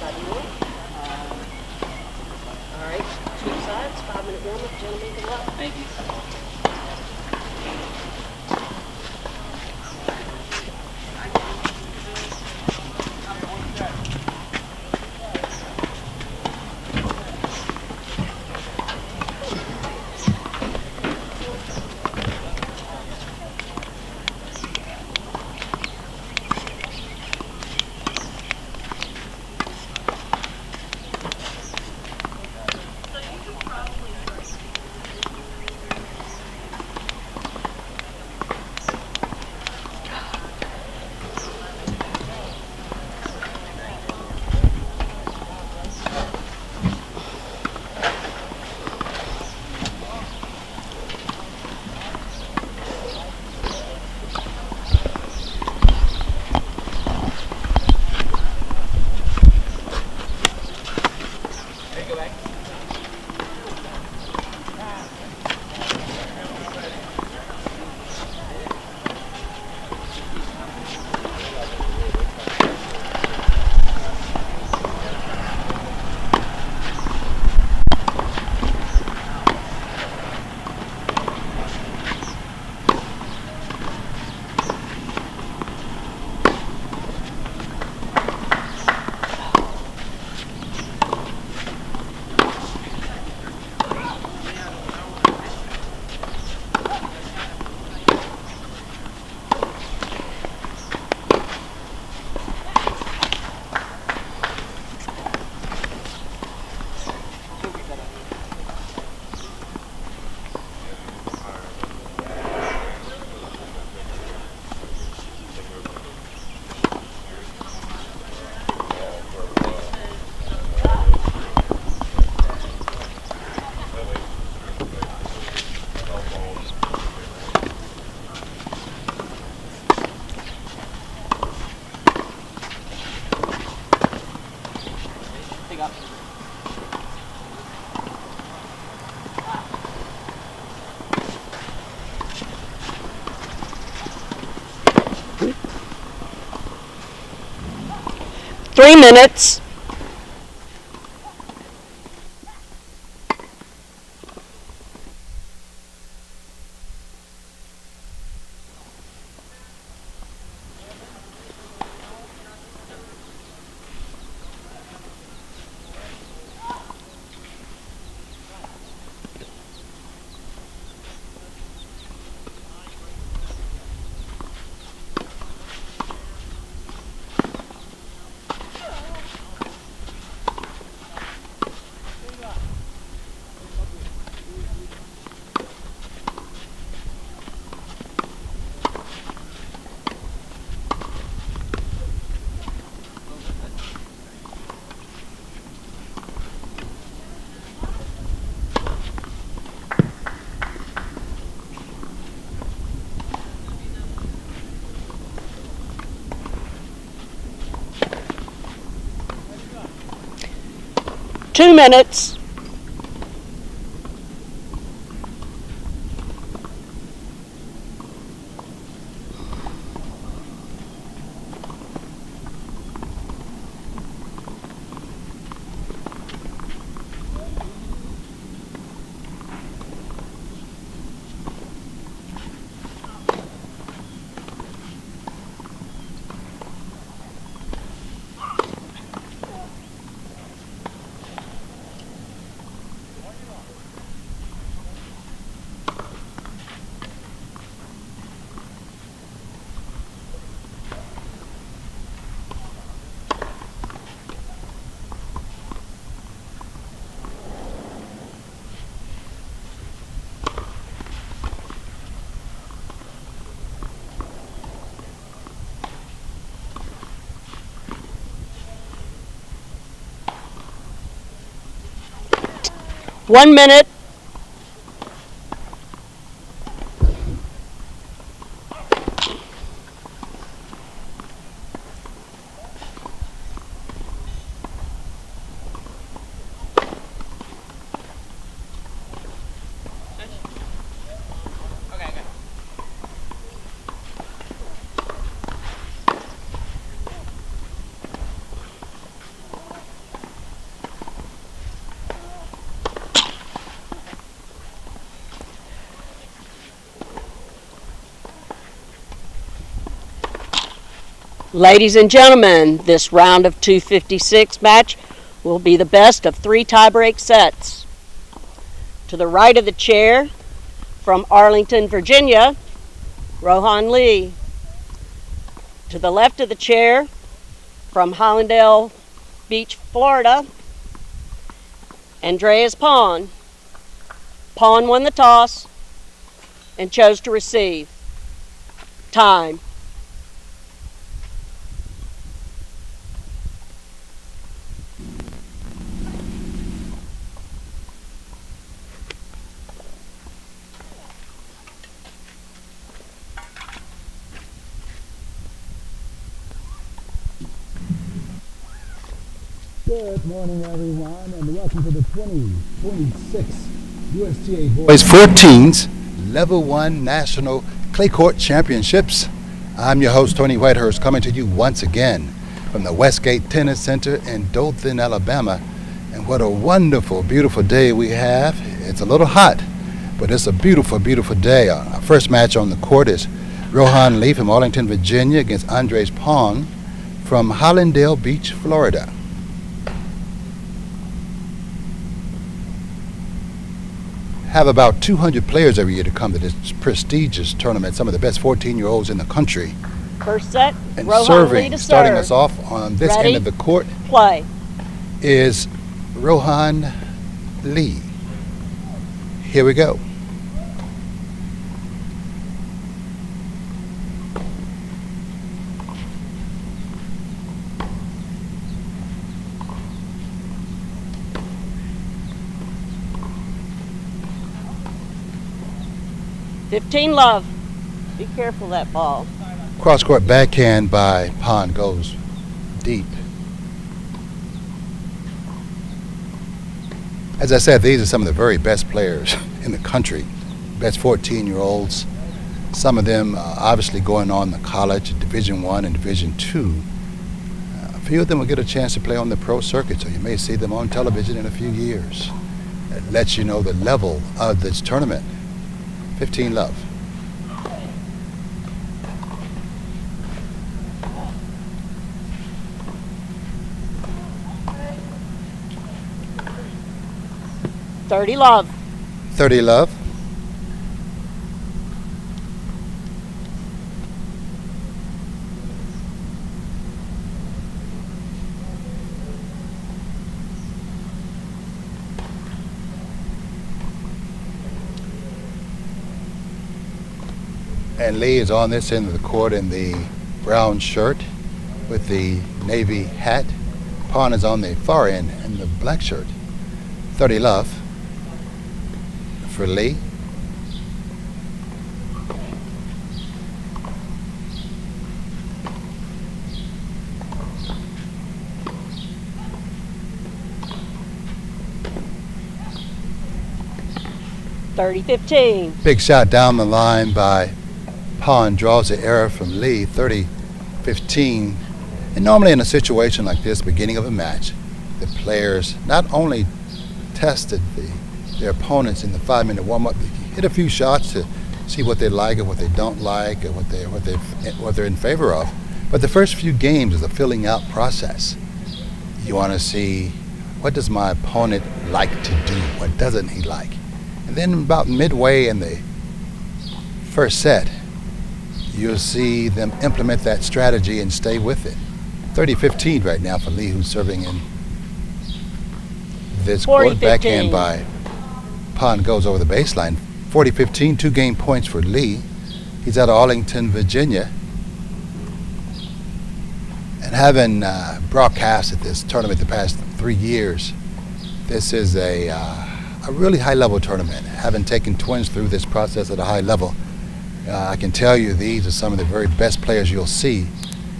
How do you want? All right, switch sides, 5-minute warm-up, gentlemen, good luck. Thank you. Pick up. 3 minutes. Two minutes. One minute. Ladies and gentlemen, this round of 256 match will be the best of 3 tiebreak sets. To the right of the chair, from Arlington, Virginia, Rohan Lee. To the left of the chair, from Hollandale Beach, Florida, Andreas Pon. Pon won the toss and chose to receive. Time. Good morning, everyone, and welcome to the 2026 USTA Boys 14s Level 1 National Clay Court Championships. I'm your host, Tony Whitehurst, coming to you once again from the Westgate Tennis Center in Dothan, Alabama. And what a wonderful, beautiful day we have. It's a little hot, but it's a beautiful, beautiful day. Our first match on the court is Rohan Lee from Arlington, Virginia against Andres Pon from Hollandale Beach, Florida. Have about 200 players every year to come to this prestigious tournament, some of the best 14-year-olds in the country. First set, and Rohan serving, Lee to starting serve. us off on this Ready? end of the court, Play. is Rohan Lee. Here we go. Love. Be careful of that ball. Cross-court backhand by Pon goes deep. As I said, these are some of the very best players in the country, best 14-year-olds. Some of them obviously going on to college, Division I and Division II. A few of them will get a chance to play on the pro circuit, so you may see them on television in a few years. It lets you know the level of this tournament. 15 love. Love. 30 love. And Lee is on this end of the court in the brown shirt with the navy hat. Pon is on the far end in the black shirt. 30 love for Lee. Big shot down the line by Pon, draws the error from Lee, 30-15. And normally in a situation like this, beginning of a match, the players not only tested their opponents in the 5-minute warm-up, they hit a few shots to see what they like and what they don't like and what they're in favor of. But the first few games is a filling out process. You want to see, what does my opponent like to do? What doesn't he like? And then about midway in the first set, you'll see them implement that strategy and stay with it. 30-15 right now for Lee, who's serving in this court. Backhand by Pon goes over the baseline. 40-15, 2 game points for Lee. He's out of Arlington, Virginia. And having broadcasted this tournament the past 3 years, this is a really high-level tournament. Having taken twins through this process at a high level, I can tell you these are some of the very best players you'll see.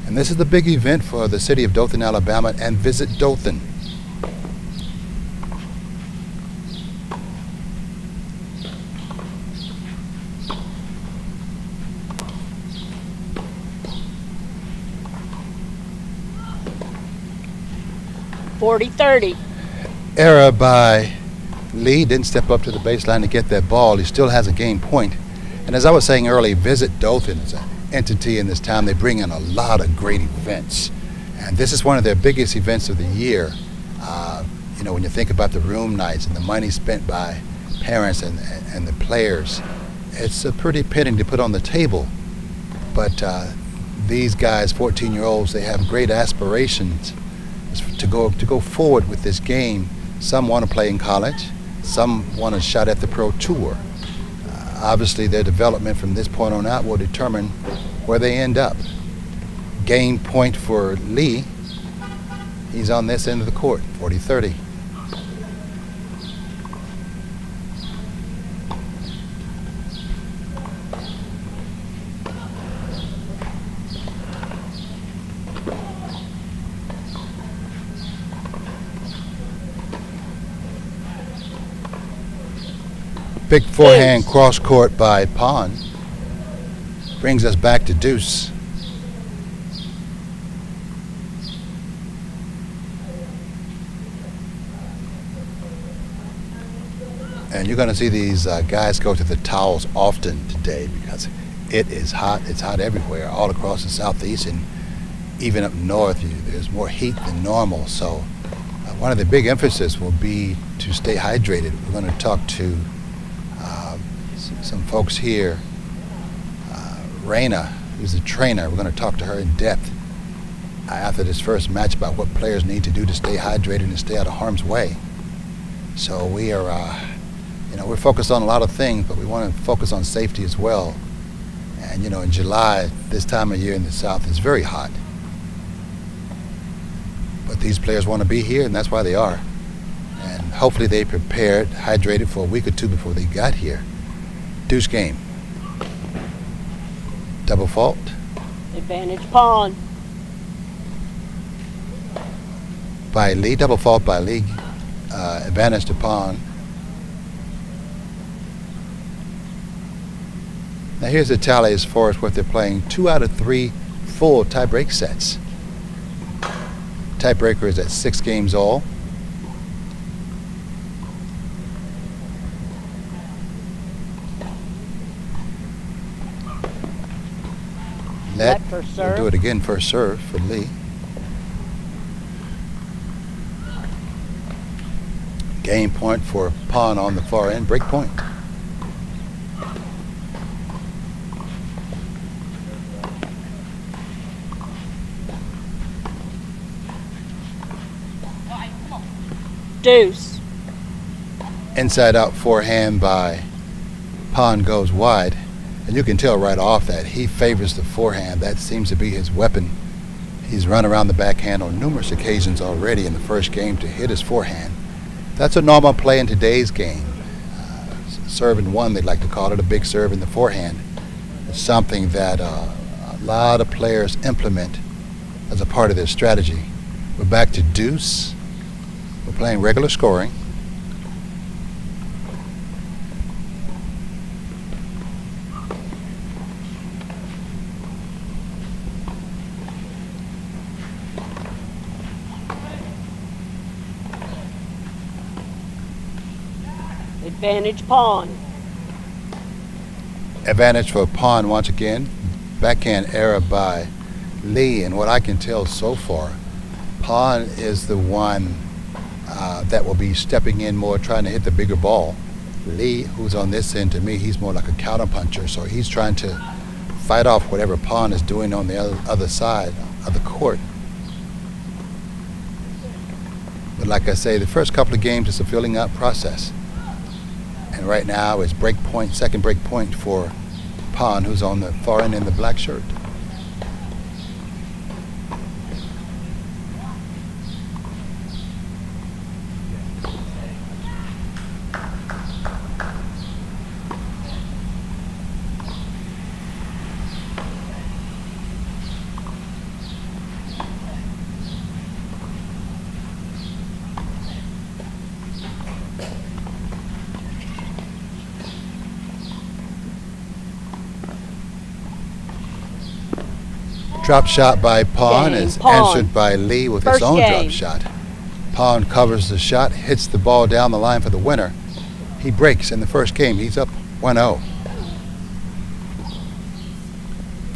And this is the big event for the city of Dothan, Alabama, and Visit Dothan. Error by Lee, didn't step up to the baseline to get that ball. He still has a game point. And as I was saying earlier, Visit Dothan is a entity in this town. They bring in a lot of great events. And this is one of their biggest events of the year. When you think about the room nights and the money spent by parents and the players, it's a pretty penny to put on the table. But these guys, 14-year-olds, they have great aspirations to go forward with this game. Some want to play in college. Some want a shot at the pro tour. Obviously, their development from this point on out will determine where they end up. Game point for Lee. He's on this end of the court, 40-30. Big forehand cross court by Pond. Brings us back to deuce. And you're going to see these guys go to the towels often today because it is hot. It's hot everywhere, all across the southeast, and even up north, there's more heat than normal. So one of the big emphasis will be to stay hydrated. We're going to talk to some folks here. Raina, who's the trainer, we're going to talk to her in depth after this first match about what players need to do to stay hydrated and stay out of harm's way. So we are, we're focused on a lot of things, but we want to focus on safety as well. And in July, this time of year in the South, is very hot. But these players want to be here, and that's why they are. And hopefully they prepared, hydrated for a week or two before they got here. Deuce game. Double fault. Advantage pawn. By Lee. Double fault by Lee. Advantage to pawn. Now here's the tally as far as what they're playing. 2 out of 3 full tie-break sets. Tiebreaker is at 6 games all. Net. We'll do it again, first serve for Lee. Game point for pawn on the far end, break point. Deuce. Inside out forehand by pawn goes wide. And you can tell right off that he favors the forehand. That seems to be his weapon. He's run around the backhand on numerous occasions already in the first game to hit his forehand. That's a normal play in today's game. Serve in one, they'd like to call it, a big serve in the forehand. It's something that a lot of players implement as a part of their strategy. We're back to deuce. We're playing regular scoring. Advantage pawn. Advantage for pawn once again. Backhand error by Lee, and what I can tell so far, pawn is the one that will be stepping in more, trying to hit the bigger ball. Lee, who's on this end, to me, he's more like a counterpuncher, so he's trying to fight off whatever pawn is doing on the other side of the court. But like I say, the first couple of games is a filling up process. And right now it's break point, second break point for pawn, who's on the far end in the black shirt. Drop shot by pawn is answered by Lee with his own drop shot. Pawn covers the shot, hits the ball down the line for the winner. He breaks in the first game. He's up 1-0.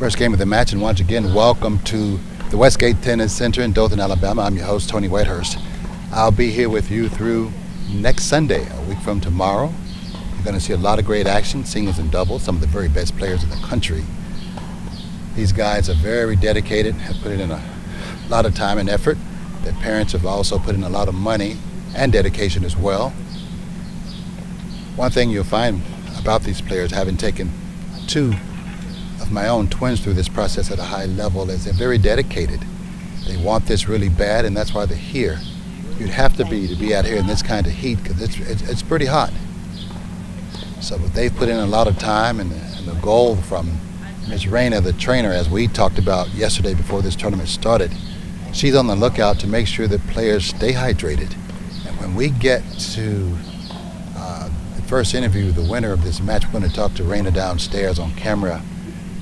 First game of the match, and once again, welcome to the Westgate Tennis Center in Dothan, Alabama. I'm your host, Tony Whitehurst. I'll be here with you through next Sunday, a week from tomorrow. You're going to see a lot of great action, singles and doubles, some of the very best players in the country. These guys are very dedicated, have put in a lot of time and effort. Their parents have also put in a lot of money and dedication as well. One thing you'll find about these players, having taken two of my own twins through this process at a high level, is they're very dedicated. They want this really bad, and that's why they're here. You'd have to be out here in this kind of heat because it's pretty hot. So they've put in a lot of time, and the goal from Ms. Rayna, the trainer, as we talked about yesterday before this tournament started, she's on the lookout to make sure that players stay hydrated. And when we get to the first interview, the winner of this match, we're going to talk to Rayna downstairs on camera.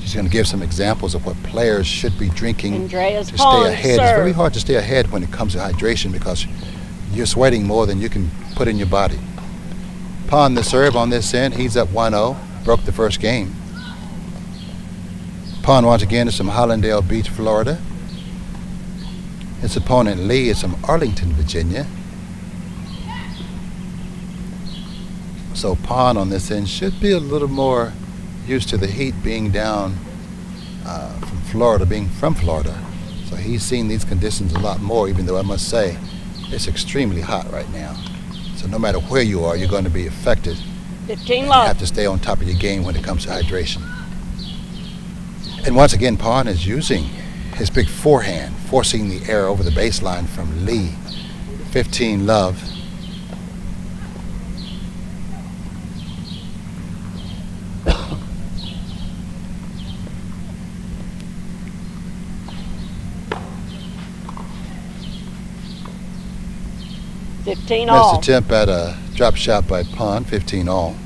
She's going to give some examples of what players should be drinking to stay ahead. It's very hard to stay ahead when it comes to hydration because you're sweating more than you can put in your body. Pon the serve on this end. He's up 1-0. Broke the first game. Pon once again is from Hollandale Beach, Florida. His opponent Lee is from Arlington, Virginia. So Pon on this end should be a little more used to the heat, being down from Florida, being from Florida. So he's seen these conditions a lot more, even though I must say it's extremely hot right now. So no matter where you are, you're going to be affected. 15 You love. have to stay on top of your game when it comes to hydration. And once again, Pon is using his big forehand, forcing the air over the baseline from Lee. 15 love. All. Missed attempt at a drop shot by Pon, 15 all.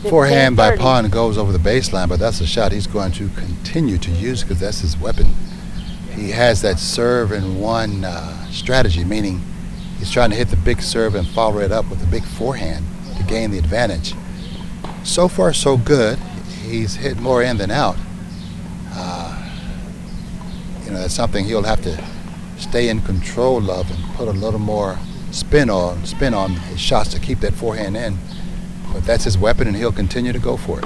Forehand by Pon goes over the baseline, but that's a shot he's going to continue to use because that's his weapon. He has that serve in one strategy, meaning he's trying to hit the big serve and follow it up with a big forehand to gain the advantage. So far, so good. He's hit more in than out. That's something he'll have to stay in control of and put a little more spin on his shots to keep that forehand in. But that's his weapon, and he'll continue to go for it.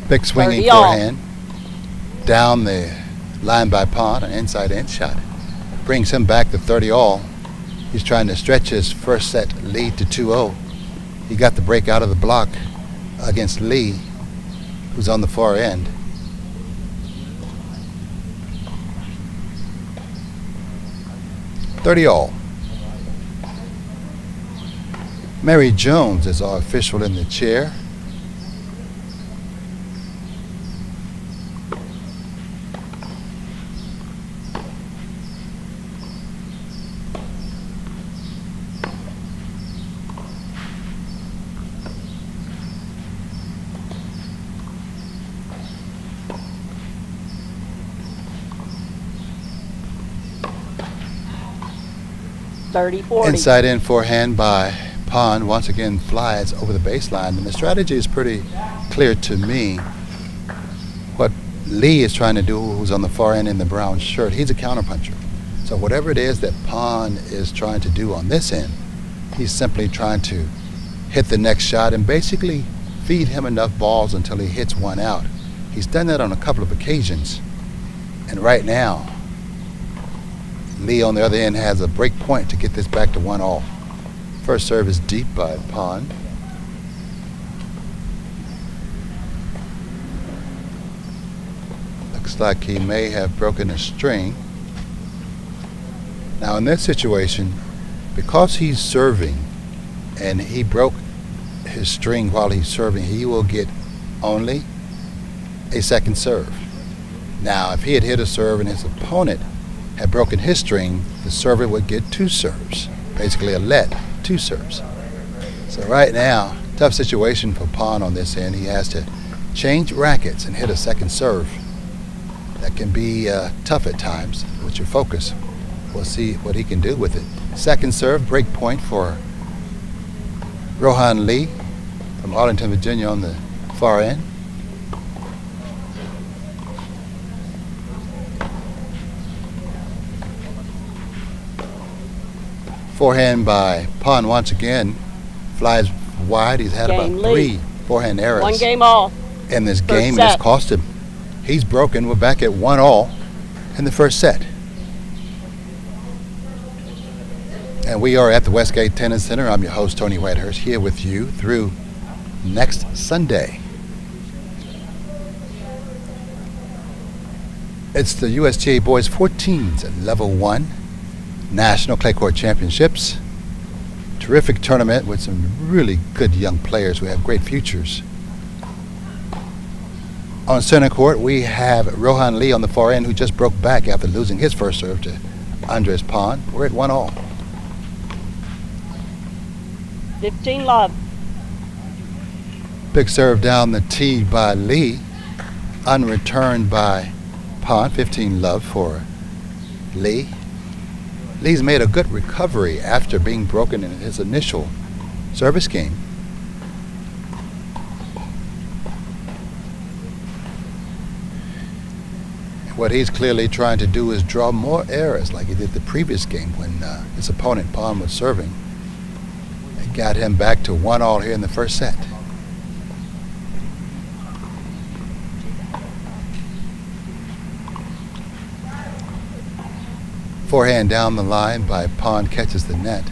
Big swinging forehand. Down the line by Pon, an inside-in shot. Brings him back to 30 all. He's trying to stretch his first set lead to 2-0. He got the break out of the block against Lee, who's on the far end. $30 all. Mary Jones is our official in the chair. Inside in forehand by Pon once again flies over the baseline, and the strategy is pretty clear to me. What Lee is trying to do, who's on the far end in the brown shirt, he's a counterpuncher. So whatever it is that Pon is trying to do on this end, he's simply trying to hit the next shot and basically feed him enough balls until he hits one out. He's done that on a couple of occasions, and right now Lee on the other end has a break point to get this back to 1-all. First serve is deep by Pon. Looks like he may have broken a string. Now in this situation, because he's serving and he broke his string while he's serving, he will get only a second serve. Now if he had hit a serve and his opponent had broken his string, the server would get two serves, basically a let, two serves. So right now, tough situation for pawn on this end. He has to change rackets and hit a second serve. That can be tough at times with your focus. We'll see what he can do with it. Second serve, break point for Rohan Lee from Arlington, Virginia on the far end. Forehand by pawn once again, flies wide. He's had Game about lead. 3 forehand errors. 1 game all. In this First game, set. it's cost him. He's broken. We're back at 1-all in the first set. And we are at the Westgate Tennis Center. I'm your host, Tony Whitehurst, here with you through next Sunday. It's the USTA Boys 14s at Level 1 National Clay Court Championships. Terrific tournament with some really good young players who have great futures. On center court, we have Rohan Lee on the far end, who just broke back after losing his first serve to Andres Pon. We're at 1-all. 15 love. Big serve down the tee by Lee, unreturned by Pon. 15 love for Lee. Lee's made a good recovery after being broken in his initial service game. What he's clearly trying to do is draw more errors like he did the previous game when his opponent, Pon, was serving. It got him back to 1-all here in the first set. Forehand down the line by Pon, catches the net.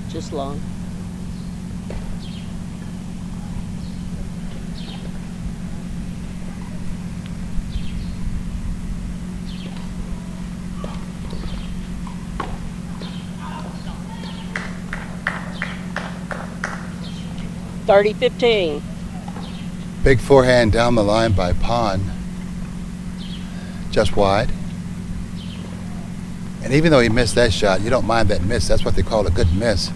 Just long. $30-15. Big forehand down the line by Pon, just wide. And even though he missed that shot, you don't mind that miss. That's what they call a good miss.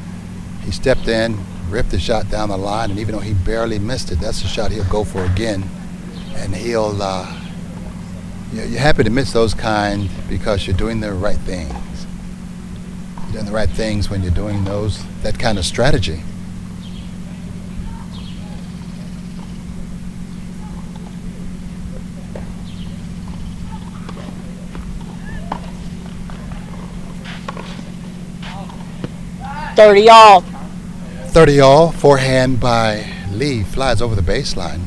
He stepped in, ripped the shot down the line, and even though he barely missed it, that's the shot he'll go for again. And he'll, you're happy to miss those kind because you're doing the right things. You're doing the right things when you're doing that kind of strategy. $30-all. 30-all, forehand by Lee, flies over the baseline.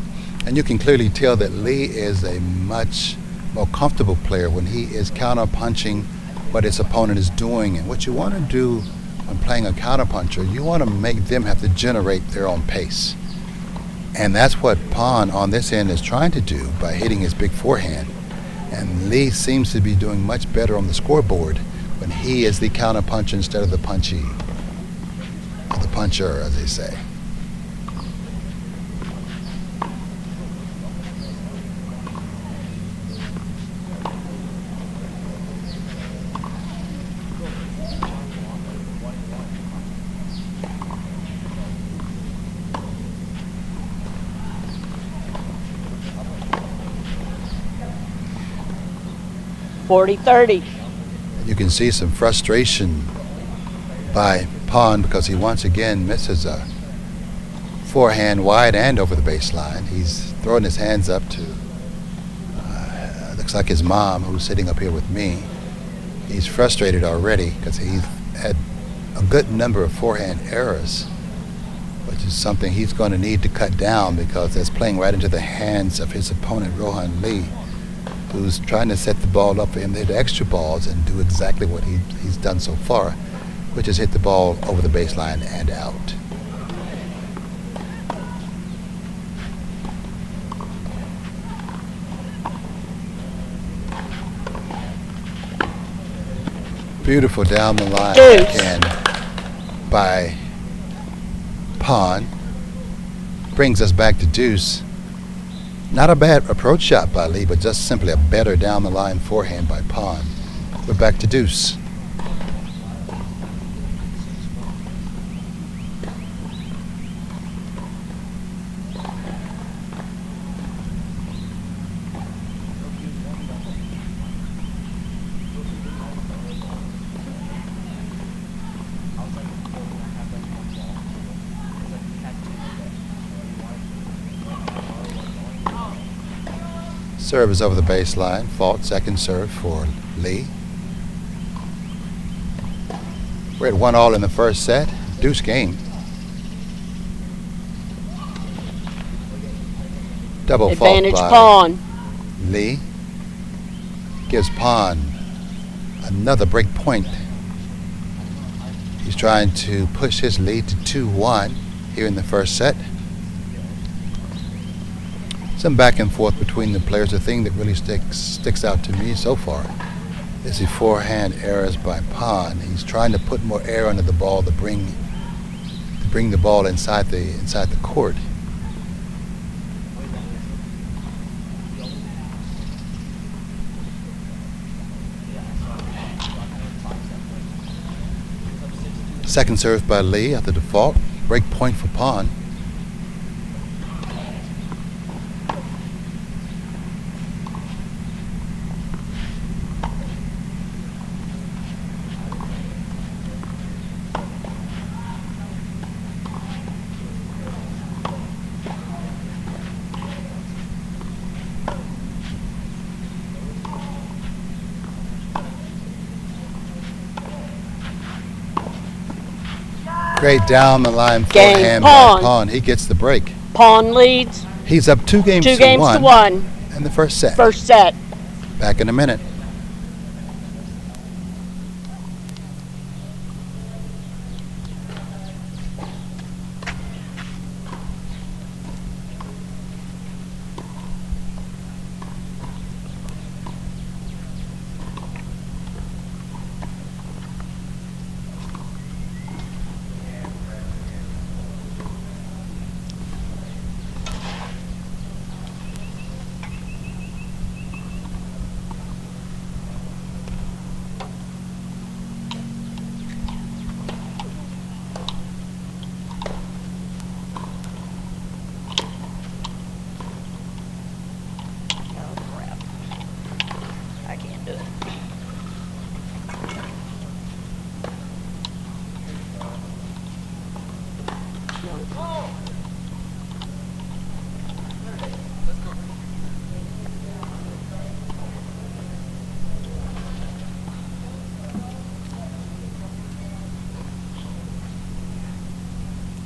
And you can clearly tell that Lee is a much more comfortable player when he is counter-punching what his opponent is doing. And what you want to do when playing a counter-puncher, you want to make them have to generate their own pace. And that's what Pon on this end is trying to do by hitting his big forehand. And Lee seems to be doing much better on the scoreboard when he is the counter-puncher instead of the punchee. The puncher, as they say. $40-30. You can see some frustration by Pon because he once again misses a forehand wide and over the baseline. He's throwing his hands up to looks like his mom, who's sitting up here with me. He's frustrated already because he's had a good number of forehand errors, which is something he's going to need to cut down because that's playing right into the hands of his opponent, Rohan Lee, who's trying to set the ball up for him to hit extra balls and do exactly what he's done so far, which is hit the ball over the baseline and out. Beautiful down the line again by Pawn. Brings us back to deuce. Not a bad approach shot by Lee, but just simply a better down the line forehand by Pawn. We're back to deuce. Serve is over the baseline. Fault second serve for Lee. We're at 1-1 in the first set. Deuce game. Double Advantage fault by Pawn. Lee. Gives Pawn another break point. He's trying to push his lead to 2-1 here in the first set. Some back and forth between the players. The thing that really sticks out to me so far is the forehand errors by Pawn. He's trying to put more air under the ball to bring the ball inside the court. Second serve by Lee at the default. Break point for Pawn. Great down the line forehand by Pawn. He gets the break. Pawn leads. He's up 2 games to 1 in the first set. First set. Back in a minute.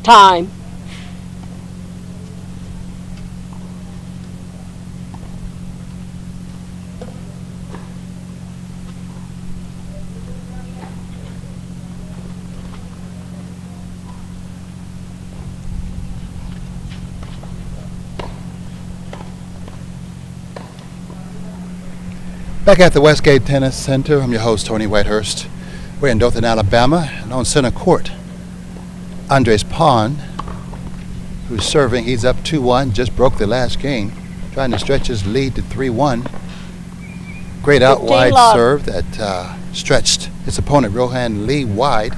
Time. Back at the Westgate Tennis Center, I'm your host, Tony Whitehurst. We're in Dothan, Alabama, and on center court, Andres Pawn, who's serving. He's up 2-1, just broke the last game, trying to stretch his lead to 3-1. Great out wide serve that stretched his opponent, Rohan Lee, wide.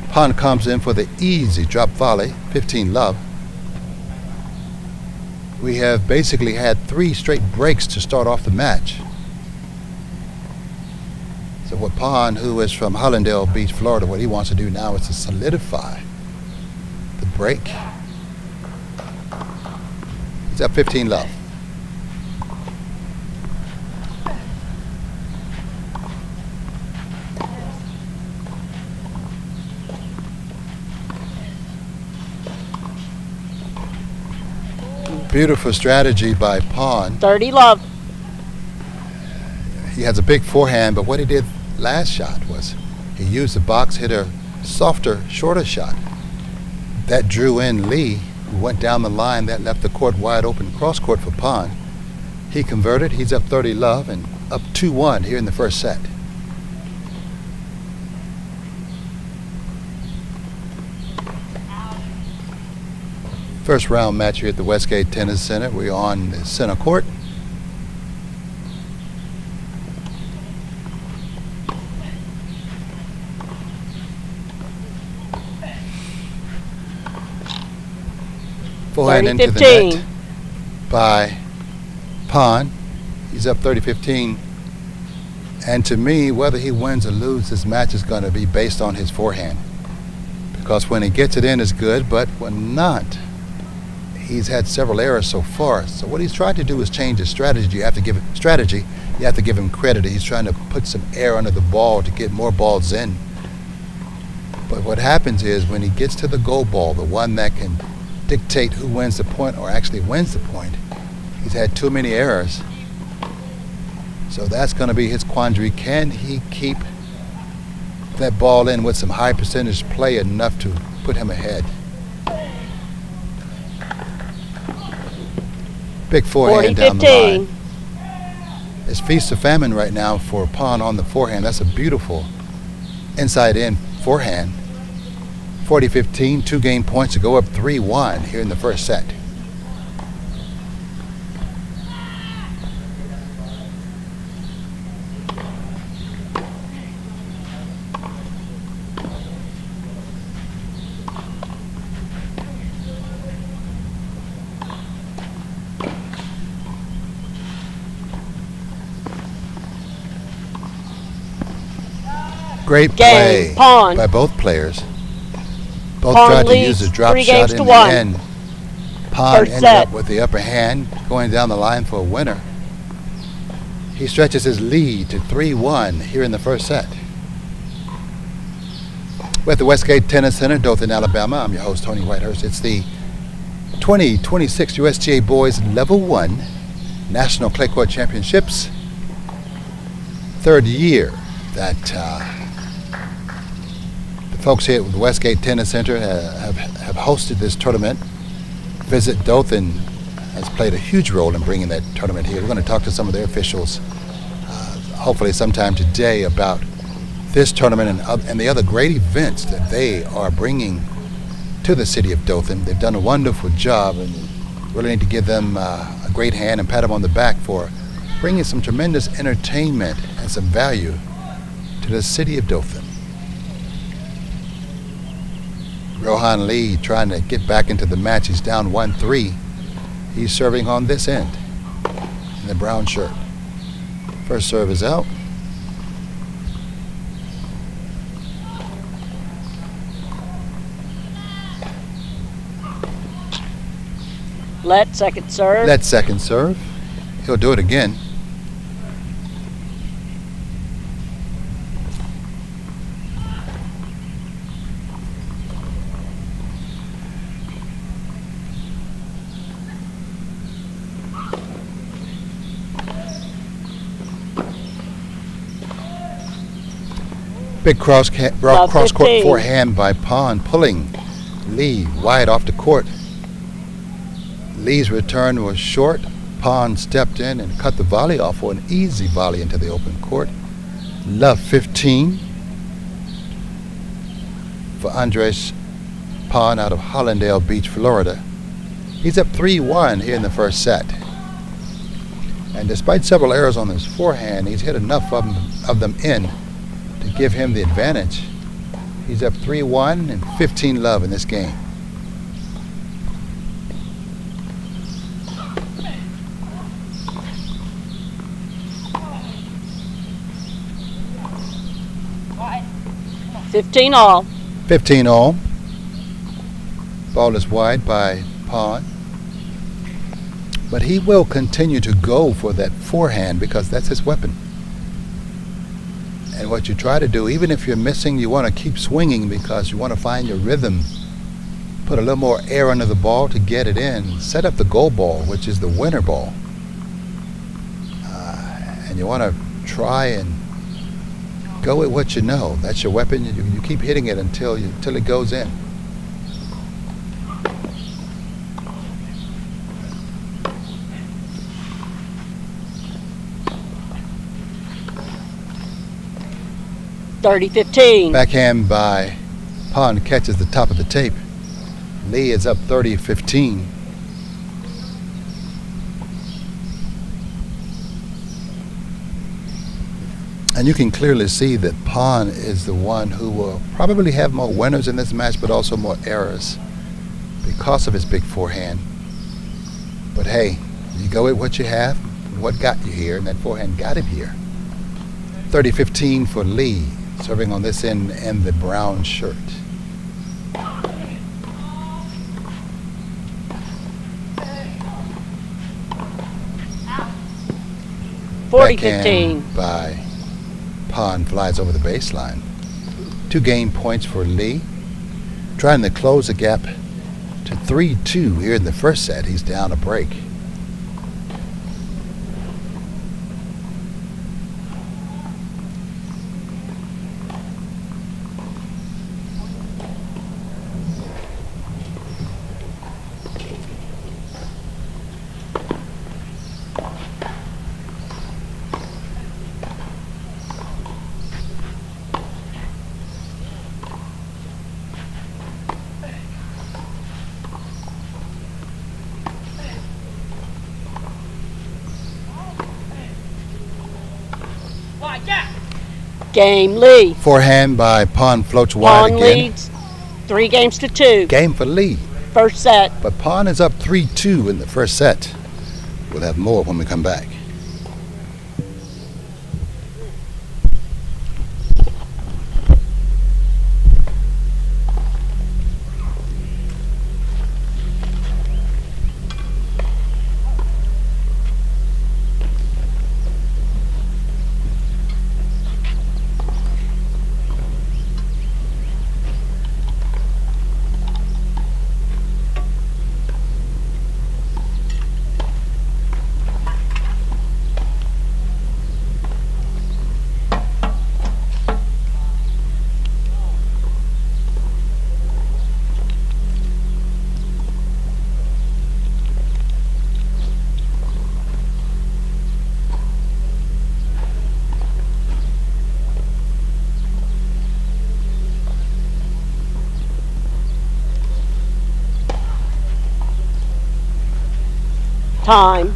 Pawn comes in for the easy drop volley, 15-love. We have basically had 3 straight breaks to start off the match. So what Pawn, who is from Hollandale Beach, Florida, what he wants to do now is to solidify the break. He's up 15-love. Beautiful strategy by pawn. 30 love. He has a big forehand, but what he did last shot was he used the box, hit a softer, shorter shot. That drew in Lee, who went down the line. That left the court wide open, cross court for pawn. He converted. He's up 30 love and up 2-1 here in the first set. First round match here at the Westgate Tennis Center. We're on the center court. Forehand into the net by pawn. He's up 30-15. And to me, whether he wins or loses this match is going to be based on his forehand. Because when he gets it in, it's good, but when not, he's had several errors so far. So what he's trying to do is change his strategy. You have to give him credit. He's trying to put some air under the ball to get more balls in. But what happens is when he gets to the go ball, the one that can dictate who wins the point or actually wins the point, he's had too many errors. So that's going to be his quandary. Can he keep that ball in with some high percentage play enough to put him ahead? Big forehand down the line. It's feast or famine right now for pawn on the forehand. That's a beautiful inside-in forehand. 40-15, 2 game points to go up 3-1 here in the first set. Great play by both players. Both tried to use a drop shot in the end. Pawn ended up with the upper hand, going down the line for a winner. He stretches his lead to 3-1 here in the first set. We're at the Westgate Tennis Center, Dothan, Alabama. I'm your host, Tony Whitehurst. It's the 2026 USTA Boys Level 1 National Clay Court Championships. Third year that folks here at the Westgate Tennis Center have hosted this tournament. Visit Dothan has played a huge role in bringing that tournament here. We're going to talk to some of their officials, hopefully sometime today, about this tournament and the other great events that they are bringing to the city of Dothan. They've done a wonderful job, and really need to give them a great hand and pat them on the back for bringing some tremendous entertainment and some value to the city of Dothan. Rohan Lee trying to get back into the match. He's down 1-3. He's serving on this end in the brown shirt. First serve is out. Let second serve. Let second serve. He'll do it again. Big cross-court forehand by pawn, pulling Lee wide off the court. Lee's return was short. Pawn stepped in and cut the volley off for an easy volley into the open court. Love 15 for Andres Pawn out of Hollandale Beach, Florida. He's up 3-1 here in the first set. And despite several errors on his forehand, he's hit enough of them in to give him the advantage. He's up 3-1 and 15 love in this game. $15 all. 15 all. Ball is wide by pawn. But he will continue to go for that forehand because that's his weapon. And what you try to do, even if you're missing, you want to keep swinging because you want to find your rhythm put a little more air under the ball to get it in. Set up the goal ball, which is the winner ball. And you want to try and go with what you know. That's your weapon. You keep hitting it until it goes in. (30-15). Backhand by Pond catches the top of the tape. Lee is up 30-15. And you can clearly see that Pond is the one who will probably have more winners in this match, but also more errors because of his big forehand. But hey, you go with what you have, what got you here, and that forehand got him here. 30-15 for Lee, serving on this end and the brown shirt. (40-15). By Pond flies over the baseline. 2 game points for Lee. Trying to close the gap to 3-2 here in the first set. He's down a break. Game, Lee. Forehand by Pond floats wide Pond again. leads 3-2. Game for Lee. First set. But Pond is up 3-2 in the first set. We'll have more when we come back. Time.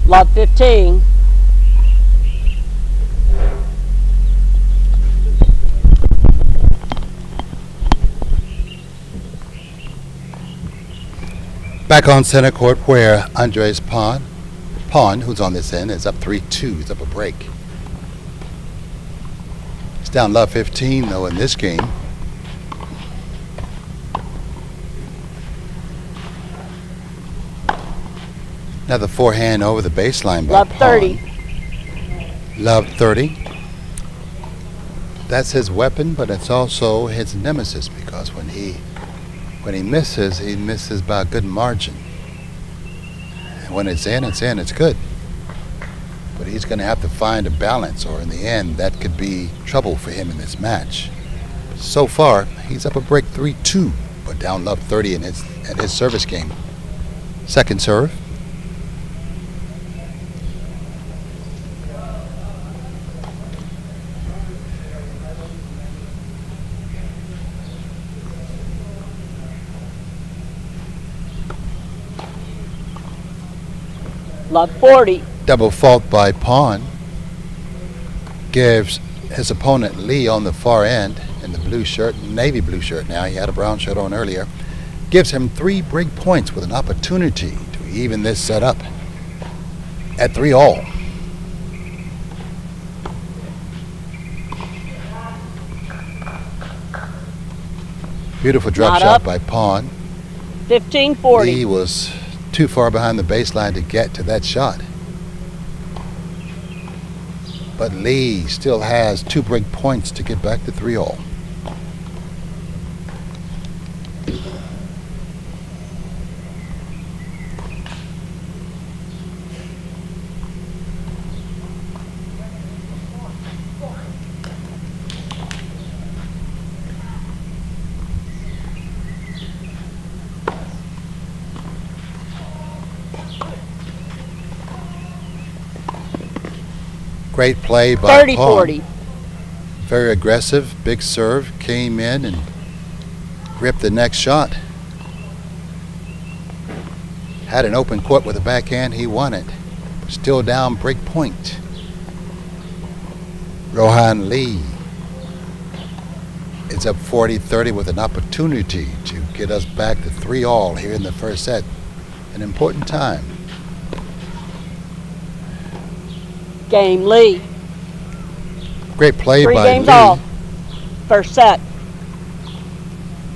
Lot 15. Back on center court where Andres Pond, who's on this end, is up 3-2. He's up a break. He's down love 15 though in this game. Another forehand over the baseline by Love Pond. 30. Love 30. That's his weapon, but it's also his nemesis because when he misses by a good margin. And when it's in, it's good. But he's going to have to find a balance, or in the end, that could be trouble for him in this match. So far, he's up a break 3-2, but down love 30 in his service game. Second serve. Love 40. Double fault by pawn gives his opponent Lee on the far end in the blue shirt, navy blue shirt now, he had a brown shirt on earlier, gives him 3 break points with an opportunity to even this set up at 3-all. Beautiful drop Not shot up. by pawn. 15-40. Lee was too far behind the baseline to get to that shot. But Lee still has 2 break points to get back to 3-all. Great play by 30-40. pawn. Very aggressive, big serve, came in and gripped the next shot. Had an open court with a backhand, he won it. Still down break point. Rohan Lee is up 40-30 with an opportunity to get us back to 3-all here in the first set. An important time. Game Lee. Great play 3 by games Lee. all. First set.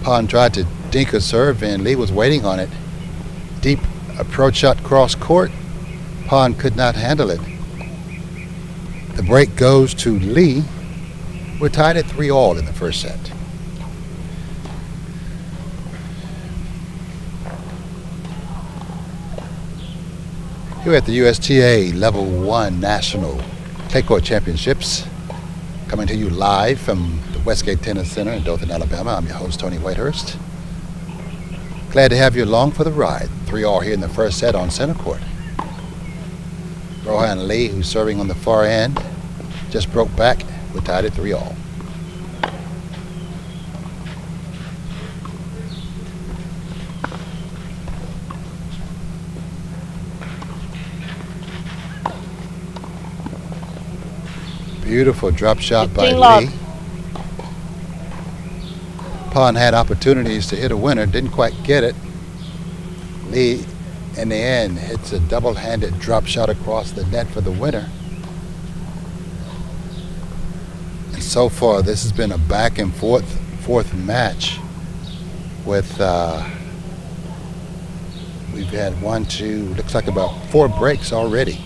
Pawn tried to dink a serve and Lee was waiting on it. Deep approach shot cross court. Pawn could not handle it. The break goes to Lee. We're tied at 3-all in the first set. Here at the USTA Level 1 National Clay Court Championships, coming to you live from the Westgate Tennis Center in Dothan, Alabama. I'm your host, Tony Whitehurst. Glad to have you along for the ride. 3-all here in the first set on center court. Rohan Lee, who's serving on the far end, just broke back. We're tied at 3-all. Beautiful drop shot by Lee. Pawn had opportunities to hit a winner, didn't quite get it. Lee, in the end, hits a double-handed drop shot across the net for the winner. And so far, this has been a back and forth match with, we've had 1, 2, looks like about 4 breaks already.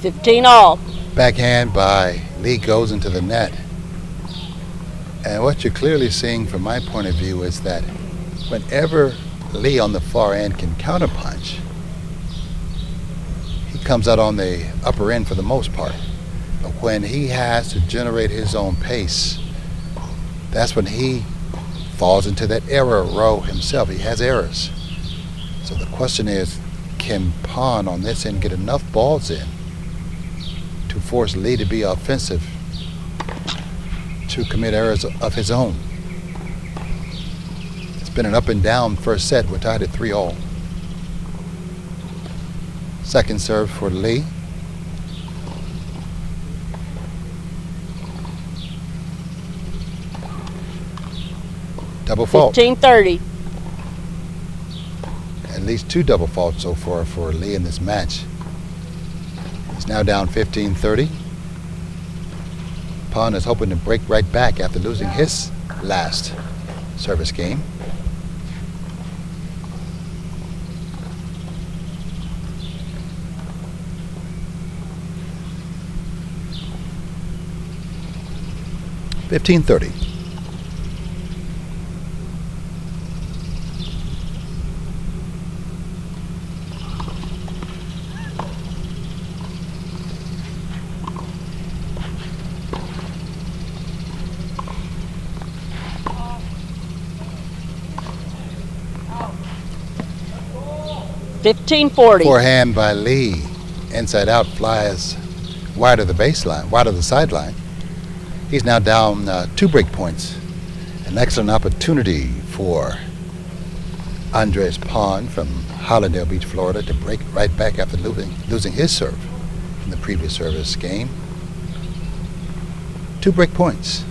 $15-all. Backhand by Lee goes into the net. And what you're clearly seeing from my point of view is that whenever Lee on the far end can counterpunch, he comes out on the upper end for the most part. But when he has to generate his own pace, that's when he falls into that error row himself. He has errors. So the question is, can pawn on this end get enough balls in to force Lee to be offensive, to commit errors of his own? It's been an up and down first set. We're tied at 3-all. Second serve for Lee. Double fault. 15-30. At least 2 double faults so far for Lee in this match. He's now down 15-30. Pawn is hoping to break right back after losing his last service game. $15-30. 15-40. Forehand by Lee. Inside out flies wide of the baseline, wide of the sideline. He's now down 2 break points. An excellent opportunity for Andres Pond from Hollandale Beach, Florida, to break right back after losing his serve in the previous service game. 2 break points.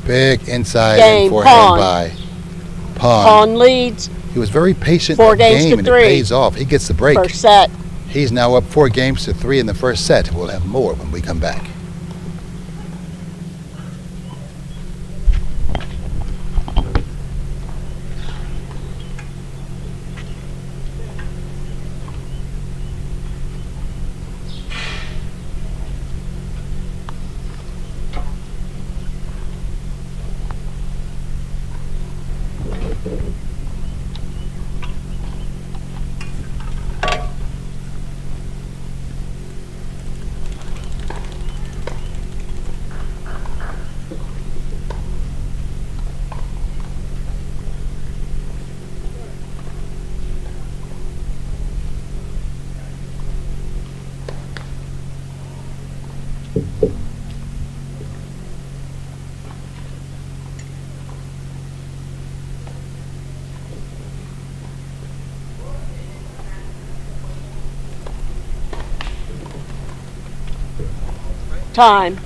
Big inside Game, and forehand pawn. by Pond. Pawn leads. He was very patient 4 in the games game, to and 3. it pays off. He gets the break. First set. He's now up 4 games to 3 in the first set. We'll have more when we come back. Time.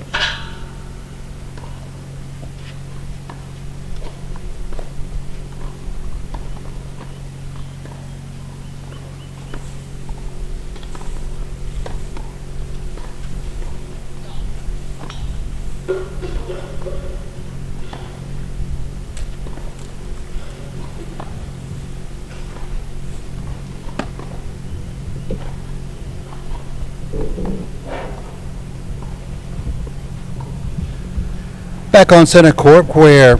Back on center court where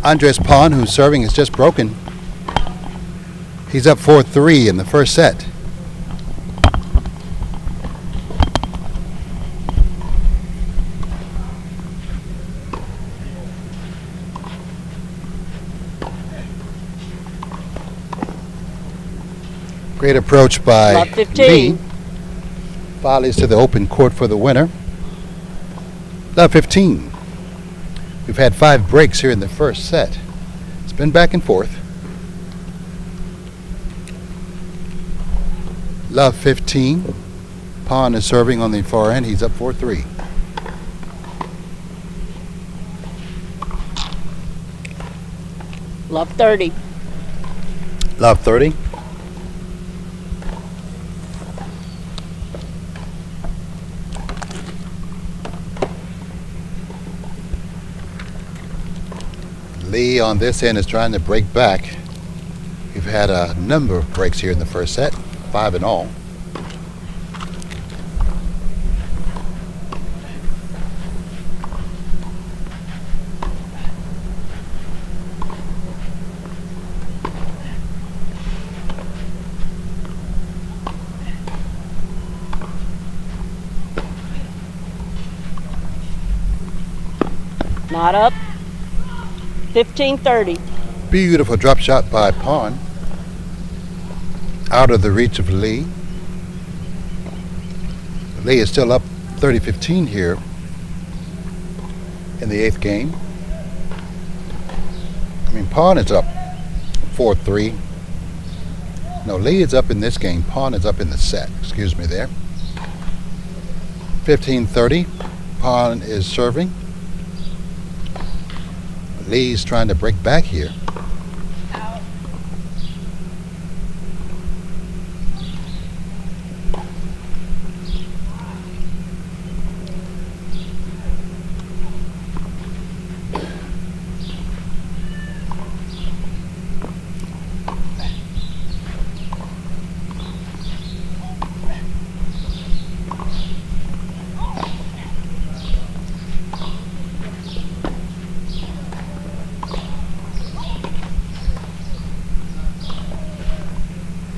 Andres Pond, who's serving, is just broken. He's up 4-3 in the first set. Great approach by Love 15. Lee. Volleys to the open court for the winner. Love 15. We've had 5 breaks here in the first set. It's been back and forth. Love 15. Pond is serving on the forehand. He's up 4-3. Love 30. Love 30. Lee on this end is trying to break back. We've had a number of breaks here in the first set, 5 in all. Not up. 15-30. Beautiful drop shot by Pond. Out of the reach of Lee. Lee is still up 30-15 here in the 8th game. Pond is up 4-3. No, Lee is up in this game. Pond is up in the set. Excuse me there. 15-30. Pond is serving. Lee's trying to break back here.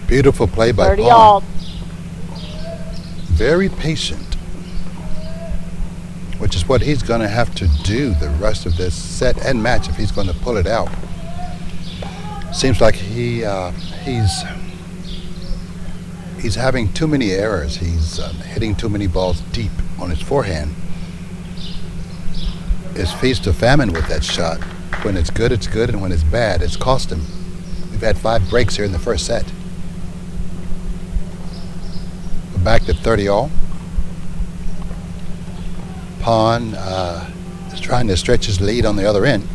Beautiful play by 30 Pond. all. Very patient. which is what he's going to have to do the rest of this set and match if he's going to pull it out. Seems like he's having too many errors. He's hitting too many balls deep on his forehand. It's feast or famine with that shot. When it's good, and when it's bad, it's cost him. We've had 5 breaks here in the first set. We're back to 30 all. Pawn is trying to stretch his lead on the other end.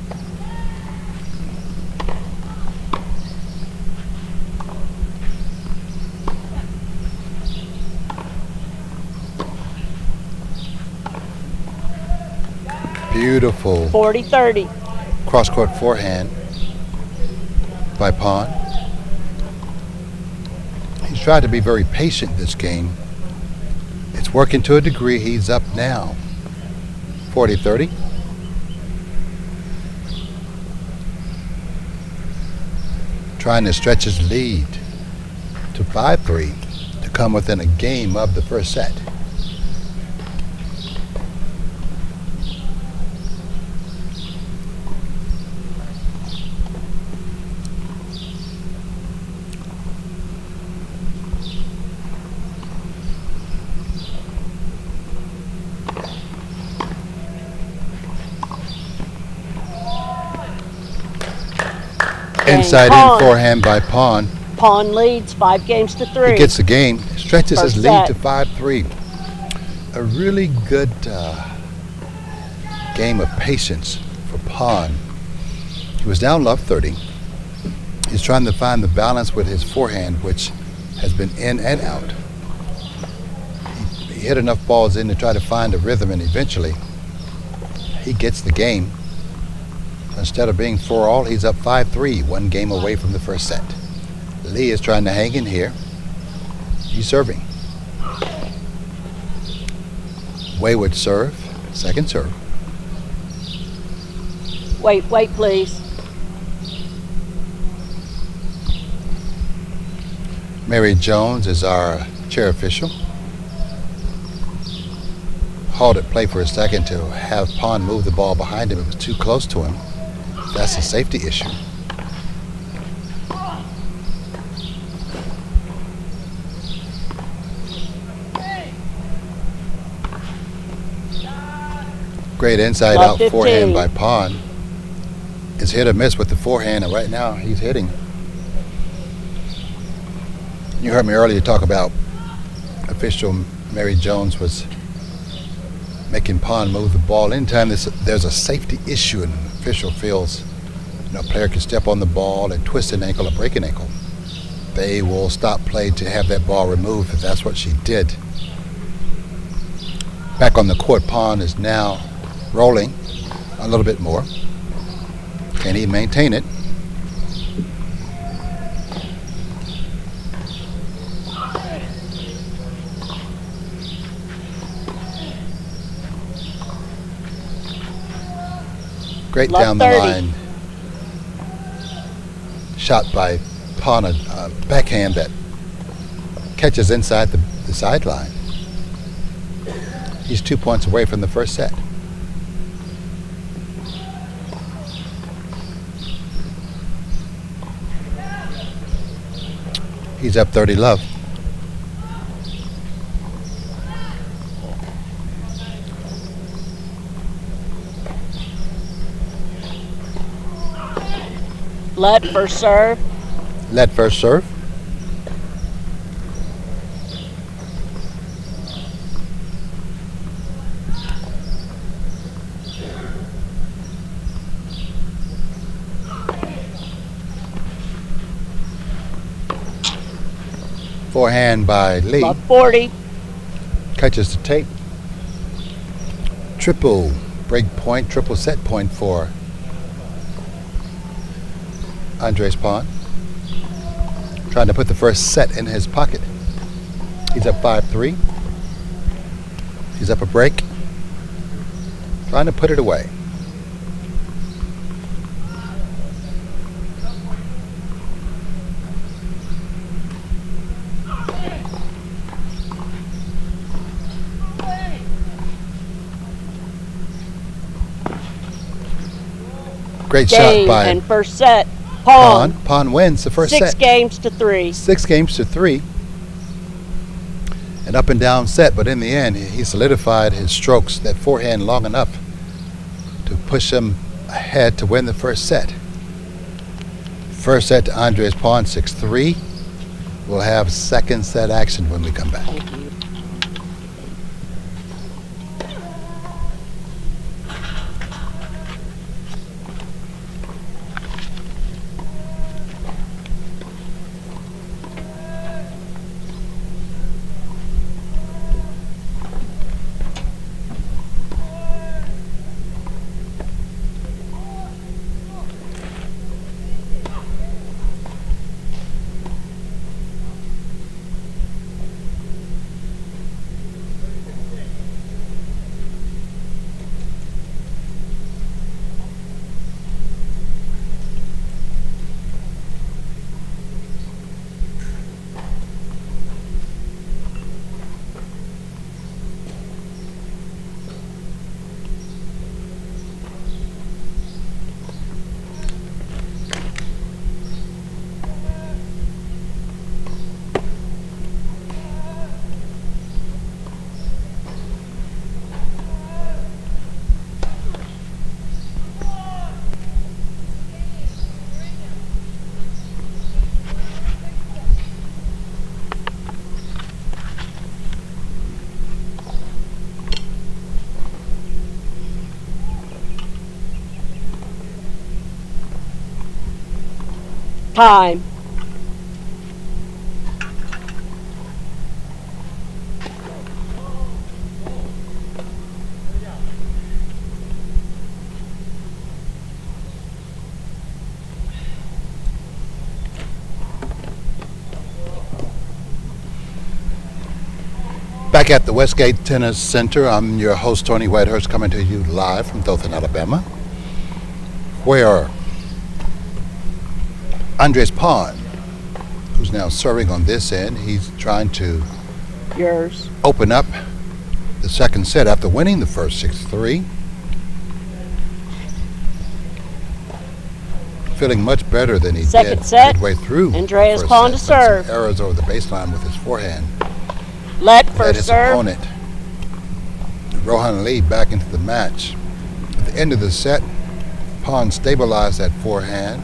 Beautiful 40-30. cross-court forehand by Pawn. He's tried to be very patient this game. It's working to a degree. He's up now 40-30. Trying to stretch his lead to 5-3 to come within a game of the first set. Inside in forehand by Pawn. Pawn leads 5-3. He gets the game, stretches First his lead set. to 5-3. A really good game of patience for Pawn. He was down love 30. He's trying to find the balance with his forehand, which has been in and out. He hit enough balls in to try to find a rhythm, and eventually he gets the game. Instead of being 4 all, he's up 5-3, 1 game away from the first set. Lee is trying to hang in here. He's serving. Wayward serve, second serve. Wait, please. Mary Jones is our chair official. Halted play for a second to have Pawn move the ball behind him. It was too close to him. That's a safety issue. Great inside out forehand by Pawn. It's hit or miss with the forehand, and right now he's hitting. You heard me earlier talk about official Mary Jones was making Pawn move the ball. Anytime there's a safety issue and the official feels a player can step on the ball and twist an ankle or break an ankle, they will stop play to have that ball removed, if that's what she did. Back on the court, Pawn is now rolling a little bit more. Can he maintain it? Great Love down 30. the line shot by Pawn, a backhand that catches inside the sideline. He's 2 points away from the first set. He's up 30 love. Let first serve. Let first serve. Forehand by Lee. Love 40. Catches the tape. Triple break point, triple set point for Andres Pawn. Trying to put the first set in his pocket. He's up 5-3. He's up a break. Trying to put it away. Great Game shot by and first set. Pawn. Pawn. Pawn wins the first 6 set. games to 3. 6 games to 3. An up and down set, but in the end, he solidified his strokes, that forehand, long enough to push him ahead to win the first set. First set to Andres Pawn, 6-3. We'll have second set action when we come back. Thank you. Time. Back at the Westgate Tennis Center, I'm your host, Tony Whitehurst, coming to you live from Dothan, Alabama, where Andres Pawn, who's now serving on this end, he's trying to Yours. open up the second set after winning the first 6-3. Feeling much better than he Second did set, midway through. Andreas the first Pawn set. to serve. Some errors over the baseline with his forehand. Let Led first his serve. opponent, Rohan Lee, back into the match. At the end of the set, Pawn stabilized that forehand,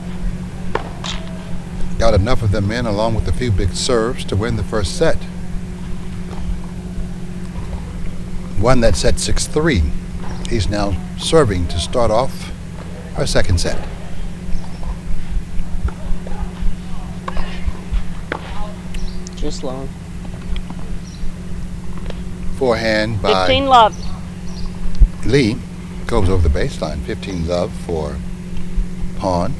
got enough of them in along with a few big serves to win the first set. Won that set 6-3. He's now serving to start off our second set. Just long. Forehand by 15 love. Lee goes over the baseline. 15 love for Pawn.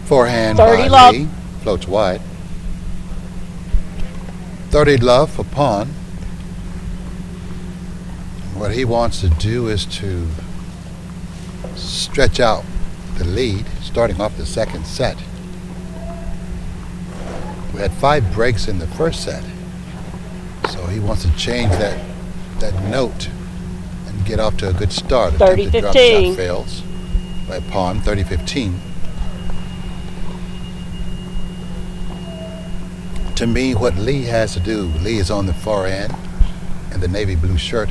Forehand 30 by love. Lee, floats wide. 30 love for Pawn. What he wants to do is to stretch out the lead, starting off the second set. We had 5 breaks in the first set, so he wants to change that note and get off to a good start. 30-15. Drop shot fails by Pawn, 30-15. To me, what Lee has to do, Lee is on the forehand in the navy blue shirt.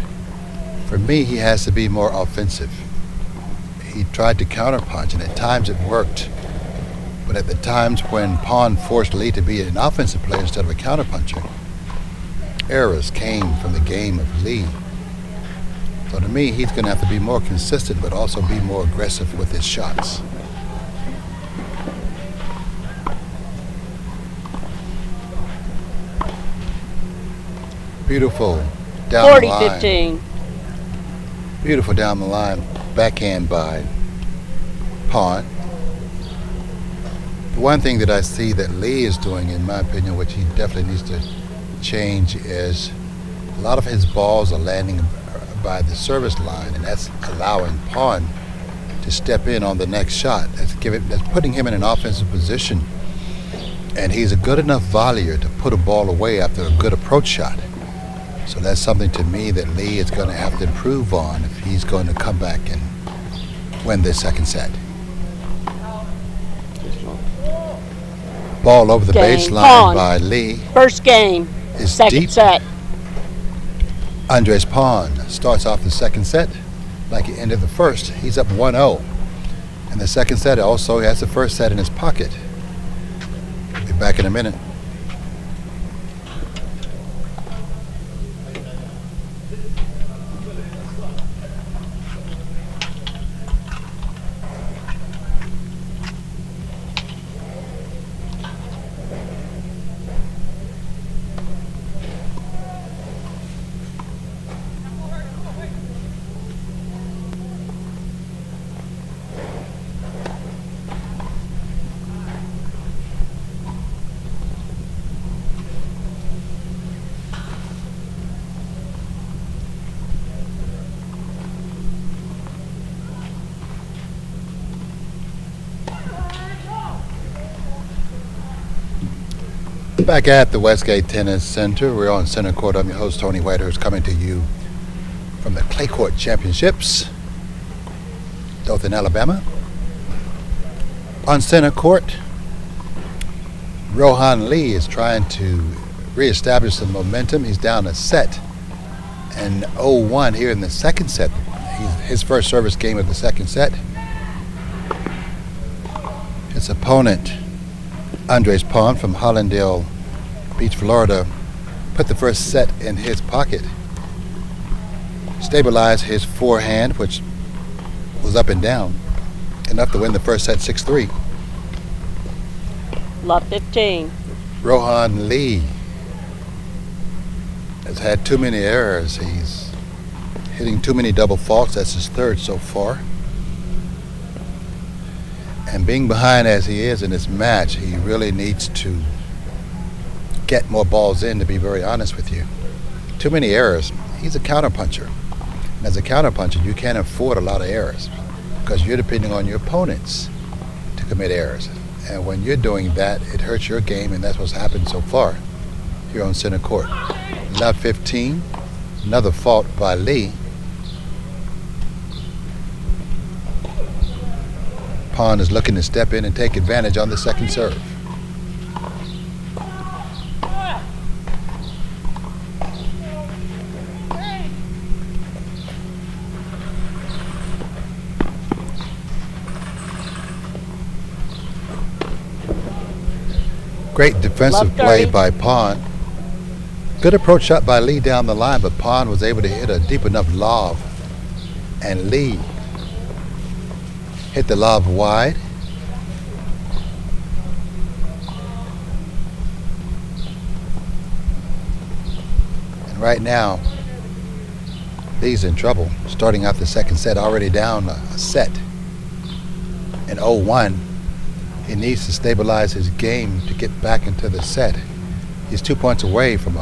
For me, he has to be more offensive. He tried to counterpunch, and at times it worked. But at the times when Pawn forced Lee to be an offensive player instead of a counterpuncher, errors came from the game of Lee. So to me, he's going to have to be more consistent, but also be more aggressive with his shots. Beautiful down the line. 40-15. Beautiful down the line backhand by Pawn. The one thing that I see that Lee is doing, in my opinion, which he definitely needs to change, is A lot of his balls are landing by the service line, and that's allowing Pawn to step in on the next shot. That's putting him in an offensive position, and he's a good enough volleyer to put a ball away after a good approach shot. So that's something to me that Lee is going to have to improve on if he's going to come back and win this second set. Ball over the baseline Pawn. by Lee. First game, Is second deep. set. Andres Pawn starts off the second set like he ended the first. He's up 1-0. And the second set also has the first set in his pocket. Be back in a minute. Back at the Westgate Tennis Center. We're on center court. I'm your host, Tony Whitehurst, coming to you from the Clay Court Championships, Dothan, Alabama. On center court, Rohan Lee is trying to reestablish some momentum. He's down a set and 0-1 here in the second set. His first service game of the second set. His opponent, Andres Pawn from Hollandale Beach, Florida, put the first set in his pocket. Stabilized his forehand, which was up and down, enough to win the first set 6-3. Love 15. Rohan Lee has had too many errors. He's hitting too many double faults. That's his third so far. And being behind as he is in this match, he really needs to get more balls in, to be very honest with you. Too many errors. He's a counterpuncher. And as a counterpuncher, you can't afford a lot of errors because you're depending on your opponents to commit errors. And when you're doing that, it hurts your game, and that's what's happened so far here on center court. Love 15, another fault by Lee. Pawn is looking to step in and take advantage on the second serve. Great defensive play by Pawn. Good approach shot by Lee down the line, but Pawn was able to hit a deep enough lob, and Lee hit the lob wide. And right now, Lee's in trouble. Starting out the second set, already down a set in 0-1. He needs to stabilize his game to get back into the set. He's 2 points away from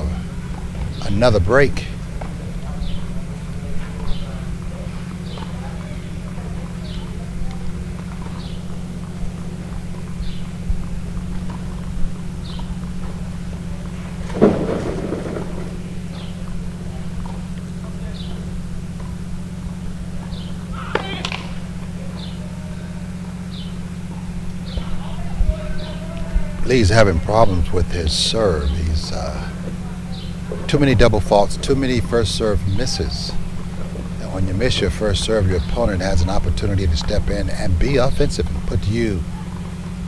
another break. Lee's having problems with his serve. He's too many double faults, too many first serve misses. And when you miss your first serve, your opponent has an opportunity to step in and be offensive and put you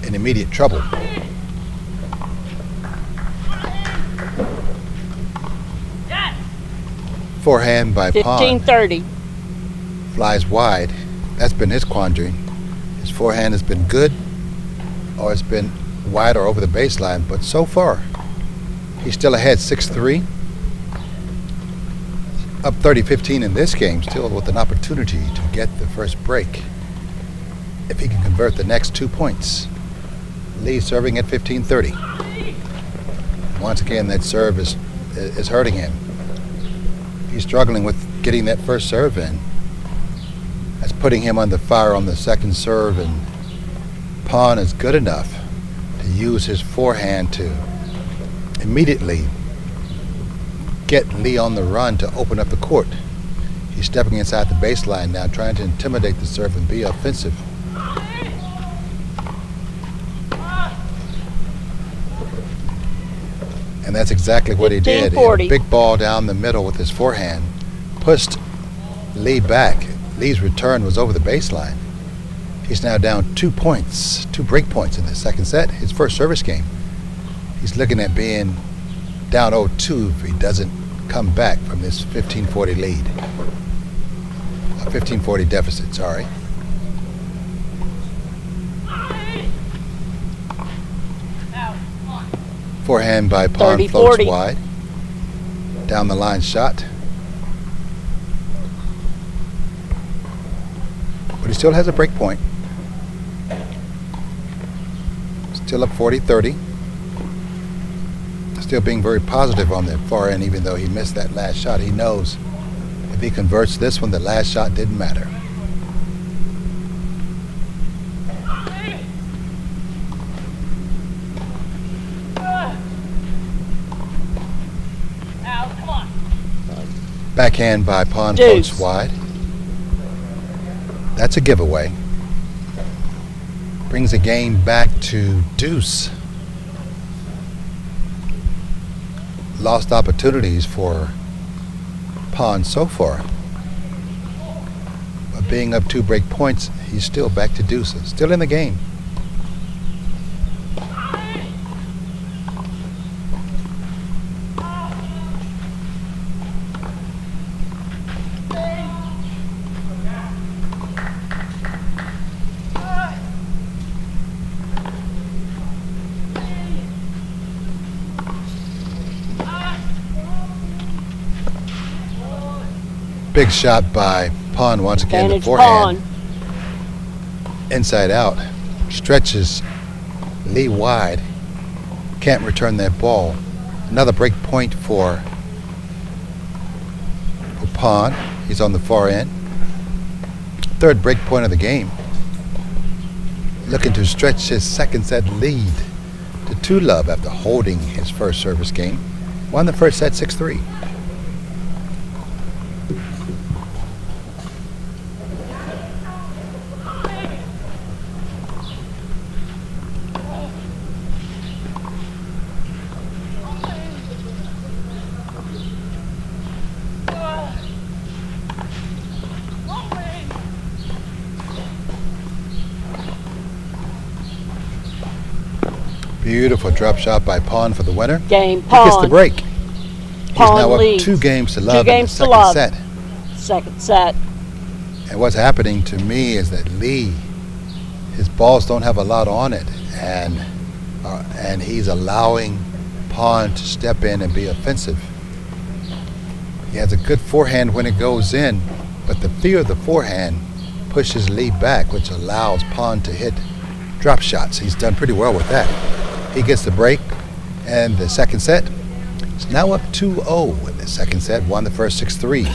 in immediate trouble. Forehand by Pawn. 15-30. Flies wide. That's been his quandary. His forehand has been good, or it's been wide or over the baseline, but so far he's still ahead 6-3, up 30-15 in this game, still with an opportunity to get the first break if he can convert the next 2 points. Lee serving at 15-30. Once again, that serve is hurting him. He's struggling with getting that first serve in. That's putting him under fire on the second serve, and Pawn is good enough to use his forehand to immediately get Lee on the run to open up the court. He's stepping inside the baseline now, trying to intimidate the serve and be offensive. And that's exactly what he did. He hit a big ball down the middle with his forehand, pushed Lee back. Lee's return was over the baseline. He's now down 2 points, 2 break points in the second set, his first service game. He's looking at being down 0-2 if he doesn't come back from this 15-40 lead. A 15-40 deficit, sorry. Forehand by Pawn floats wide. Down the line shot. But he still has a break point. Still up 40-30. Still being very positive on the far end, even though he missed that last shot. He knows if he converts this one, the last shot didn't matter. Backhand by Pawn floats wide. That's a giveaway. Brings the game back to deuce. Lost opportunities for Pawn so far. But being up 2 break points, he's still back to deuces. Still in the game. Big shot by Pawn once again. The forehand. Inside out. Stretches Lee wide. Can't return that ball. Another break point for Pawn. He's on the far end. Third break point of the game. Looking to stretch his second set lead to 2-love after holding his first service game. Won the first set 6-3. Beautiful drop shot by Pawn for the winner. Game, Pawn. He gets the break. He's now up leads. 2 games to love in the second set. Second set. And what's happening to me is that Lee, his balls don't have a lot on it, and he's allowing Pawn to step in and be offensive. He has a good forehand when it goes in, but the fear of the forehand pushes Lee back, which allows Pawn to hit drop shots. He's done pretty well with that. He gets the break, and the second set is now up 2-0 in the second set. Won the first 6-3.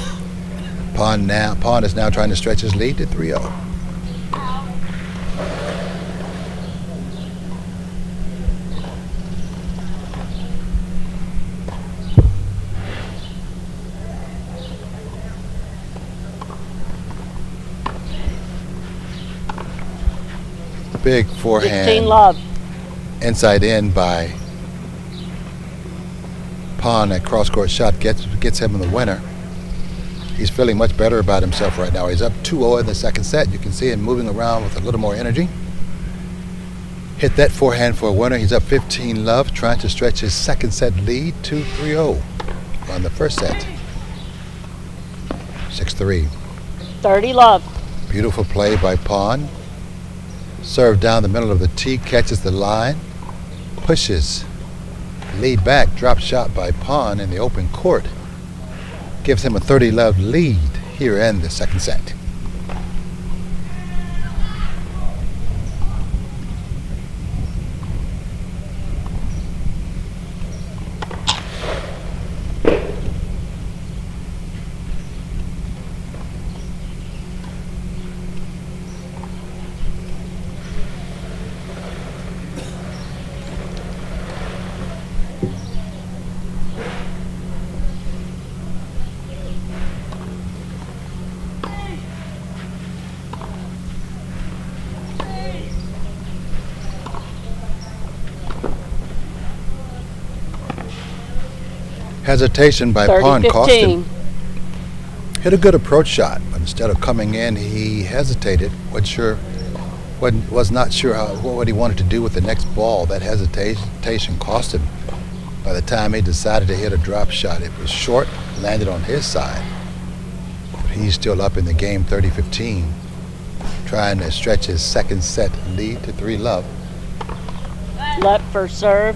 Pawn is now trying to stretch his lead to 3-0. Big forehand. 15-love. Inside in by Pawn. That cross-court shot gets him in the winner. He's feeling much better about himself right now. He's up 2-0 in the second set. You can see him moving around with a little more energy. Hit that forehand for a winner. He's up 15-love, trying to stretch his second set lead to 3-0 on the first set. 6-3. 30-love. Beautiful play by Pawn. Serve down the middle of the tee, catches the line, pushes Lee back. Drop shot by Pawn in the open court. Gives him a 30-love lead here in the second set. Hesitation by pawn cost 30-15. him. Hit a good approach shot, but instead of coming in, he hesitated. Was not sure what he wanted to do with the next ball. That hesitation cost him. By the time he decided to hit a drop shot, it was short, landed on his side. But he's still up in the game, 30-15, trying to stretch his second set lead to 3-love. Left first serve.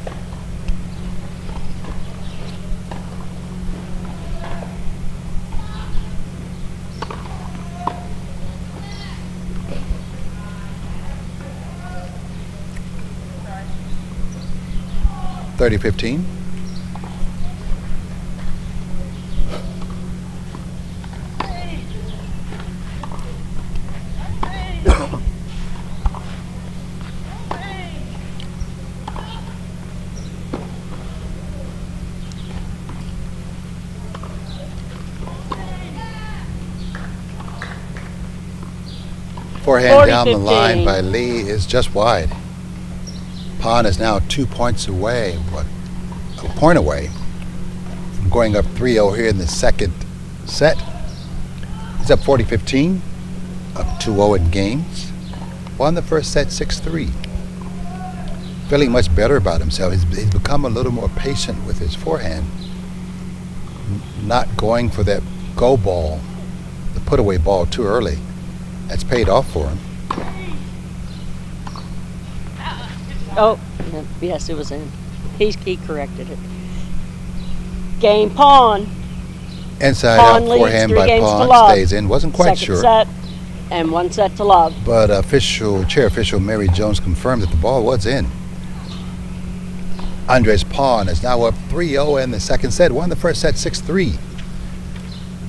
$30-15. Forehand down the line by Lee is just wide. Pawn is now 2 points away, a point away from going up 3-0 here in the second set. He's up 40-15, up 2-0 in games. Won the first set 6-3. Feeling much better about himself. He's become a little more patient with his forehand. Not going for that go ball, the put away ball too early. That's paid off for him. Oh, yes, it was in. He corrected it. Game pawn. Inside Pawn out leads forehand 3 by games to pawn, love. stays in. Wasn't quite Second sure. set and 1 set to love. But chair official Mary Jones confirmed that the ball was in. Andres Pawn is now up 3-0 in the second set. Won the first set 6-3.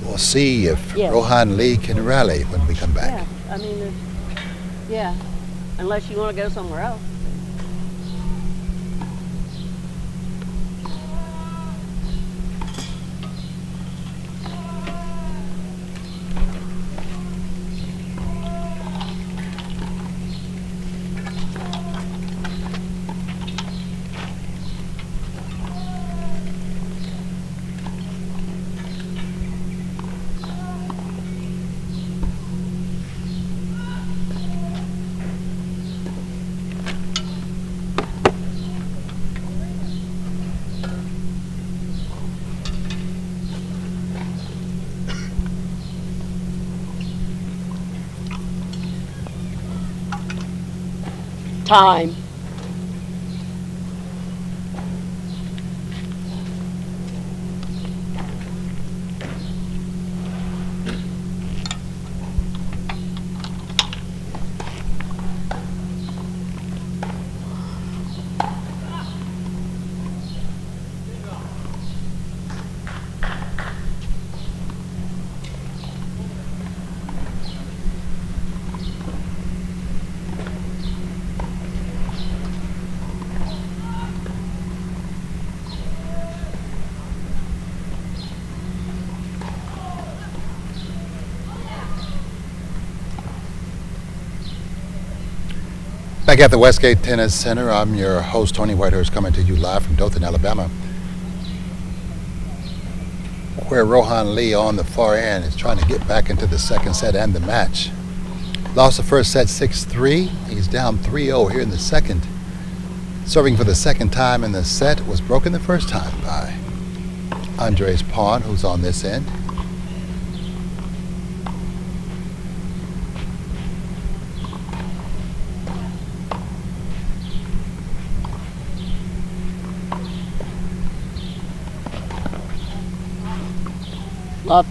We'll see if Rohan Lee can rally when we come back. Yeah, I mean, yeah, unless you want to go somewhere else. Time. Back at the Westgate Tennis Center, I'm your host, Tony Whitehurst, coming to you live from Dothan, Alabama, where Rohan Lee on the far end is trying to get back into the second set and the match. Lost the first set 6-3. He's down 3-0 here in the second. Serving for the second time in the set, was broken the first time by Andres Pawn, who's on this end.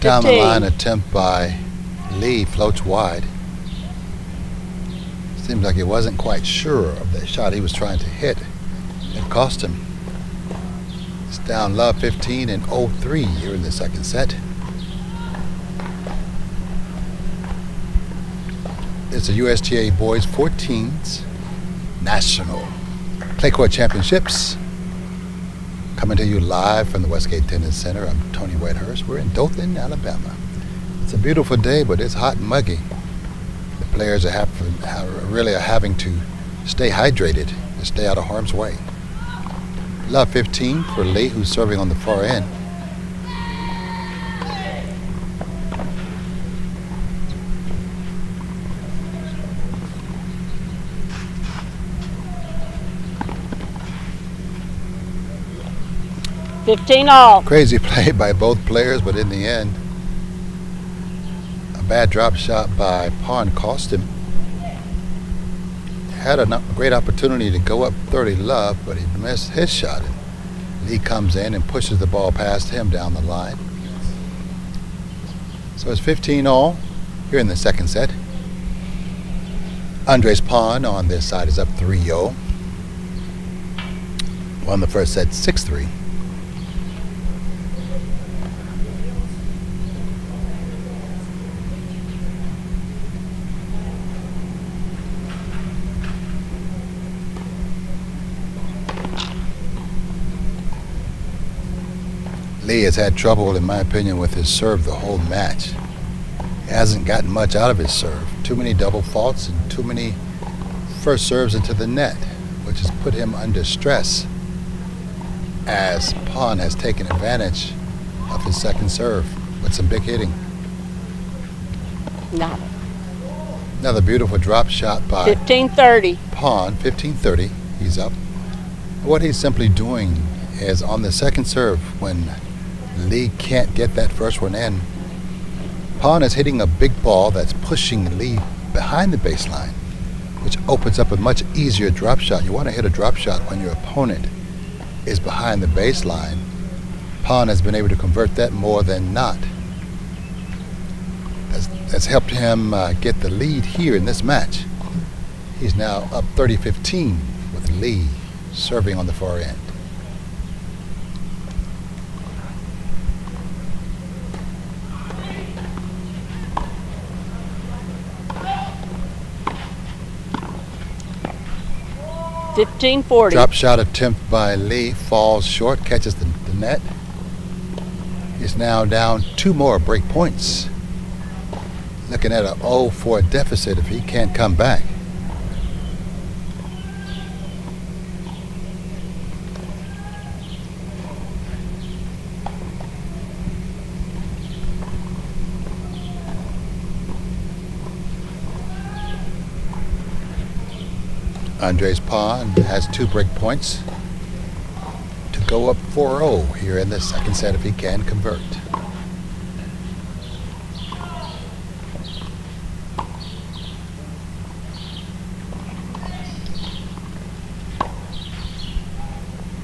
Down the line attempt by Lee, floats wide. Seems like he wasn't quite sure of the shot he was trying to hit. It cost him. It's down love 15 and 0-3 here in the second set. It's the USTA Boys 14s National Clay Court Championships. Coming to you live from the Westgate Tennis Center. I'm Tony Whitehurst. We're in Dothan, Alabama. It's a beautiful day, but it's hot and muggy. The players are really having to stay hydrated to stay out of harm's way. Love 15 for Lee, who's serving on the far end. 15 all. Crazy play by both players, but in the end, a bad drop shot by Pawn cost him. Had a great opportunity to go up 30 love, but he missed his shot. Lee comes in and pushes the ball past him down the line. So it's 15 all here in the second set. Andres Pawn on this side is up 3-0. Won the first set 6-3. Lee has had trouble, in my opinion, with his serve the whole match. He hasn't gotten much out of his serve. Too many double faults and too many first serves into the net, which has put him under stress as Pawn has taken advantage of his second serve with some big hitting. Nada. Another beautiful drop shot by 15-30. Pawn, 15-30. He's up. What he's simply doing is on the second serve, when Lee can't get that first one in, Pawn is hitting a big ball that's pushing Lee behind the baseline, which opens up a much easier drop shot. You want to hit a drop shot when your opponent is behind the baseline. Pawn has been able to convert that more than not. That's helped him get the lead here in this match. He's now up 30-15 with Lee serving on the far end. Drop shot attempt by Lee falls short, catches the net. He's now down 2 more break points. Looking at a 0-4 deficit if he can't come back. Andres Pawn has 2 break points to go up 4-0 here in the second set if he can convert.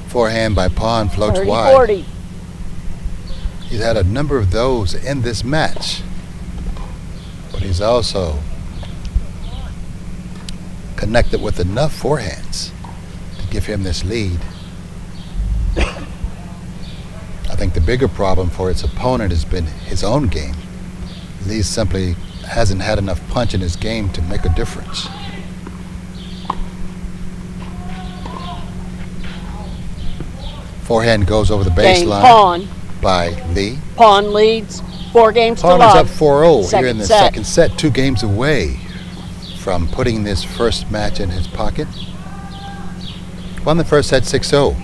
Forehand by Pawn floats 30-40. wide. He's had a number of those in this match, but he's also connected with enough forehands to give him this lead. I think the bigger problem for its opponent has been his own game. Lee simply hasn't had enough punch in his game to make a difference. Forehand goes over the baseline Pawn by Lee. Pawn leads 4 games Pawn to is love. up 4-0 here in the set. second set, 2 games away from putting this first match in his pocket. Won the first set 6-0.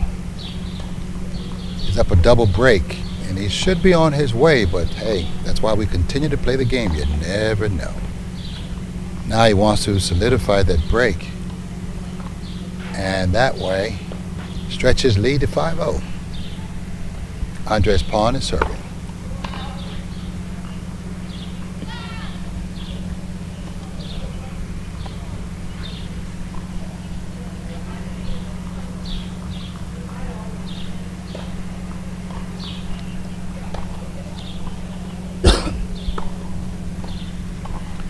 He's up a double break, and he should be on his way, but hey, that's why we continue to play the game. You never know. Now he wants to solidify that break, and that way stretch his lead to 5-0. Andres Pawn is serving.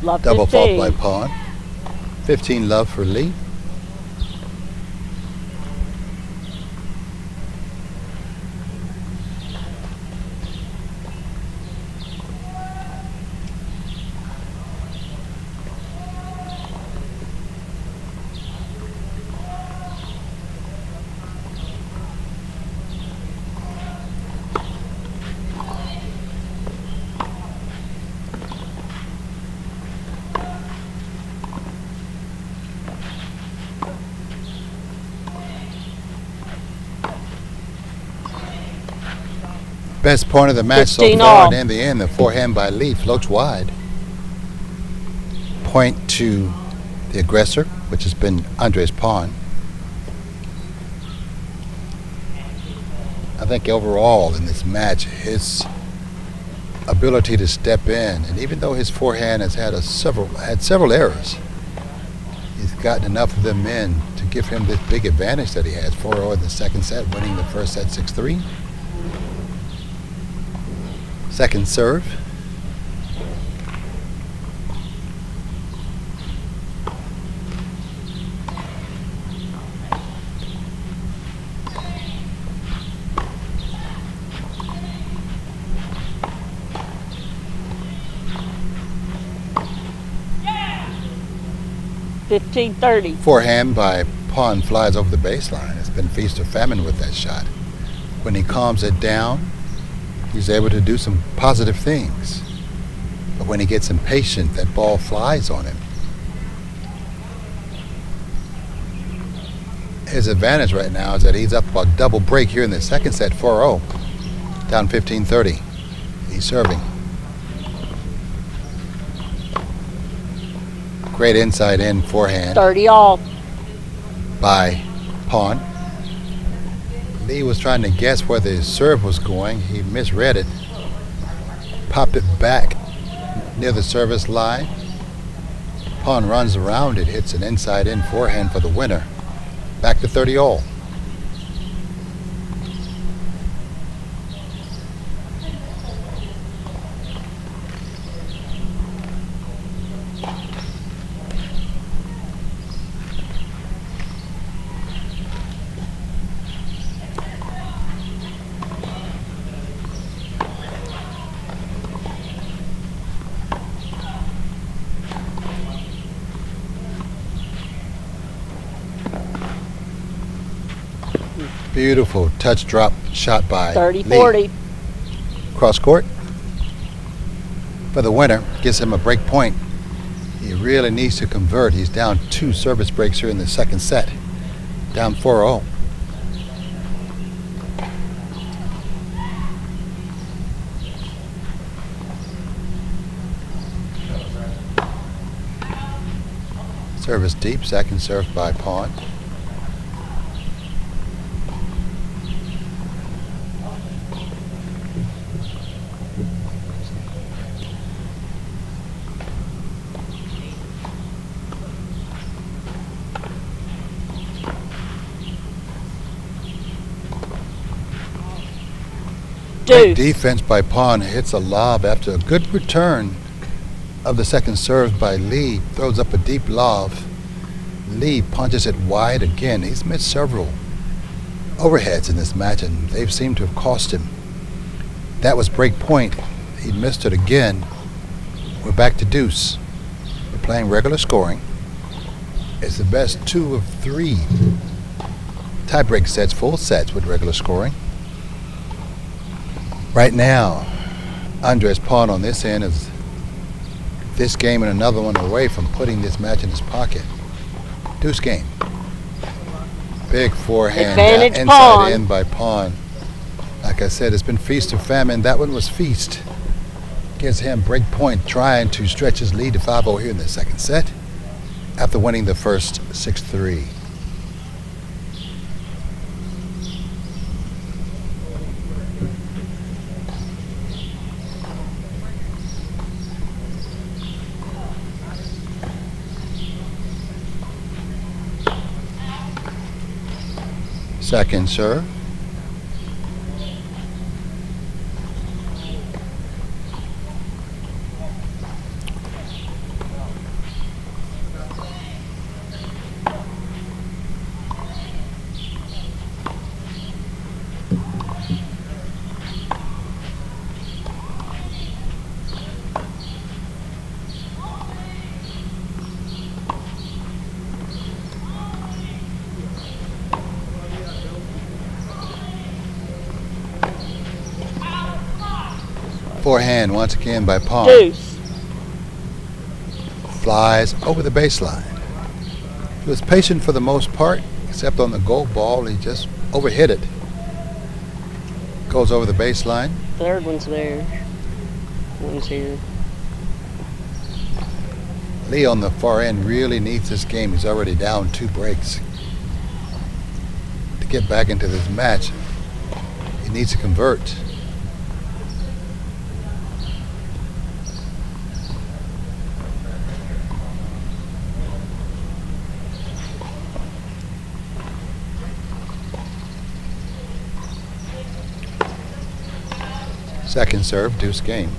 Love Double 15. fault by Pawn. 15 love for Lee. Best point of the match so 15 far, all. and in the end, the forehand by Lee floats wide. Point to the aggressor, which has been Andres Pawn. I think overall in this match, his ability to step in, and even though his forehand has had several errors, he's gotten enough of them in to give him this big advantage that he has. 4-0 in the second set, winning the first set 6-3. Second serve. $15.30. Forehand by pawn flies over the baseline. It's been feast or famine with that shot. When he calms it down, he's able to do some positive things. But when he gets impatient, that ball flies on him. His advantage right now is that he's up about double break here in the second set, 4-0, down 15-30. He's serving. Great inside in forehand 30 all. by pawn. Lee was trying to guess where the serve was going. He misread it. Popped it back near the service line. Pawn runs around it, hits an inside in forehand for the winner. Back to 30 all. Beautiful touch drop shot by 30-40. Lee. Cross court for the winner. Gives him a break point. He really needs to convert. He's down 2 service breaks here in the second set. Down 4-0. Service deep. Second serve by pawn. Great defense by pawn. Hits a lob after a good return of the second serve by Lee. Throws up a deep lob. Lee punches it wide again. He's missed several overheads in this match, and they've seemed to have cost him. That was break point. He missed it again. We're back to deuce. We're playing regular scoring. It's the best 2 of 3 tiebreak sets, full sets with regular scoring. Right now, Andres pawn on this end is this game and another one away from putting this match in his pocket. Deuce game. Big forehand Advantage inside pawn. in by pawn. Like I said, it's been feast or famine. That one was feast. Gives him break point, trying to stretch his lead to 5-0 here in the second set after winning the first 6-3. Second serve. Forehand once again by pawn. Deuce. Flies over the baseline. He was patient for the most part, except on the gold ball. He just overhit it. Goes over the baseline. Third one's there. One's here. Lee on the far end really needs this game. He's already down 2 breaks. To get back into this match, he He needs to convert. Second serve, deuce game.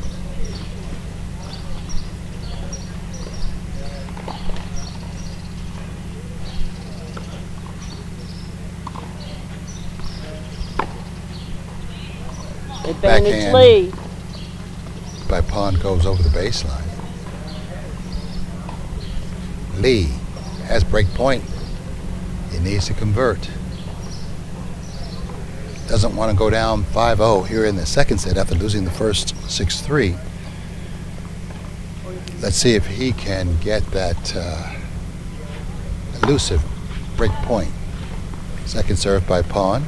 Advantage Backhand Lee. by pawn goes over the baseline. Lee has break point. He needs to convert. Doesn't want to go down 5-0 here in the second set after losing the first 6-3. Let's see if he can get that elusive break point. Second serve by pawn.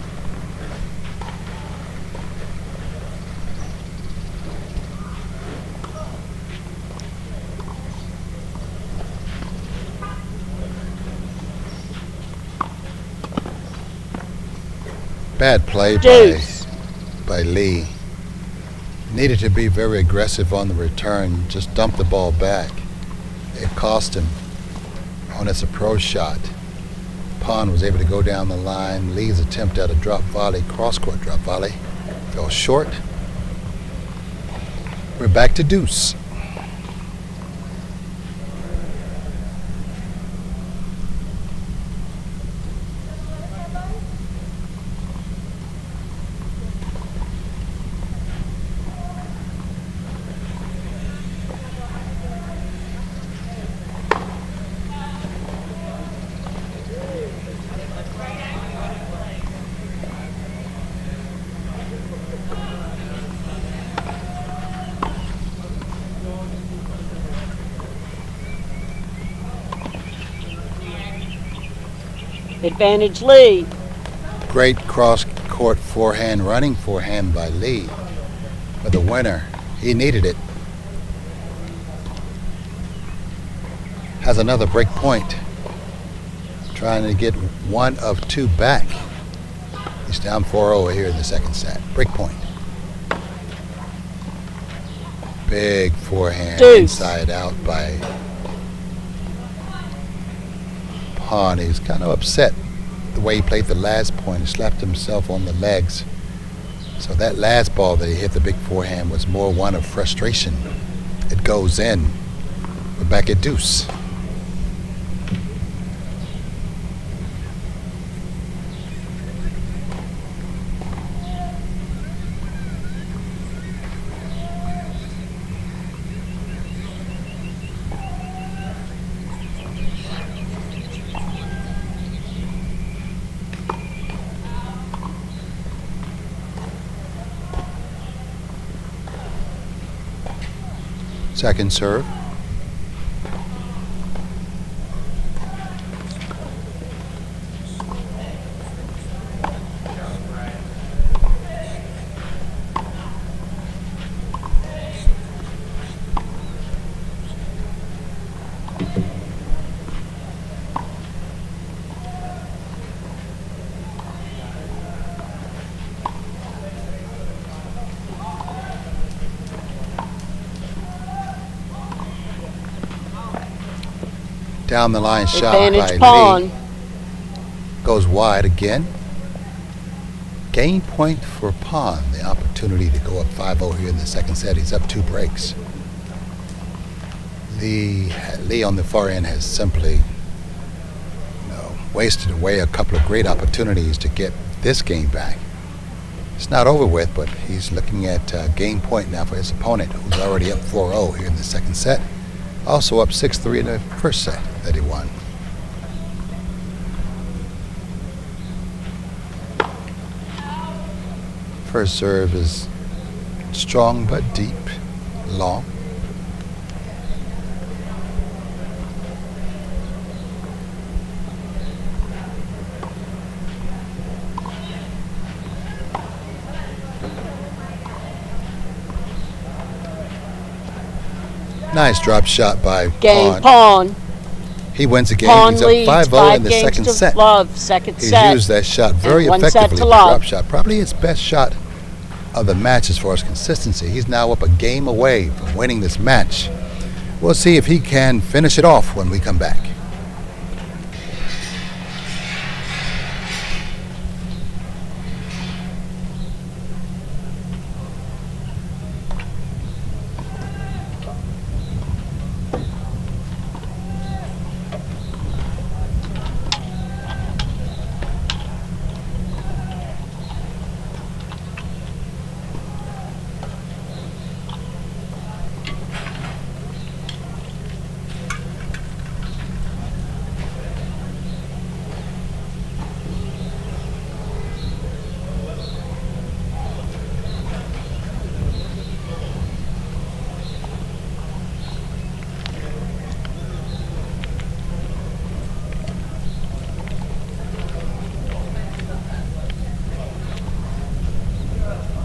Bad play by Lee. Needed to be very aggressive on the return. Just dumped the ball back. It cost him on its approach shot. Pawn was able to go down the line. Lee's attempt at a drop volley, cross-court drop volley, fell short. We're back to deuce. Advantage Lee. Great cross-court forehand, running forehand by Lee. But the winner, he needed it. Has another break point. Trying to get one of two back. He's down 4-0 here in the second set. Break point. Big forehand inside out by pawn. He's kind of upset the way he played the last point. He slapped himself on the legs. So that last ball that he hit, the big forehand, was more one of frustration. It goes in. We're back at deuce. Second serve. Down the line shot Advantage by pawn. Lee. Goes wide again. Game point for pawn. The opportunity to go up 5-0 here in the second set. He's up 2 breaks. Lee on the far end has simply wasted away a couple of great opportunities to get this game back. It's not over with, but he's looking at game point now for his opponent, who's already up 4-0 here in the second set. Also up 6-3 in the first set that he won. First serve is strong but deep, long. Nice drop shot by pawn. He wins the game. Pawn He's up leads 5-0 in the games second to set. love. Second He's set. used that shot very And 1 set effectively. to The love. drop shot, probably his best shot of the match as far as consistency. He's now up a game away from winning this match. We'll see if he can finish it off when we come back.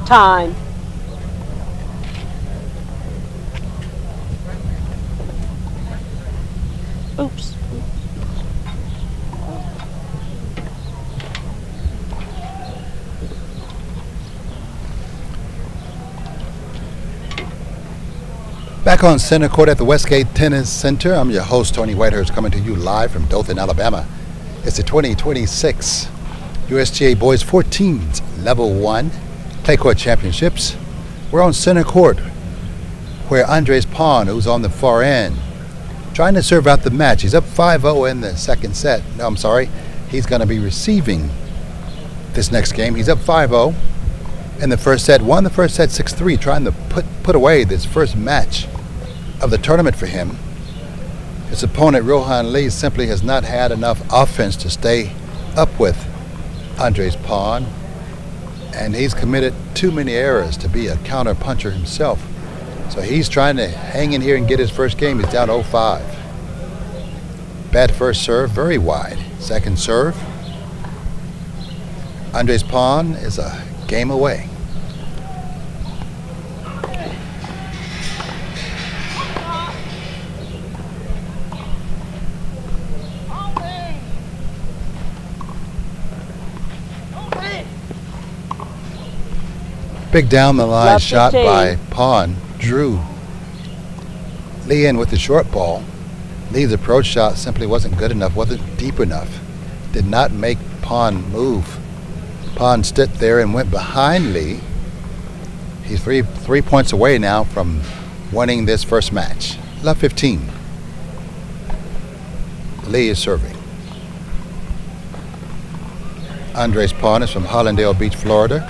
Time. Oops. Back on center court at the Westgate Tennis Center, I'm your host, Tony Whitehurst, coming to you live from Dothan, Alabama. It's the 2026 USTA Boys 14s Level 1 Clay Court Championships. We're on center court where Andres Pon, who's on the far end, trying to serve out the match. He's up 5-0 in the second set. No, I'm sorry. He's going to be receiving this next game. He's up 5-0 in the first set. Won the first set 6-3, trying to put away this first match of the tournament for him. His opponent, Rohan Lee, simply has not had enough offense to stay up with Andres Pon, and he's committed too many errors to be a counter puncher himself. So he's trying to hang in here and get his first game. He's down 0-5. Bad first serve, very wide. Second serve. Andres Pon is a game away. Big down the line Love shot 15. by Pon. Drew Lee in with the short ball. Lee's approach shot simply wasn't good enough, wasn't deep enough. Did not make Pon move. Pon stood there and went behind Lee. He's three points away now from winning this first match. Love 15. Lee is serving. Andres Pon is from Hollandale Beach, Florida.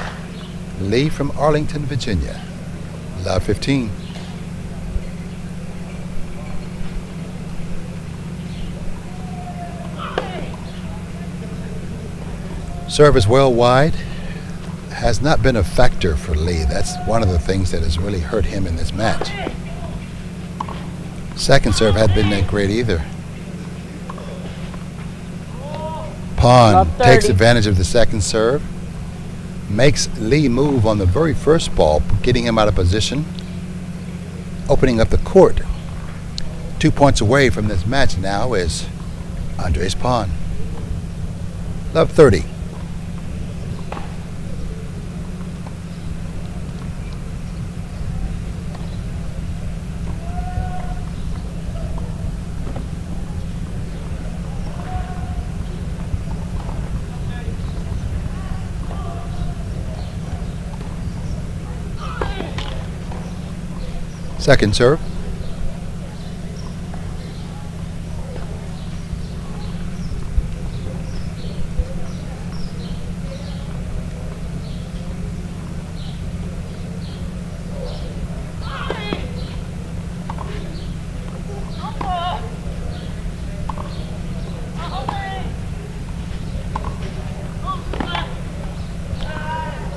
Lee from Arlington, Virginia. Love 15. Serve is well wide. Has not been a factor for Lee. That's one of the things that has really hurt him in this match. Second serve hadn't been that great either. Pon takes advantage of the second serve. Makes Lee move on the very first ball, getting him out of position, opening up the court. 2 points away from this match now is Andres Pon. Love 30. Second serve.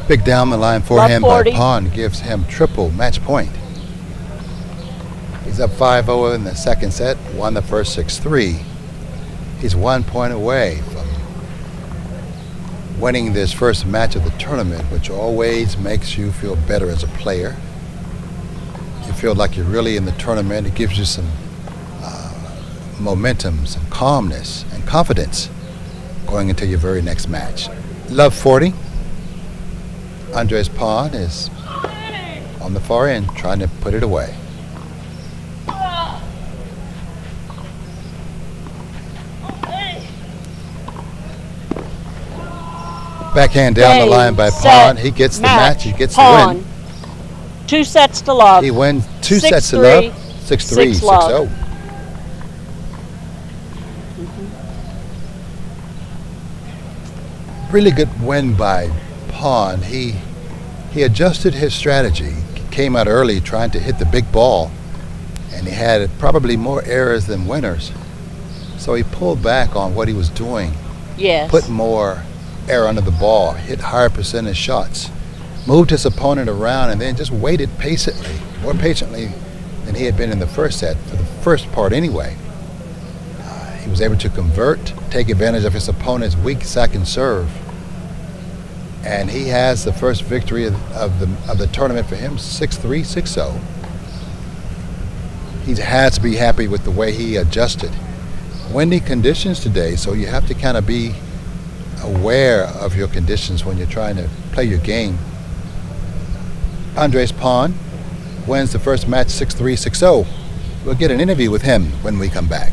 Big down the line forehand by Pon gives him triple match point. He's up 5-0 in the second set, won the first 6-3. He's 1 point away from winning this first match of the tournament, which always makes you feel better as a player. You feel like you're really in the tournament. It gives you some momentum, some calmness, and confidence going into your very next match. Love 40. Andres Pon is on the far end trying to put it away. Backhand down the line by Pon. He gets the match. He gets the win. 2 sets to love. He wins 2 sets to 6-3, love. 6-3, 6-0. Really good win by Pon. He adjusted his strategy. Came out early trying to hit the big ball, and he had probably more errors than winners. So he pulled back on what he was doing. Yes. Put more air under the ball, hit higher percentage shots, moved his opponent around, and then just waited patiently, more patiently than he had been in the first set, for the first part anyway. He was able to convert, take advantage of his opponent's weak second serve, and he has the first victory of the tournament for him, 6-3, 6-0. He has to be happy with the way he adjusted. Windy conditions today, so you have to kind of be aware of your conditions when you're trying to play your game. Andres Pon wins the first match 6-3, 6-0. We'll get an interview with him when we come back.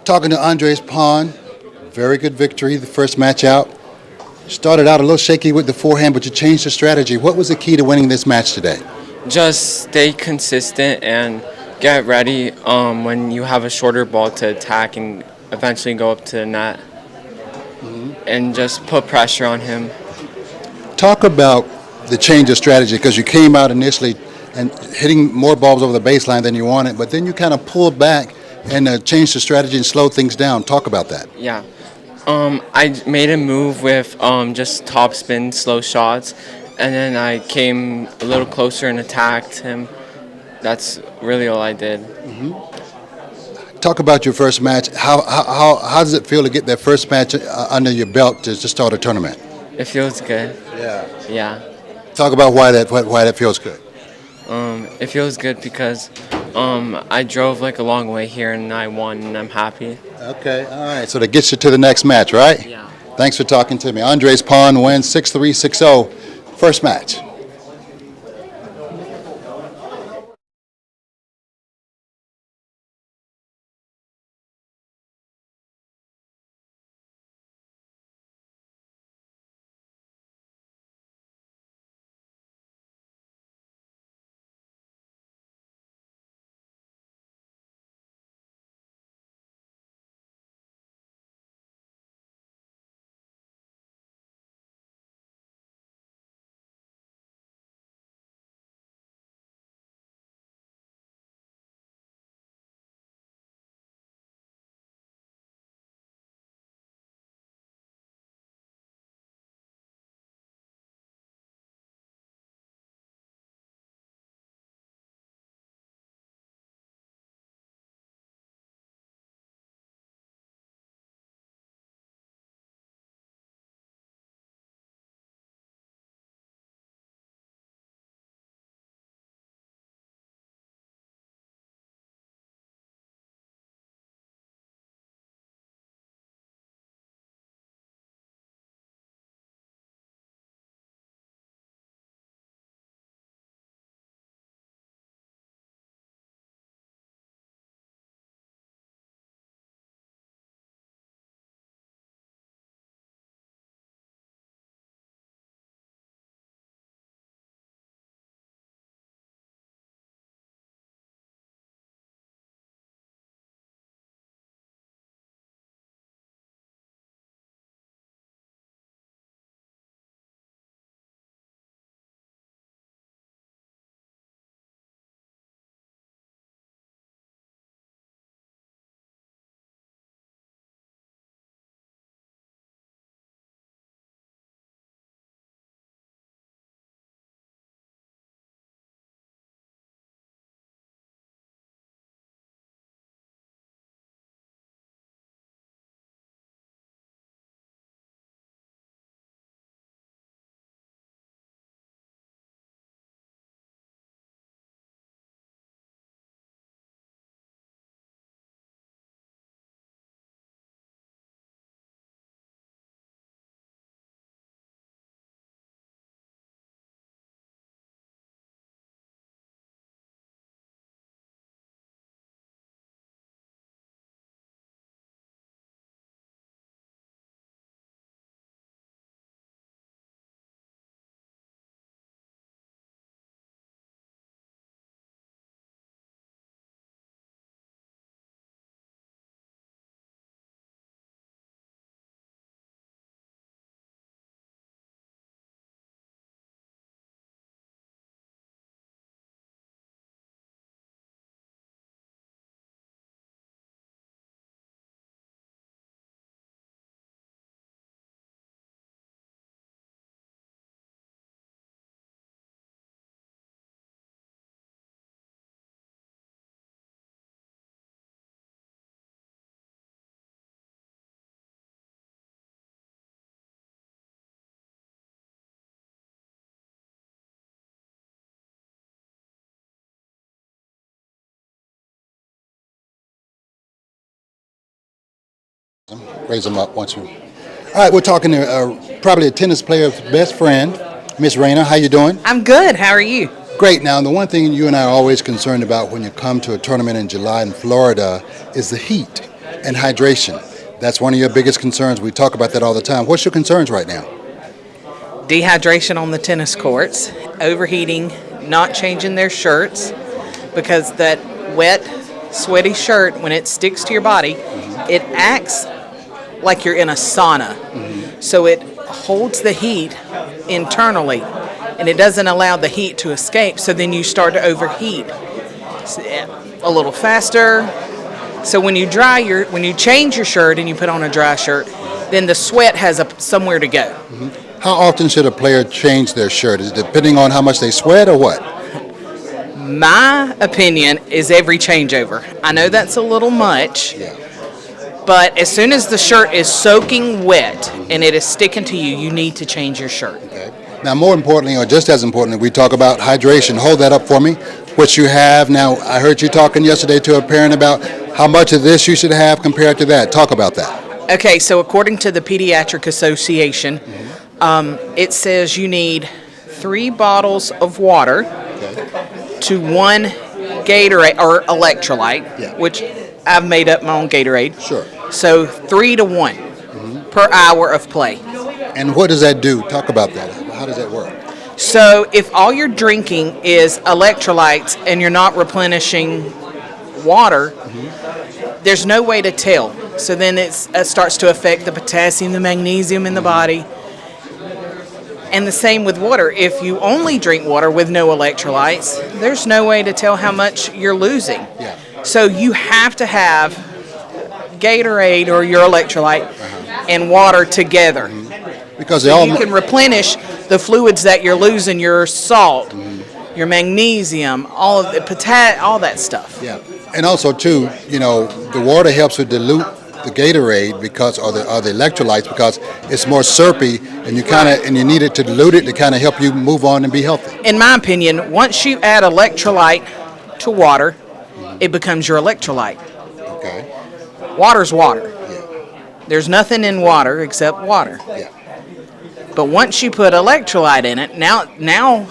Talking to Andres Pon, very good victory, the first match out. Started out a little shaky with the forehand, but you changed the strategy. What was the key to winning this match today? Just stay consistent and get ready when you have a shorter ball to attack and eventually go up to the net. And just put pressure on him. Talk about the change of strategy, because you came out initially and hitting more balls over the baseline than you wanted, but then you kind of pulled back and changed the strategy and slowed things down. Talk about that. Yeah. I made a move with just top spin, slow shots, and then I came a little closer and attacked him. That's really all I did. Talk about your first match. How does it feel to get that first match under your belt to start a tournament? It feels good. Yeah. Talk about why that feels good. It feels good because I drove like a long way here and I won and I'm happy. Okay, all right. So that gets you to the next match, right? Yeah. Thanks for talking to me. Andres Pon wins 6-3, 6-0. First match. Raise them up once you. All right, we're talking to probably a tennis player's best friend, Miss Rayner. How you doing? I'm good. How are you? Great. Now, the one thing you and I are always concerned about when you come to a tournament in July in Florida is the heat and hydration. That's one of your biggest concerns. We talk about that all the time. What's your concerns right now? Dehydration on the tennis courts, overheating, not changing their shirts because that wet, sweaty shirt, when it sticks to your body, it acts like you're in a sauna. So it holds the heat internally and it doesn't allow the heat to escape. So then you start to overheat a little faster. So when you change your shirt and you put on a dry shirt, then the sweat has somewhere to go. How often should a player change their shirt? Is it depending on how much they sweat or what? My opinion is every changeover. I know that's a little much, but as soon as the shirt is soaking wet and it is sticking to you, you need to change your shirt. Okay. Now, more importantly, or just as importantly, we talk about hydration. Hold that up for me. What you have now, I heard you talking yesterday to a parent about how much of this you should have compared to that. Talk about that. Okay, so according to the Pediatric Association, it says you need 3 bottles of water to 1 Gatorade or electrolyte, which I've made up my own Gatorade. Sure. So 3 to 1 per hour of play. And what does that do? Talk about that. How does that work? So if all you're drinking is electrolytes and you're not replenishing water, there's no way to tell. So then it starts to affect the potassium, the magnesium in the body. And the same with water. If you only drink water with no electrolytes, there's no way to tell how much you're losing. Yeah. So you have to have Gatorade or your electrolyte and water together. Because so you can replenish the fluids that you're losing, your salt, your magnesium, all of the all that stuff. Yeah. And also too, the water helps to dilute the Gatorade because or the electrolytes because it's more syrupy and you need it to dilute it to kind of help you move on and be healthy. In my opinion, once you add electrolyte to water, it becomes your electrolyte. Okay. Water's water. Yeah. There's nothing in water except water. Yeah. But once you put electrolyte in it, now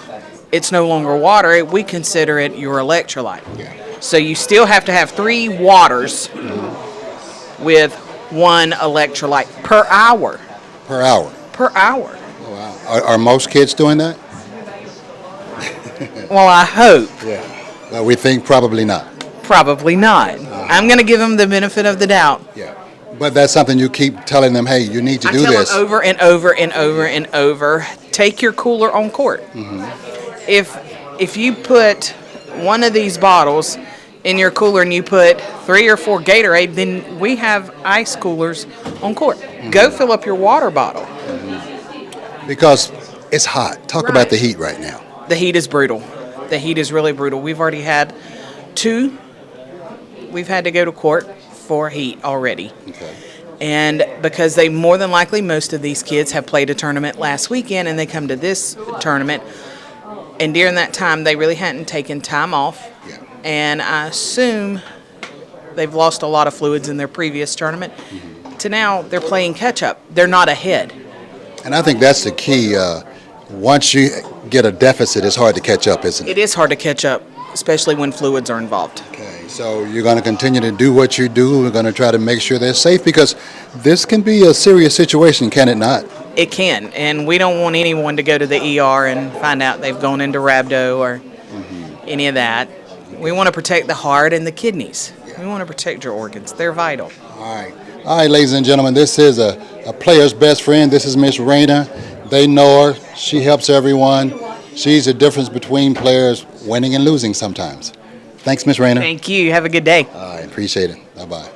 it's no longer water. We consider it your electrolyte. Yeah. So you still have to have 3 waters with 1 electrolyte per hour. Per hour. Per hour. Oh, wow. Are most kids doing that? Well, I hope. Yeah. Well, we think probably not. Probably not. I'm going to give them the benefit of the doubt. Yeah. But that's something you keep telling them, hey, you need to do this. I tell them over and over and over and over, take your cooler on court. If you put one of these bottles in your cooler and you put 3 or 4 Gatorade, then we have ice coolers on court. Go fill up your water bottle. Because it's hot. Talk about the heat right now. The heat is brutal. The heat is really brutal. We've already had 2. We've had to go to court for heat already. Okay. And because they more than likely, most of these kids have played a tournament last weekend and they come to this tournament. And during that time, they really hadn't taken time off. Yeah. And I assume they've lost a lot of fluids in their previous tournament. To now, they're playing catch-up. They're not ahead. And I think that's the key. Once you get a deficit, it's hard to catch up, isn't it? It is hard to catch up, especially when fluids are involved. Okay, so you're going to continue to do what you do. We're going to try to make sure they're safe because this can be a serious situation, can it not? It can, and we don't want anyone to go to the ER and find out they've gone into rhabdo or any of that. We want to protect the heart and the kidneys. We want to protect your organs. They're vital. All right, ladies and gentlemen, this is a player's best friend. This is Miss Rayner. They know her. She helps everyone. She's the difference between players winning and losing sometimes. Thanks, Miss Rayner. Thank you. Have a good day. All right, appreciate it. Bye-bye.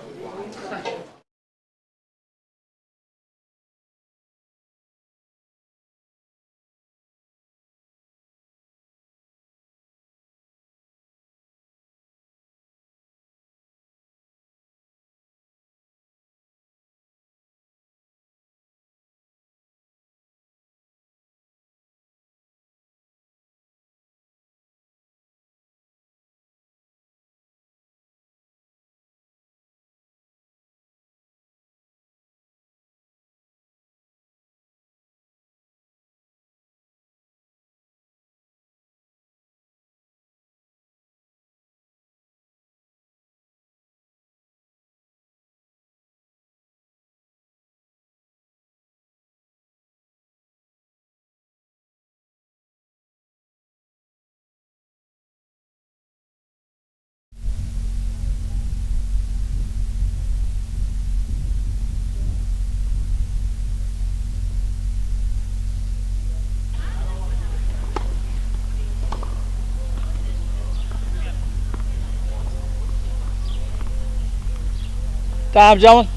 Time, gentlemen.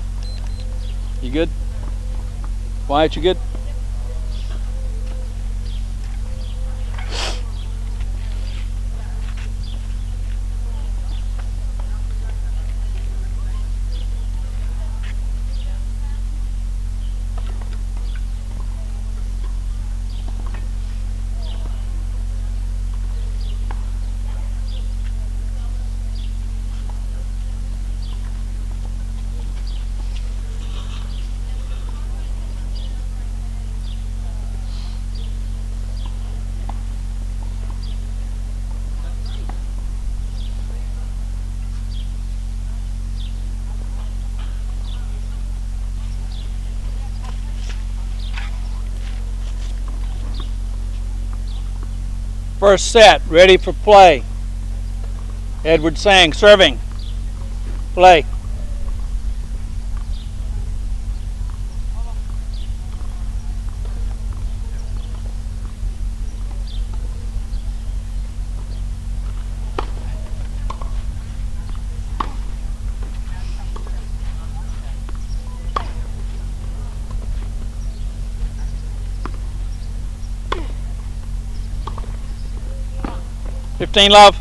You good? Wyatt, you good? First set, ready for play. Edward Sang, serving. Play. Love.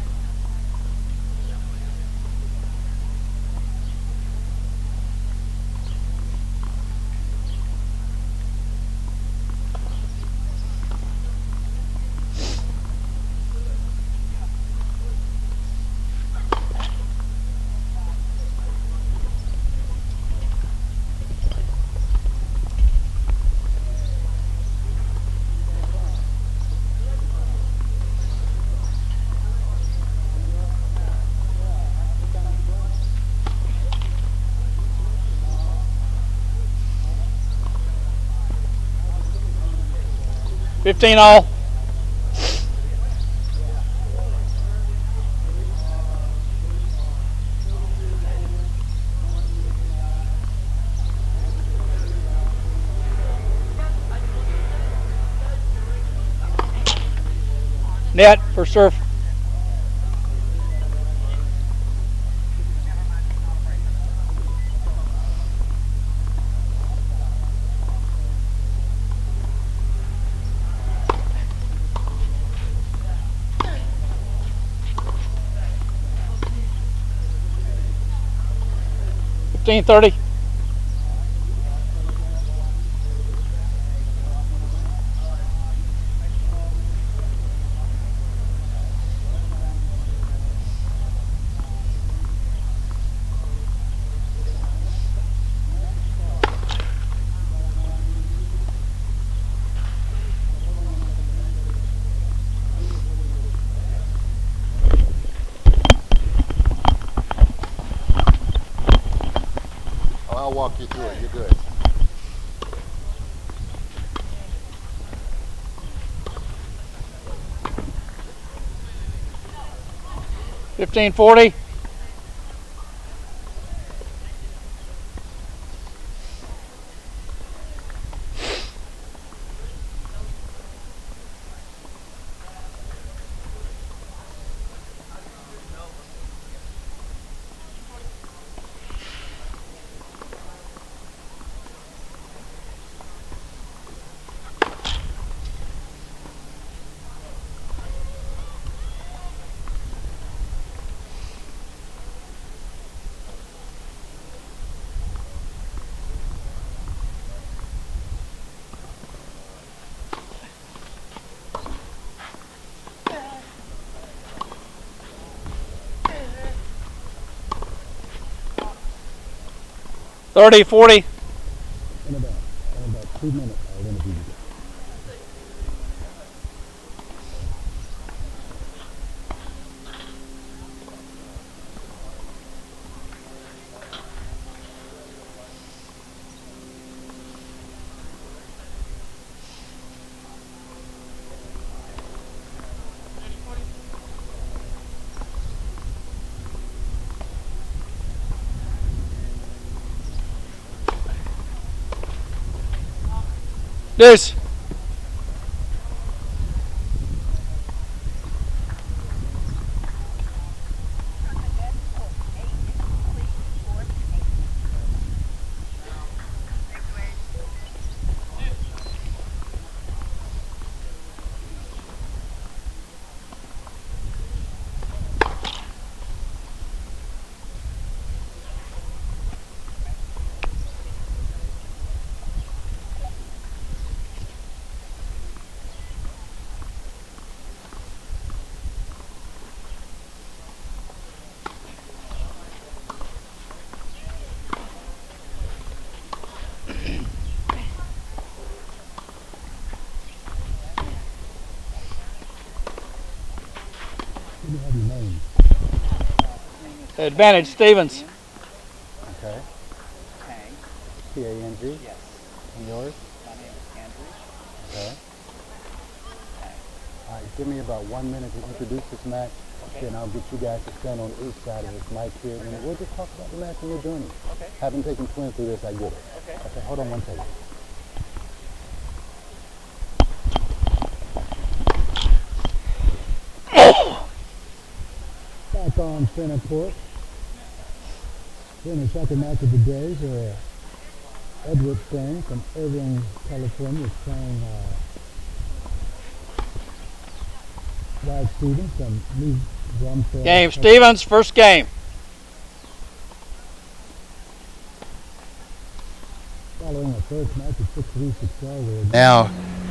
All. Net for serve. $15.30. I'll walk you through it. You're good. $15.40. $30.40. In about 2 minutes, I'll interview you. This. Let me have your name. Advantage, Stevens. Okay. T-A-N-G? Yes. And yours? My name is Andrew. Okay. All right, give me about 1 minute to introduce this match. Okay. Then I'll get you guys to stand on each side of this mic here, and we'll just talk about the match and your journey. Okay. Having taken twins through this, I get it. Okay. Okay, hold on one second. Back on center court. Then the second match of the day where Edward Stang from Irvine, California is playing Rod Stevens from New Braunfels. Game, Stevens, first game. Following a first match of 6-3, 6-4. Now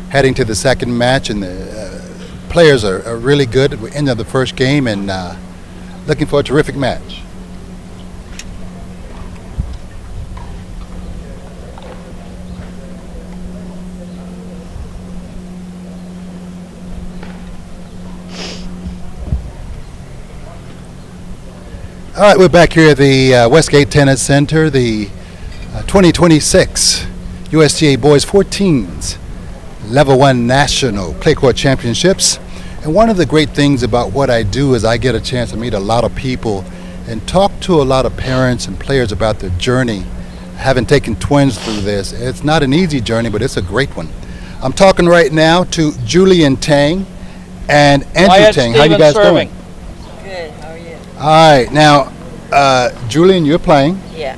heading to the second match, and the players are really good at the end of the first game, and looking for a terrific match. All right, we're back here at the Westgate Tennis Center, the 2026 USTA Boys 14s Level 1 National Clay Court Championships. And one of the great things about what I do is I get a chance to meet a lot of people and talk to a lot of parents and players about their journey, having taken twins through this. It's not an easy journey, but it's a great one. I'm talking right now to Julian Tang and Andrew Wyatt Tang. How you Stevens guys serving. doing? Good, how are you? All right, now, Julian, you're playing. Yeah.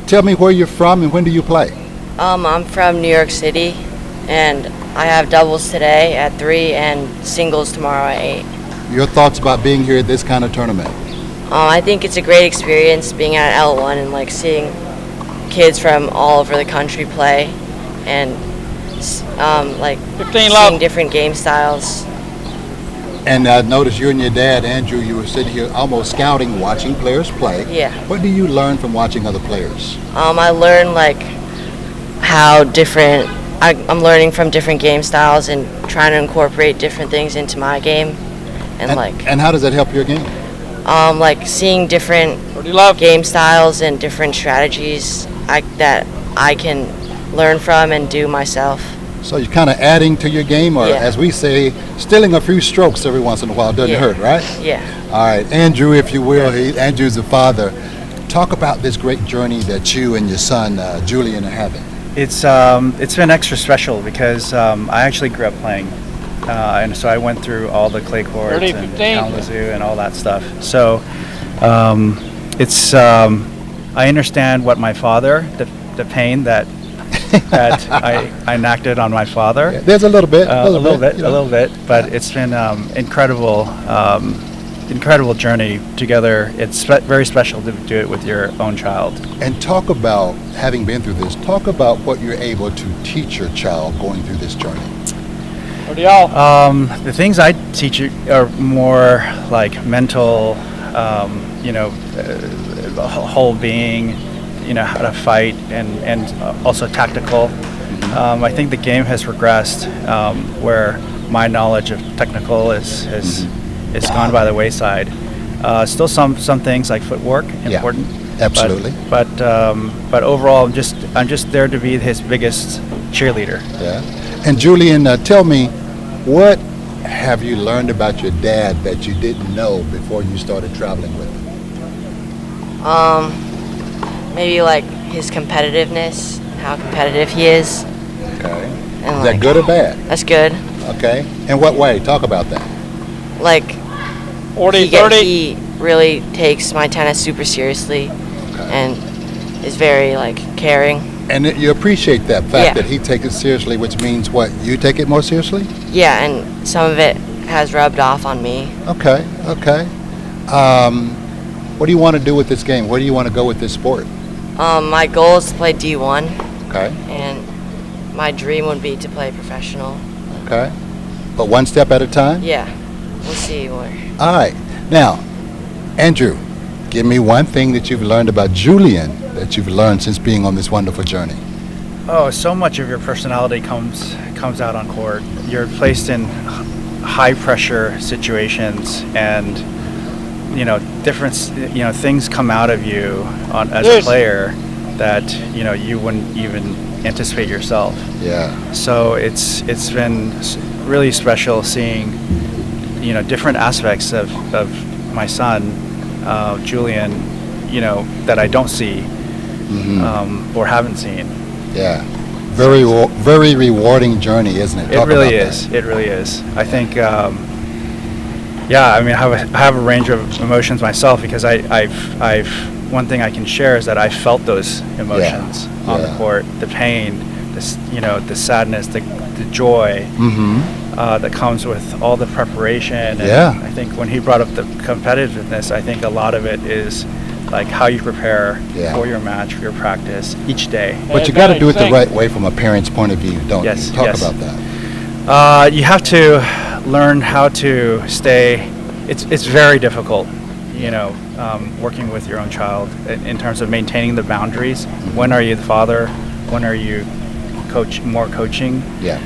Tell me where you're from and when do you play? I'm from New York City, and I have doubles today at 3 and singles tomorrow at 8. Your thoughts about being here at this kind of tournament? I think it's a great experience being at L1 and like seeing kids from all over the country play, and like 15 seeing love. different game styles. And I noticed you and your dad, Andrew, you were sitting here almost scouting, watching players play. Yeah. What do you learn from watching other players? I learn like how different. I'm learning from different game styles and trying to incorporate different things into my game, and like how does that help your game? like seeing different Pretty love. game styles and different strategies that I can learn from and do myself. So you're kind of adding to your game, or Yeah. as we say, stealing a few strokes every once in a while doesn't Yeah. hurt, right? Yeah. All right, Andrew, if you will, Andrew's the father. Talk about this great journey that you and your son, Julian, are having. It's been extra special because I actually grew up playing, and so I went through all the clay courts 30, and 15. Kalamazoo and all that stuff. So it's I understand what my father, the pain that I enacted on my father. There's a little bit, A little bit, you know. but it's been incredible journey together. It's very special to do it with your own child. And talk about, having been through this, talk about what you're able to teach your child going through this journey. What do y'all? The things I teach are more like mental, whole being, how to fight, and also tactical. I think the game has regressed where my knowledge of technical is gone by the wayside. Still some things like footwork important. Absolutely. But overall, I'm just there to be his biggest cheerleader. Yeah. And Julian, tell me, what have you learned about your dad that you didn't know before you started traveling with him? Maybe like his competitiveness, how competitive he is. Okay. And Is that good or bad? That's good. Okay. In what way? Talk about that. Like 40, 30. he really takes my tennis super seriously, and is very like caring. And you appreciate that fact Yeah. that he takes it seriously, which means what? You take it more seriously? Yeah, and some of it has rubbed off on me. Okay. What do you want to do with this game? Where do you want to go with this sport? My goal is to play D1, Okay. and my dream would be to play professional. Okay. But one step at a time? Yeah, we'll see where. All right. Now, Andrew, give me one thing that you've learned about Julian that you've learned since being on this wonderful journey. Oh, so much of your personality comes out on court. You're placed in high pressure situations, and different things come out of you as a player that you wouldn't even anticipate yourself. Yeah. So it's been really special seeing different aspects of my son Julian, that I don't see or haven't seen. Yeah. Very rewarding journey, isn't it? It really is. It really is. I think, I have a range of emotions myself, because I've one thing I can share is that I felt those emotions on the court, the pain, the sadness, the joy that comes with all the preparation. And I think when he brought up the competitiveness, I think a lot of it is like how you prepare for your match, for your practice each day. But you got to do it the right way from a parent's point of view, don't you? Talk about that. You have to learn how to stay. It's very difficult, working with your own child in terms of maintaining the boundaries. When are you the father? When are you coaching? Yeah.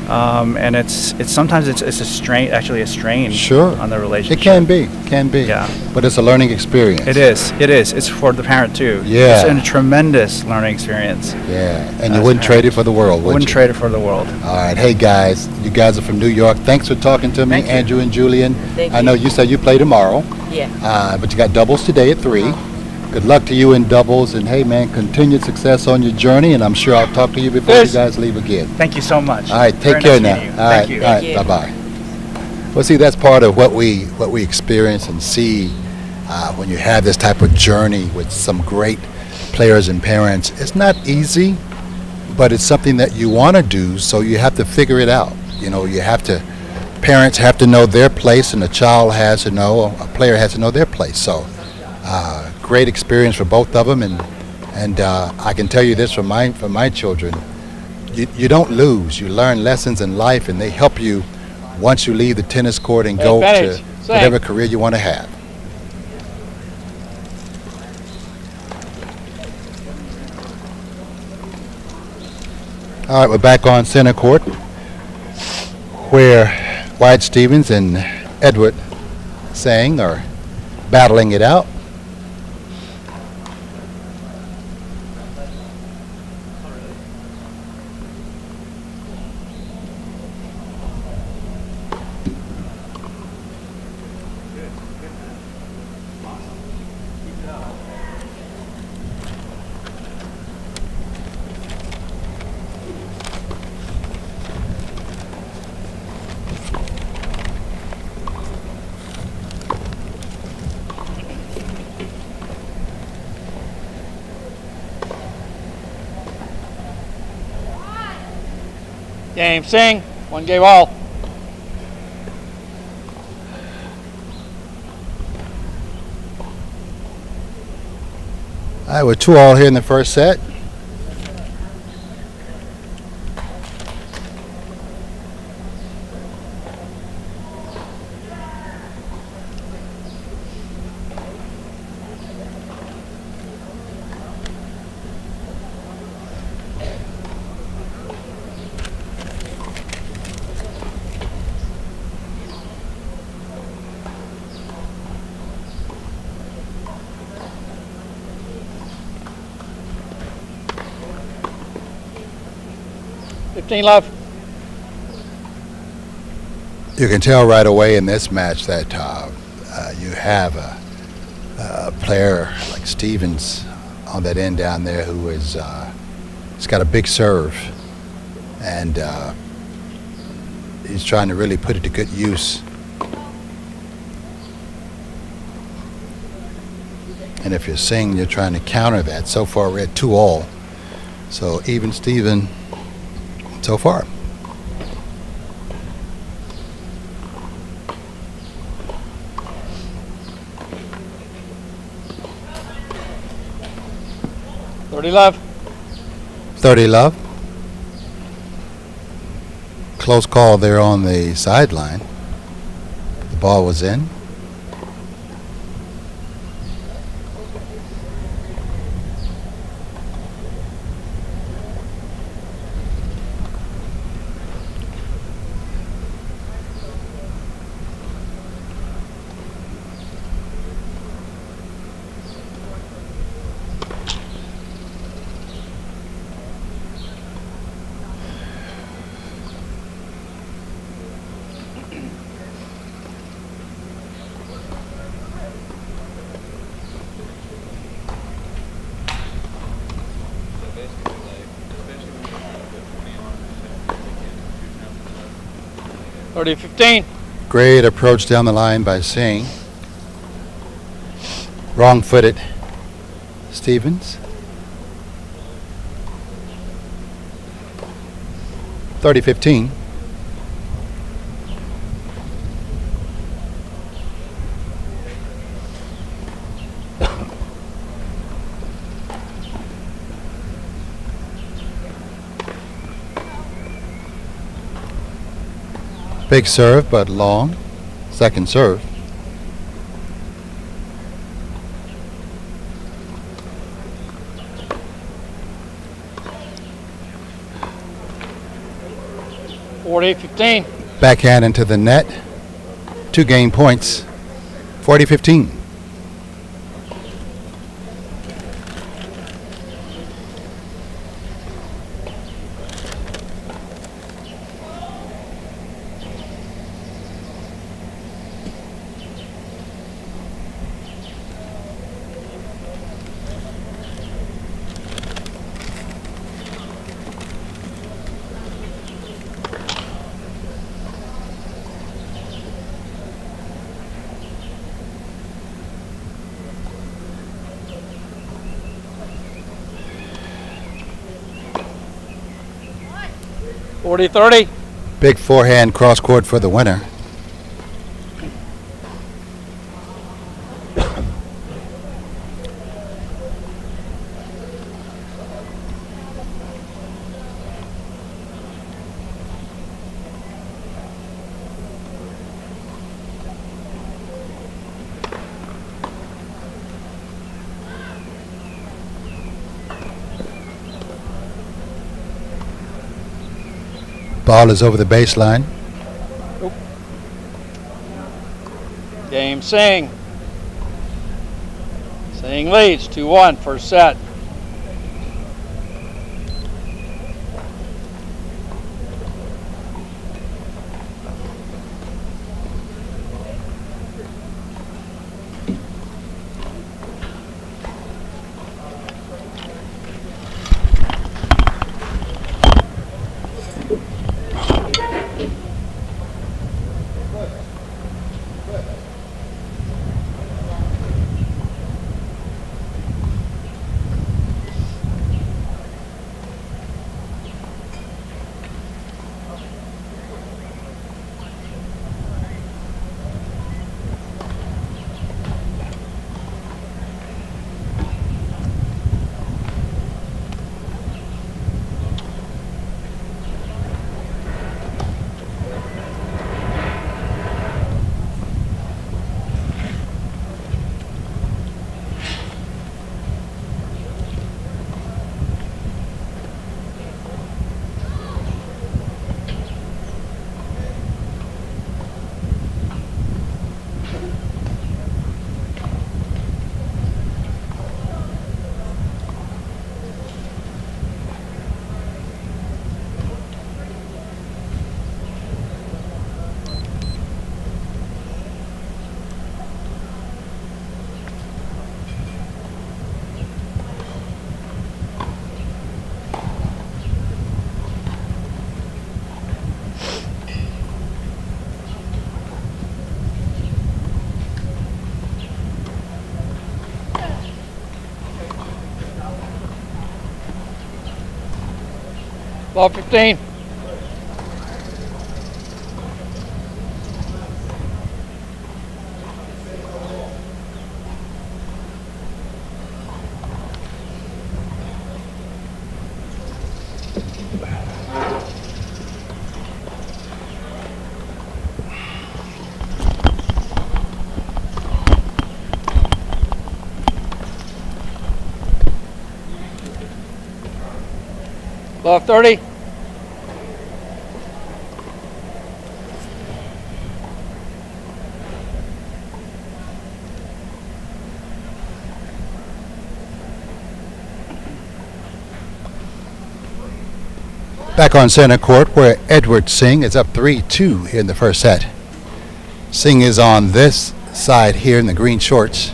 And it's sometimes it's a strain on the relationship. It can be. Yeah. But it's a learning experience. It is. It's for the parent too. Yeah. It's a tremendous learning experience. Yeah. And you wouldn't trade it for the world, would you? Wouldn't trade it for the world. All right. Hey guys, you guys are from New York. Thanks for talking to me, Andrew and Julian. Thank you. I know you said you play tomorrow. Yeah. But you got doubles today at 3. Good luck to you in doubles, and hey man, continued success on your journey, and I'm sure I'll talk to you before you guys leave again. Thank you so much. All right, take care now. All right, Thank you. all right, bye-bye. Well, see, that's part of what we experience and see when you have this type of journey with some great players and parents. It's not easy, but it's something that you want to do, so you have to figure it out. Parents have to know their place, and a player has to know their place. So. Great experience for both of them, and I can tell you this from my children: you don't lose. You learn lessons in life, and they help you once you leave the tennis court and go to whatever career you want to have. All right, we're back on center court, where Wyatt Stevens and Edward Sang are battling it out. Game, sing. 1 game all. All right, we're 2-all here in the first set. Love. You can tell right away in this match that you have a player like Stevens on that end down there who is he's got a big serve, and he's trying to really put it to good use. And if you're Singh, you're trying to counter that. So far we're at 2-all, so even Steven so far. Love. 30 love. Close call there on the sideline. The ball was in. 30-15. Great approach down the line by Singh. Wrong-footed Stevens. 30-15. Big serve, but long. Second serve. Backhand into the net. 2 game points. 40-15. Big forehand cross court for the winner. Ball is over the baseline. Game Singh. Singh leads 2-1 first set. Ball 15. Ball 30. Back on center court where Edward Singh is up 3-2 in the first set. Singh is on this side here in the green shorts.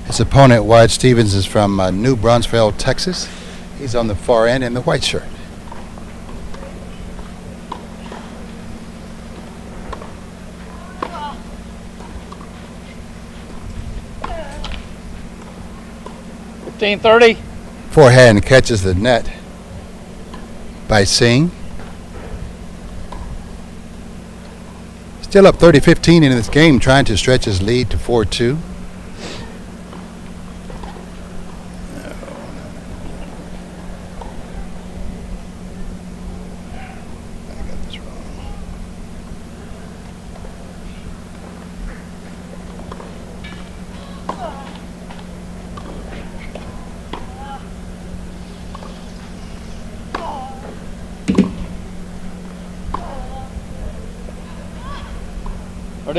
His opponent, Wyatt Stevens, is from New Brunswick, Texas. He's on the far end in the white shirt. $15-30. Forehand catches the net by Singh. Still up 30-15 in this game, trying to stretch his lead to 4-2.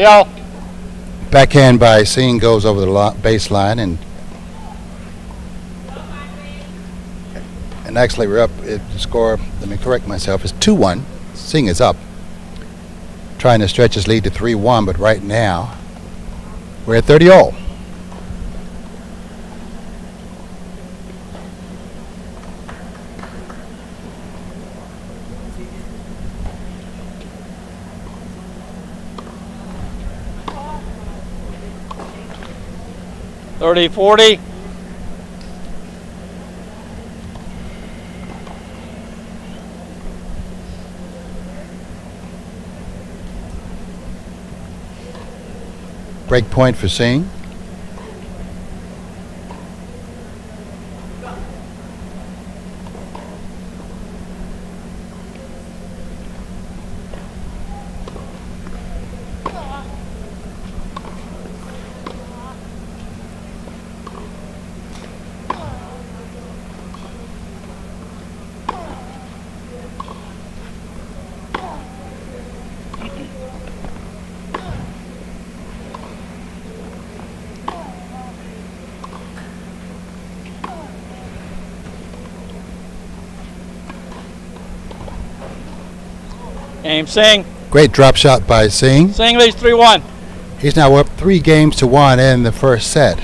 All. Backhand by Singh goes over the baseline, and actually we're up. The score, let me correct myself, is 2-1. Singh is up, trying to stretch his lead to 3-1, but right now we're at 30-all. $30-40. Break point for Singh. Game, Singh. Great drop shot by Singh. Singh leads 3-1. He's now up 3-1 in the first set.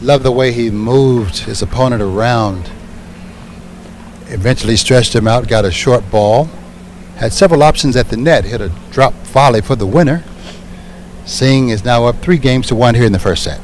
Love the way he moved his opponent around. Eventually stretched him out, got a short ball. Had several options at the net, hit a drop volley for the winner. Singh is now up 3-1 here in the first set.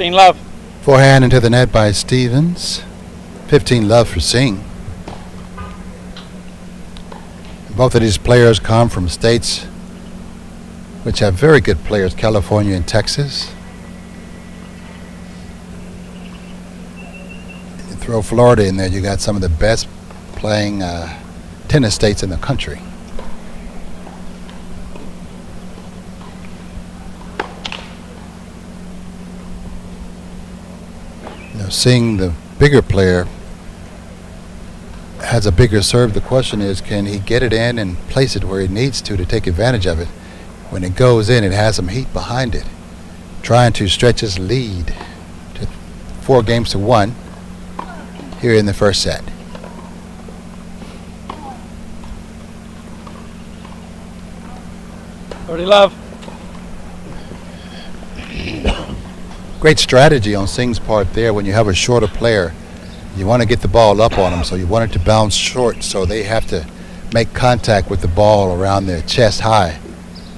Love. Forehand into the net by Stevens. 15 love for Singh. Both of these players come from states which have very good players, California and Texas. You throw Florida in there, you got some of the best playing tennis states in the country. Singh, the bigger player, has a bigger serve. The question is, can he get it in and place it where he needs to take advantage of it? When it goes in, it has some heat behind it. Trying to stretch his lead to 4-1 here in the first set. Love. Great strategy on Singh's part there. When you have a shorter player, you want to get the ball up on them, so you want it to bounce short, so they have to make contact with the ball around their chest high,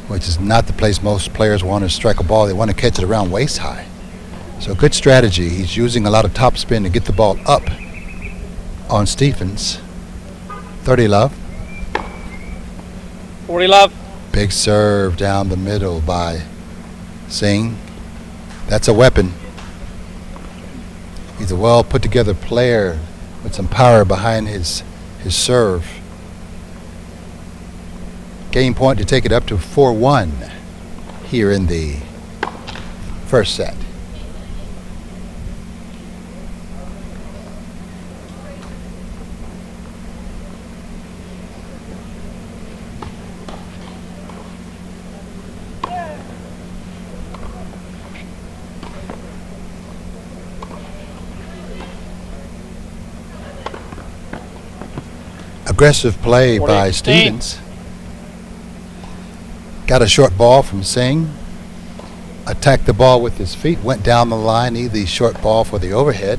which is not the place most players want to strike a ball. They want to catch it around waist high. So good strategy. He's using a lot of top spin to get the ball up on Stevens. 30 love. 40 love. Big serve down the middle by Singh. That's a weapon. He's a well put together player with some power behind his his serve. Game point to take it up to 4-1 here in the first set. Aggressive play by Stevens. Got a short ball from Singh. Attacked the ball with his feet. Went down the line. Need the short ball for the overhead.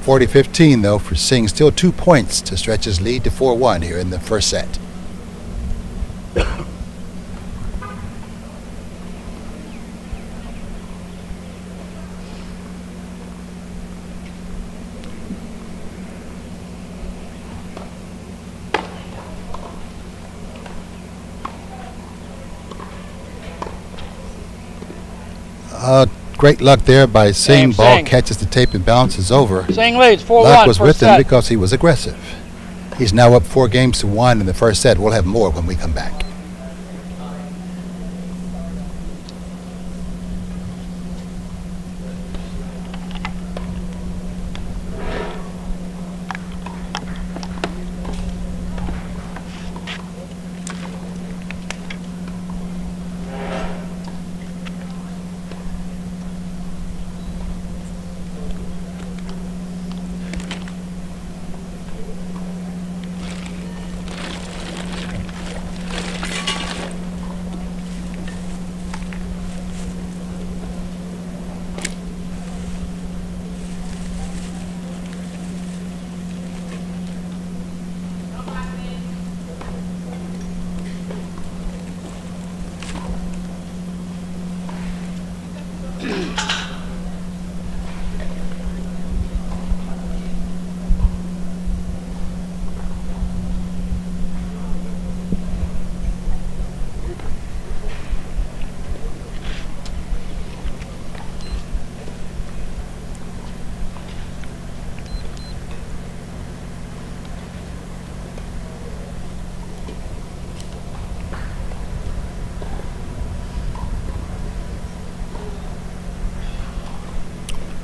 40-15 though for Singh. Still 2 points to stretch his lead to 4-1 here in the first set. Great luck there by Singh. Ball catches the tape and bounces over. Singh leads 4-1. Luck was with him because he was aggressive. He's now up 4-1 in the first set. We'll have more when we come back.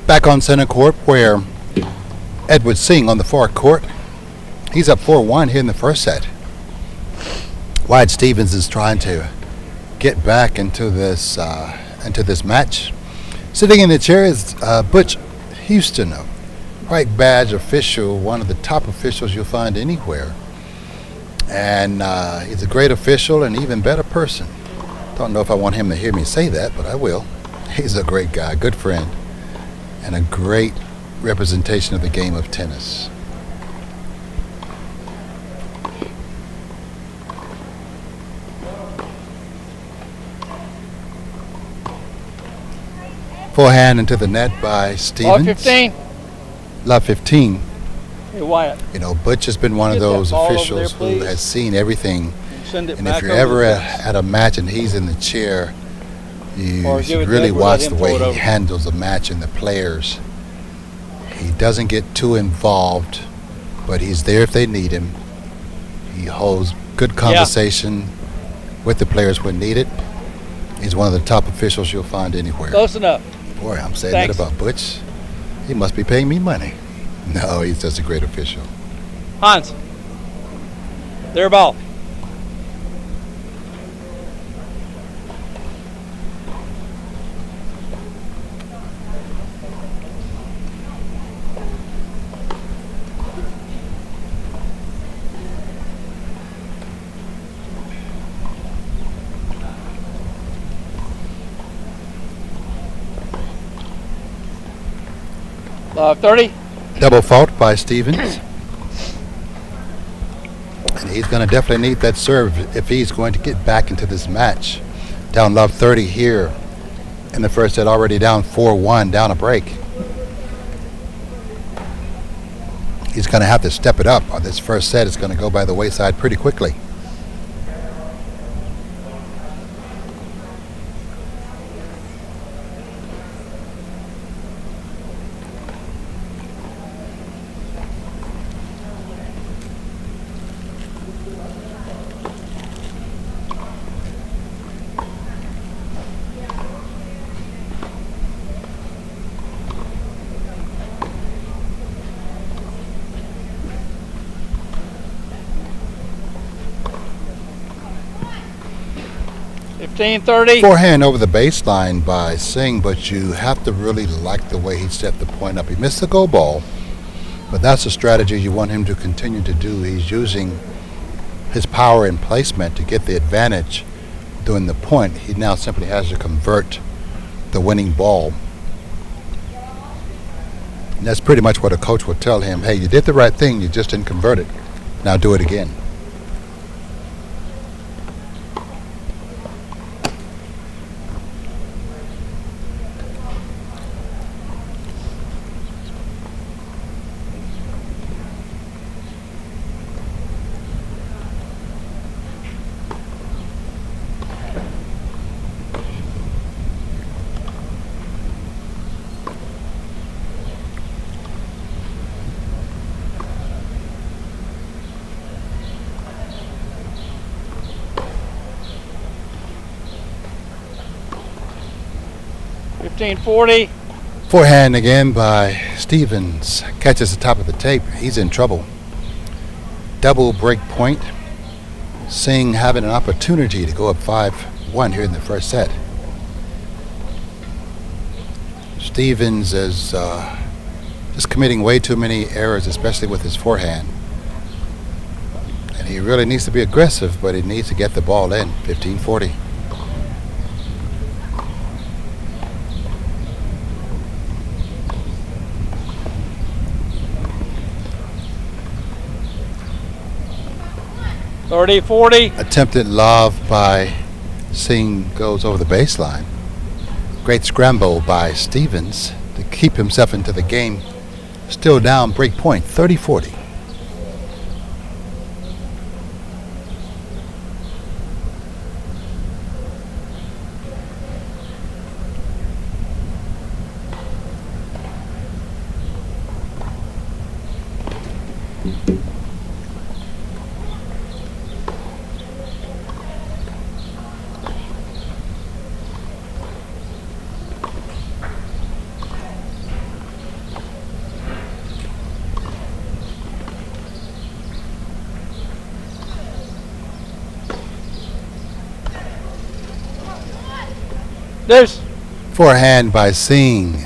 Back on center court where Edward Singh on the far court. He's up 4-1 here in the first set. Wyatt Stevens is trying to get back into this match. Sitting in the chair is Butch Houston, a white badge official, one of the top officials you'll find anywhere. And he's a great official and even better person. Don't know if I want him to hear me say that, but I will. He's a great guy, good friend, and a great representation of the game of tennis. Forehand into the net by Stevens. Love 15. Love 15. Hey, Wyatt. You know, Butch has been one of those officials who has seen everything. And if you're ever at a match and he's in the chair, you should really watch the way he handles the match and the players. He doesn't get too involved, but he's there if they need him. He holds good conversation with the players when needed. He's one of the top officials you'll find anywhere. Close enough. Boy, I'm saying that about Butch. He must be paying me money. No, he's just a great official. Hans, their ball. Love 30. Double fault by Stevens. And he's going to definitely need that serve if he's going to get back into this match. Down love 30 here in the first set, already down 4-1, down a break. He's going to have to step it up, or this first set is going to go by the wayside pretty quickly. Forehand over the baseline by Singh, but you have to really like the way he set the point up. He missed the go ball, but that's a strategy you want him to continue to do. He's using his power and placement to get the advantage doing the point. He now simply has to convert the winning ball. And that's pretty much what a coach will tell him. Hey, you did the right thing, you just didn't convert it. Now do it again. Forehand again by Stevens. Catches the top of the tape. He's in trouble. Double break point. Singh having an opportunity to go up 5-1 here in the first set. Stevens is just committing way too many errors, especially with his forehand. And he really needs to be aggressive, but he needs to get the ball in. 15-40. Attempted lob by Singh goes over the baseline. Great scramble by Stevens to keep himself into the game. Still down, break point, 30-40. Forehand by Singh.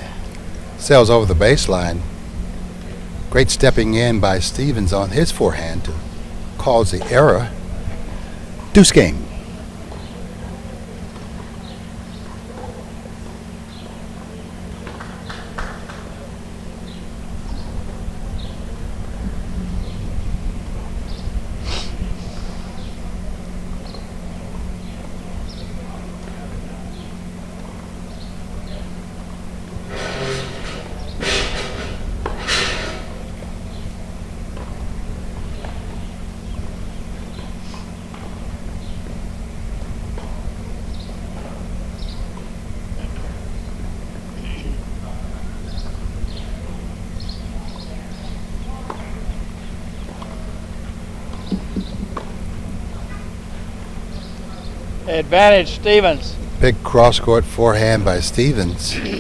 Sails over the baseline. Great stepping in by Stevens on his forehand to cause the error. Deuce game. Advantage Stevens. Big cross-court forehand by Stevens. I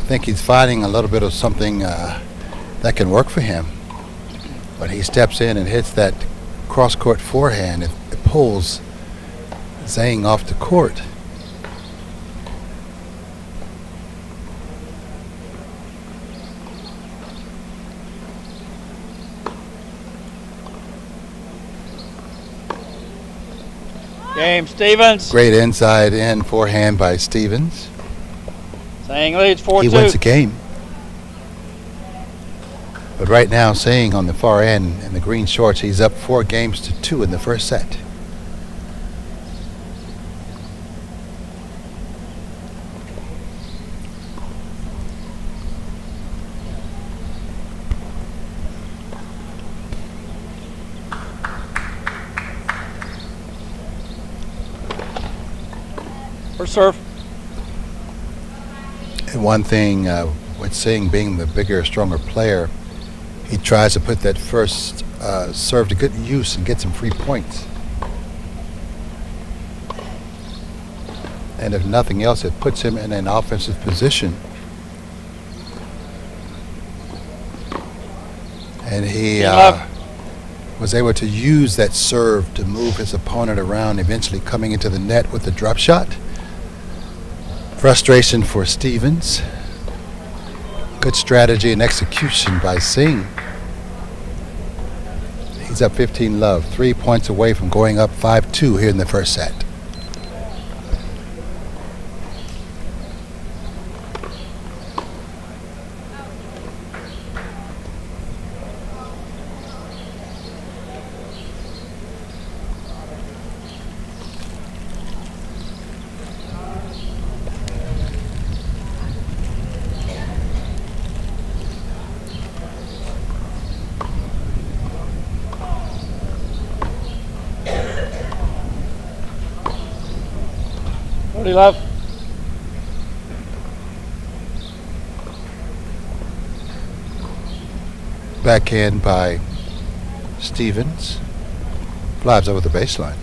think he's finding a little bit of something that can work for him. When he steps in and hits that cross-court forehand, it pulls Zhang off the court. Game Stevens. Great inside in forehand by Stevens. Zhang leads 4-2. He wins the game. But right now, Singh on the far end in the green shorts, he's up 4-2 in the first set. First serve. And one thing with Singh being the bigger, stronger player, he tries to put that first serve to good use and get some free points. And if nothing else, it puts him in an offensive position. And he was able to use that serve to move his opponent around, eventually coming into the net with a drop shot. Frustration for Stevens. Good strategy and execution by Singh. He's up 15-love, 3 points away from going up 5-2 here in the first set. Love. Backhand by Stevens. Flies over the baseline.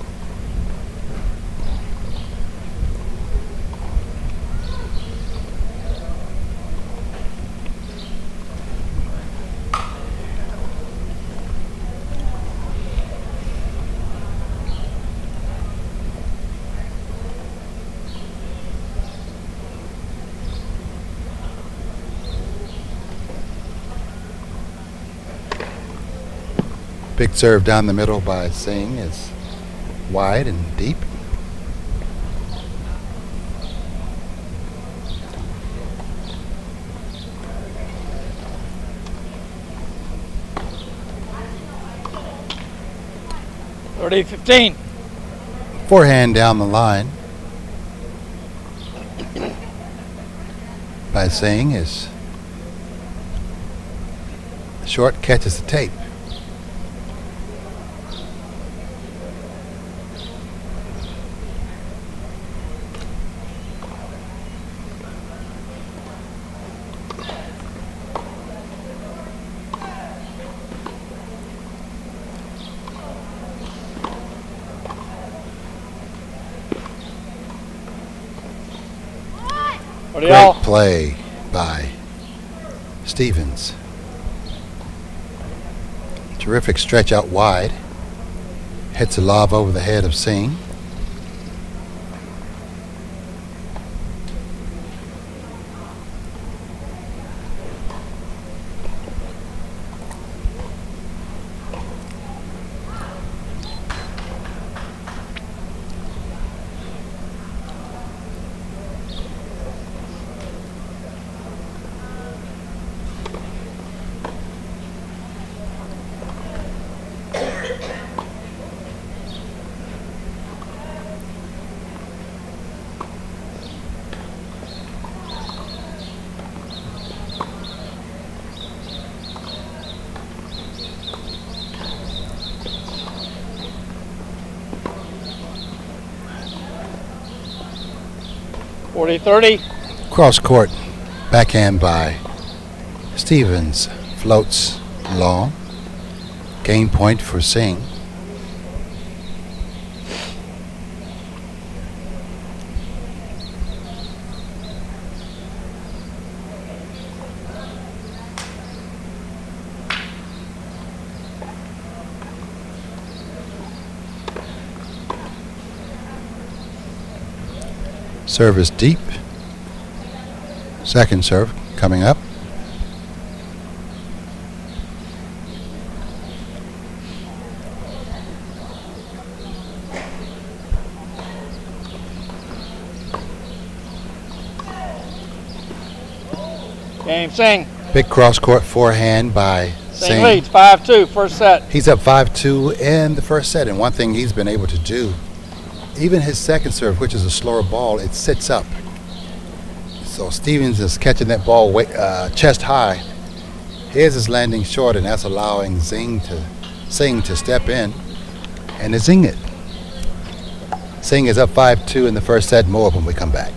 Big serve down the middle by Singh is wide and deep. Thirty 15. Forehand down the line by Singh is short, catches the tape. Great play by Stevens. Terrific stretch out wide. Hits a lob over the head of Singh. $40-30. Cross court, backhand by Stevens. Floats long. Game point for Singh. Serve is deep. Second serve coming up. Game, Singh. Big cross court forehand by Singh leads 5-2, first set. He's up 5-2 in the first set, and one thing he's been able to do, even his second serve, which is a slower ball, it sits up. So Stevens is catching that ball chest high. His is landing short, and that's allowing Singh to step in and to zing it. Singh is up 5-2 in the first set. More when we come back.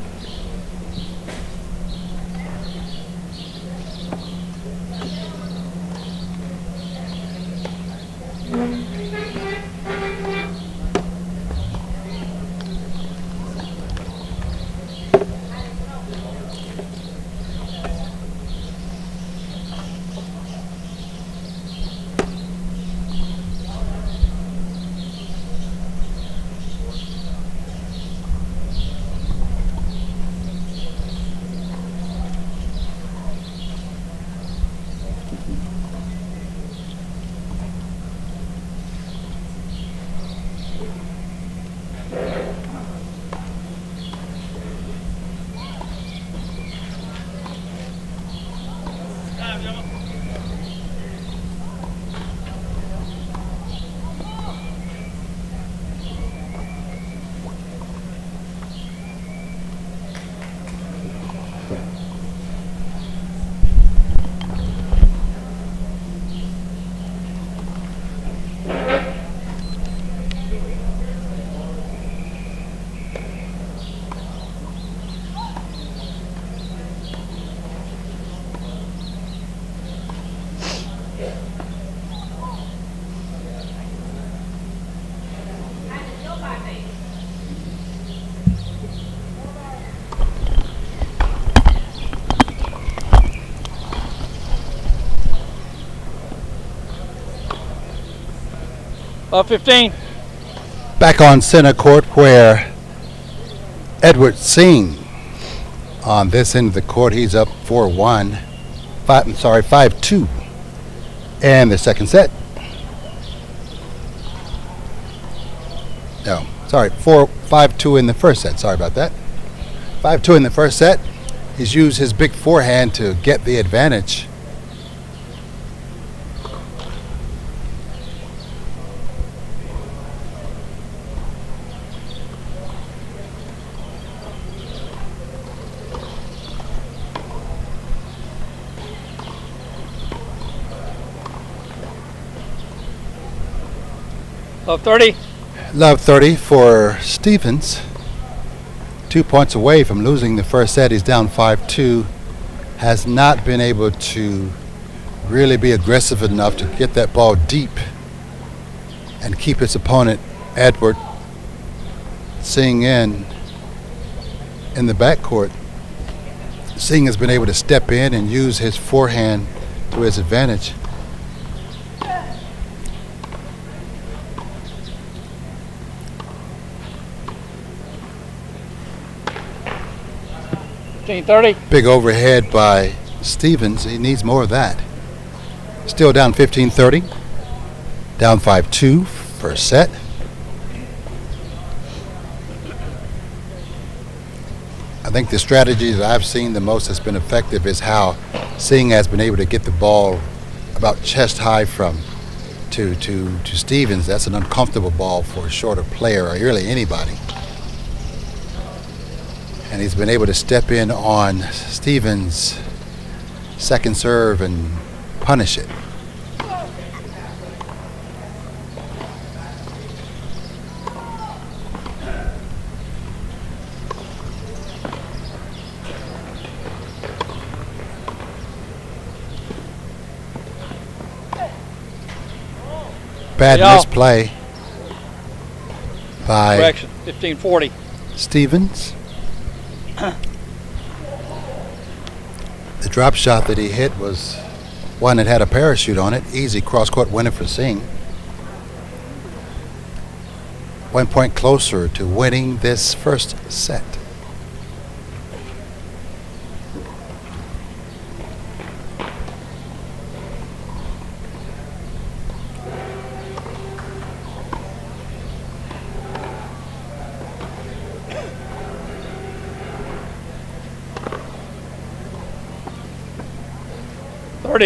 Love 15. Back on center court where Edward Singh on this end of the court, he's up 4-1. 5-2. And the second set. No, sorry, 5-2 in the first set. Sorry about that. 5-2 in the first set. He's used his big forehand to get the advantage. Love 30. Love 30 for Stevens. 2 points away from losing the first set. He's down 5-2. Has not been able to really be aggressive enough to get that ball deep and keep his opponent, Edward, Singh in the backcourt. Singh has been able to step in and use his forehand to his advantage. Big overhead by Stevens. He needs more of that. Still down 15-30. Down 5-2 first set. I think the strategy that I've seen the most has been effective is how Singh has been able to get the ball about chest high from to Stevens. That's an uncomfortable ball for a shorter player or really anybody. And he's been able to step in on Stevens' second serve and punish it. Bad misplay by Correction, 15-40. Stevens. The drop shot that he hit was one that had a parachute on it. Easy cross-court winner for Singh. 1 point closer to winning this first set.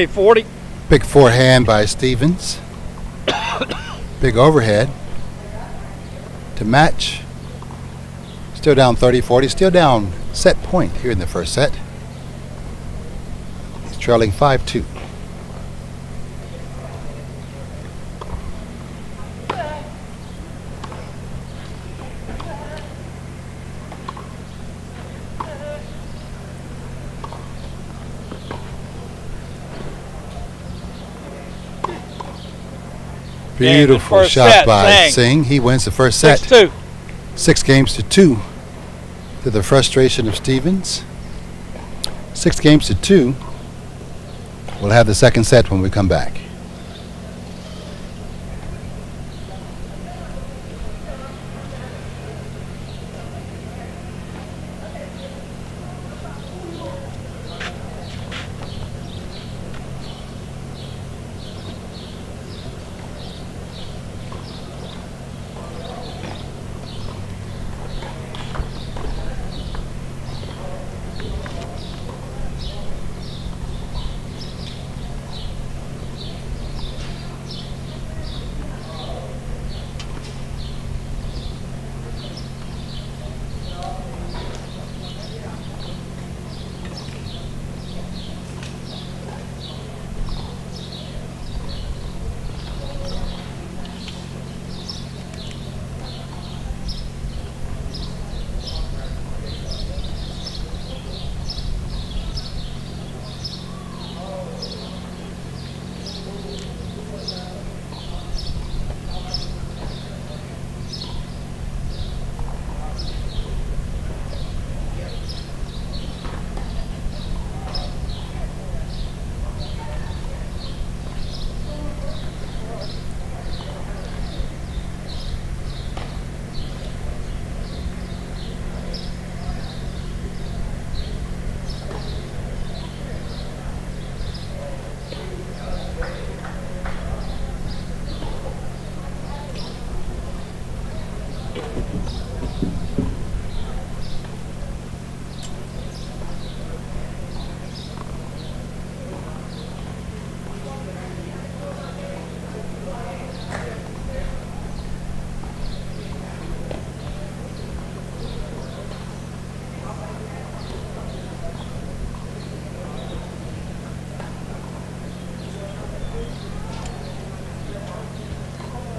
40. Big forehand by Stevens. Big overhead to match. Still down 30-40. Still down set point here in the first set. He's trailing 5-2. Beautiful shot by Singh. He wins the first set. 6-2. 6-2 to the frustration of Stevens. 6-2. We'll have the second set when we come back.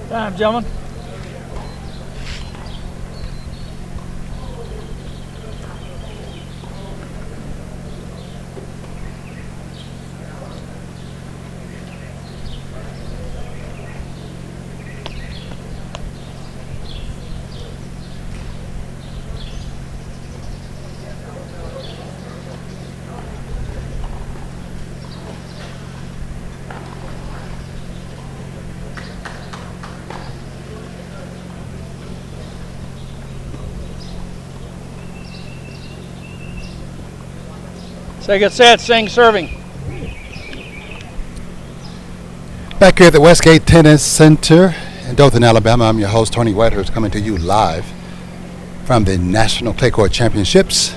Time, gentlemen. Second set, Singh serving. Back here at the Westgate Tennis Center in Dothan, Alabama, I'm your host, Tony Whitehurst, coming to you live from the National Clay Court Championships,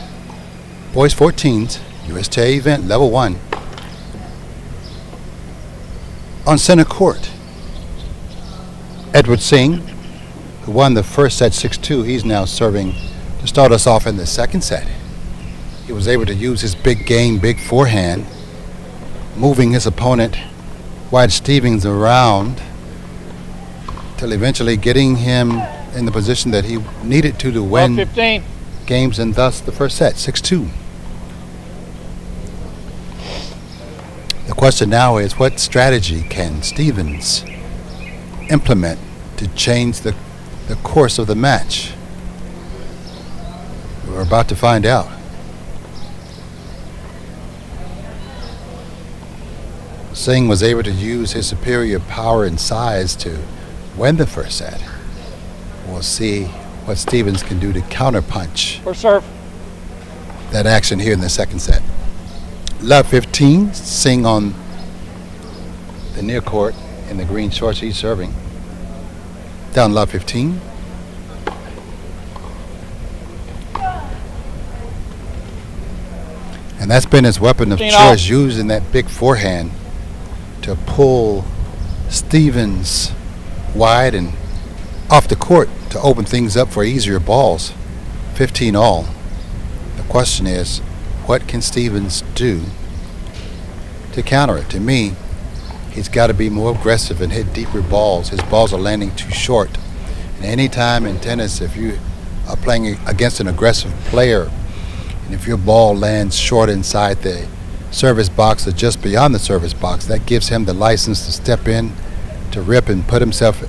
Boys 14s, USTA event, level 1. On center court, Edward Singh, who won the first set 6-2, he's now serving to start us off in the second set. He was able to use his big game, big forehand, moving his opponent, White Stevens, around till eventually getting him in the position that he needed to win 15. games, and thus the first set, 6-2. The question now is, what strategy can Stevens implement to change the course of the match? We're about to find out. Singh was able to use his superior power and size to win the first set. We'll see what Stevens can do to counterpunch For serve. that action here in the second set. Love 15, Singh on the near court in the green shorts, he's serving. Down love 15. And that's been his weapon of 15 choice, off. using that big forehand to pull Stevens wide and off the court to open things up for easier balls. 15 all. The question is, what can Stevens do to counter it? To me, he's got to be more aggressive and hit deeper balls. His balls are landing too short. And any time in tennis, if you are playing against an aggressive player, and if your ball lands short inside the service box or just beyond the service box, that gives him the license to step in, to rip and put himself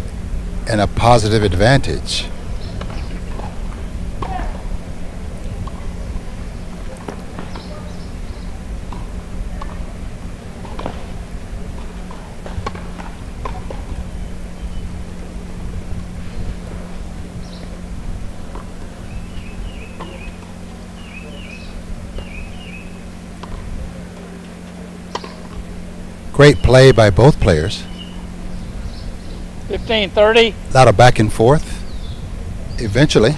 in a positive advantage. Great play by both players. 15-30. A lot of back and forth. Eventually,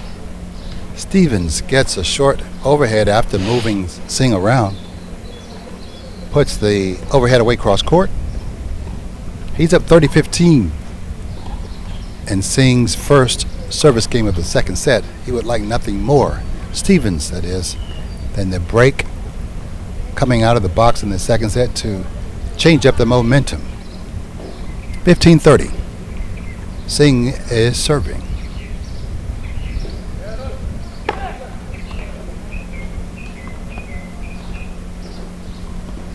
Stevens gets a short overhead after moving Singh around. Puts the overhead away cross court. He's up 30-15. And Singh's first service game of the second set, he would like nothing more, Stevens that is, than the break coming out of the box in the second set to change up the momentum. 15-30. Singh is serving.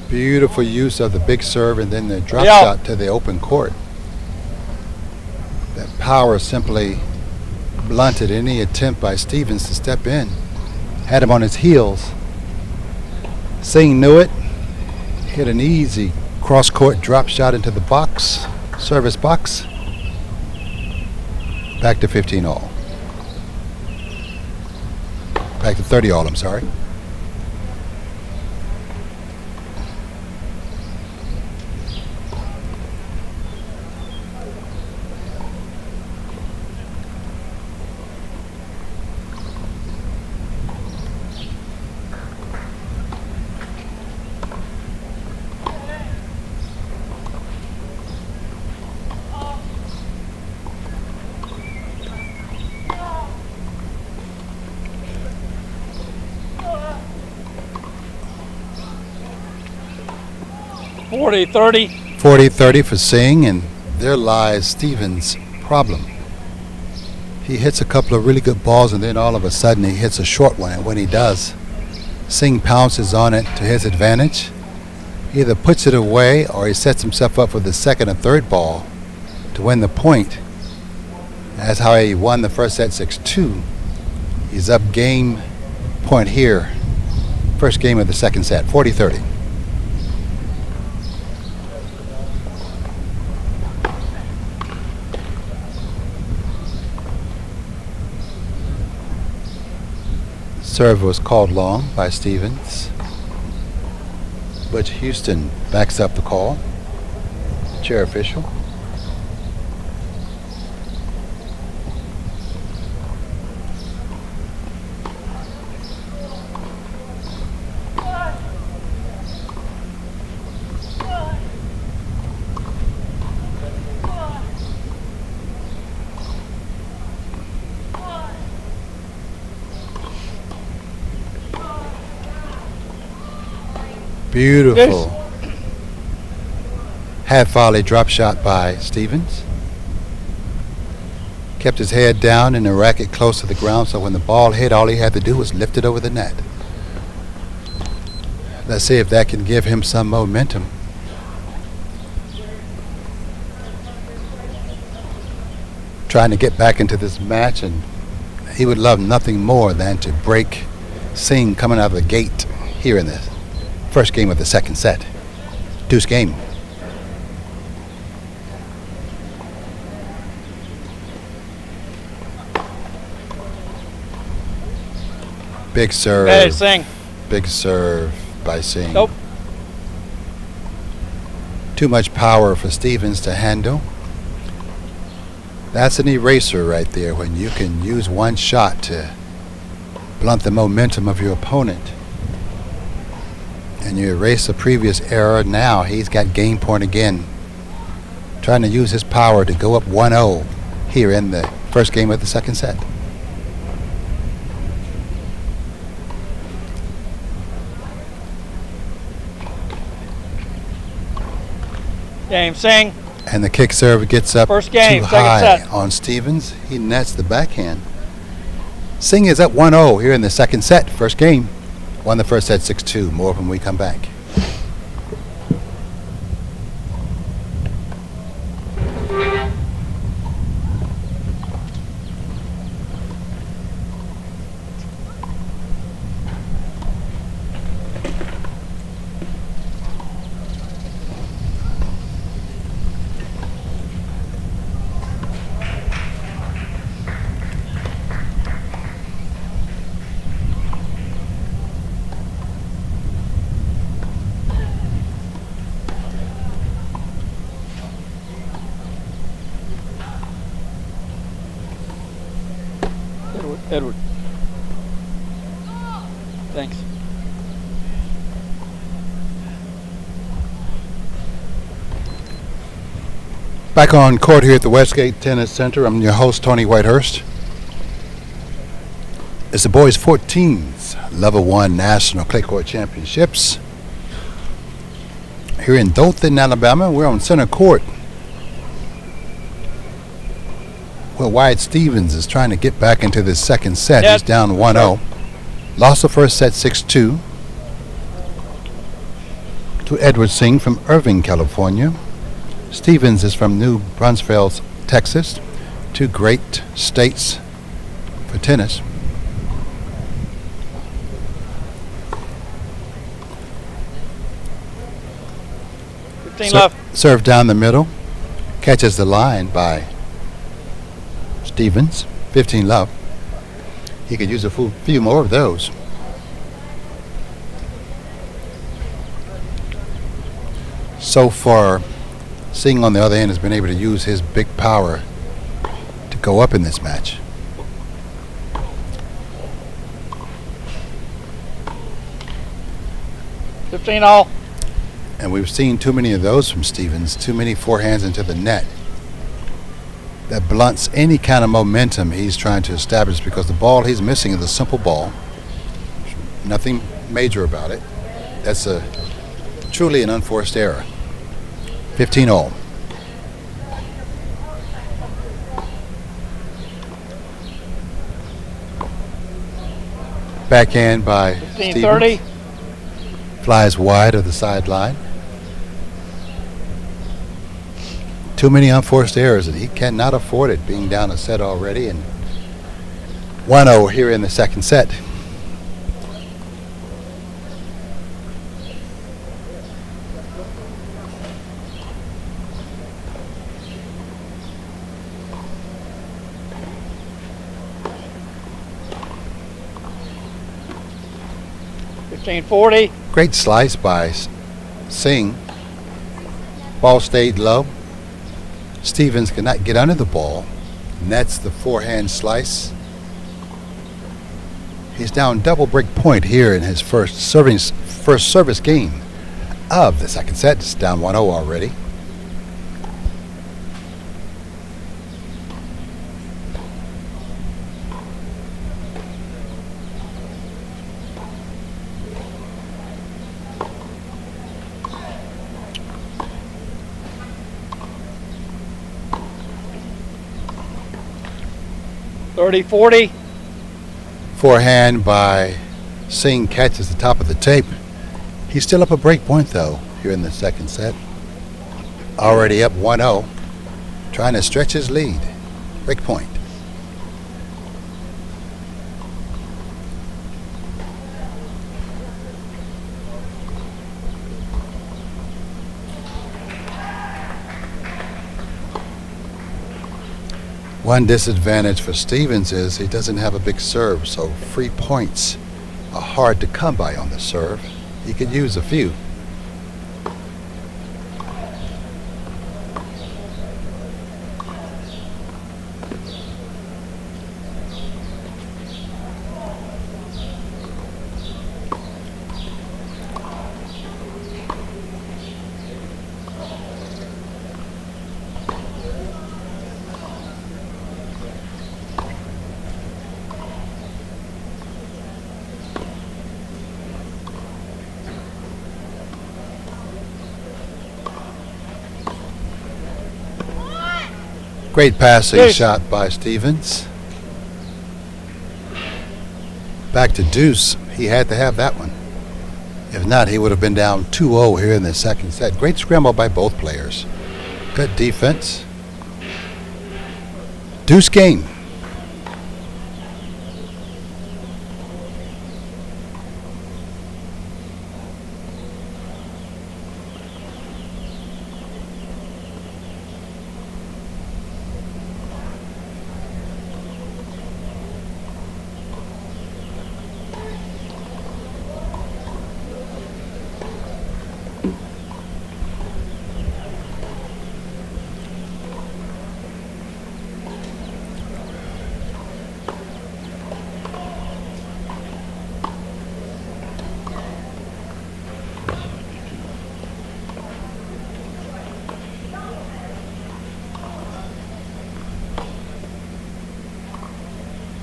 Beautiful use of the big serve and then the drop shot to the open court. That power simply blunted any attempt by Stevens to step in. Had him on his heels. Singh knew it. Hit an easy cross-court drop shot into the box, service box. Back to 15 all. Back to 30 all, I'm sorry. 40-30. 40-30 for Singh, and there lies Stevens' problem. He hits a couple of really good balls, and then all of a sudden he hits a short one, and when he does, Singh pounces on it to his advantage. He either puts it away or he sets himself up for the second or third ball to win the point. That's how he won the first set 6-2. He's up game point here. First game of the second set, 40-30. Serve was called long by Stevens. Butch Houston backs up the call. Chair official. Beautiful. Half volley drop shot by Stevens. Kept his head down and the racket close to the ground, so when the ball hit, all he had to do was lift it over the net. Let's see if that can give him some momentum. Trying to get back into this match, and he would love nothing more than to break Singh coming out of the gate here in this first game of the second set. Deuce game. Big serve. Hey, Singh. Big serve by Singh. Nope. Too much power for Stevens to handle. That's an eraser right there, when you can use one shot to blunt the momentum of your opponent. And you erase a previous error. Now he's got game point again, trying to use his power to go up 1-0 here in the first game of the second set. Game, Singh. And the kick serve gets up First game, too second high set. on Stevens. He nets the backhand. Singh is up 1-0 here in the second set. First game. Won the first set 6-2. More when we come back. Edward. Thanks. Back on court here at the Westgate Tennis Center. I'm your host, Tony Whitehurst. It's the boys' 14s Level 1 National Clay Court Championships. Here in Dothan, Alabama, we're on center court. Well, Wyatt Stevens is trying to get back into this second set. Yep. He's down 1-0. Lost the first set 6-2 to Edward Singh from Irving, California. Stevens is from New Braunfels, Texas. Two great states for tennis. Left. Serve down the middle. Catches the line by Stevens. 15 love. He could use a few more of those. So far, Singh on the other end has been able to use his big power to go up in this match. $15 And we've seen too many of those from Stevens, too many forehands into the net. That blunts any kind of momentum he's trying to establish, because the ball he's missing is a simple ball. Nothing major about it. That's truly an unforced error. 15-all. Backhand by 15-30. Stevens. Flies wide of the sideline. Too many unforced errors, and he cannot afford it, being down a set already. And 1-0 here in the second set. $15.40. Great slice by Singh. Ball stayed low. Stevens could not get under the ball. Nets the forehand slice. He's down double break point here in his first service game of the second set. It's down 1-0 already. $30.40. Forehand by Singh catches the top of the tape. He's still up a break point though here in the second set. Already up 1-0. Trying to stretch his lead. Break point. One disadvantage for Stevens is he doesn't have a big serve, so free points are hard to come by on the serve. He could use a few. Great passing shot by Stevens. Back to deuce. He had to have that one. If not, he would have been down 2-0 here in the second set. Great scramble by both players. Good defense. Deuce game.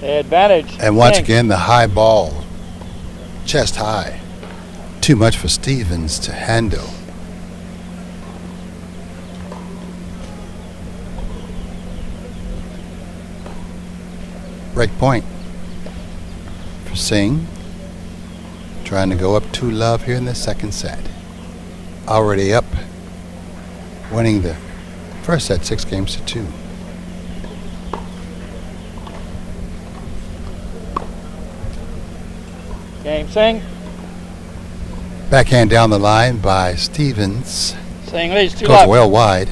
Advantage. And once again, the high ball. Chest high. Too much for Stevens to handle. Break point for Singh. Trying to go up 2-love here in the second set. Already up. Winning the first set 6-2. Game, Singh. Backhand down the line by Stevens. Singh leads 2 Goes love. well wide.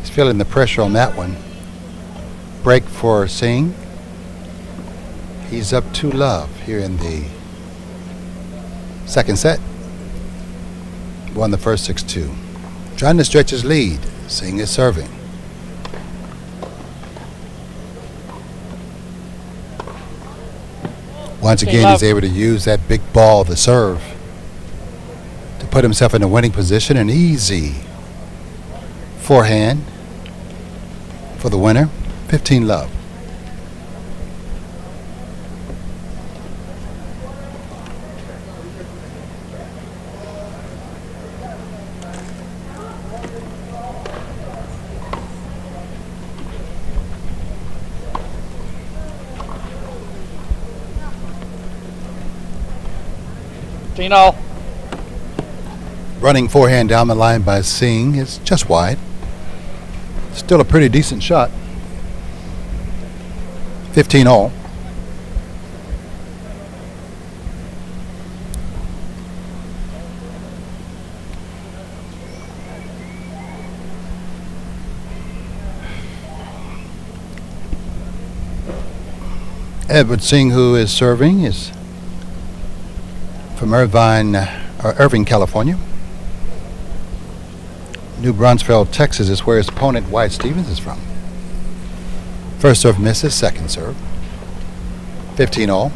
He's feeling the pressure on that one. Break for Singh. He's up 2-love here in the second set. Won the first 6-2. Trying to stretch his lead. Singh is serving. Once again, he's able to use that big ball, the serve, to put himself in a winning position. An easy forehand for the winner. 15-love. 15 all. Running forehand down the line by Singh is just wide. Still a pretty decent shot. 15 all. Edward Singh, who is serving, is from Irving, California. New Brunswick, Texas is where his opponent, Wyatt Stevens, is from. First serve misses, second serve. 15 all.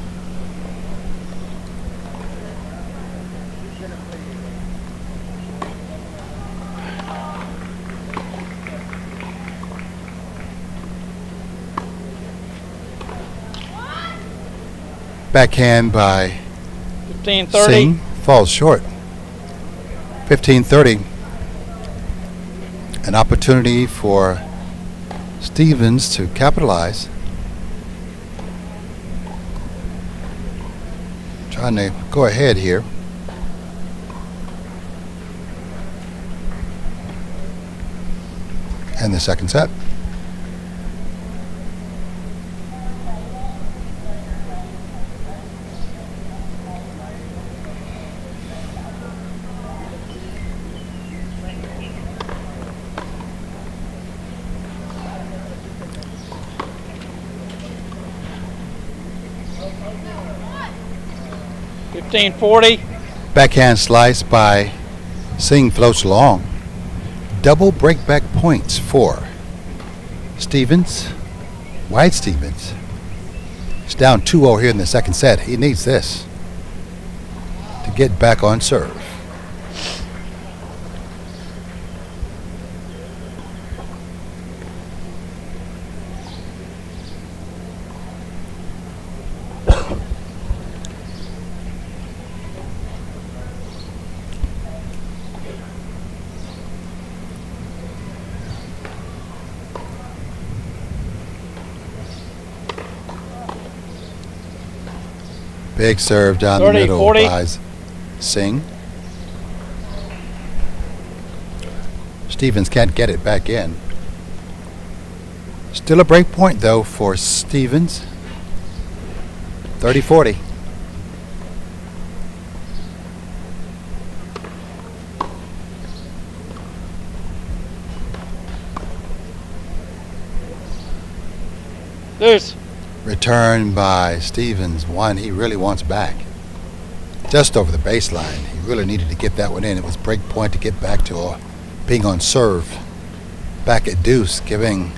Backhand by 15-30. Singh falls short. 15-30. An opportunity for Stevens to capitalize. Trying to go ahead here. And the second set. $15.40. Backhand slice by Singh floats long. Double breakback points for Stevens. Wyatt Stevens. He's down 2-0 here in the second set. He needs this to get back on serve. Big serve down 30, the middle 40. by Singh. Stevens can't get it back in. Still a break point though for Stevens. 30-40. Deuce. Return by Stevens, one he really wants back. Just over the baseline. He really needed to get that one in. It was break point to get back to being on serve. Back at deuce, giving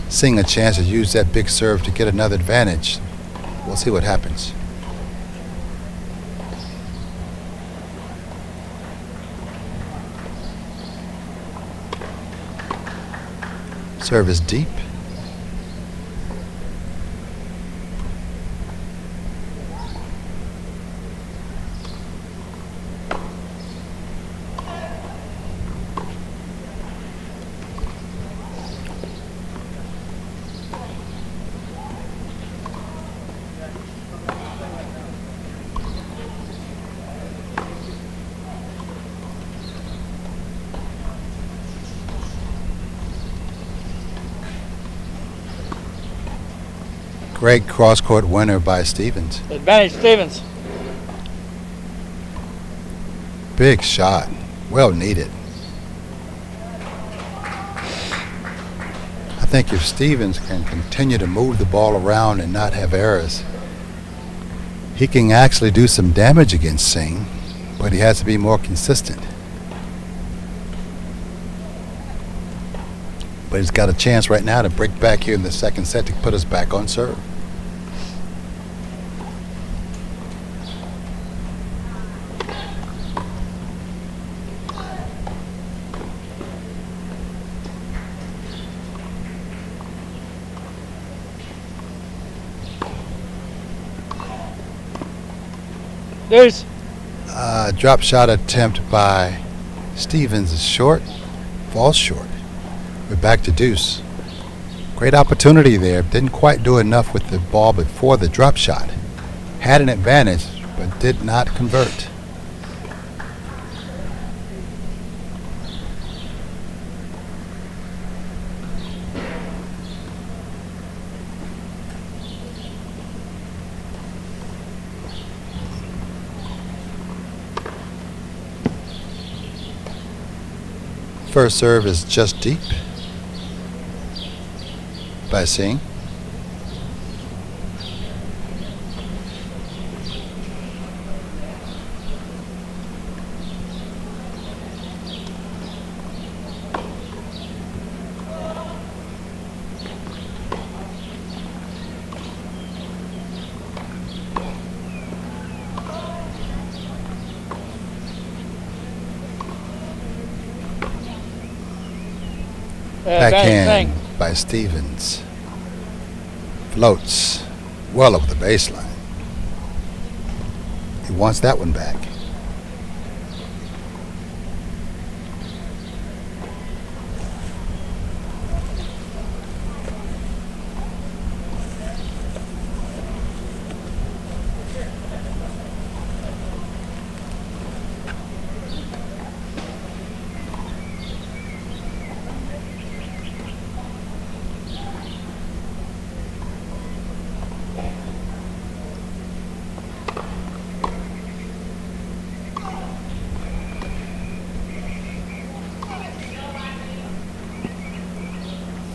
Singh a chance to use that big serve to get another advantage. We'll see what happens. Serve is deep. Great cross-court winner by Stevens. Advantage Stevens. Big shot. Well needed. I think if Stevens can continue to move the ball around and not have errors, he can actually do some damage against Singh, but he has to be more consistent. But he's got a chance right now to break back here in the second set to put us back on serve. Deuce. Drop shot attempt by Stevens is short, falls short. We're back to deuce. Great opportunity there. Didn't quite do enough with the ball before the drop shot. Had an advantage, but did not convert. First serve is just deep by Singh. Backhand by Stevens. Floats well over the baseline. He wants that one back.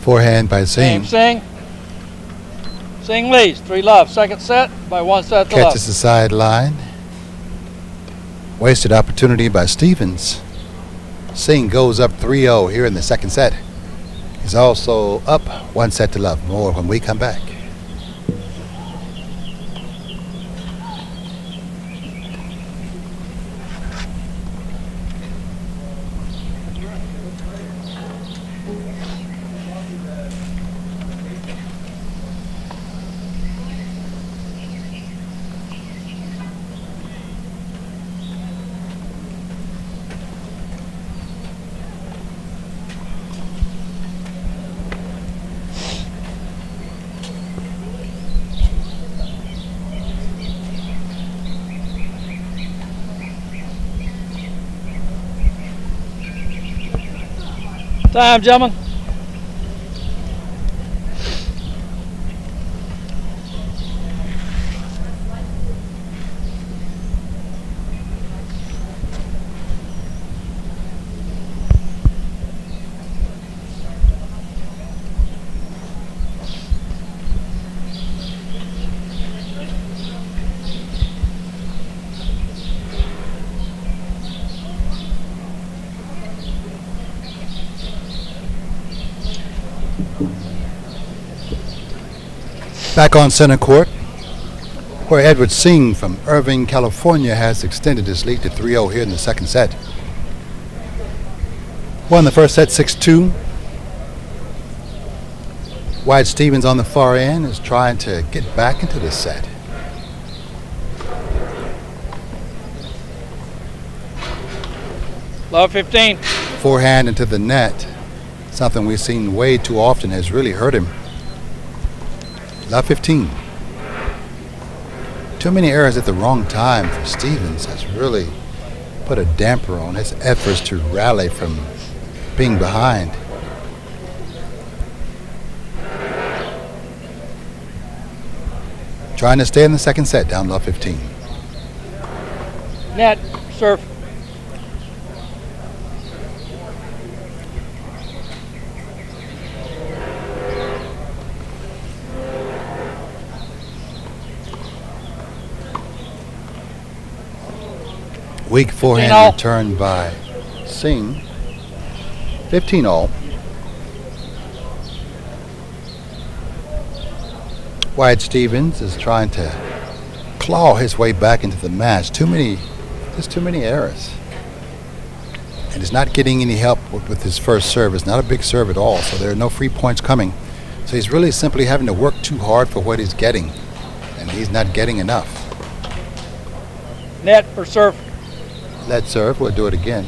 Forehand by Singh. Singh leads, 3-love. Second set by 1 set to love. Catches the sideline. Wasted opportunity by Stevens. Singh goes up 3-0 here in the second set. He's also up 1 set to love. More when we come back. Time, gentlemen. Back on center court, where Edward Singh from Irving, California has extended his lead to 3-0 here in the second set. Won the first set 6-2. Wyatt Stevens on the far end is trying to get back into the set. Love 15. Forehand into the net, something we've seen way too often, has really hurt him. Love 15. Too many errors at the wrong time for Stevens has really put a damper on his efforts to rally from being behind. Trying to stay in the second set, down love 15. Net, serve. Weak forehand 15-all. return by Singh. 15-all. Wyatt Stevens is trying to claw his way back into the match. Just too many errors. And he's not getting any help with his first serve. It's not a big serve at all, so there are no free points coming. So he's really simply having to work too hard for what he's getting, and he's not getting enough. Net or serve. Let serve, we'll do it again.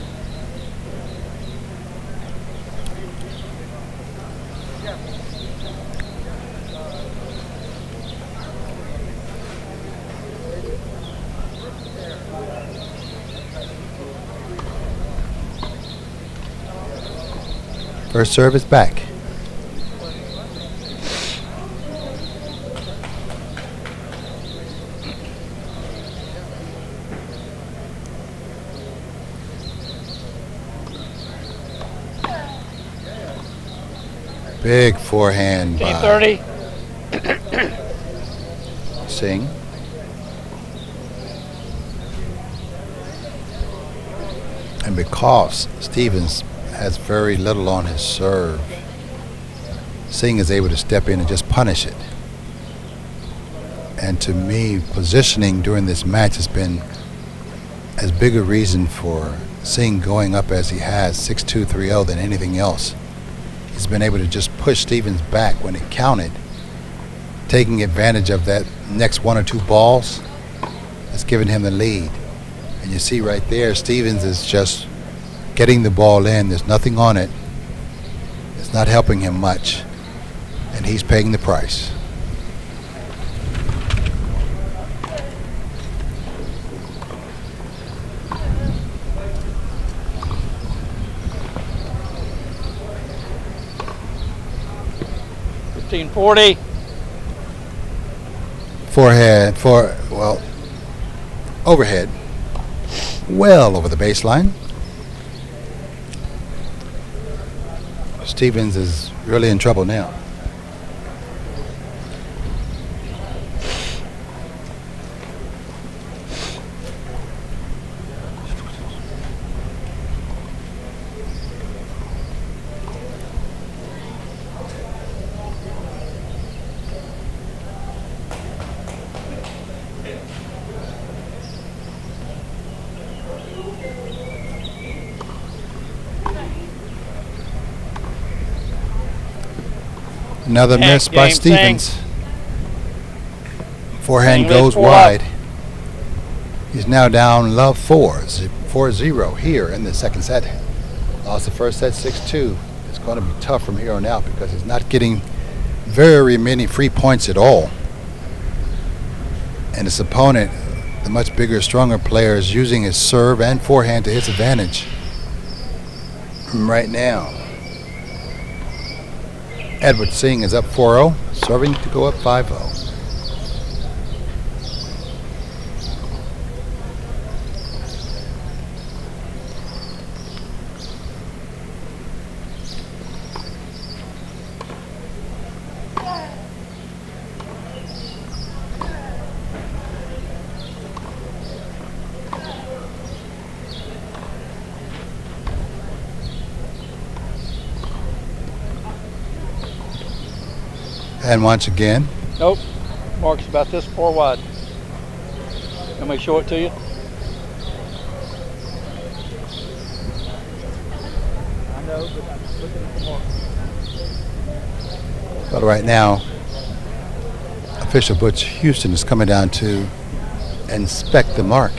First serve is back. Big forehand by 30. Singh. And because Stevens has very little on his serve, Singh is able to step in and just punish it. And to me, positioning during this match has been as big a reason for Singh going up as he has, 6-2, 3-0, than anything else. He's been able to just push Stevens back when it counted, taking advantage of that next one or two balls that's given him the lead. And you see right there, Stevens is just getting the ball in. There's nothing on it. It's not helping him much. And he's paying the price. $15.40. Overhead, well over the baseline. Stevens is really in trouble now. Another miss by Stevens. Forehand goes wide. He's now down love 4-0 here in the second set. Lost the first set 6-2. It's going to be tough from here on out because he's not getting very many free points at all. And his opponent, the much bigger, stronger player, is using his serve and forehand to his advantage right now. Edward Singh is up 4-0, serving to go up 5-0. And once again. Nope. Mark's about this far wide. Let me show it to you. I know, but I'm looking at the mark. But right now, official Butch Houston is coming down to inspect the mark.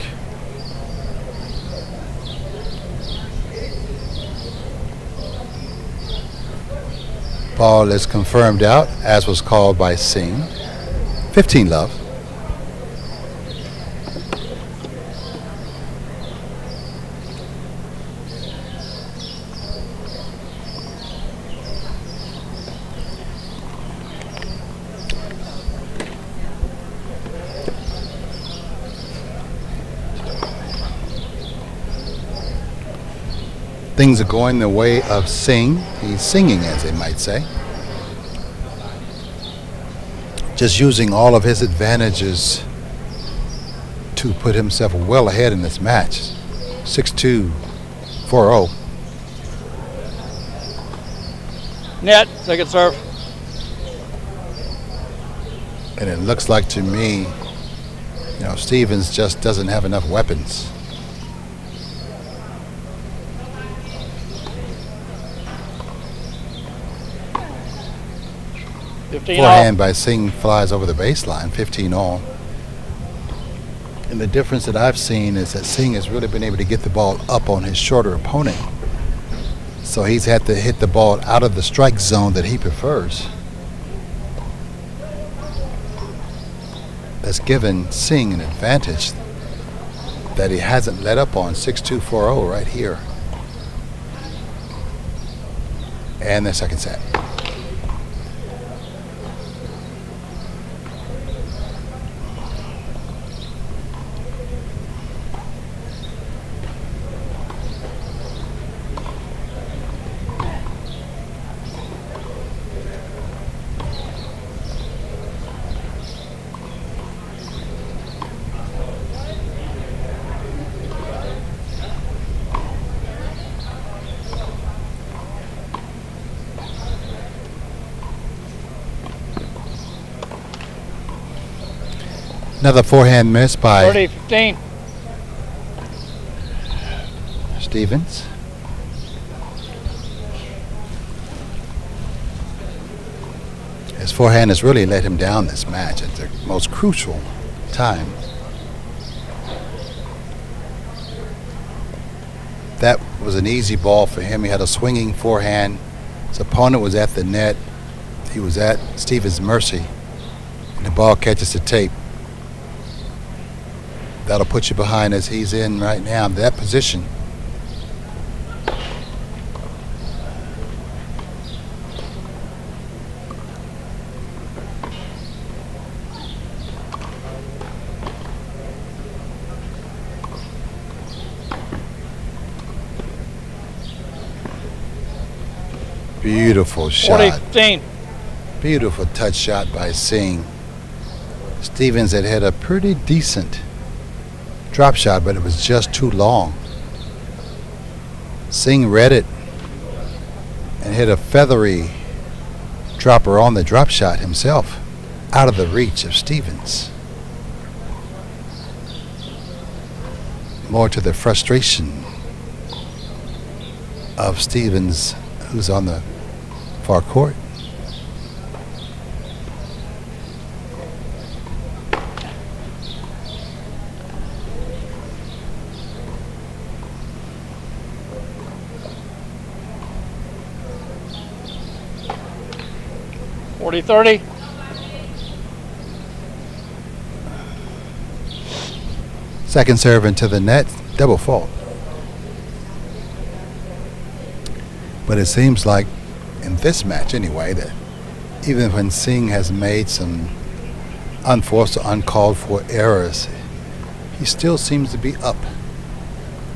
Ball is confirmed out, as was called by Singh. 15 love. Things are going the way of Singh. He's singing, as they might say. Just using all of his advantages to put himself well ahead in this match. 6-2, 4-0. Net, second serve. And it looks like to me, Stevens just doesn't have enough weapons. Forehand by Singh flies over the baseline, 15 all. And the difference that I've seen is that Singh has really been able to get the ball up on his shorter opponent. So he's had to hit the ball out of the strike zone that he prefers. That's given Singh an advantage that he hasn't let up on. 6-2, 4-0 right here. And the second set. Another forehand miss by 30-15. Stevens. His forehand has really let him down this match at the most crucial time. That was an easy ball for him. He had a swinging forehand. His opponent was at the net. He was at Stevens' mercy. And the ball catches the tape. That'll put you behind as he's in right now, that position. Beautiful shot. 40-15. Beautiful touch shot by Singh. Stevens had had a pretty decent drop shot, but it was just too long. Singh read it and hit a feathery dropper on the drop shot himself, out of the reach of Stevens. More to the frustration of Stevens, who's on the far court. $40-30. Second serve into the net, double fault. But it seems like in this match anyway, that even when Singh has made some unforced or uncalled for errors, he still seems to be up.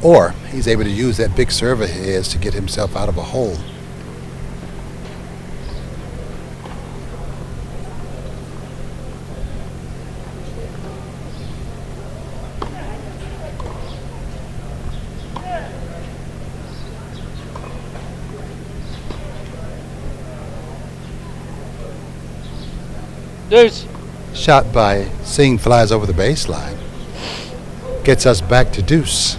Or he's able to use that big serve of his to get himself out of a hole. Deuce. Shot by Singh flies over the baseline. Gets us back to deuce.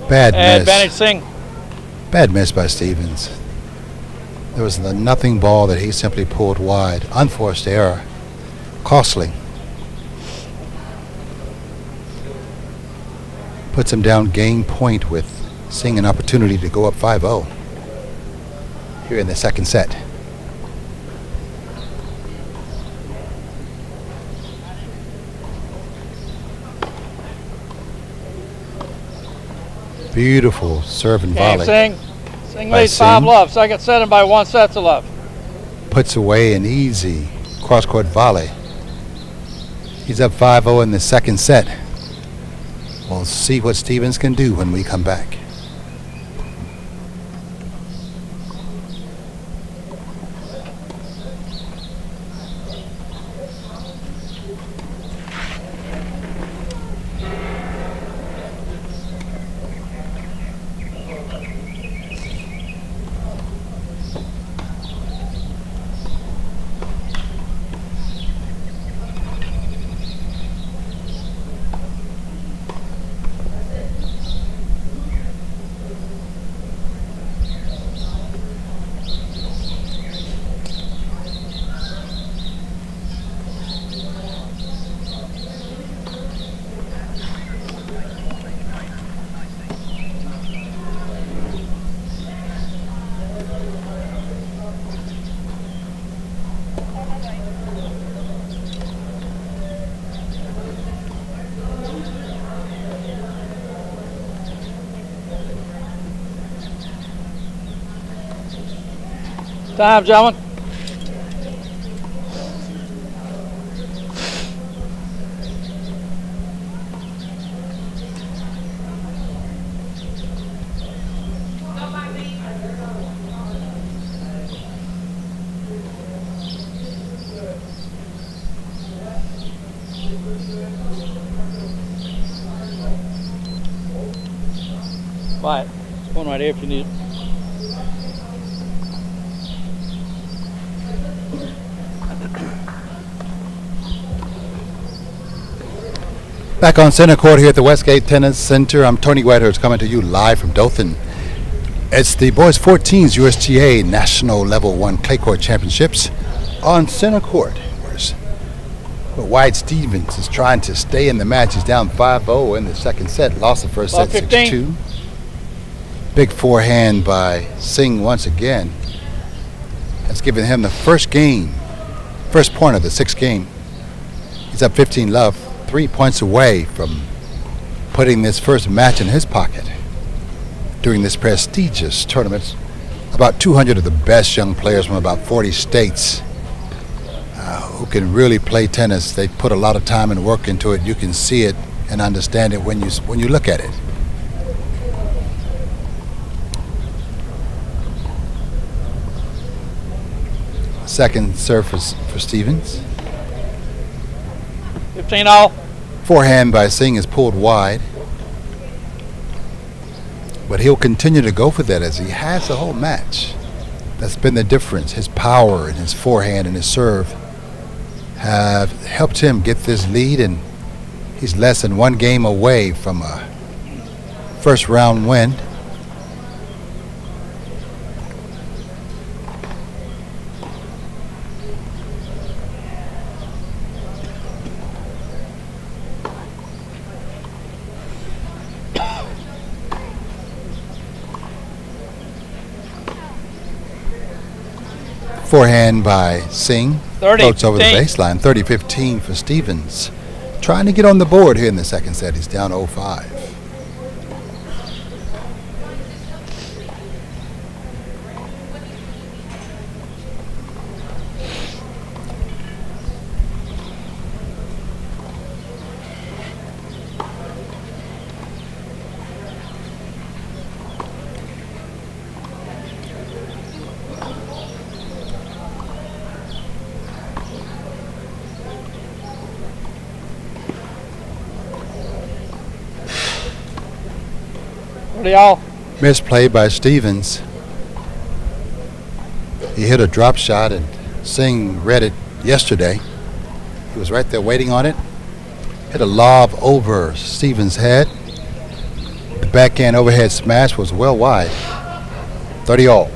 Bad miss. Advantage Singh. Bad miss by Stevens. There was a nothing ball that he simply pulled wide. Unforced error. Costly. Puts him down game point with Singh an opportunity to go up 5-0 here in the second set. Beautiful serve and volley. Singh leads 5-love. Second set and by 1 set to love. Puts away an easy cross-court volley. He's up 5-0 in the second set. We'll see what Stevens can do when we come back. Time, gentlemen. Buy it. There's one right here if you need it. Back on center court here at the Westgate Tennis Center, I'm Tony Whitehurst coming to you live from Dothan. It's the Boys 14s USTA National Level 1 Clay Court Championships on center court. But Wyatt Stevens is trying to stay in the match. He's down 5-0 in the second set. Lost the first set 6-2. Big forehand by Singh once again. That's given him the first point of the sixth game. He's up 15-love, 3 points away from putting this first match in his pocket. During this prestigious tournament, about 200 of the best young players from about 40 states who can really play tennis. They put a lot of time and work into it. You can see it and understand it when you look at it. Second serve for Stevens. 15 all. Forehand by Singh is pulled wide. But he'll continue to go for that as he has the whole match. That's been the difference. His power and his forehand and his serve have helped him get this lead, and he's less than one game away from a first round win. Forehand by Singh. Floats over the baseline. 30-15 for Stevens. Trying to get on the board here in the second set. He's down 0-5. Misplay by Stevens. He hit a drop shot and Singh read it yesterday. He was right there waiting on it. Hit a lob over Stevens' head. The backhand overhead smash was well wide. 30 all.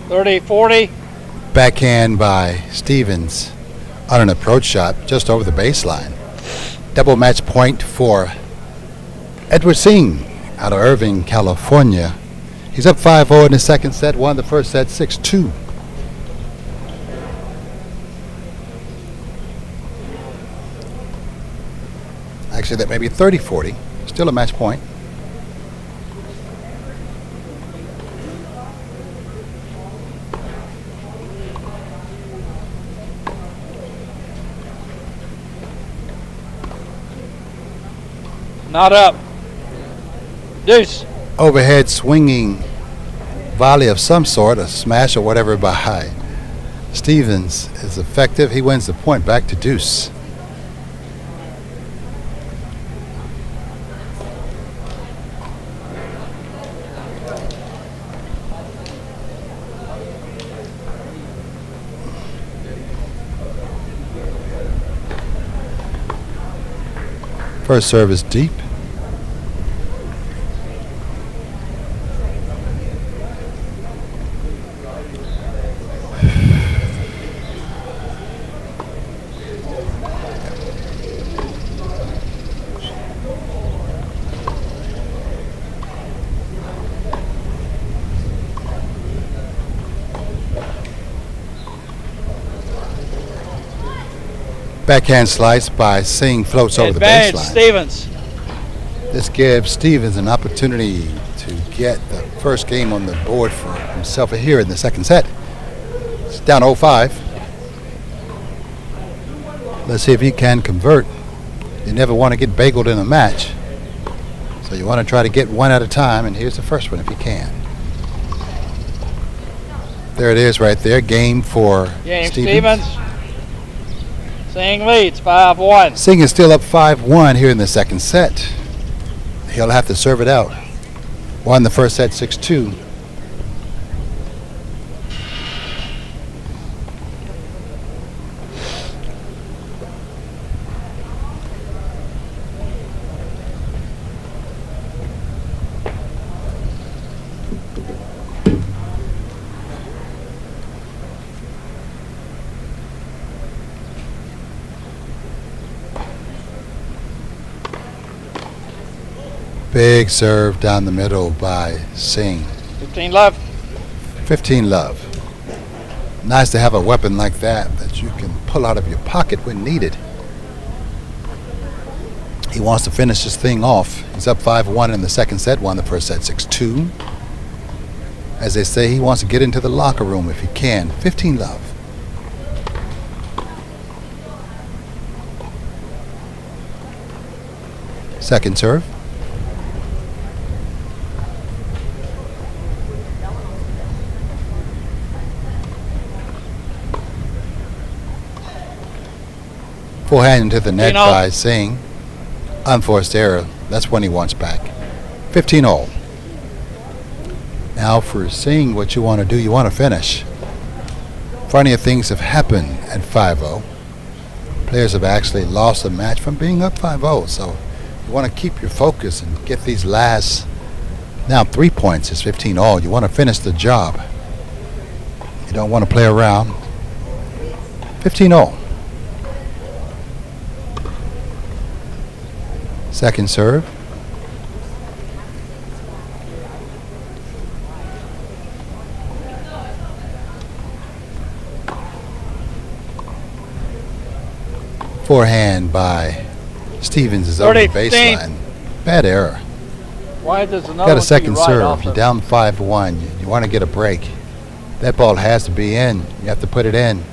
$30-40. Backhand by Stevens on an approach shot just over the baseline. Double match point for Edward Singh out of Irving, California. He's up 5-0 in the second set, won the first set 6-2. Actually, that may be 30-40. Still a match point. Not up. Deuce. Overhead swinging volley of some sort, a smash or whatever by Stevens is effective. He wins the point, back to deuce. First serve is deep. Backhand slice by Singh floats over the Advantage, baseline. Stevens. This gives Stevens an opportunity to get the first game on the board for himself here in the second set. It's down 0-5. Let's see if he can convert. You never want to get bageled in a match. So you want to try to get one at a time, and here's the first one if you can. There it is right there. Game for Stevens. Singh leads 5-1. Singh is still up 5-1 here in the second set. He'll have to serve it out. Won the first set 6-2. Big serve down the middle by Singh. 15 love. 15 love. Nice to have a weapon like that you can pull out of your pocket when needed. He wants to finish this thing off. He's up 5-1 in the second set, won the first set 6-2. As they say, he wants to get into the locker room if he can. 15 love. Second serve. Forehand into the net by Singh. Unforced error. That's when he wants back. 15-all. Now for Singh, what you want to do, you want to finish. Funny things have happened at 5-0. Players have actually lost a match from being up 5-0. So you want to keep your focus and get these last, now 3 points is 15-all. You want to finish the job. You don't want to play around. 15-all. Second serve. Forehand by Stevens is over the baseline. Bad error. Why does another Got a second serve. You're down 5-1. You want to get a break. That ball has to be in. You have to put it in.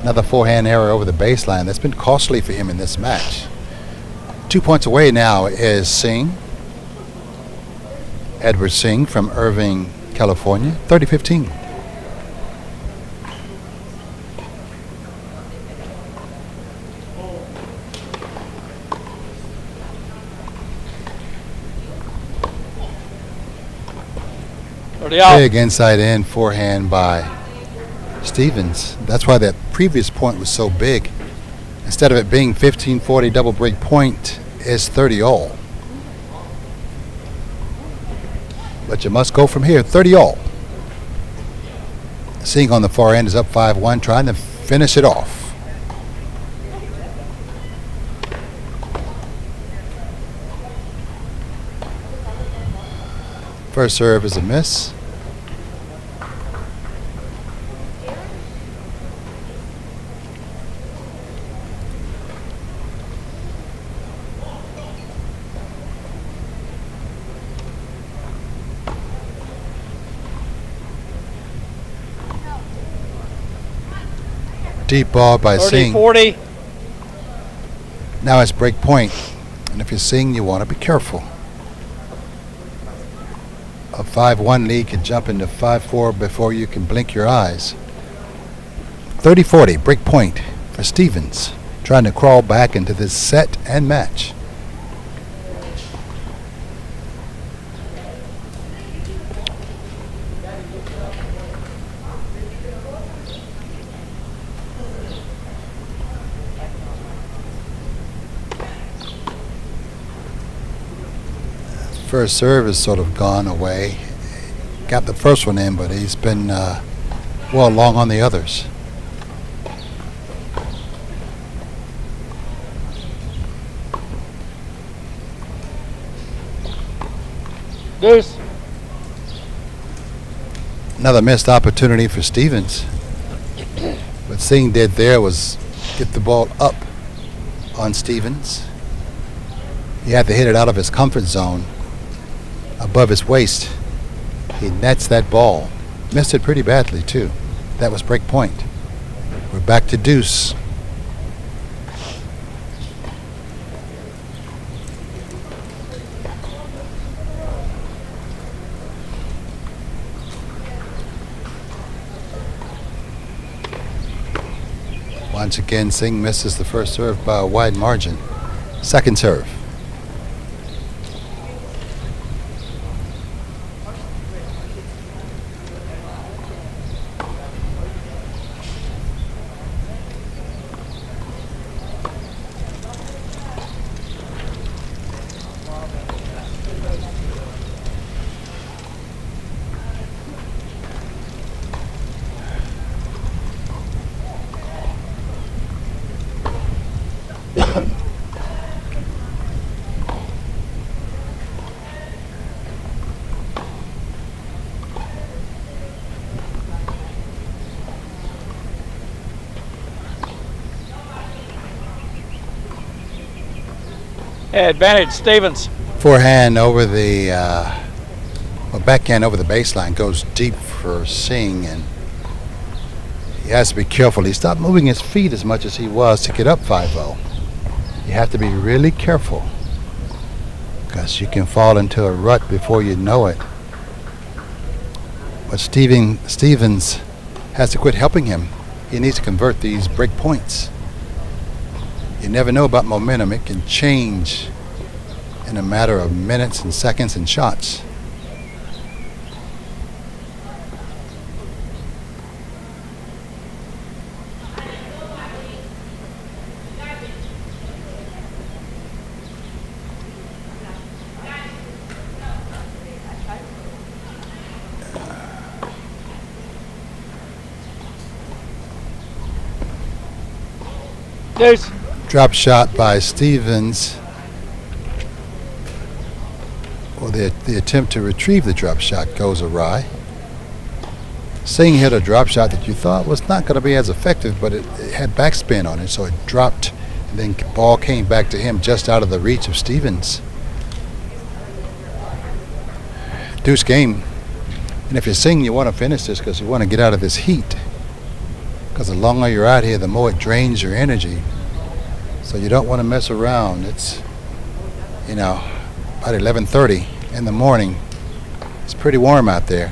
Another forehand error over the baseline. That's been costly for him in this match. 2 points away now is Singh. Edward Singh from Irving, California, 30-15. Big inside in forehand by Stevens. That's why that previous point was so big. Instead of it being 15-40 double break point, is 30-all. But you must go from here, 30-all. Singh on the far end is up 5-1, trying to finish it off. First serve is a miss. Deep ball by Singh. 40. Now it's break point. And if you're Singh, you want to be careful. A 5-1 lead can jump into 5-4 before you can blink your eyes. 30-40, break point for Stevens. Trying to crawl back into this set and match. First serve has sort of gone away. Got the first one in, but he's been well long on the others. Deuce. Another missed opportunity for Stevens. What Singh did there was get the ball up on Stevens. He had to hit it out of his comfort zone, above his waist. He nets that ball. Missed it pretty badly, too. That was break point. We're back to deuce. Once again, Singh misses the first serve by a wide margin. Second serve. Advantage, Stevens. Forehand over the, backhand over the baseline goes deep for Singh, and he has to be careful. He stopped moving his feet as much as he was to get up 5-0. You have to be really careful because you can fall into a rut before you know it. But Stevens has to quit helping him. He needs to convert these break points. You never know about momentum. It can change in a matter of minutes and seconds and shots. Deuce. Drop shot by Stevens. Well, the attempt to retrieve the drop shot goes awry. Singh hit a drop shot that you thought was not going to be as effective, but it had backspin on it, so it dropped, and then the ball came back to him just out of the reach of Stevens. Deuce game. And if you're Singh, you want to finish this because you want to get out of this heat. Because the longer you're out here, the more it drains your energy. So you don't want to mess around. It's, about 11:30 in the morning. It's pretty warm out there.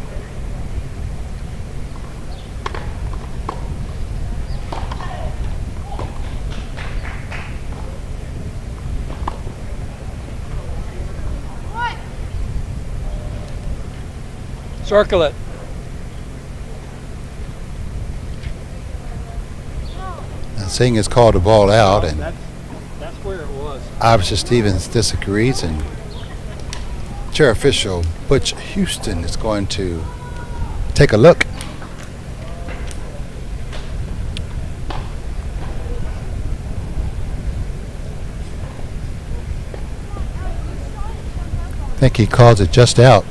Circle it. And Singh has called the ball out, and That's where it was. obviously Stevens disagrees, and chair official Butch Houston is going to take a look. I think he calls it just out.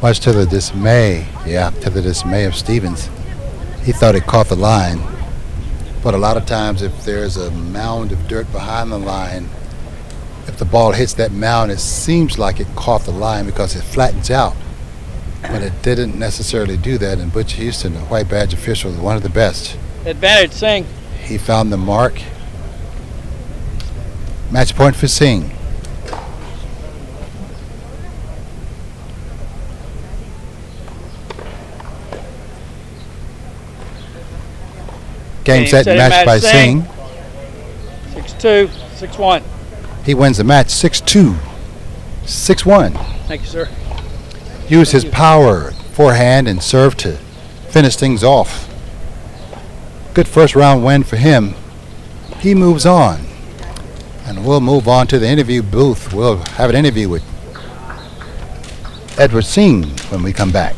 Much to the dismay, of Stevens. He thought it caught the line. But a lot of times if there's a mound of dirt behind the line, if the ball hits that mound, it seems like it caught the line because it flattens out. But it didn't necessarily do that, and Butch Houston, a white badge official, is one of the best. Advantage, Singh. He found the mark. Match point for Singh. Game set and match by Singh. 6-2, 6-1. He wins the match 6-2, 6-1. Thank you, sir. Used his power, forehand, and serve to finish things off. Good first round win for him. He moves on. And we'll move on to the interview booth. We'll have an interview with Edward Singh when we come back.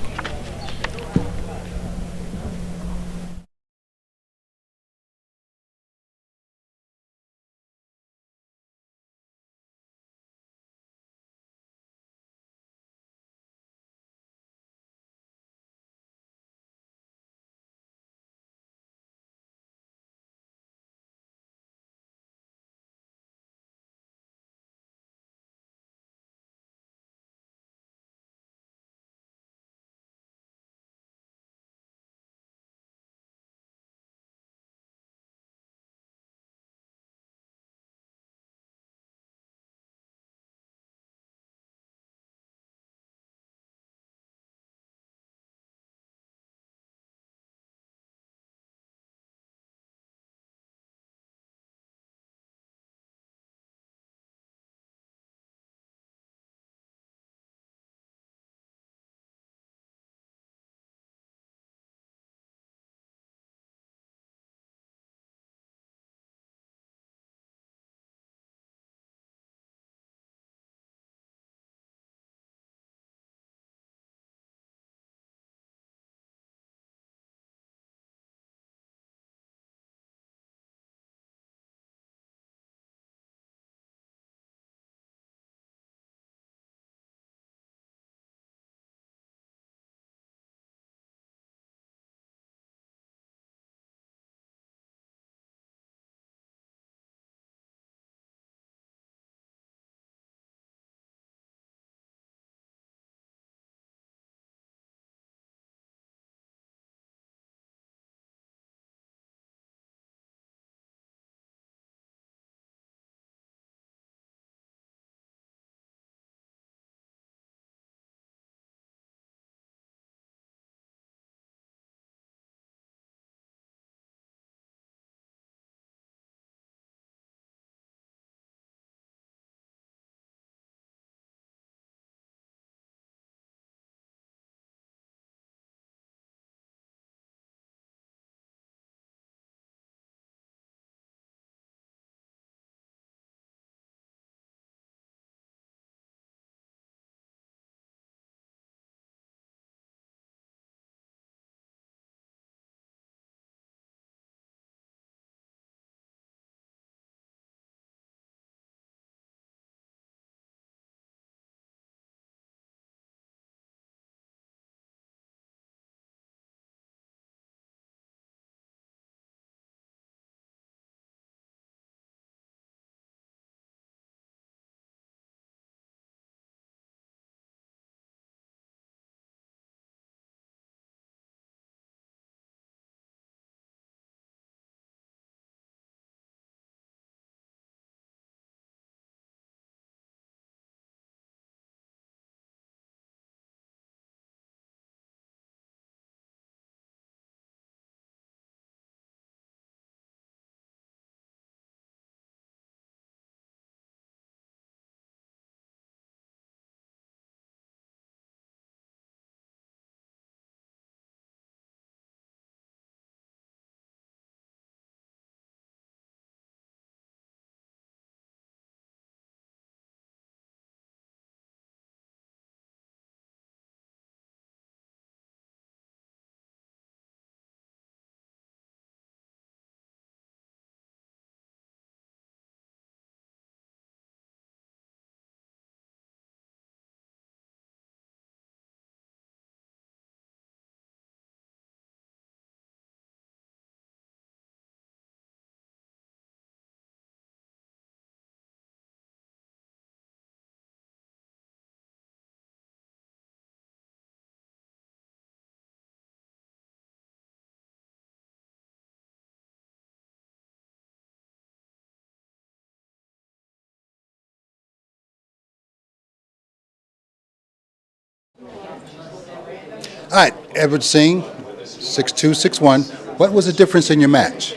All right, Edward Singh, 6'2", 6'1". What was the difference in your match?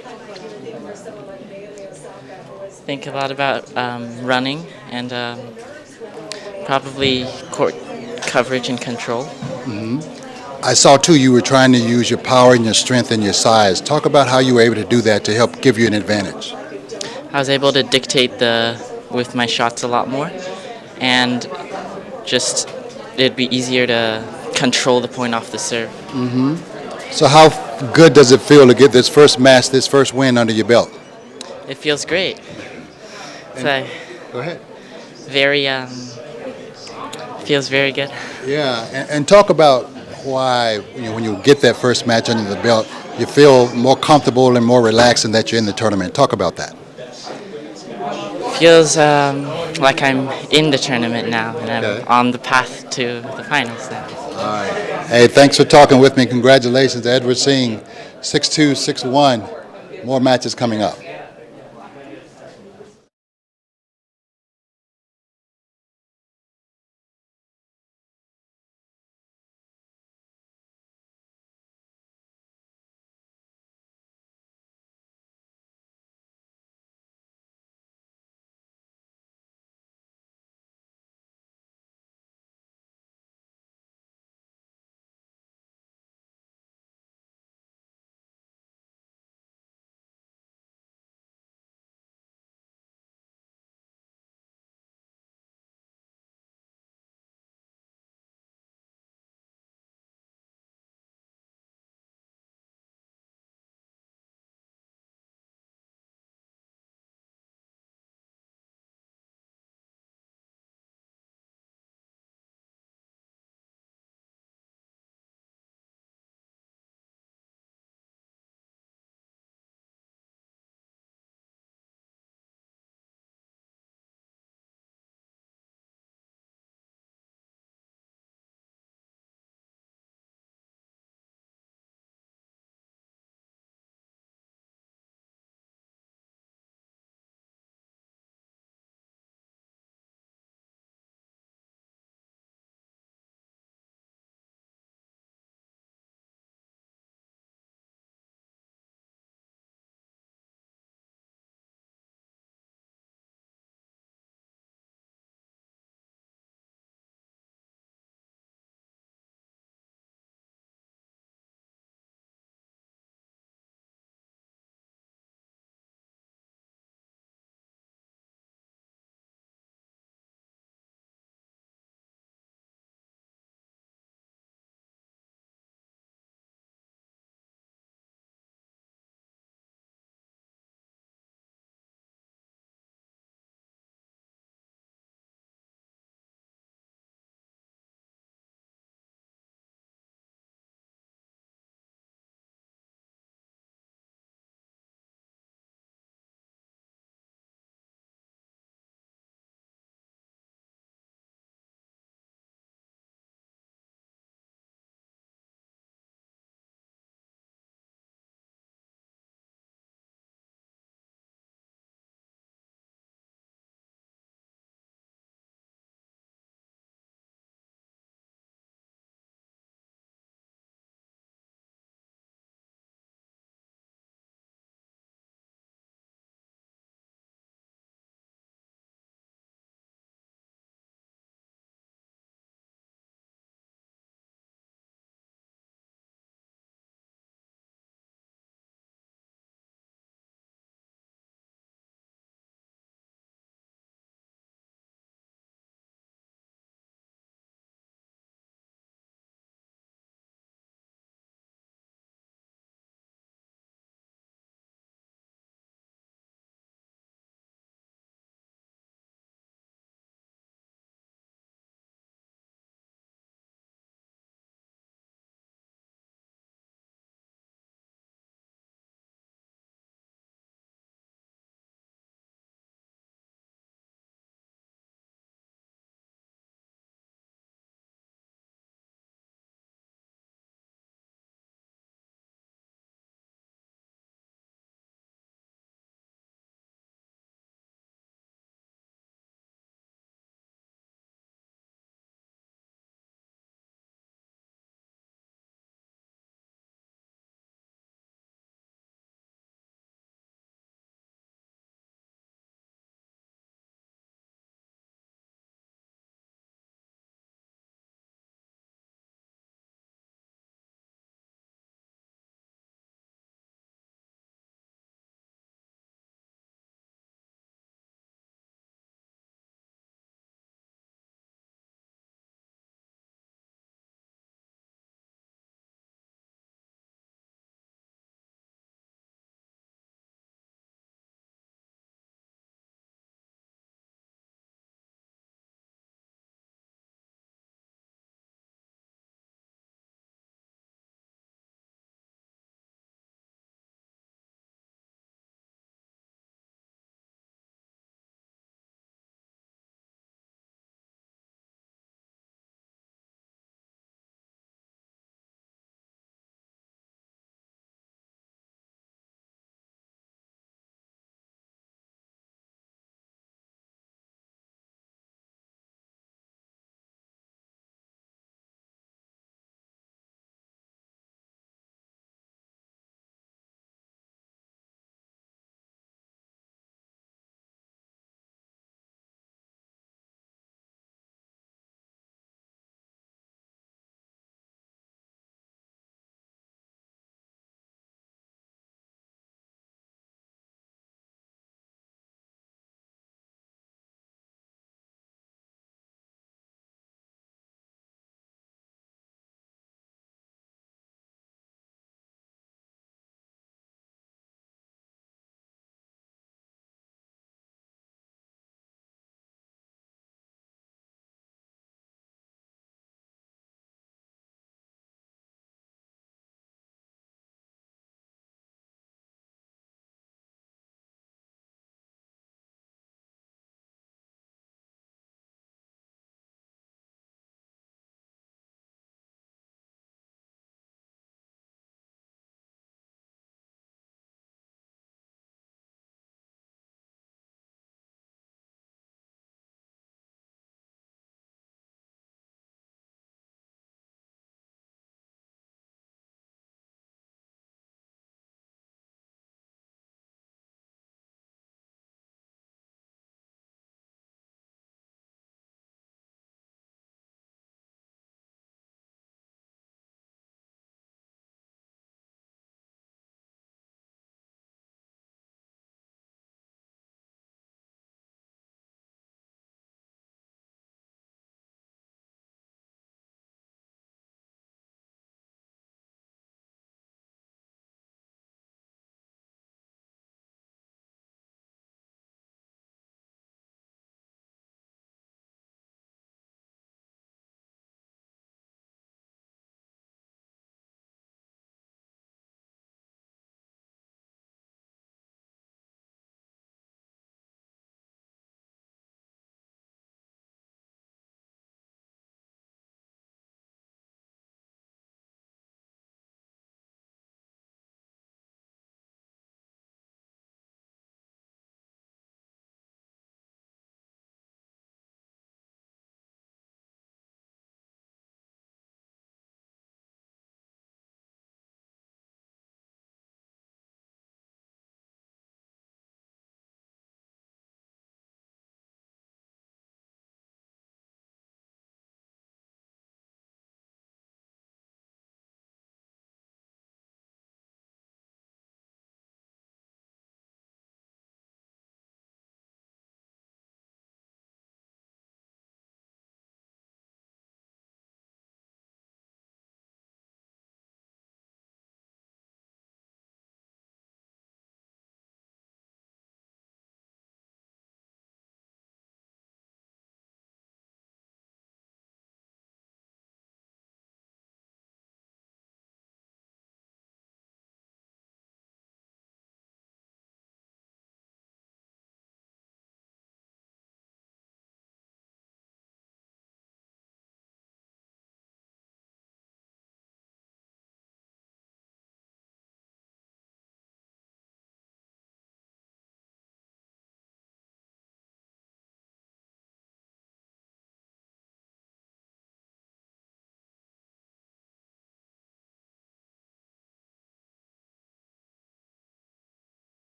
Think a lot about running and probably court coverage and control. I saw too you were trying to use your power and your strength and your size. Talk about how you were able to do that to help give you an advantage. I was able to dictate with my shots a lot more, and just it'd be easier to control the point off the serve. So how good does it feel to get this first match, this first win under your belt? It feels great. So Go ahead. very feels very good. Yeah, and talk about why when you get that first match under the belt, you feel more comfortable and more relaxed and that you're in the tournament. Talk about that. Feels like I'm in the tournament now, and I'm Okay. on the path to the finals now. All right. Hey, thanks for talking with me. Congratulations to Edward Singh, 6'2", 6'1". More matches coming up.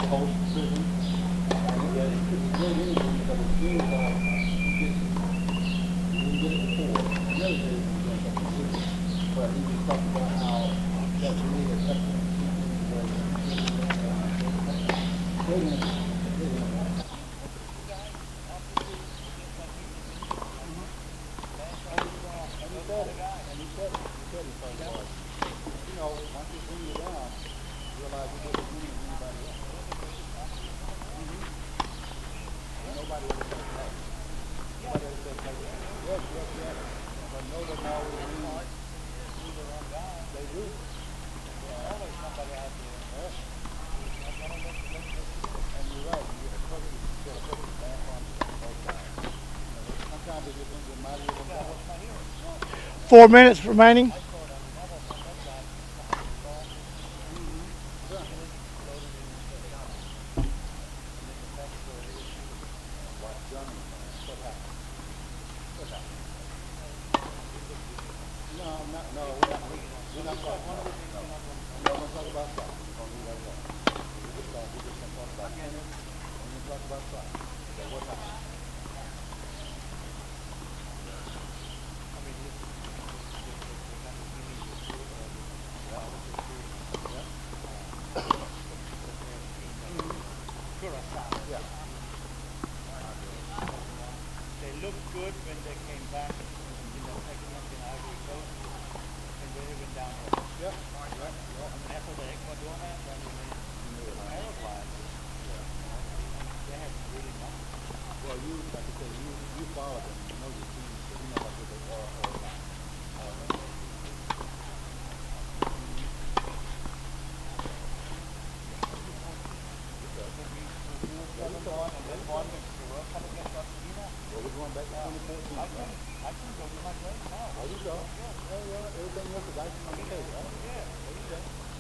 Close decision. And it's great anything because it seems like you get it before. Another day, but he was talking about how that really is excellent. You know, once you bring you down, you realize you did as many as anybody else. Nobody ever says that. Nobody ever says that. Yes. But no doesn't always mean they do. Always somebody out there. Yes. And you're right. You get a perfect back on both sides. Sometimes they just think they might even go. 4 minutes remaining.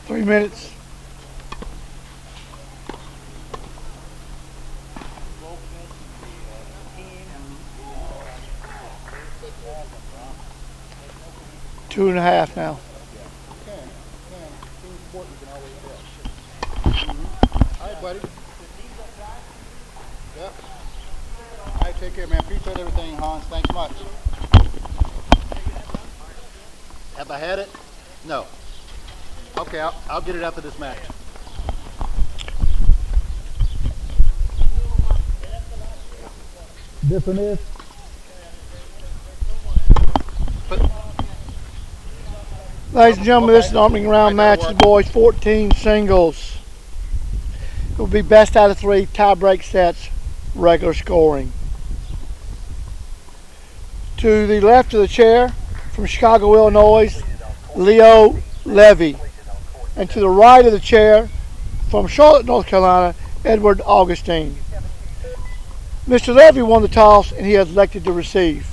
Three minutes. Two and a half now. All right, buddy. Yep. All right, take care, man. Appreciate everything, Hans. Thanks much. Have I had it? No. Okay, I'll get it after this match. This one is. Ladies and gentlemen, this is an opening round match. The boys 14 singles. It will be best out of 3 tie-break sets, regular scoring. To the left of the chair, from Chicago, Illinois, Leo Levy. And to the right of the chair, from Charlotte, North Carolina, Edward Augustine. Mr. Levy won the toss and he has elected to receive.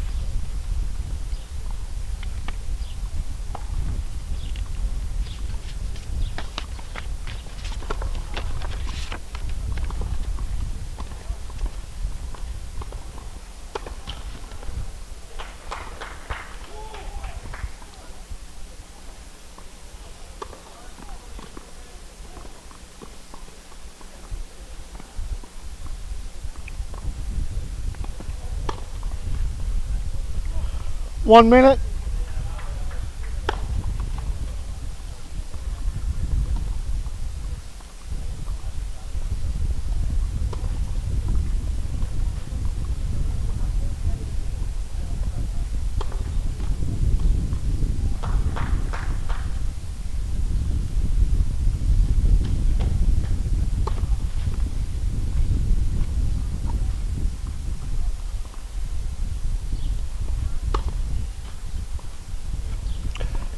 One minute.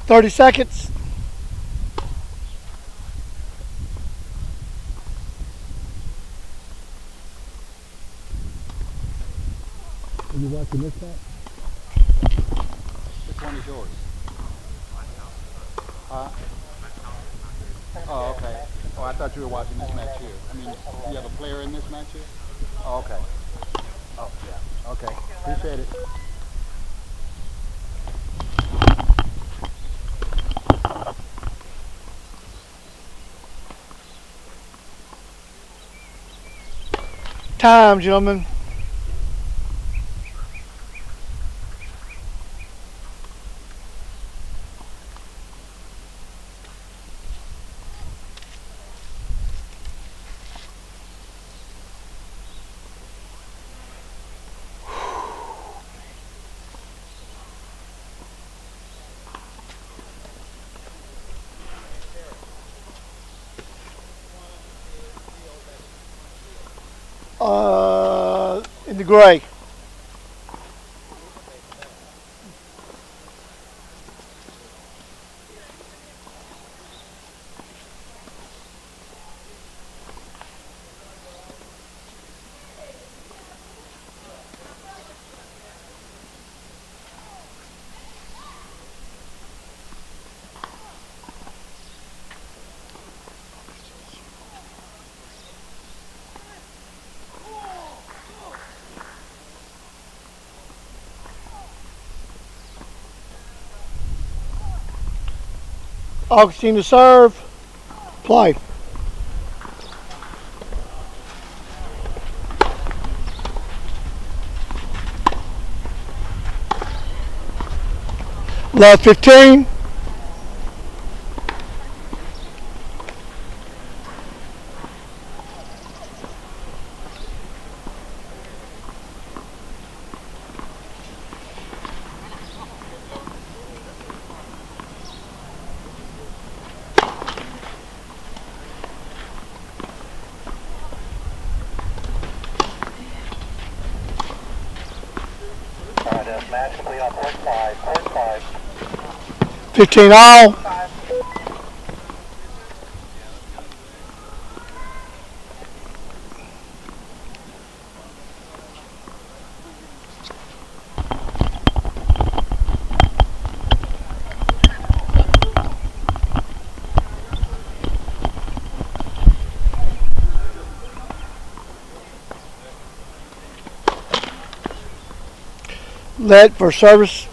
Thirty seconds. Are you watching this match? Which one is yours? Huh? Oh, okay. Oh, I thought you were watching this match here. I mean, you have a player in this match here? Oh, okay. Oh, yeah. Okay. Appreciate it. time, gentlemen. In the gray. Augustine to serve. Play. Left 15. Match complete on court 5. 15 all. Let for service.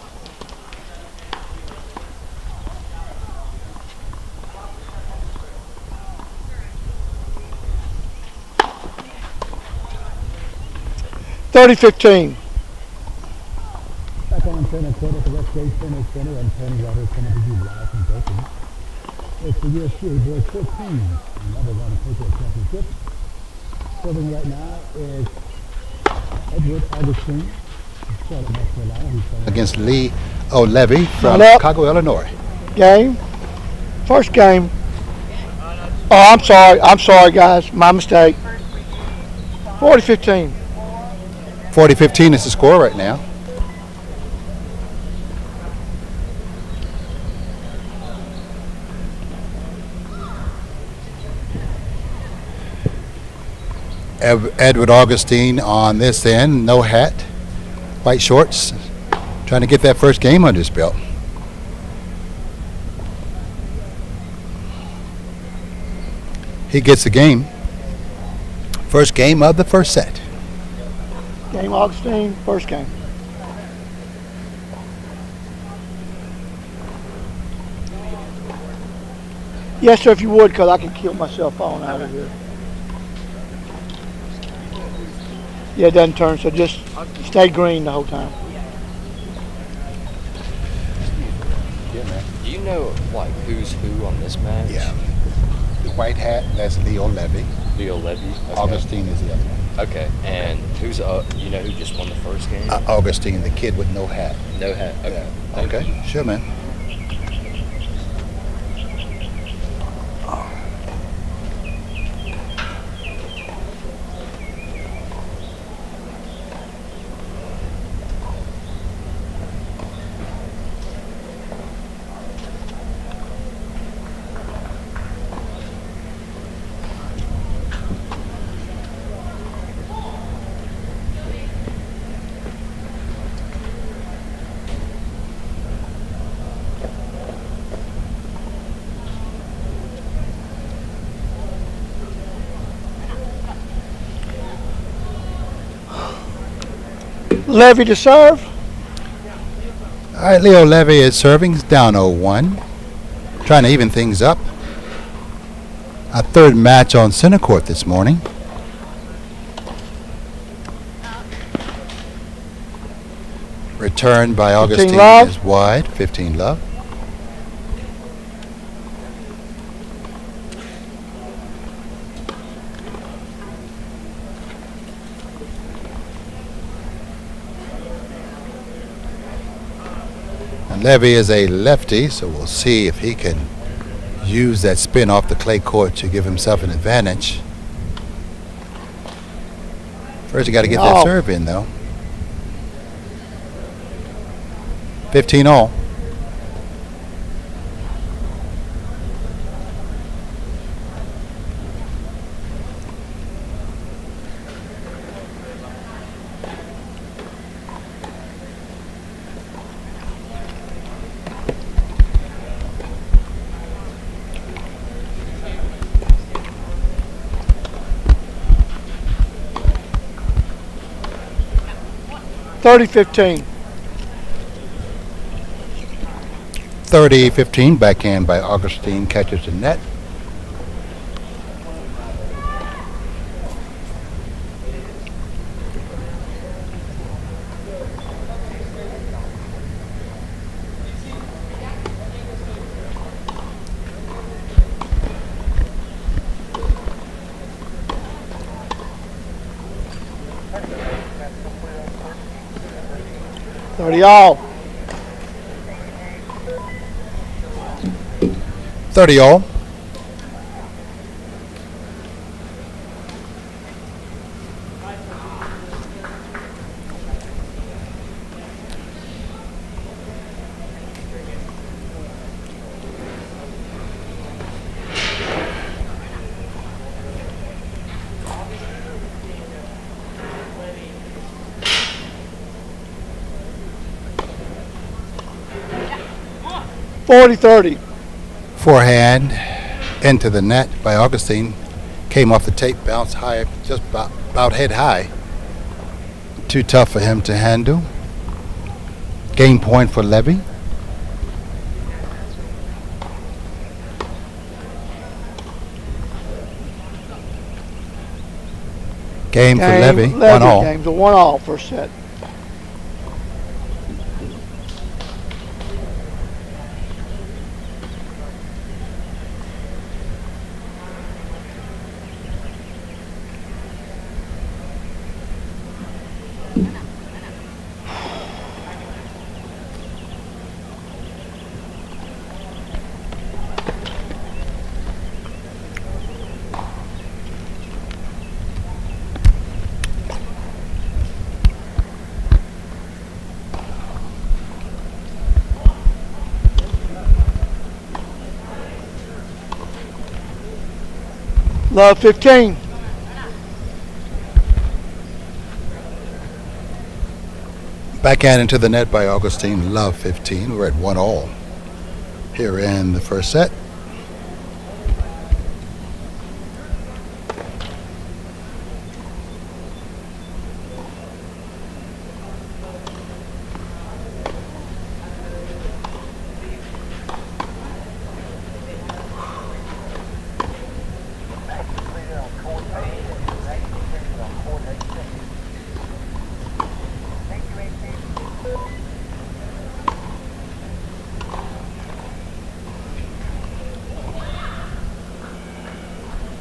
$30-15. Back on center court at the Westgate Center Center and Tony Waters coming to you live from Dothan. It's the USTA Boys 14, number one Patriot Championship. Serving right now is Edward Augustine. Against Lee O'Levy from Chicago, Illinois. Game. First game. Oh, I'm sorry, guys. My mistake. 40-15. 40-15 is the score right now. Edward Augustine on this end, no hat, white shorts, trying to get that first game under his belt. He gets the game. First game of the first set. Game Augustine, first game. Yes, sir, if you would, because I can kill my cell phone out of here. Yeah, it doesn't turn, so just stay green the whole time. Do you know, like, who's who on this match? Yeah. The white hat, that's Leo Levy. Leo Levy. Okay. Augustine is the other one. Okay. And who's, you know who just won the first game? Augustine, the kid with no hat. No hat. Okay. Yeah. Okay. Sure, man. Levy to serve. All right, Leo Levy is serving. He's down 0-1. Trying to even things up. A third match on center court this morning. Return by Augustine Love. is wide. 15 love. And Levy is a lefty, so we'll see if he can use that spin off the clay court to give himself an advantage. First, you got to get that serve in, though. 15 all. $30-15. 30-15, backhand by Augustine, catches the net. All. 30 all. $40-30. Forehand into the net by Augustine. Came off the tape, bounced high, just about head high. Too tough for him to handle. Game point for Levy. Game for Levy. 1 all. Game's a 1 all first set. Love 15. Backhand into the net by Augustine. Love 15. We're at 1 all here in the first set.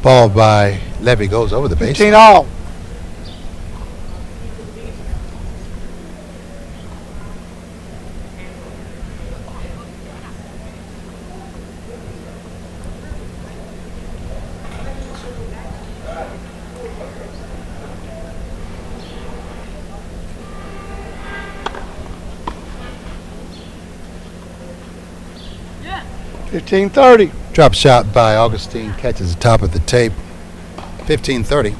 Ball by Levy goes over the baseline. 15 all. $15-30. Drop shot by Augustine, catches the top of the tape. 15-30.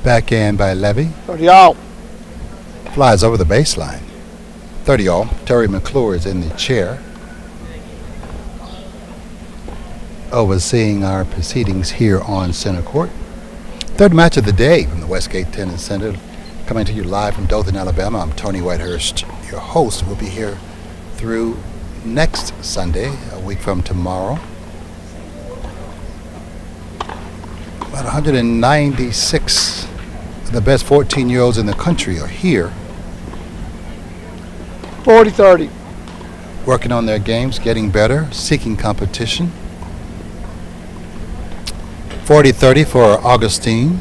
Backhand by Levy. 30 all. Flies over the baseline. 30 all. Terry McClure is in the chair, overseeing our proceedings here on center court. Third match of the day from the Westgate Tennis Center. Coming to you live from Dothan, Alabama. I'm Tony Whitehurst, your host. We'll be here through next Sunday, a week from tomorrow. About 196 of the best 14-year-olds in the country are here. 40-30. Working on their games, getting better, seeking competition. 40-30 for Augustine.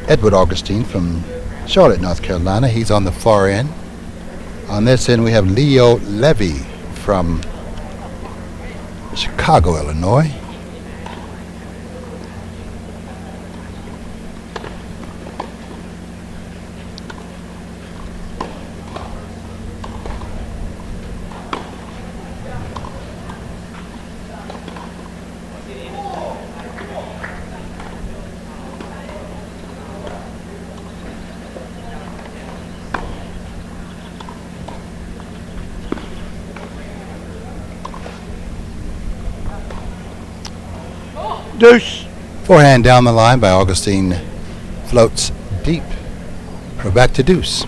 Edward Augustine from Charlotte, North Carolina. He's on the far end. On this end, we have Leo Levy from Chicago, Illinois. Deuce. Forehand down the line by Augustine floats deep. We're back to deuce.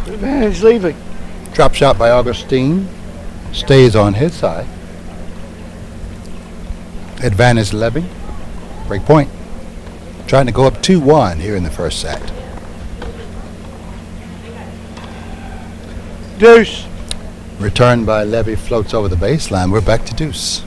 Advantage leaving. Drop shot by Augustine. Stays on his side. Advantage Levy. Break point. Trying to go up 2-1 here in the first set. Deuce. Return by Levy floats over the baseline. We're back to deuce.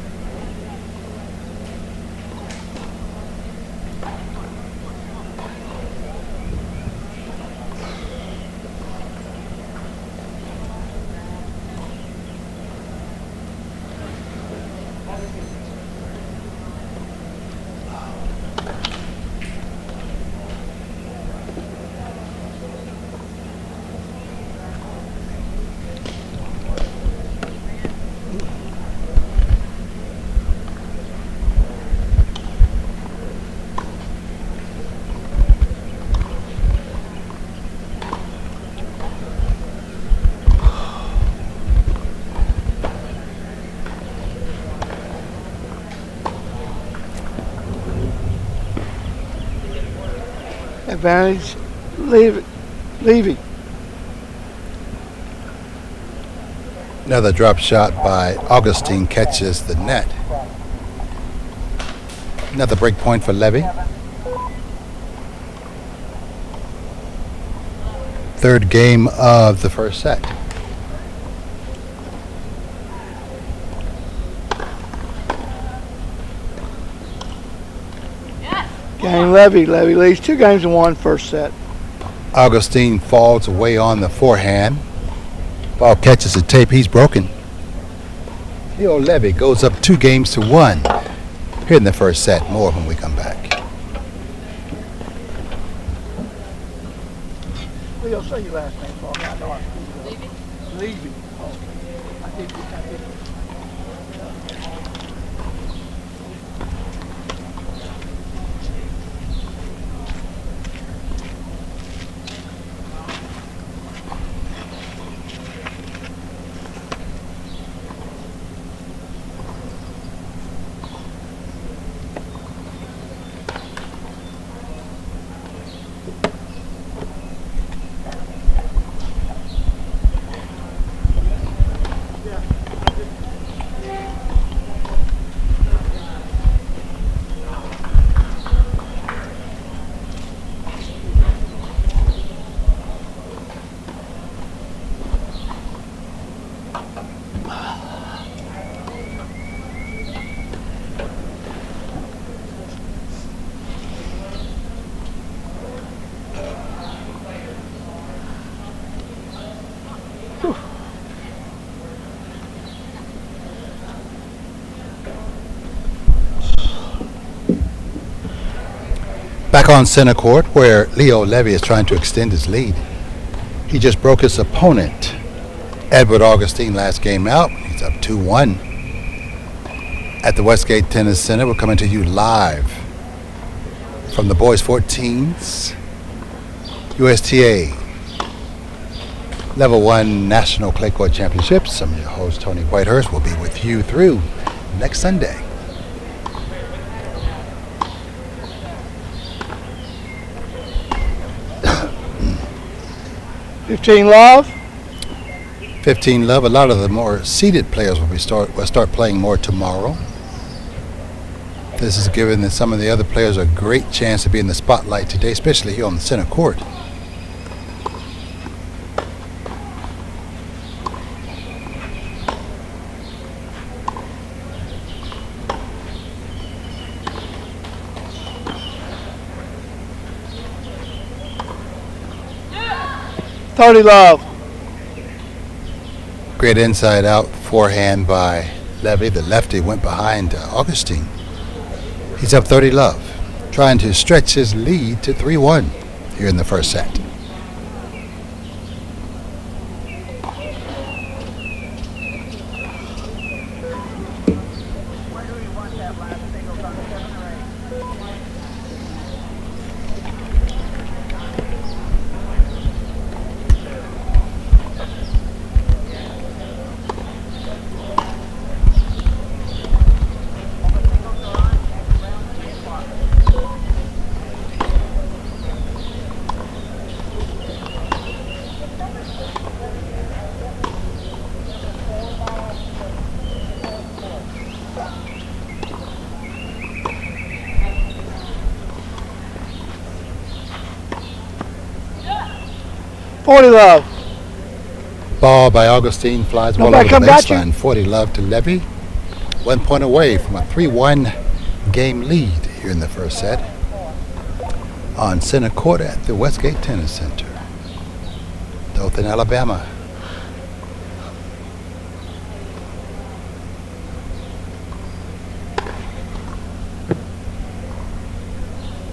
Advantage Levy. Another drop shot by Augustine catches the net. Another break point for Levy. Third game of the first set. Game Levy. Levy leads 2-1 first set. Augustine falls away on the forehand. Ball catches the tape. He's broken. Leo Levy goes up 2-1 here in the first set. More when we come back. Leo, say your last name for me. I know Levy. Levy. Oh, I did. Back on center court, where Leo Levy is trying to extend his lead. He just broke his opponent, Edward Augustine, last game out. He's up 2-1. At the Westgate Tennis Center, we're coming to you live from the Boys 14s USTA Level 1 National Clay Court Championships. I'm your host, Tony Whitehurst. Will be with you through next Sunday. Love. 15 love. A lot of the more seeded players will start playing more tomorrow. This is giving some of the other players a great chance to be in the spotlight today, especially here on the center court. Love. Great inside out forehand by Levy. The lefty went behind Augustine. He's up 30 love, trying to stretch his lead to 3-1 here in the first set. Love. Ball by Augustine flies well over the baseline. 40 love to Levy. 1 point away from a 3-1 game lead here in the first set on center court at the Westgate Tennis Center, Dothan, Alabama.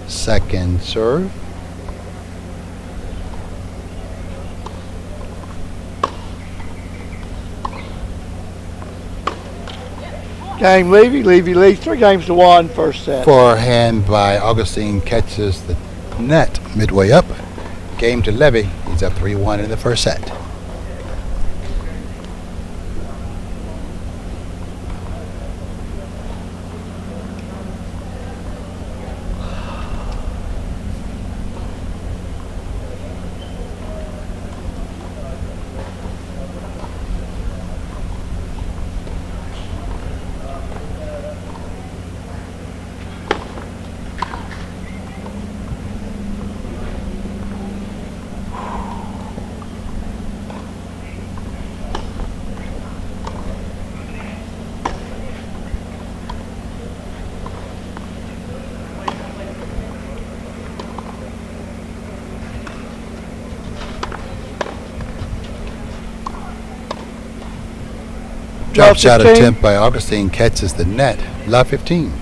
Second serve. Game Levy. Levy leads 3-1 first set. Forehand by Augustine catches the net midway up. Game to Levy. He's up 3-1 in the first set. Drop shot attempt by Augustine catches the net. Love 15.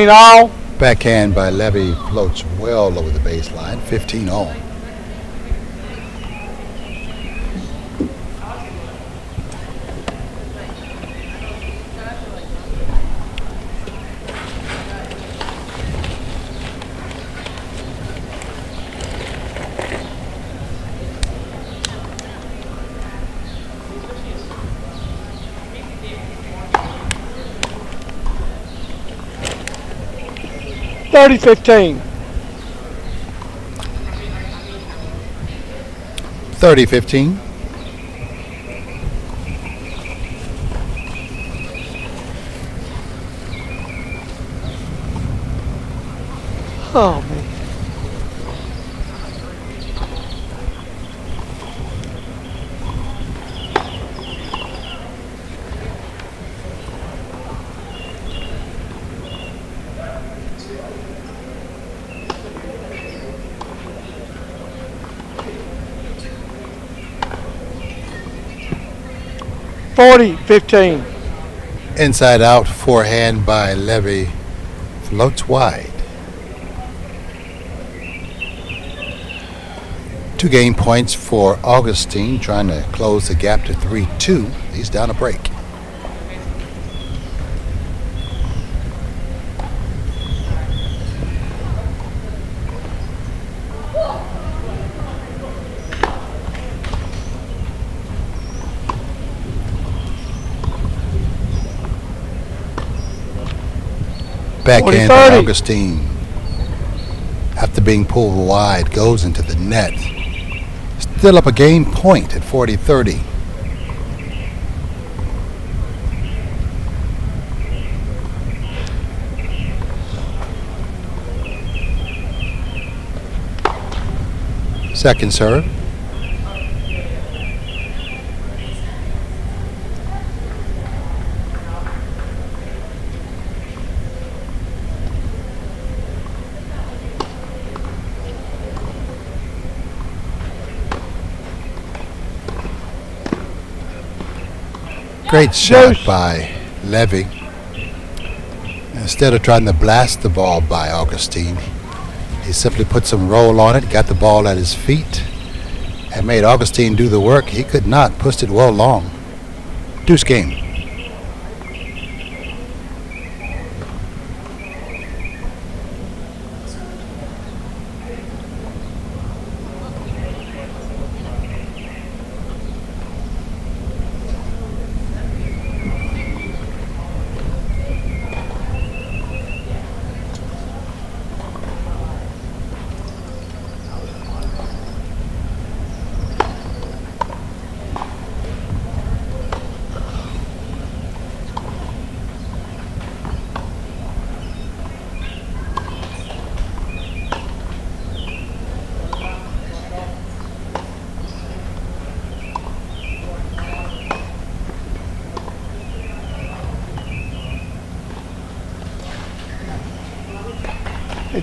all. Backhand by Levy floats well over the baseline. 15 all. Thirty 15. 30-15. Oh, man. (40-15). Inside out forehand by Levy floats wide. 2 game points for Augustine, trying to close the gap to 3-2. He's down a break. Backhand by 40-30. Augustine. After being pulled wide, goes into the net. Still up a game point at 40-30. Second serve. Great shot by Levy. Instead of trying to blast the ball by Augustine, he simply put some roll on it, got the ball at his feet, and made Augustine do the work. He could not, pushed it well long. Deuce game.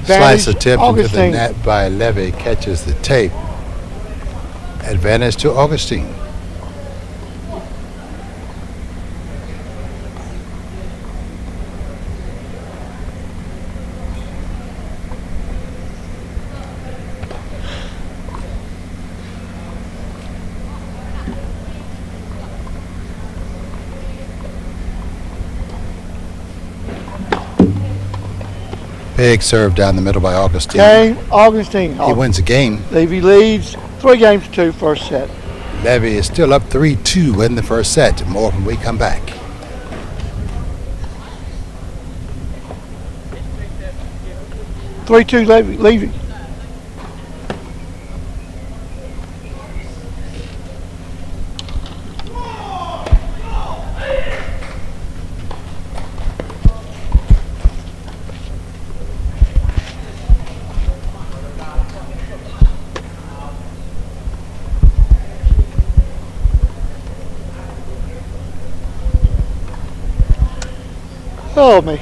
Slice attempt into the net by Levy, catches the tape. Advantage to Augustine. Big serve down the middle by Augustine. Game, Augustine. He wins the game. Levy leads 3-2 first set. Levy is still up 3-2 in the first set. More when we come back. Levy. Oh, me.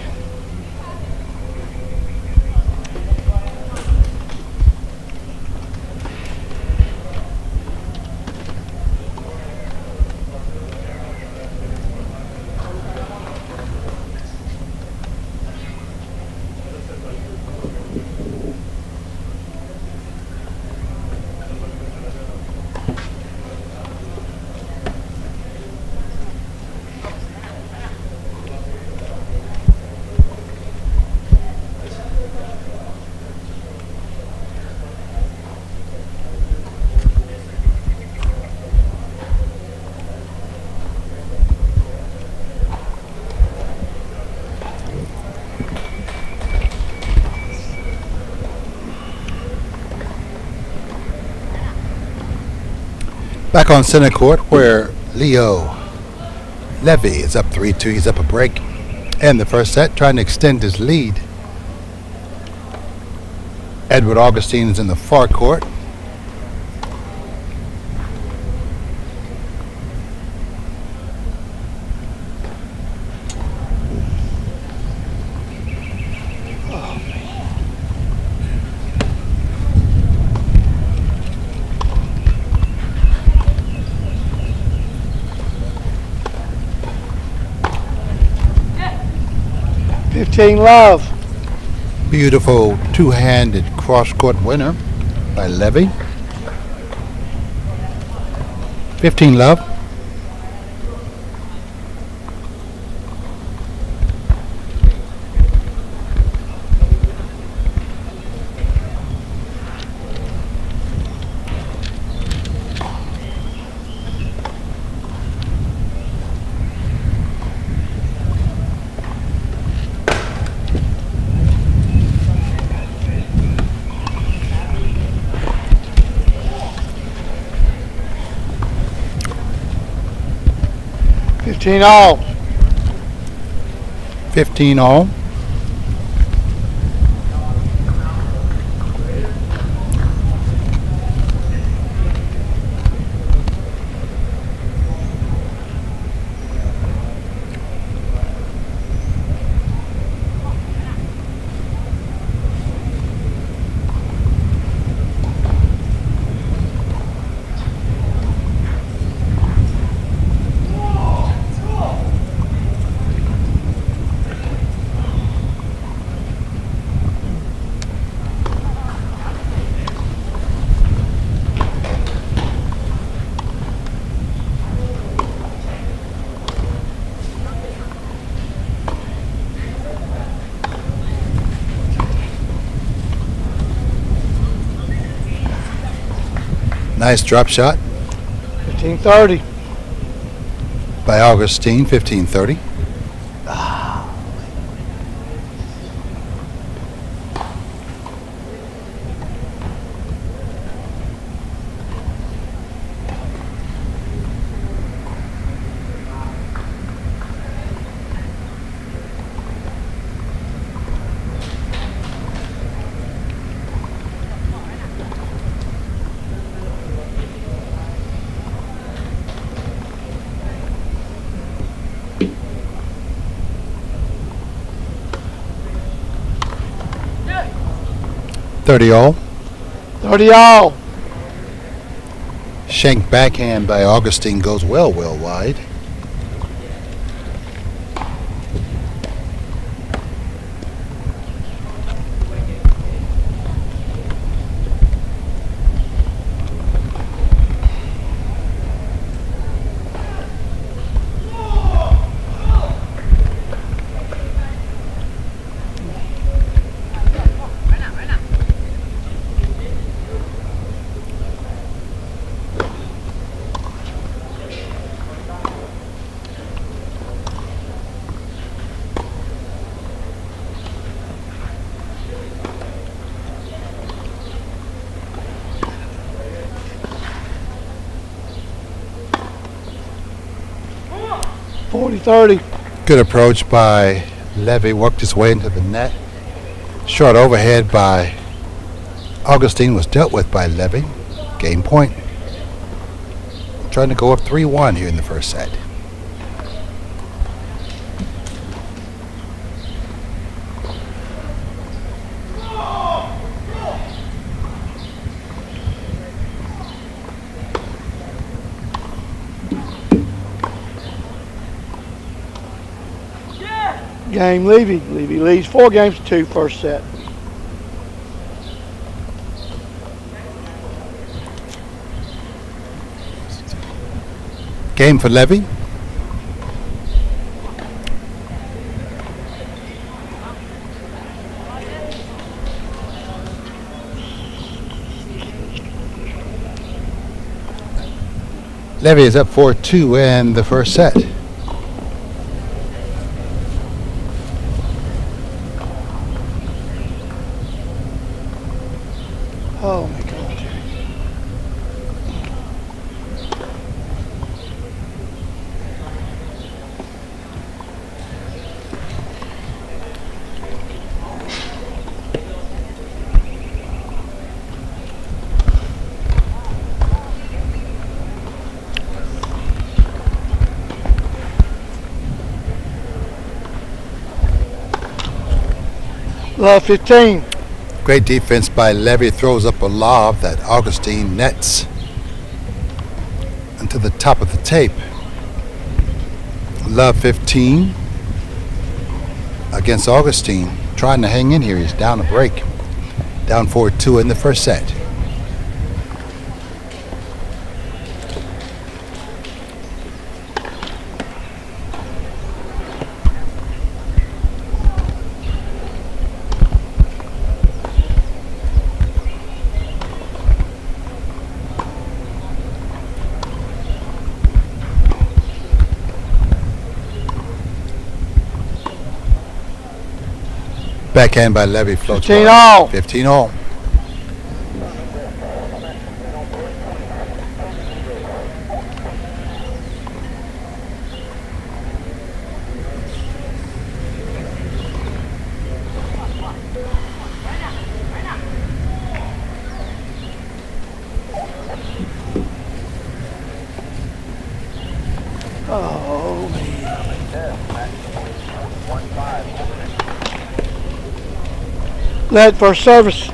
Back on center court where Leo Levy is up 3-2. He's up a break in the first set, trying to extend his lead. Edward Augustine is in the far court. Love. Beautiful two-handed cross-court winner by Levy. 15 love. All. 15 all. Nice drop shot 15-30. by Augustine, 15-30. Thirty all. 30 all. Shank backhand by Augustine goes well wide. Good approach by Levy, worked his way into the net. Short overhead by Augustine was dealt with by Levy. Game point. Trying to go up 3-1 here in the first set. Game Levy. Levy leads 4-2 first set. Game for Levy. Levy is up 4-2 in the first set. Oh my God. Love 15. Great defense by Levy. Throws up a lob that Augustine nets into the top of the tape. Love 15 against Augustine. Trying to hang in here. He's down a break. Down 4-2 in the first set. Backhand by Levy floats 15 by. all. 15 all. Oh, Led for service.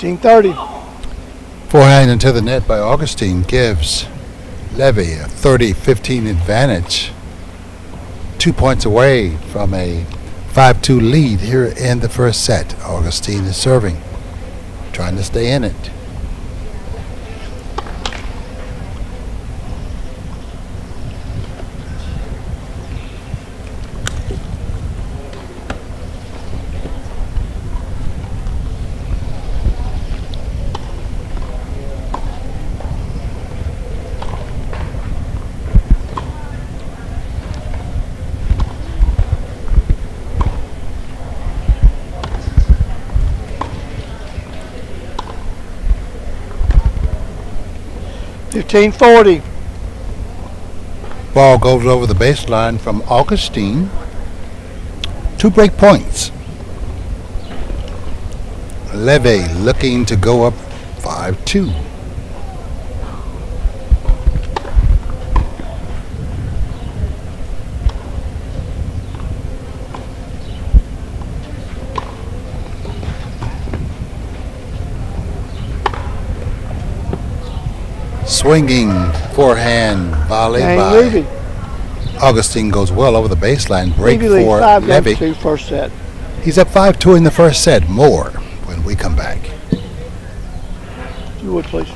$15.30. Forehand into the net by Augustine gives Levy a 30-15 advantage. 2 points away from a 5-2 lead here in the first set. Augustine is serving, trying to stay in it. $15.40. Ball goes over the baseline from Augustine. 2 break points. Levy looking to go up 5-2. Swinging forehand volley by Levy. Augustine goes well over the baseline. Break Levy leads for 5 Levy. games to first set. He's up 5-2 in the first set. More when we come back. If you would, please.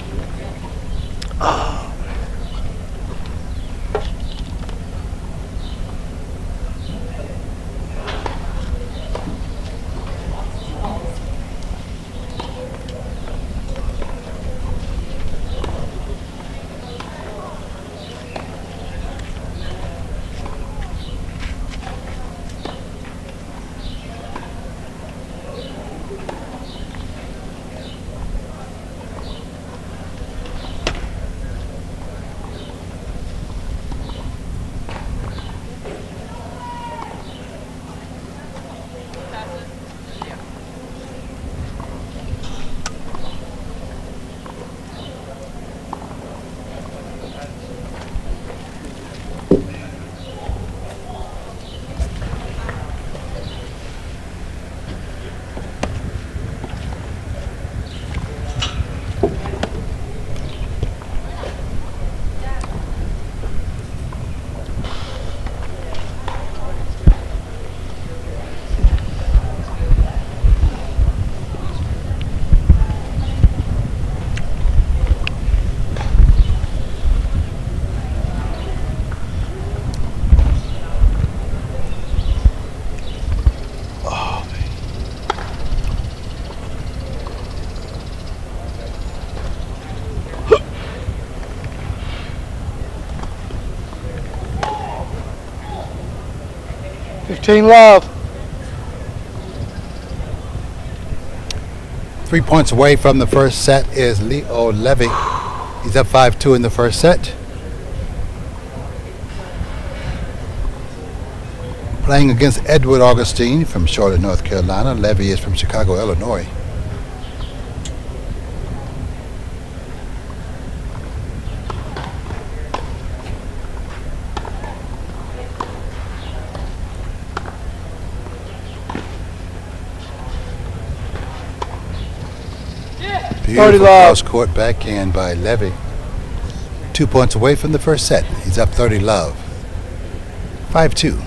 $15 love. 3 points away from the first set is Leo Levy. He's up 5-2 in the first set. Playing against Edward Augustine from Charlotte, North Carolina. Levy is from Chicago, Illinois. Beautiful cross-court backhand by Levy. 2 points away from the first set. He's up 30 love. 5-2.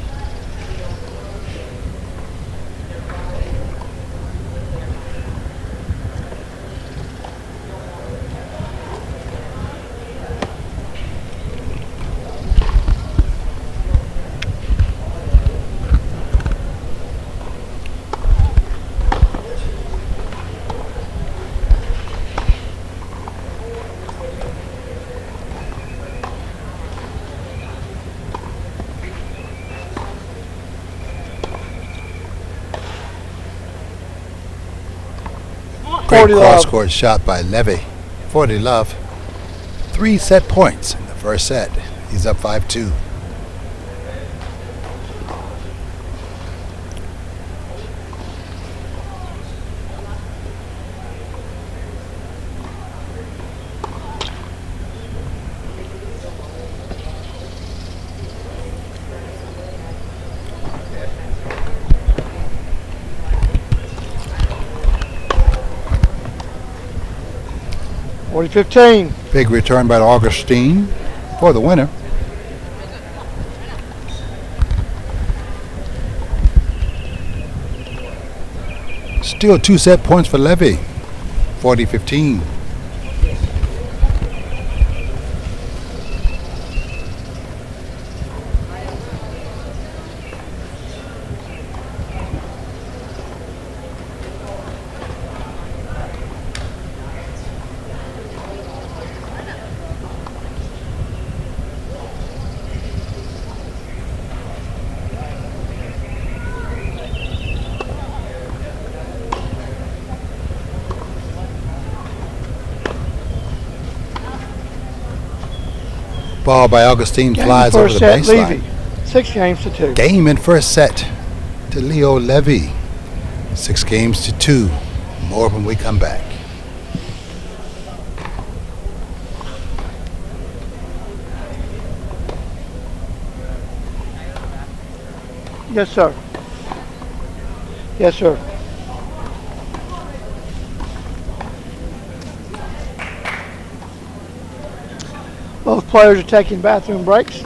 Great cross-court shot by Levy. 40 love. 3 set points in the first set. He's up 5-2. (40-15). Big return by Augustine for the winner. Still 2 set points for Levy. 40-15. Ball by Augustine flies over the baseline. 6-2. Game in first set to Leo Levy. 6-2. More when we come back. Yes, sir. Yes, sir. Both players are taking bathroom breaks.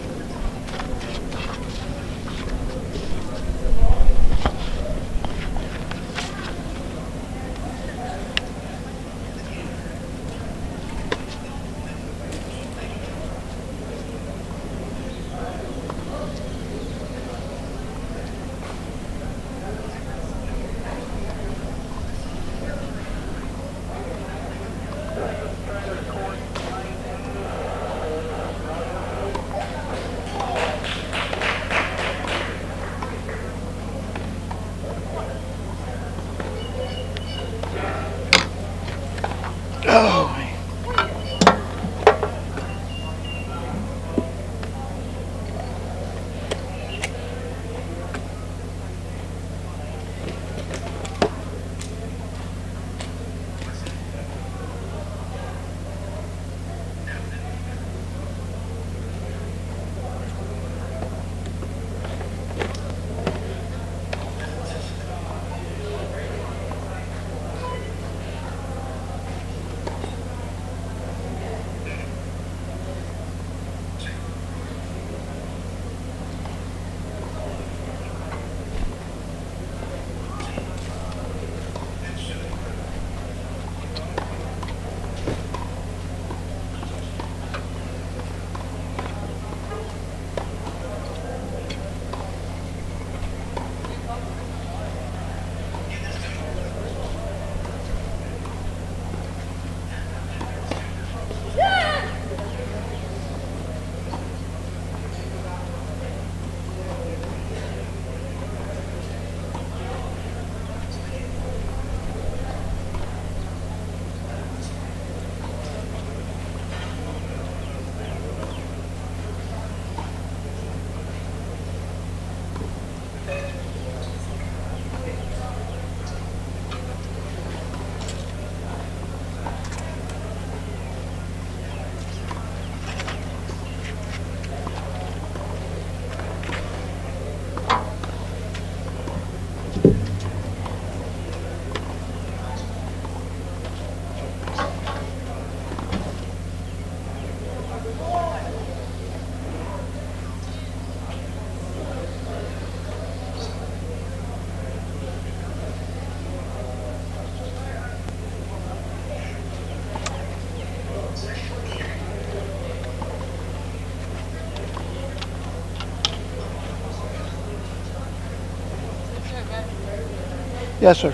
Yes, sir.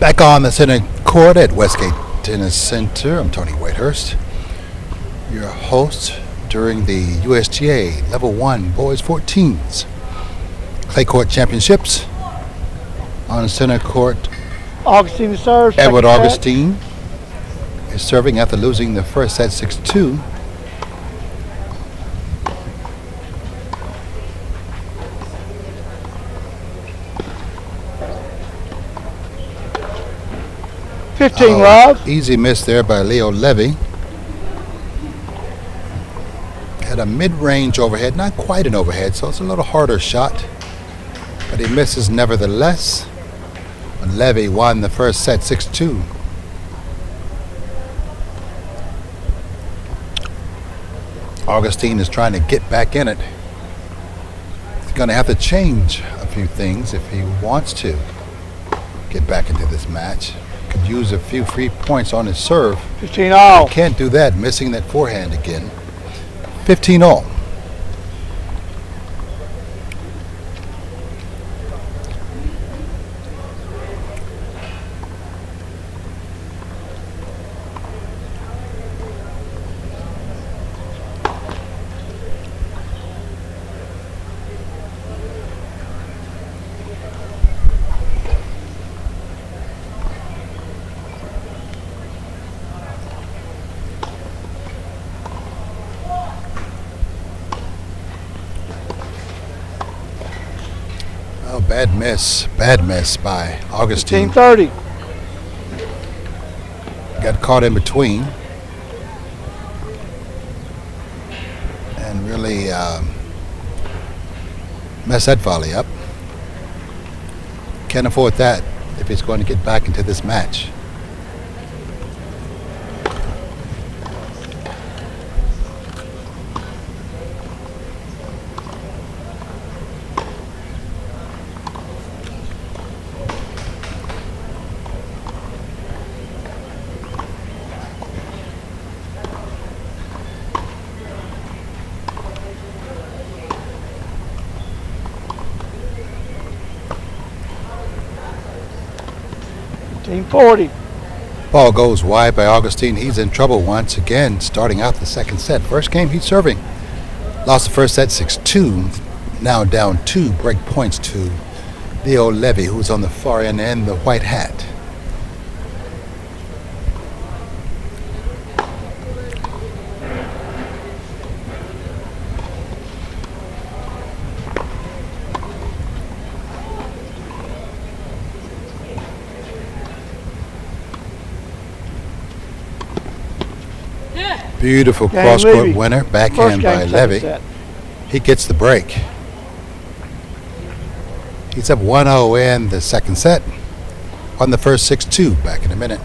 Back on the center court at Westgate Tennis Center, I'm Tony Whitehurst, your host during the USTA Level 1 Boys 14s Clay Court Championships. On the center court, Augustine serves. Edward second set. Augustine is serving after losing the first set 6-2. Love. Easy miss there by Leo Levy. Had a mid-range overhead, not quite an overhead, so it's a little harder shot. But he misses nevertheless. And Levy won the first set 6-2. Augustine is trying to get back in it. He's going to have to change a few things if he wants to get back into this match. Could use a few free points on his serve. 15 all. Can't do that, missing that forehand again. 15 all. Oh, bad miss by Augustine. 15-30. Got caught in between and really messed that volley up. Can't afford that if he's going to get back into this match. Ball goes wide by Augustine. He's in trouble once again, starting out the second set. First game, he's serving. Lost the first set 6-2. Now down 2 break points to Leo Levy, who's on the far end and the white hat. Beautiful cross-court winner, backhand by Levy. He gets the break. He's up 1-0 in the second set. Won the first 6-2. Back in a minute.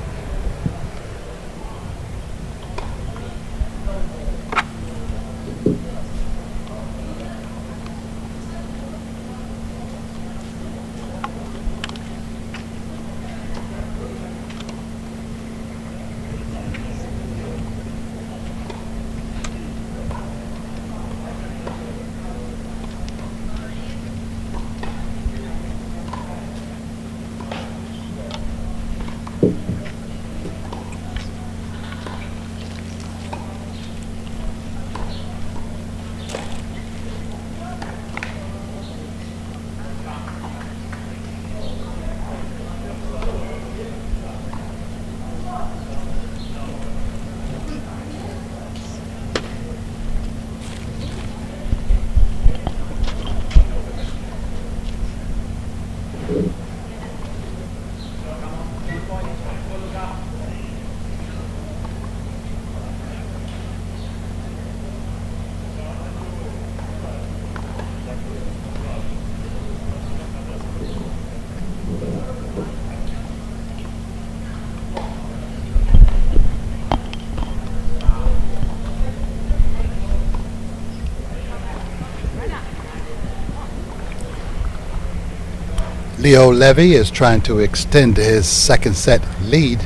Leo Levy is trying to extend his second set lead.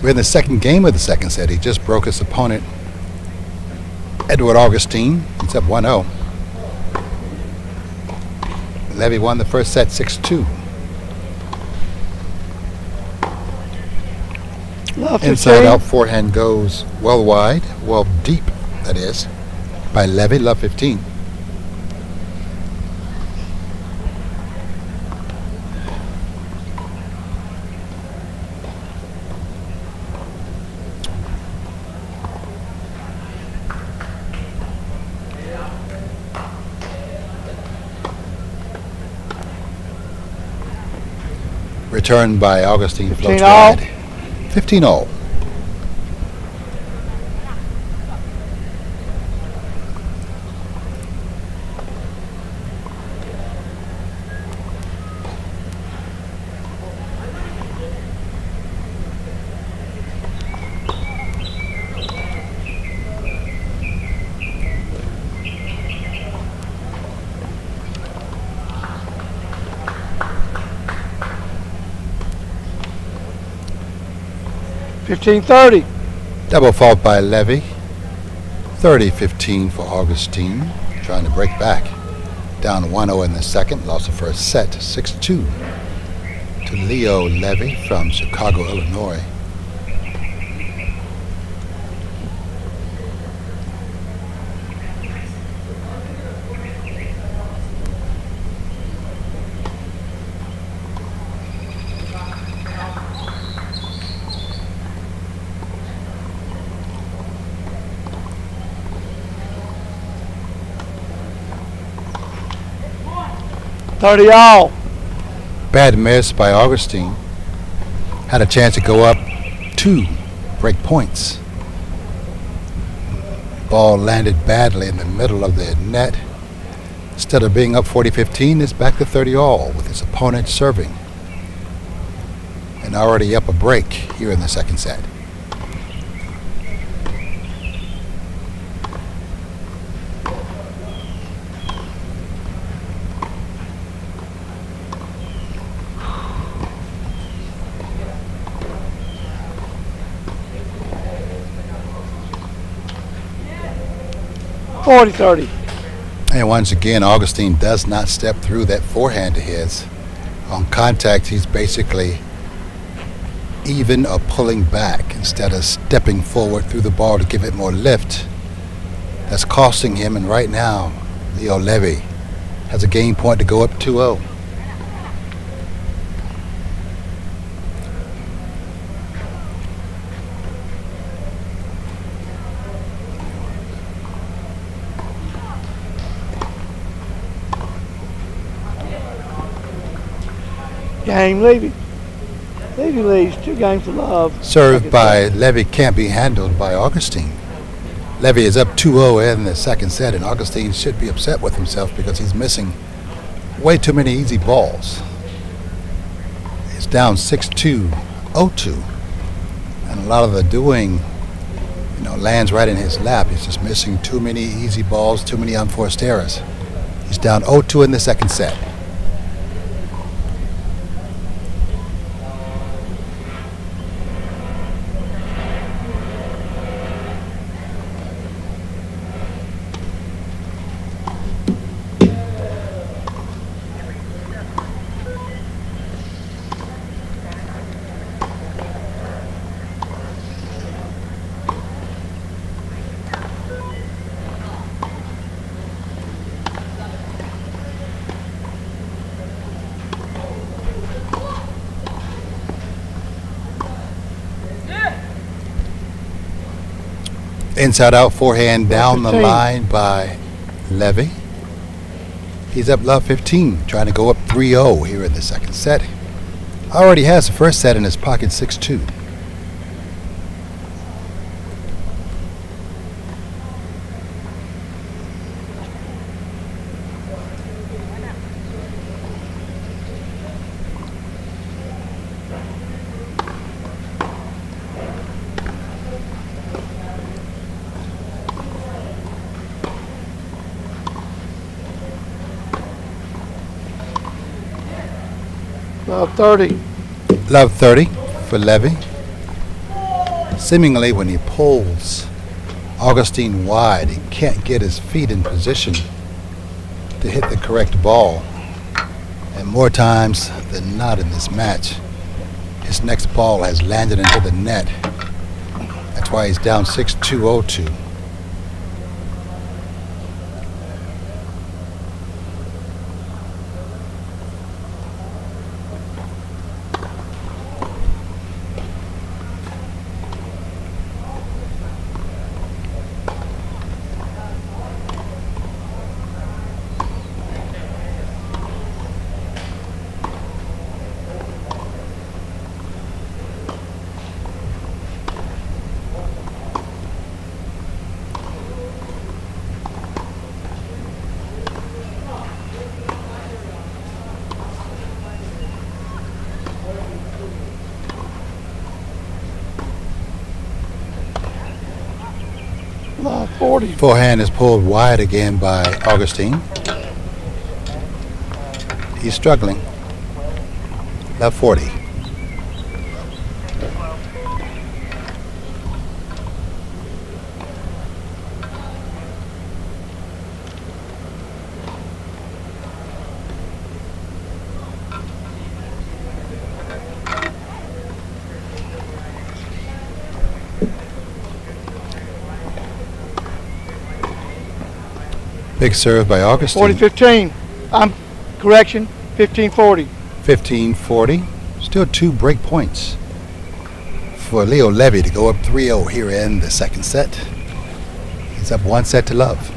We're in the second game of the second set. He just broke his opponent, Edward Augustine. It's up 1-0. Levy won the first set 6-2. Inside out forehand goes well wide, well deep, that is, by Levy, love 15. Return by Augustine, floats wide. 15-all. $15.30. Double fault by Levy. 30-15 for Augustine. Trying to break back. Down 1-0 in the second. Lost the first set. 6-2 to Leo Levy from Chicago, Illinois. $30-all. Bad miss by Augustine. Had a chance to go up 2, break points. Ball landed badly in the middle of the net. Instead of being up 40-15, it's back to 30-all with his opponent serving. And already up a break here in the second set. $40-30. And once again, Augustine does not step through that forehand of his. On contact, he's basically even or pulling back instead of stepping forward through the ball to give it more lift. That's costing him, and right now, Leo Levy has a game point to go up 2-0. Game Levy. Levy leads 2 games to love. Served by Levy can't be handled by Augustine. Levy is up 2-0 in the second set, and Augustine should be upset with himself because he's missing way too many easy balls. It's down 6-2, 0-2. And a lot of the doing, lands right in his lap. He's just missing too many easy balls, too many unforced errors. He's down 0-2 in the second set. Inside out forehand down the line by Levy. He's up love 15, trying to go up 3-0 here in the second set. Already has the first set in his pocket, 6-2. Love 30. Love 30 for Levy. Seemingly, when he pulls Augustine wide, he can't get his feet in position to hit the correct ball. And more times than not in this match, his next ball has landed into the net. That's why he's down 6-2-0-2. Love 40. Forehand is pulled wide again by Augustine. He's struggling. Love 40. Big serve by Augustine. 40-15. Correction, 15-40. 15-40. Still 2 break points for Leo Levy to go up 3-0 here in the second set. He's up 1 set to love.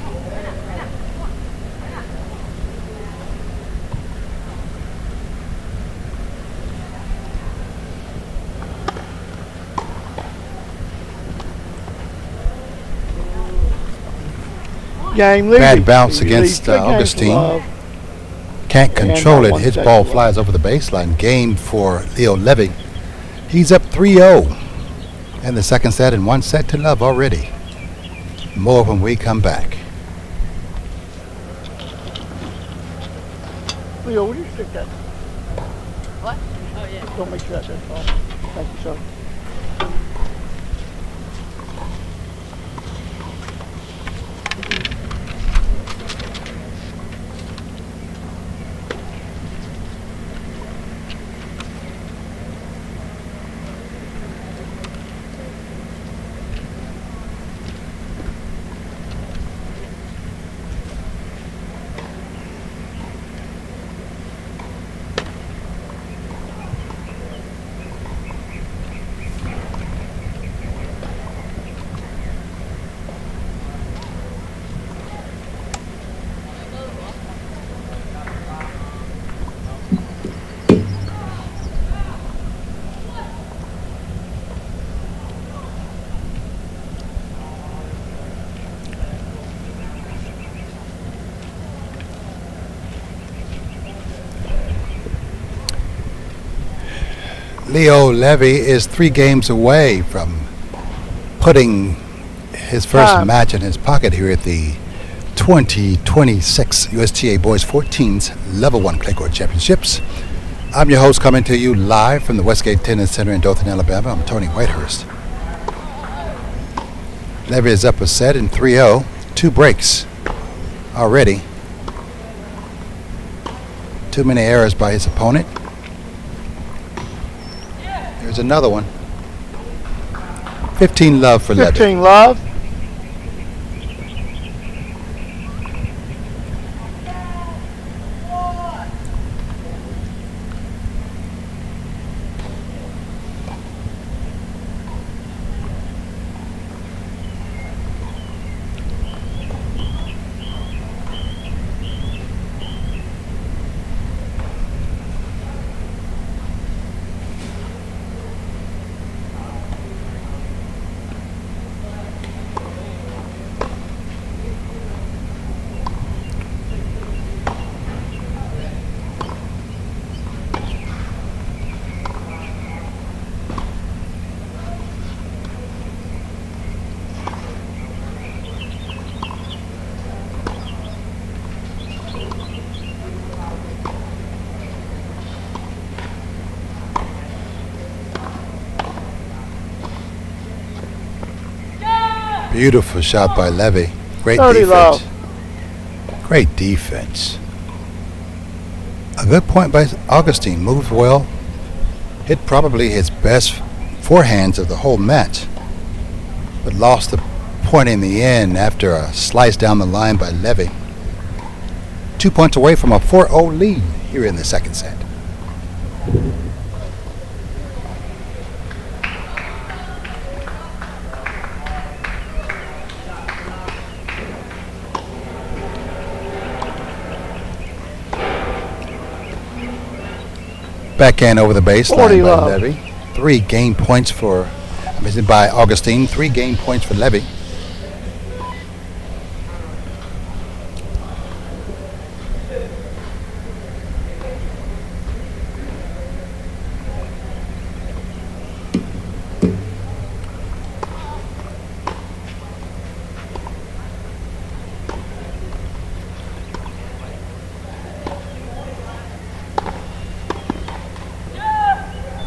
Game lead. Bad bounce against Augustine. Can't control it. His ball flies over the baseline. Game for Leo Levy. He's up 3-0 in the second set and 1 set to love already. More when we come back. Leo, will you stick that? What? Oh, yeah. Don't make sure that's all. Thank you, sir. Leo Levy is 3 games away from putting his first match in his pocket here at the 2026 USTA Boys 14s Level 1 Clay Court Championships. I'm your host, coming to you live from the Westgate Tennis Center in Dothan, Alabama. I'm Tony Whitehurst. Levy is up a set in 3-0. 2 breaks already. Too many errors by his opponent. There's another one. 15 love for Levy. 15 love. Beautiful shot by Levy. Great 30 defense. love. Great defense. A good point by Augustine. Moved well. Hit probably his best forehands of the whole match. But lost the point in the end after a slice down the line by Levy. 2 points away from a 4-0 lead here in the second set. Backhand over the baseline 40 by love. Levy. 3 game points for, by Augustine. 3 game points for Levy.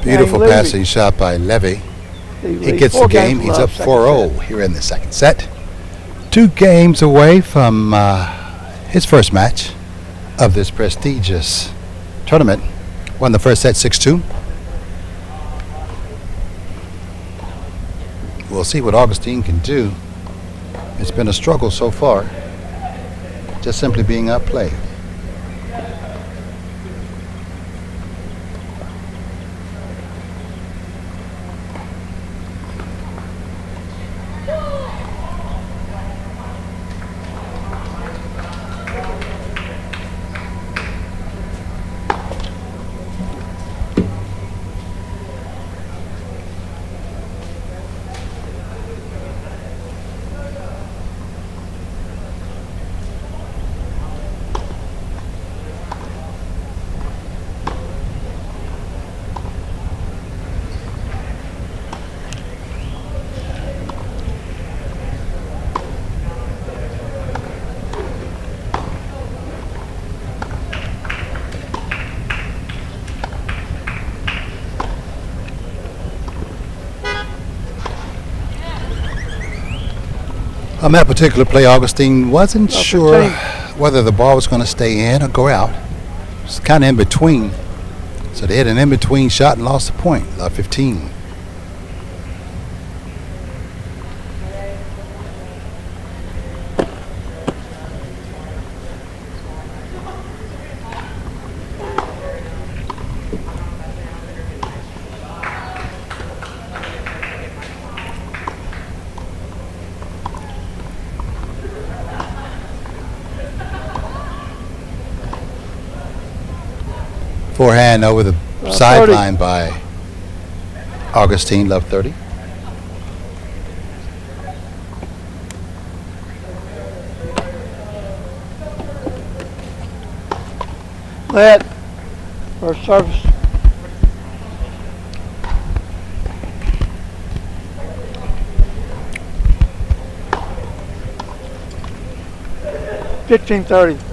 Beautiful Levy. passing shot by Levy. He gets the 4 game. games He's love, up second 4-0 set. here in the second set. 2 games away from his first match of this prestigious tournament. Won the first set 6-2. We'll see what Augustine can do. It's been a struggle so far, just simply being outplayed. On that particular play, Augustine wasn't sure whether the ball was going to stay in or go out. It's kind of in between. So they had an in-between shot and lost the point. Love 15. Forehand over the sideline by Augustine, love 30. Let first service. $15.30.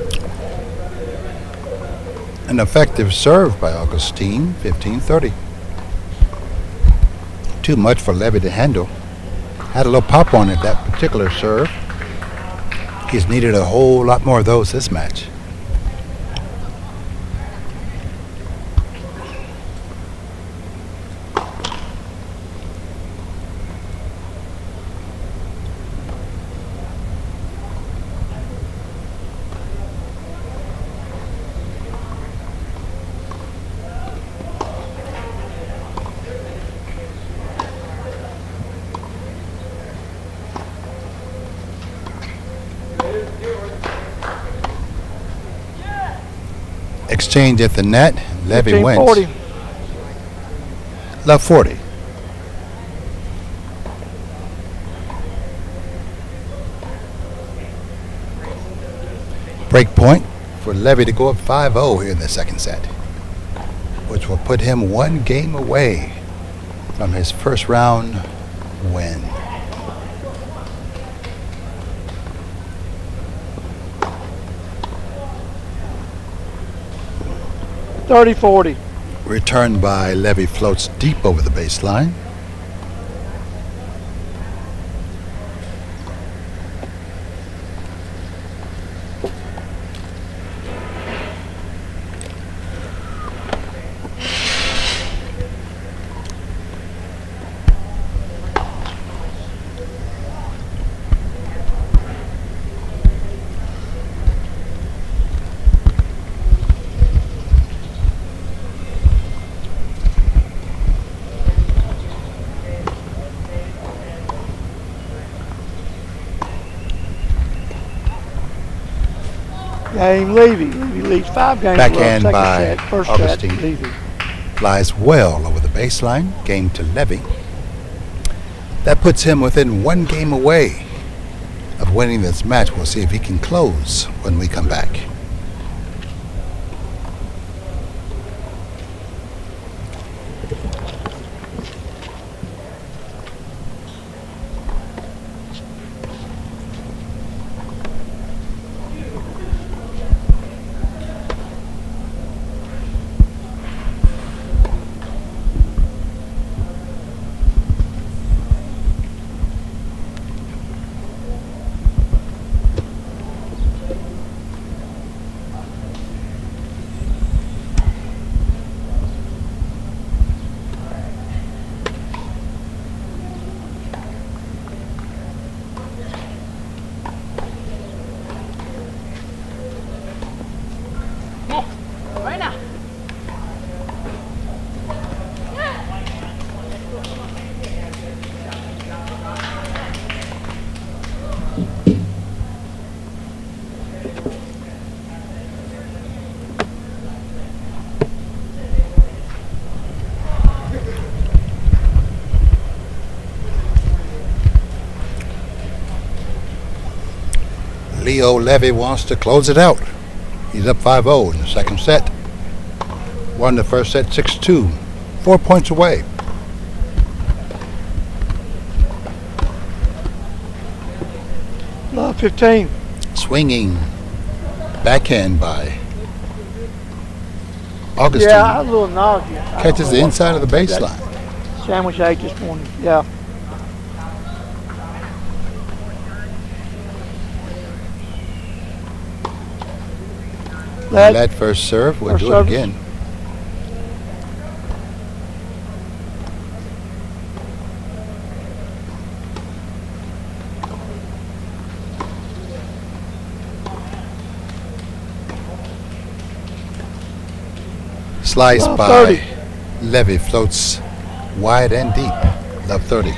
An effective serve by Augustine, 15-30. Too much for Levy to handle. Had a little pop on it, that particular serve. He's needed a whole lot more of those this match. Exchange at the net. Levy wins. 40. Love 40. Break point for Levy to go up 5-0 here in the second set, which will put him 1 game away from his first round win. $30.40. Return by Levy floats deep over the baseline. Game Levy. Levy leads 5 games. Backhand second by set. First Augustine. set, Levy. Flies well over the baseline. Game to Levy. That puts him within 1 game away of winning this match. We'll see if he can close when we come back. Leo Levy wants to close it out. He's up 5-0 in the second set. Won the first set 6-2. 4 points away. Love 15. Swinging backhand by Augustine. Yeah, I had a little nausea. Catches the inside of the baseline. Sandwich I ate this morning. Yeah. That first serve, we'll do it again. Slice by 30. Levy, floats wide and deep. Love 30.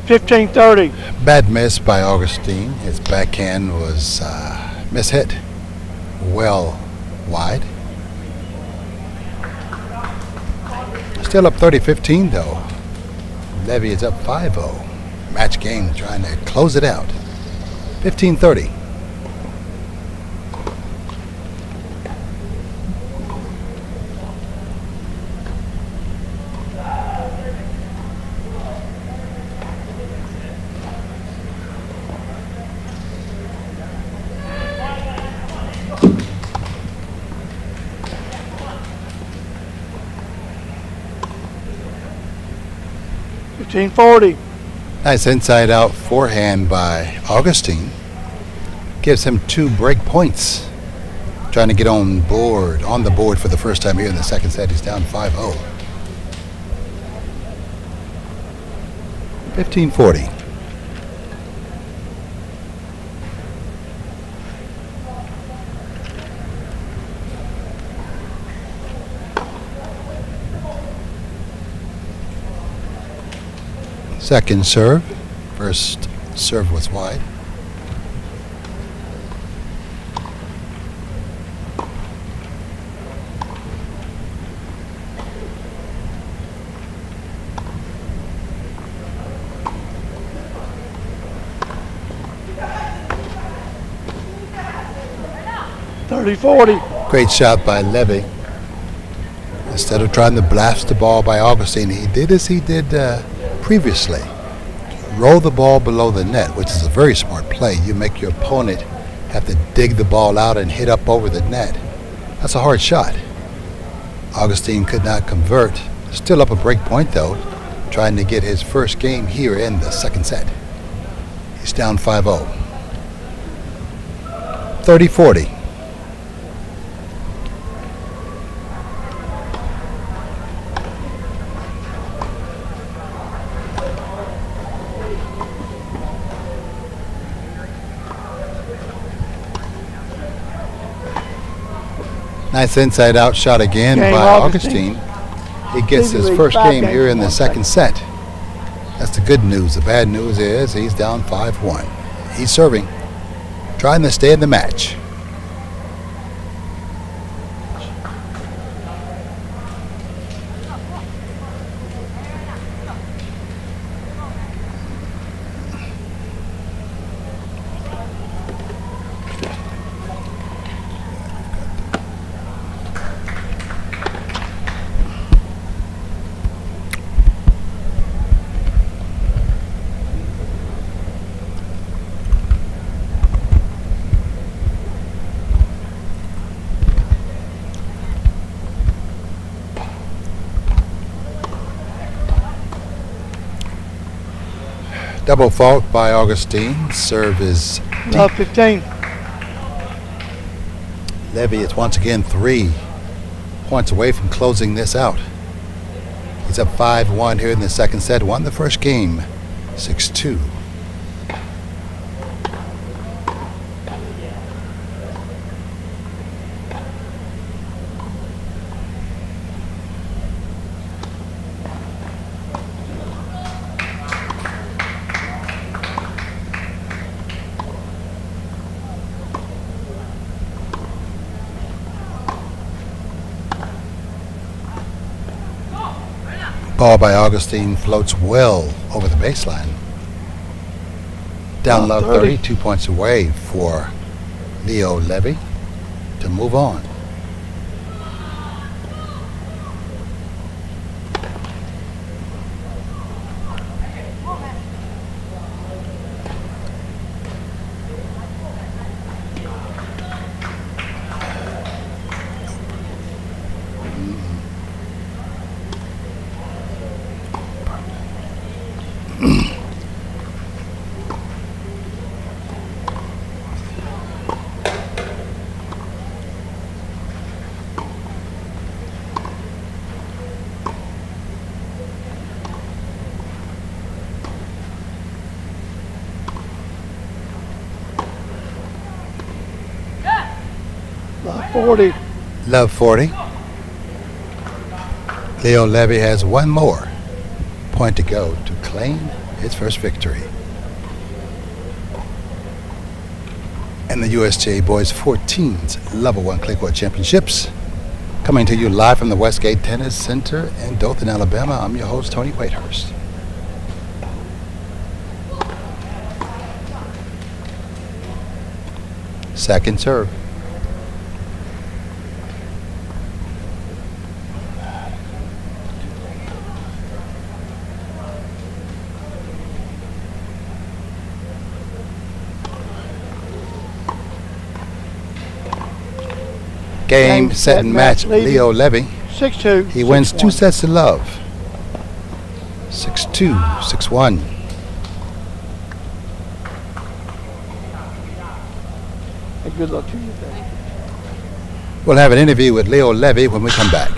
$15.30. Bad miss by Augustine. His backhand was mishit. Well wide. Still up 30-15 though. Levy is up 5-0. Match game trying to close it out. 15-30. $15.40. Nice inside out forehand by Augustine. Gives him 2 break points. Trying to get on the board for the first time here in the second set. He's down 5-0. 15-40. Second serve. First serve was wide. $30.40. Great shot by Levy. Instead of trying to blast the ball by Augustine, he did as he did previously. Roll the ball below the net, which is a very smart play. You make your opponent have to dig the ball out and hit up over the net. That's a hard shot. Augustine could not convert. Still up a break point though, trying to get his first game here in the second set. He's down 5-0. 30-40. Nice inside out shot again Game by Augustine. Augustine. He gets his Lead first 5 game games here to in the 1 second set. That's the good news. The bad news is he's down 5-1. He's serving, trying to stay in the match. Double fault by Augustine. Serve is Love 15. Levy is once again 3 points away from closing this out. He's up 5-1 here in the second set. Won the first game 6-2. Ball by Augustine floats well over the baseline. Down low 30, 2 points away for Leo Levy to move on. Love 40. Love 40. Leo Levy has one more point to go to claim his first victory. And the USTA Boys 14's Level 1 Clay Court Championships. Coming to you live from the Westgate Tennis Center in Dothan, Alabama. I'm your host, Tony Whitehurst. Second serve. Game, set, and match. Leo Levy. 6-2. He wins 6-1. 2 sets to love. 6-2, 6-1. Hey, good luck to you. We'll have an interview with Leo Levy when we come back.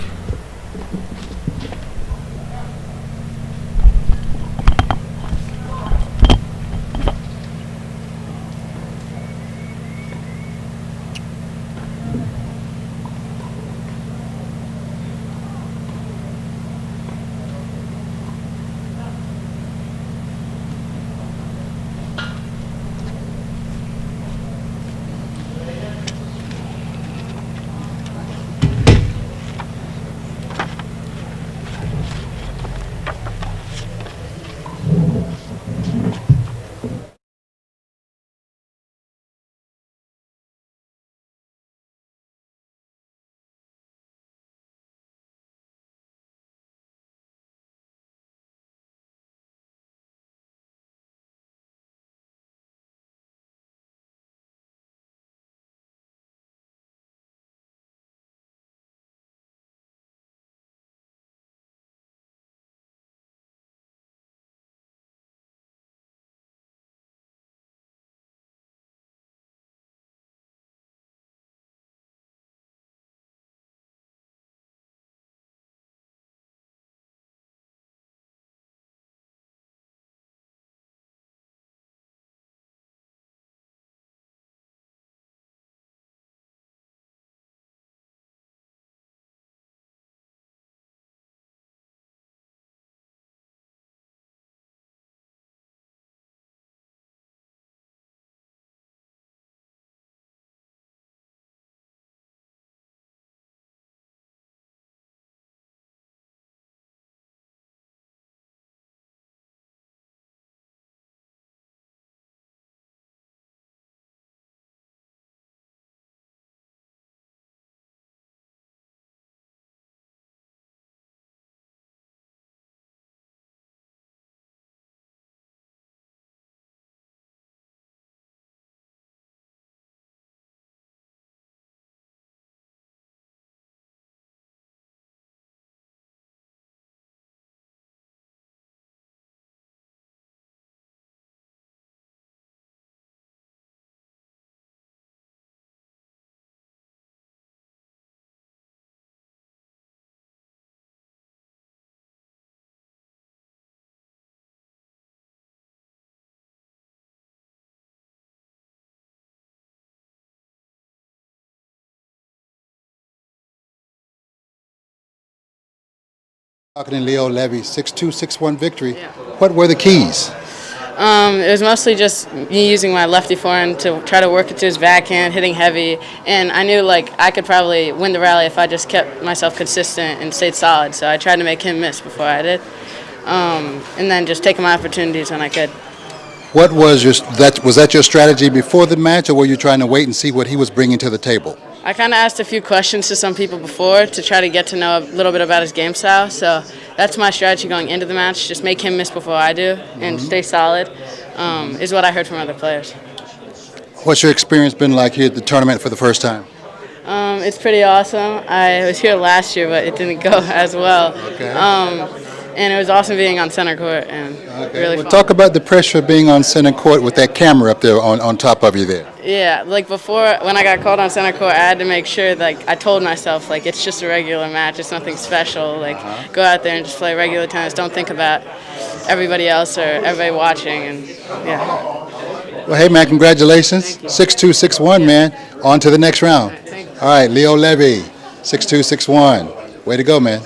Talking to Leo Levy, 6'2", 6'1" victory. What were the keys? It was mostly just me using my lefty forehand to try to work it to his backhand, hitting heavy, and I knew like I could probably win the rally if I just kept myself consistent and stayed solid. So I tried to make him miss before I did, and then just taking my opportunities when I could. What was that your strategy before the match, or were you trying to wait and see what he was bringing to the table? I kind of asked a few questions to some people before to try to get to know a little bit about his game style. So that's my strategy going into the match. Just make him miss before I do and stay solid is what I heard from other players. What's your experience been like here at the tournament for the first time? It's pretty awesome. I was here last year, but it didn't go as well. Okay. And it was awesome being on center court and really fun. Talk about the pressure of being on center court with that camera up there on top of you there. Yeah, like before, when I got called on center court, I had to make sure, like, I told myself, like, it's just a regular match. It's nothing special. Like, go out there and just play regular tennis. Don't think about everybody else or everybody watching. And, yeah. Well, hey, man, congratulations. 6'2", 6'1", man. On to the next round. All right, Leo Levy, 6'2", 6'1". Way to go, man.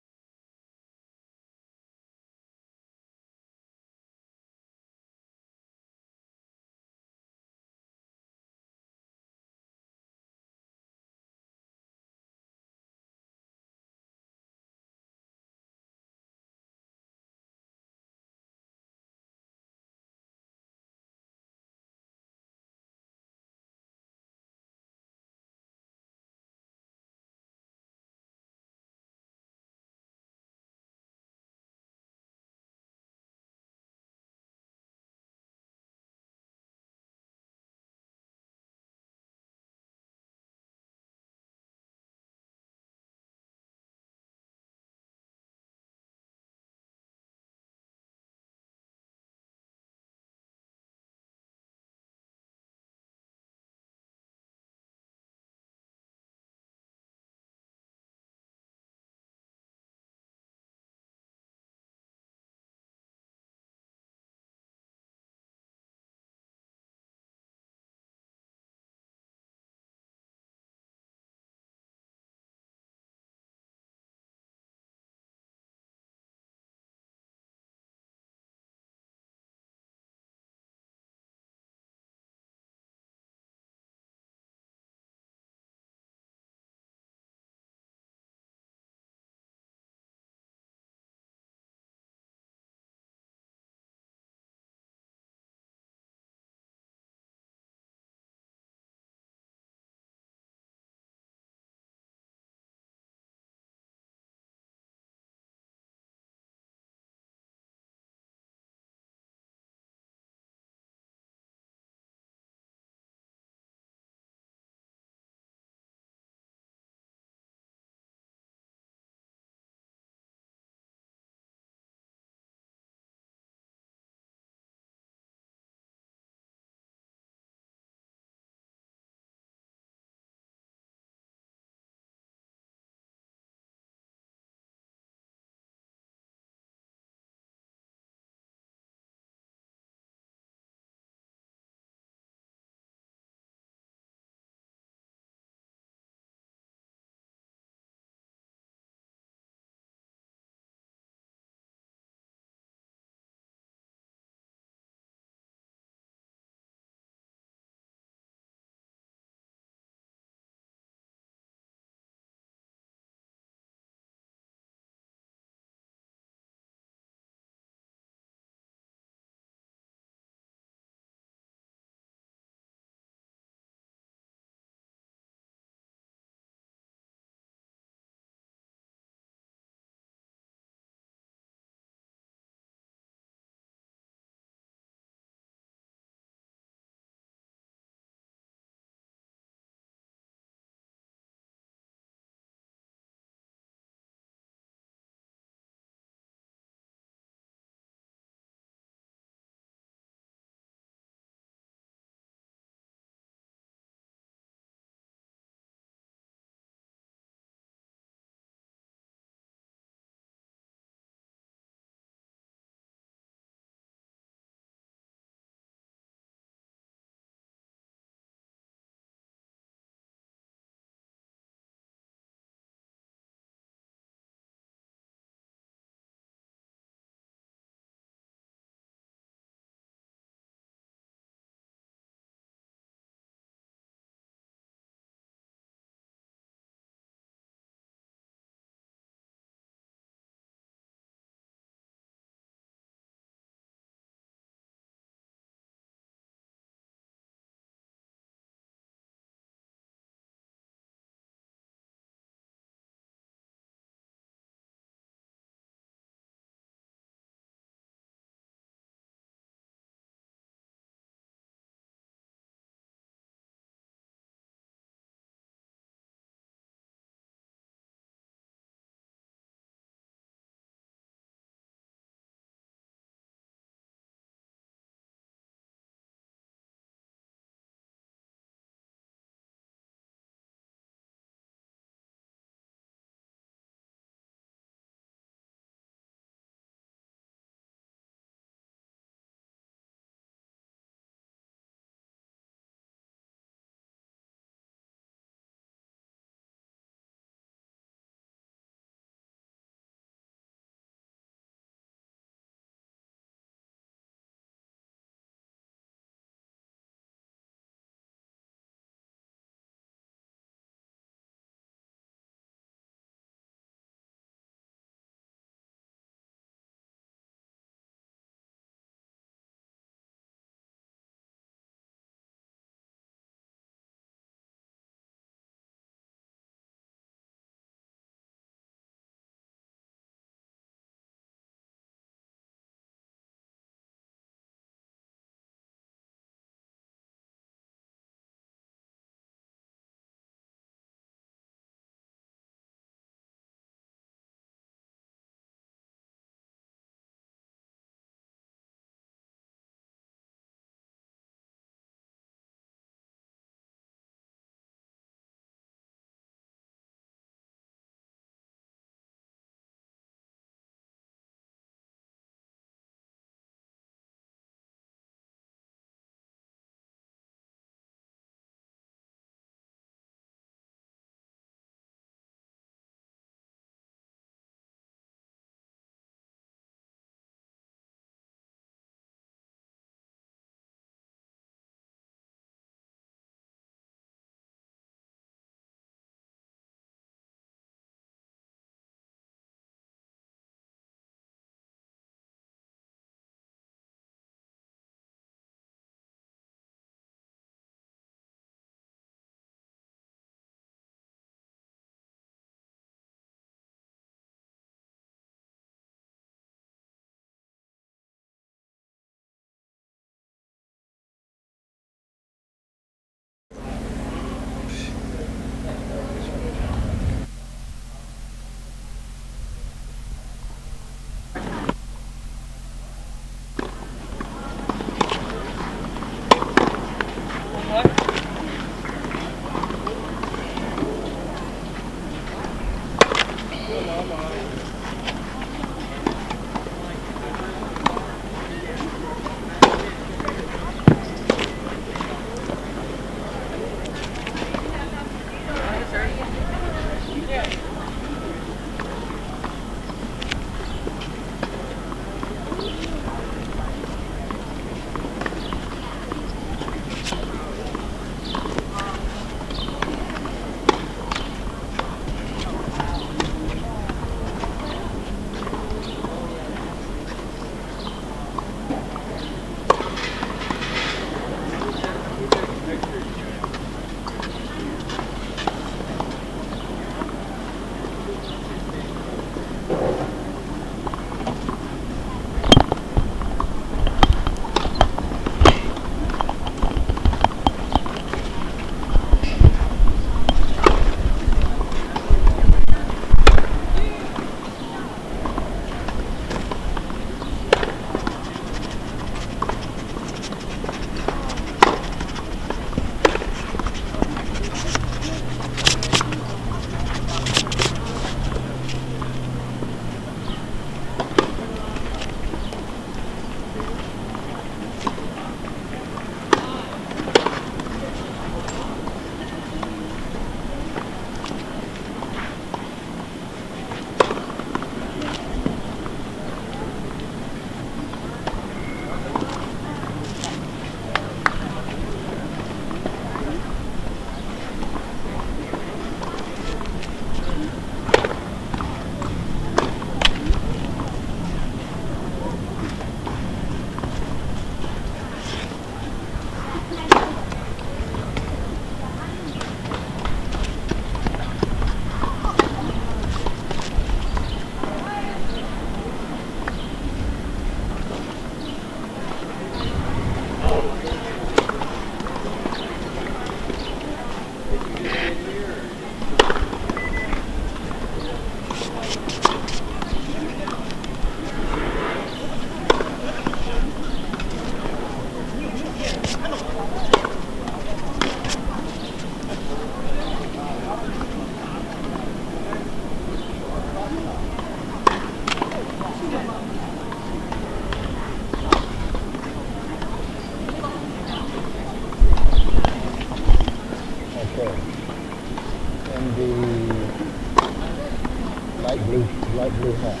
match.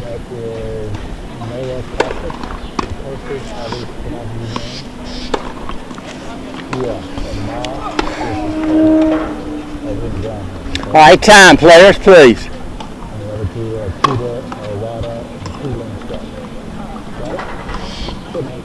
That is Noah Classic versus, I believe, pronounce his name. Yeah, and Ma versus Brown. All right, time, players, please. And the other two are Kuda, Wada, and Keelan Scott. Got it? Good night.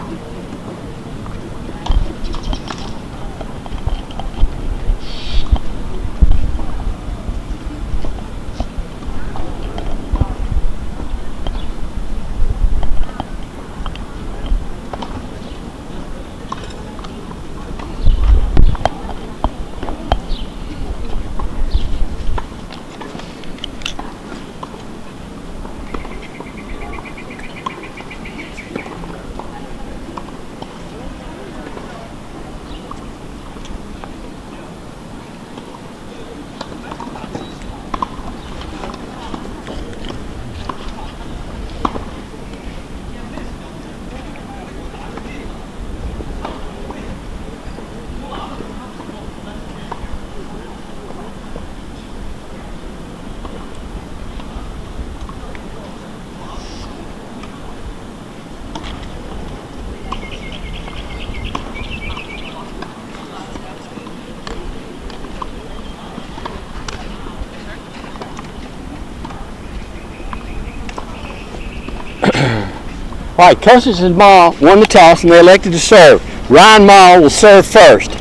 All right, Cousins and Ma won the toss and they elected to serve. Ryan Ma will serve first.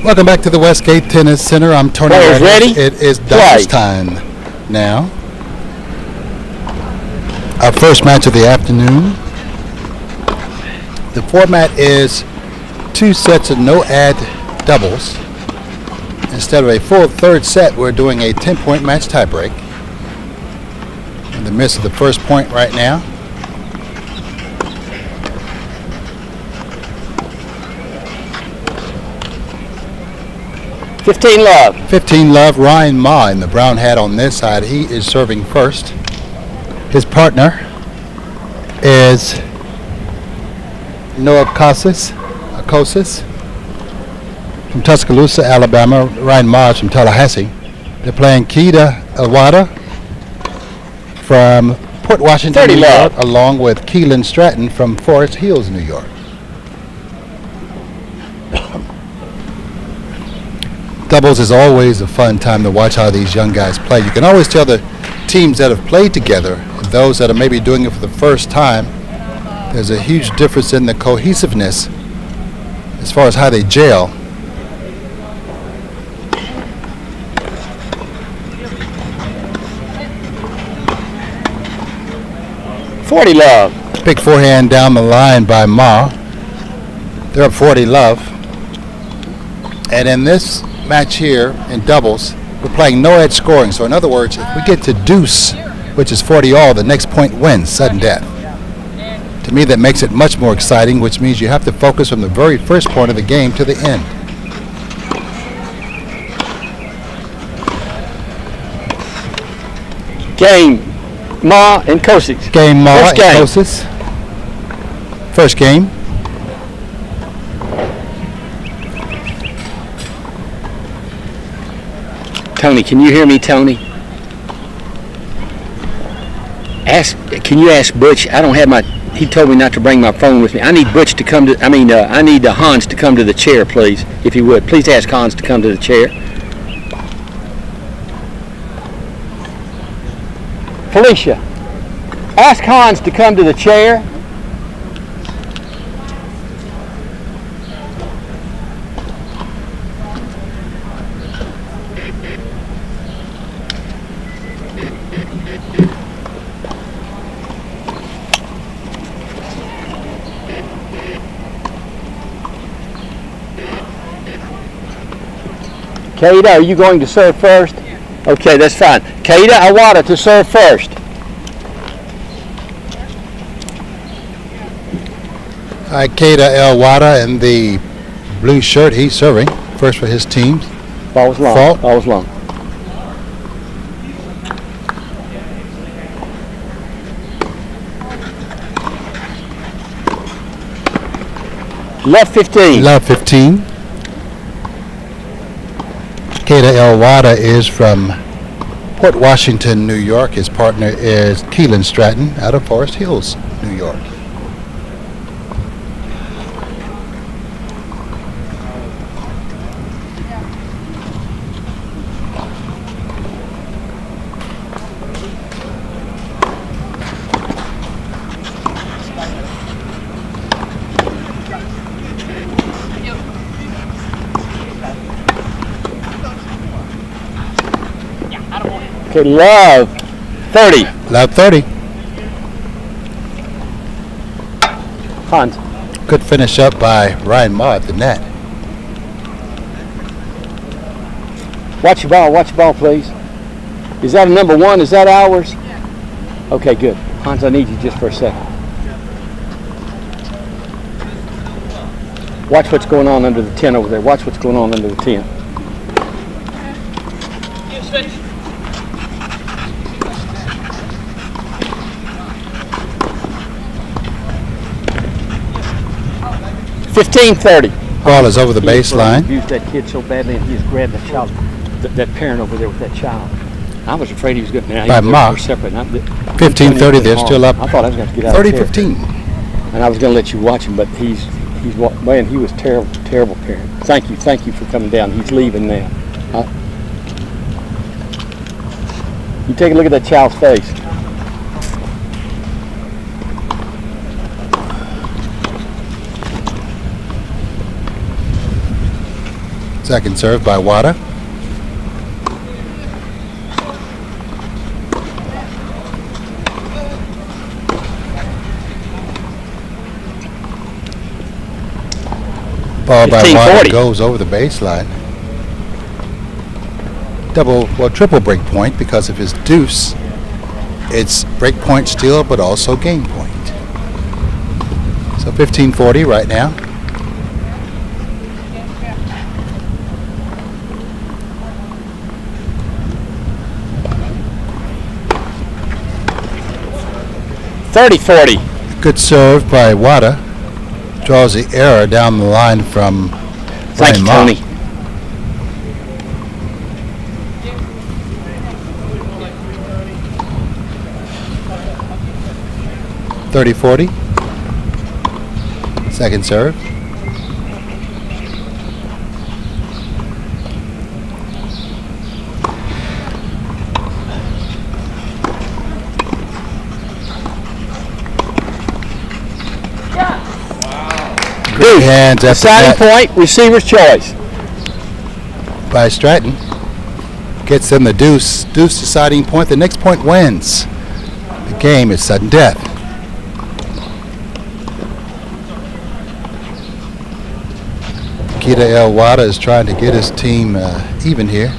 Welcome back to the Westgate Tennis Center. I'm Tony. Players ready? It is doubles time now. Our first match of the afternoon. The format is 2 sets of no-ad doubles. Instead of a full third set, we're doing a 10-point match tiebreak. In the midst of the first point right now. Love. 15 love. Ryan Ma in the brown hat on this side. He is serving first. His partner is Noah Acosis from Tuscaloosa, Alabama. Ryan Ma is from Tallahassee. They're playing Keita Iwata from Port Washington, New York, along with Keelan Stratton from Forest Hills, New York. Doubles is always a fun time to watch how these young guys play. You can always tell the teams that have played together, and those that are maybe doing it for the first time, there's a huge difference in the cohesiveness as far as how they gel. Love. Big forehand down the line by Ma. They're up 40 love. And in this match here in doubles, we're playing no edge scoring. So in other words, if we get to deuce, which is 40 all, the next point wins, sudden death. To me, that makes it much more exciting, which means you have to focus from the very first point of the game to the end. Game Ma and Kosick. Game Ma First and game. Kosick. First game. Tony, can you hear me, Tony? Can you ask Butch? I don't have my. He told me not to bring my phone with me. I need Butch to come to. I need Hans to come to the chair, please, if you would. Please ask Hans to come to the chair. Felicia, ask Hans to come to the chair. Keita, are you going to serve first? Okay, that's fine. Keita Iwata to serve first. All right, Keita Iwata in the blue shirt. He's serving first for his team. Ball was long. Fault. Ball was long. Left 15. Love 15. Kata Elwada is from Port Washington, New York. His partner is Keelan Stratton out of Forest Hills, New York. Okay, Love 30. Love 30. Hans. Good finish up by Ryan Ma at the net. Watch your ball, please. Is that a number 1? Is that ours? Okay, good. Hans, I need you just for a second. Watch what's going on under the tent over there. Watch what's going on under the tent. $15.30. Ball is over the baseline. He abused that kid so badly, and he has grabbed that child, that parent over there with that child. I was afraid he was going to. By Mock. 15:30. They're still up. I thought I was going to get out. 30-15. And I was going to let you watch him, but he was terrible parent. Thank you for coming down. He's leaving now. You take a look at that child's face. Second serve by Wada. Ball by Wada goes over the baseline. Triple break point because of his deuce. It's break point still, but also game point. So 15:40 right now. $30-40. Good serve by Wada. Draws the error down the line from Thank you, Tony. 30-40. Second serve. Good hands at Deciding point, receiver's choice. By Stratton. Gets them the deuce. Deuce deciding point. The next point wins. The game is sudden death. Kita Elwada is trying to get his team even here.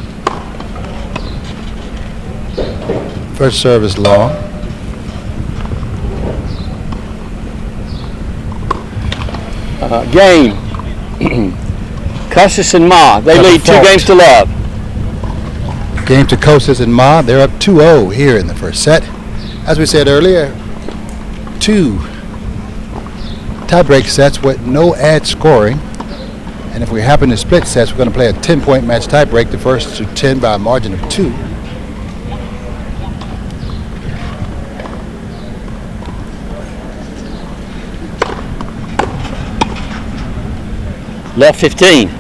First serve is long. Game. Custis and Ma. They lead 2-0. Game to Costas and Ma. They're up 2-0 here in the first set. As we said earlier, 2 tiebreak sets with no ad scoring. And if we happen to split sets, we're going to play a 10-point match tiebreak, the first to 10 by a margin of 2. Left 15.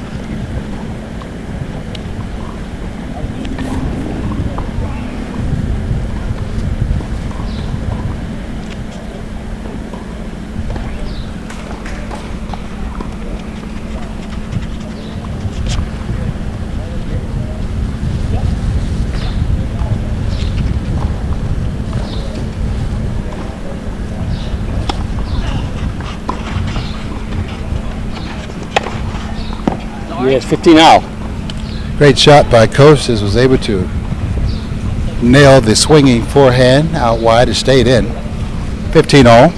Yes, 15 out. Great shot by Costas, was able to nail the swinging forehand out wide. It stayed in. 15-all.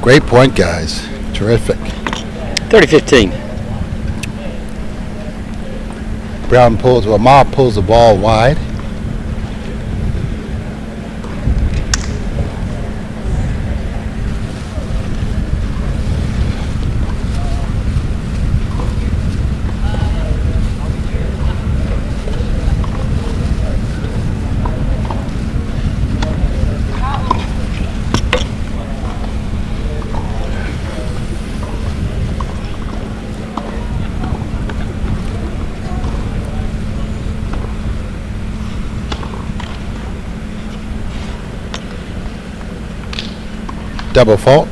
Great point, guys. Terrific. 30-15. Ma pulls the ball wide. Double fault.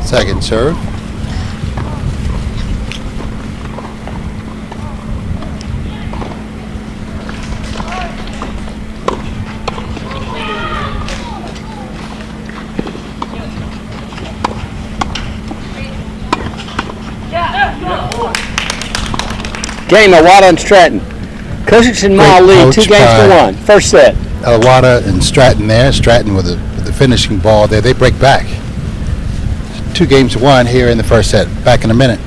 Second serve. Game Awada and Stratton. Cusington Mile lead, 2-1. First set. Awada and Stratton there. Stratton with the finishing ball there. They break back. 2-1 here in the first set. Back in a minute.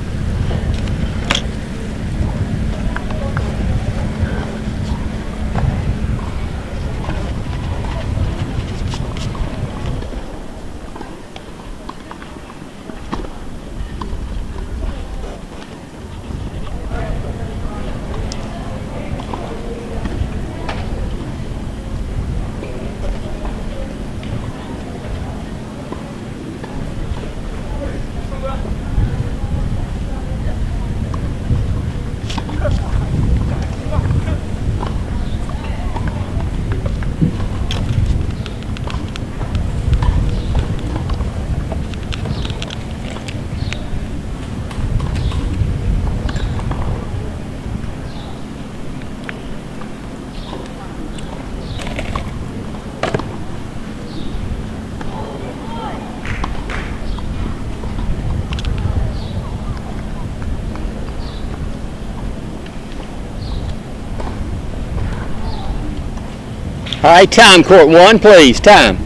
All right, time, court one, please. Time.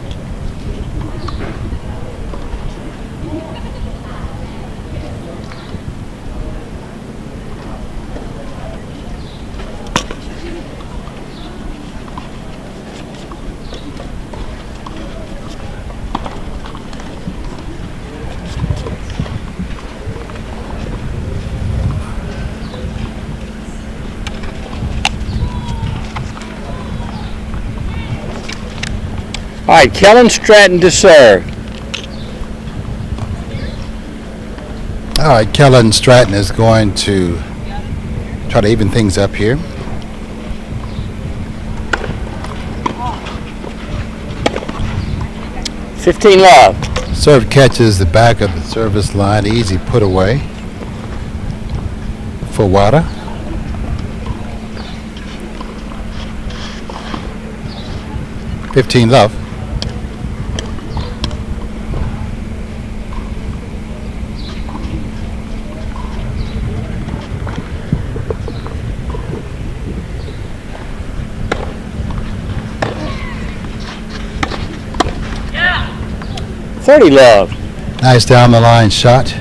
All right, Kellen Stratton to serve. All right, Kellen Stratton is going to try to even things up here. $15. Serve catches the back of the service line. Easy put away for Wada. $15. $30. Nice down the line shot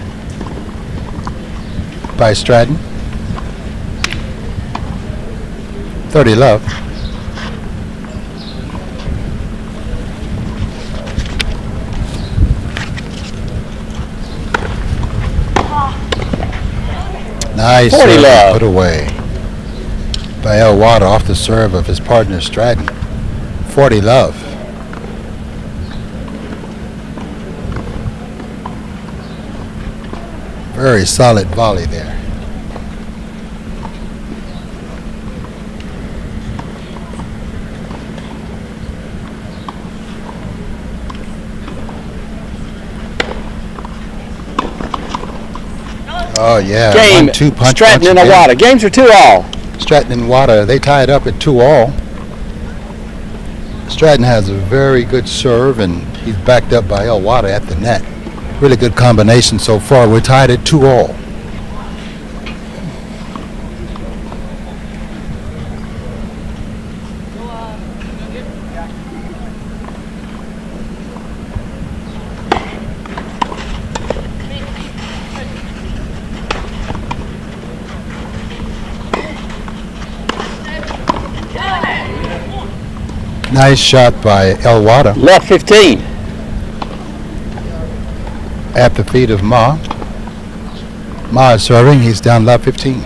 by Stratton. 30 love. Nice 40 love. Put away by Wada off the serve of his partner Stratton. 40 love. Very solid volley there. Oh yeah, Game, 1-2 punch. Stratton and Awada. Games are 2-all. Stratton and Wada, they tie it up at 2-all. Stratton has a very good serve, and he's backed up by Elwata at the net. Really good combination so far. We're tied at 2-all. Nice shot by Elwata. Left 15. At the feet of Ma. Ma is serving. He's down left 15.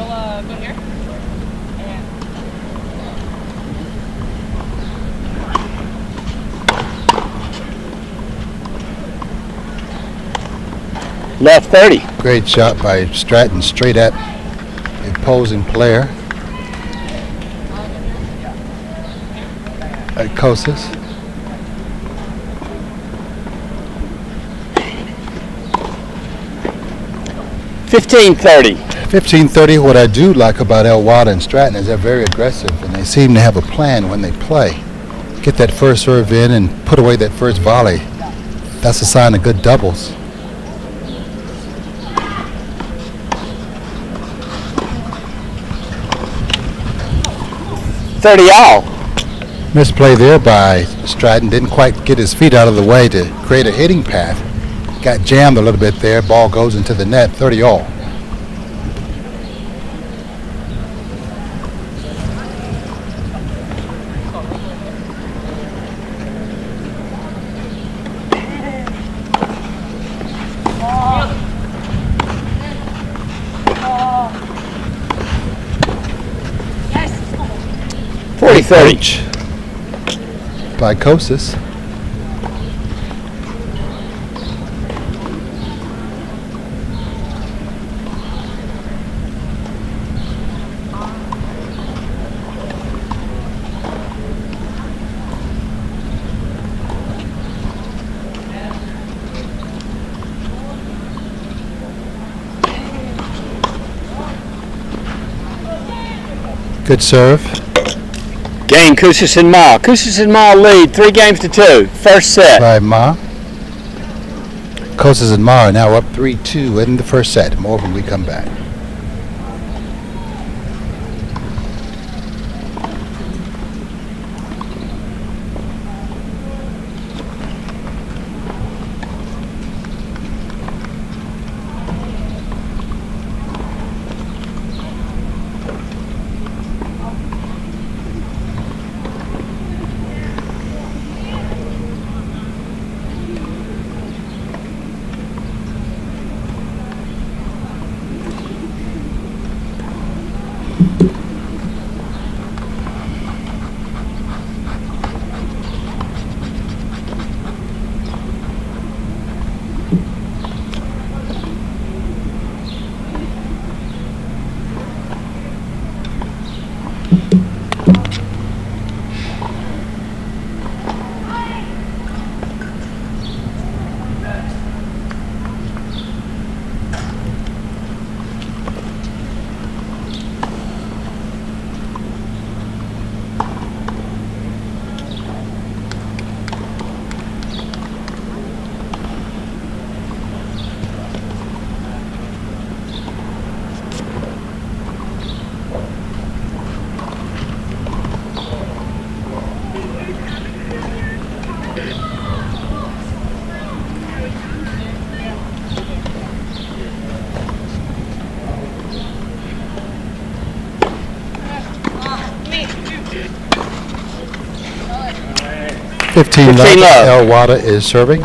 Left 30. Great shot by Stratton, straight at the opposing player. At Kosas. $15.30. 15-30. What I do like about Elwata and Stratton is they're very aggressive, and they seem to have a plan when they play. Get that first serve in and put away that first volley. That's a sign of good doubles. $30 Misplay there by Stratton. Didn't quite get his feet out of the way to create a hitting path. Got jammed a little bit there. Ball goes into the net. 30-all. $40.30 by Kosas. Good serve. Game, Kosas and Ma. Kosas and Ma lead 3-2. First set. By Ma. Kosas and Ma are now up 3-2 in the first set. More when we come back. $15 love. Elwata is serving.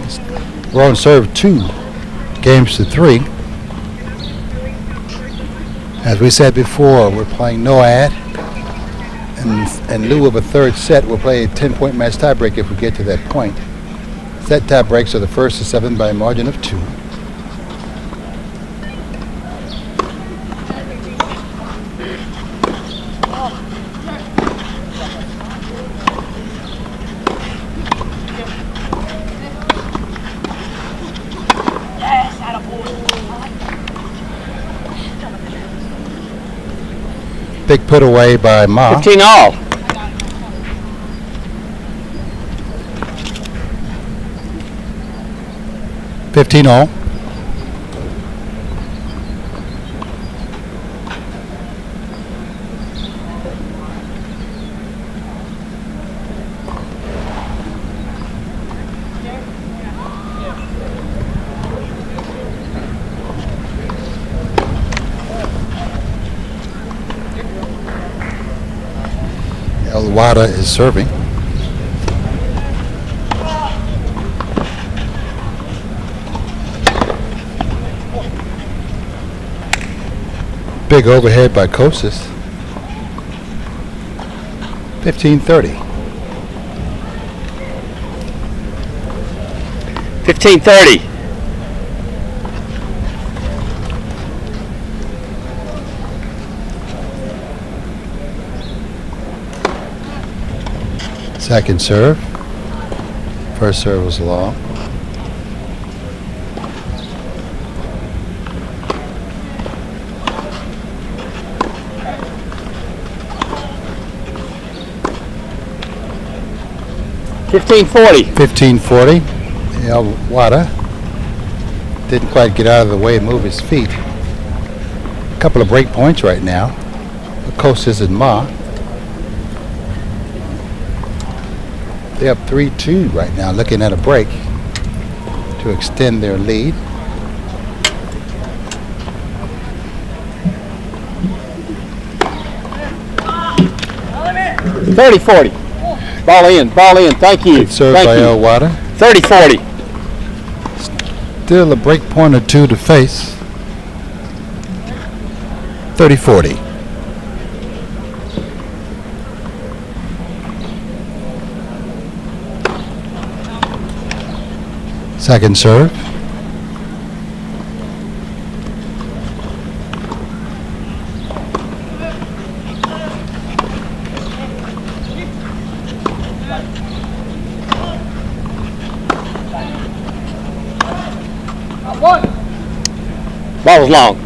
We're on serve 2-3. As we said before, we're playing no ad. And in lieu of a third set, we'll play a 10-point match tiebreak if we get to that point. Set tiebreaks are the first to 7 by a margin of 2. Big put away by Ma. 15-all. 15 all. Elwada is serving. Big overhead by Kostas. 15-30. 15-30. Second serve. First serve was long. $15.40. 15-40. Elwada didn't quite get out of the way and move his feet. A couple of break points right now for Kostas and Ma. They're up 3-2 right now, looking at a break to extend their lead. $30-40. Ball in, thank you. Good serve Thank by you. Elwada. 30-40. Still a break point or two to face. 30-40. Second serve.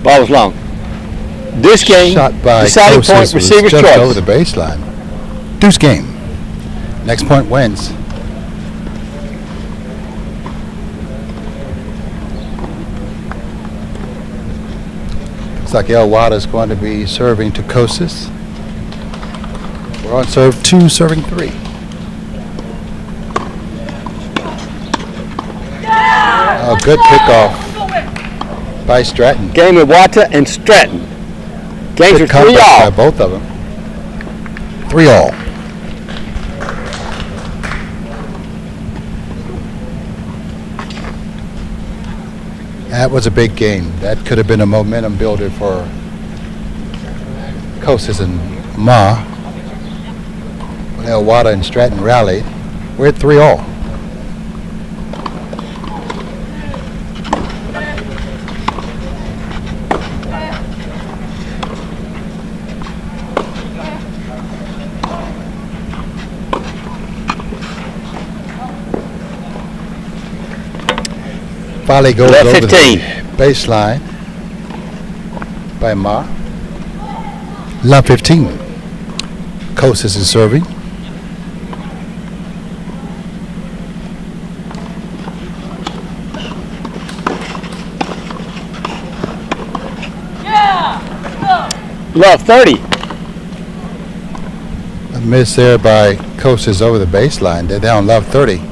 Ball was long. This game, Shot by deciding Kostas point, was receiver's just choice. over the baseline. Deuce game. Next point wins. Looks like Elwada is going to be serving to Kostas. We're on serve 2, serving 3. Oh, good pickoff by Stratton. Game with Wata and Stratton. Games are Good comeback 3-all. by both of them. 3-all. That was a big game. That could have been a momentum builder for Kostas and Ma. When Elwada and Stratton rallied, we're at 3-all. Volley goes Left over 15. the baseline by Ma. Love 15. Kostas is serving. Love 30. A miss there by Kostas over the baseline. They're down love 30.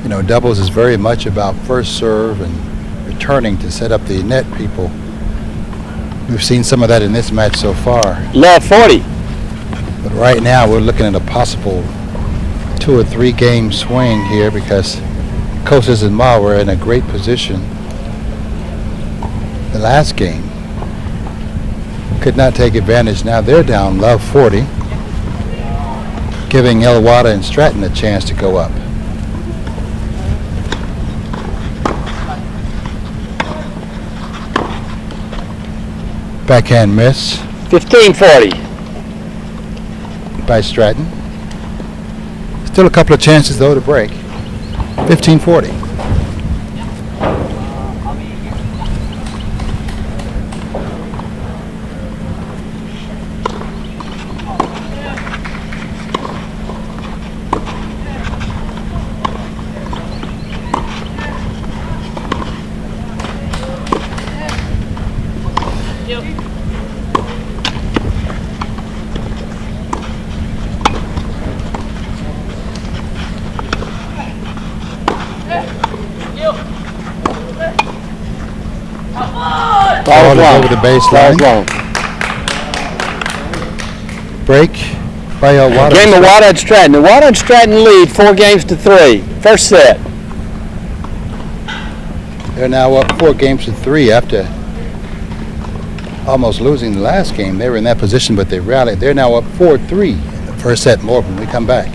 You know, doubles is very much about first serve and returning to set up the net people. We've seen some of that in this match so far. Love 40. But right now we're looking at a possible 2 or 3 game swing here because Kostas and Ma were in a great position the last game. Could not take advantage. Now they're down love 40, giving Elwada and Stratton a chance to go up. Backhand miss. 15-40. By Stratton. Still a couple of chances though to break. 15-40. Ball is over the baseline. Break by Wada. Game of Wada and Stratton. The Wada and Stratton lead 4-3. First set. They're now up 4-3 after almost losing the last game. They were in that position, but they rallied. They're now up 4-3 in the first set. More when we come back.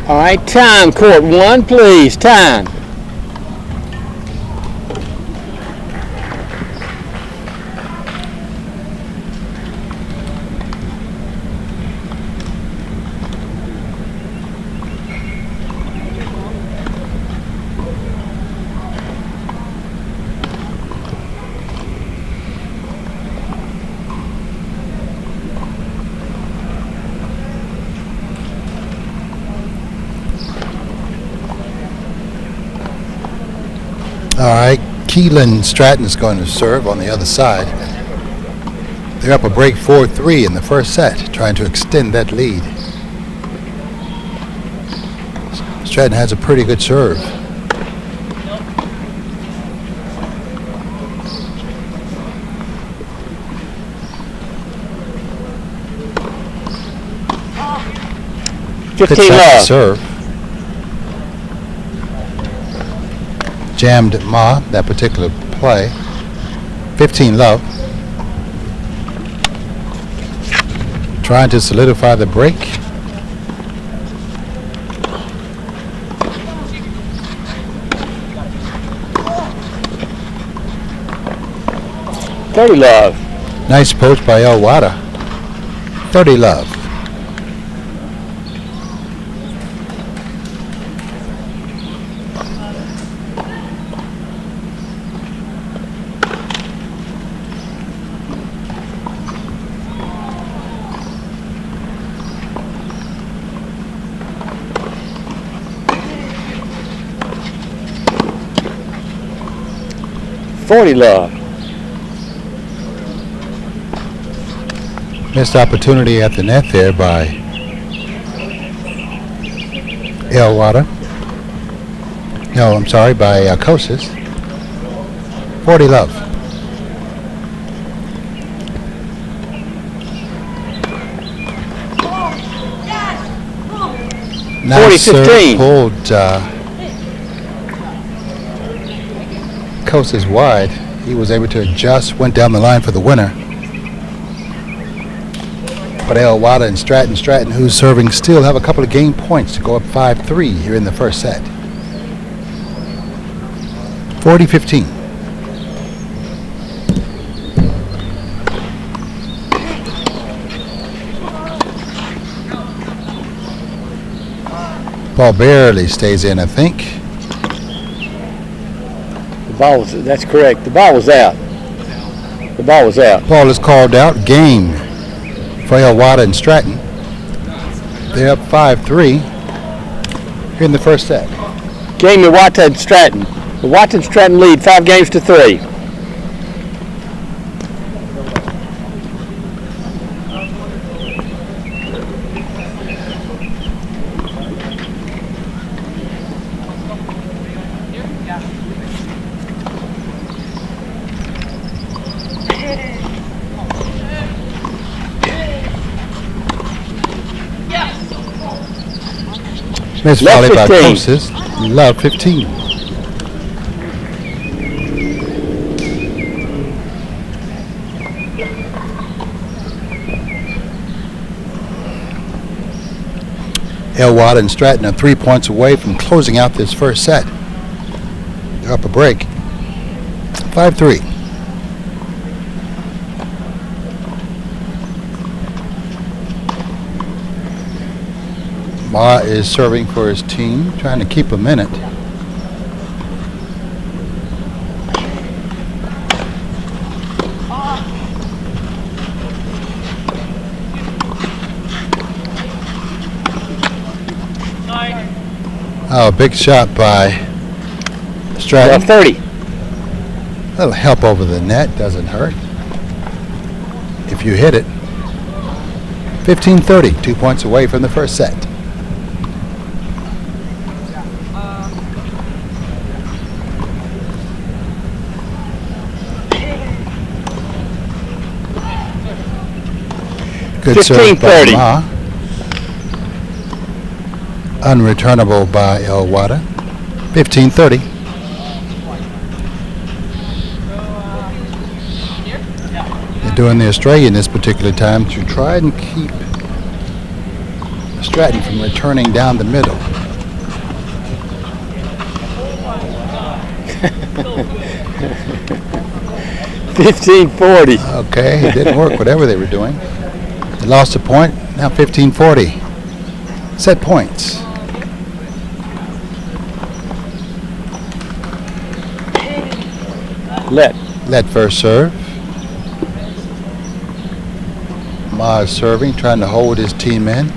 All right, time, court one, please, time. All right, Keelan Stratton is going to serve on the other side. They're up a break 4-3 in the first set, trying to extend that lead. Stratton has a pretty good serve. Good shot to serve. Jammed Ma, that particular play. 15-love. Trying to solidify the break. $30-love. Nice poach by El Wada. 30-love. $40-love. Missed opportunity at the net there by El Wada. No, I'm sorry, by Kosis. 40-love. Nice serve 40-15. pulled Kosis wide. He was able to adjust, went down the line for the winner. But El Wada and Stratton, who's serving, still have a couple of game points to go up 5-3 here in the first set. 40-15. Ball barely stays in, I think. That's correct. The ball was out. The ball was out. Ball is called out. Game for El Wada and Stratton. They're up 5-3 here in the first set. Game of Wata and Stratton. The Wata and Stratton lead 5-3. Miss volley by closest. Love 15. Elwada and Stratton are 3 points away from closing out this first set. They're up a break. 5-3. Ma is serving for his team, trying to keep him in it. Oh, big shot by Stratton. 30. A little help over the net, doesn't hurt if you hit it. 15-30, 2 points away from the first set. Good serve by 15-30. Ma. Unreturnable by Elwada. 15-30. They're doing the Australian this particular time to try and keep Stratton from returning down the middle. $15.40. Okay, it didn't work, whatever they were doing. They lost a point, now 15-40. Set points. Let first serve. Ma is serving, trying to hold his team in.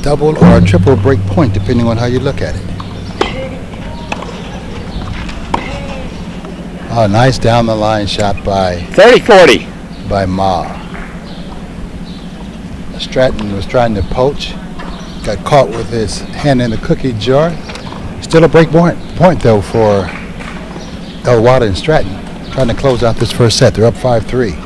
Double or a triple break point, depending on how you look at it. Oh, nice down the line shot by 30-40. by Ma. Stratton was trying to poach, got caught with his hand in the cookie jar. Still a break point though for Elwada and Stratton, trying to close out this first set. They're up 5-3.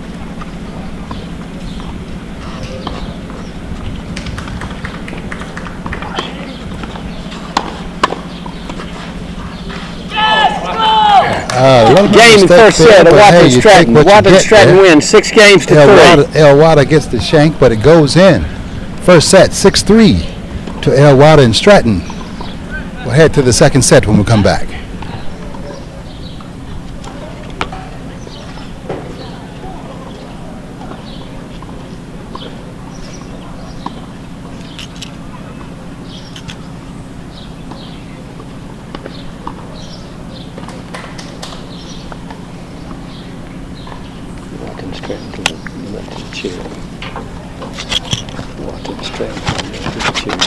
Game in first set. Wata and Stratton. Wata and Stratton wins 6-3. Elwada gets the shank, but it goes in. First set, 6-3 to Elwada and Stratton. We'll head to the second set when we come back. Wata and Stratton to the left of the chair. Wata and Stratton to the left of the chair.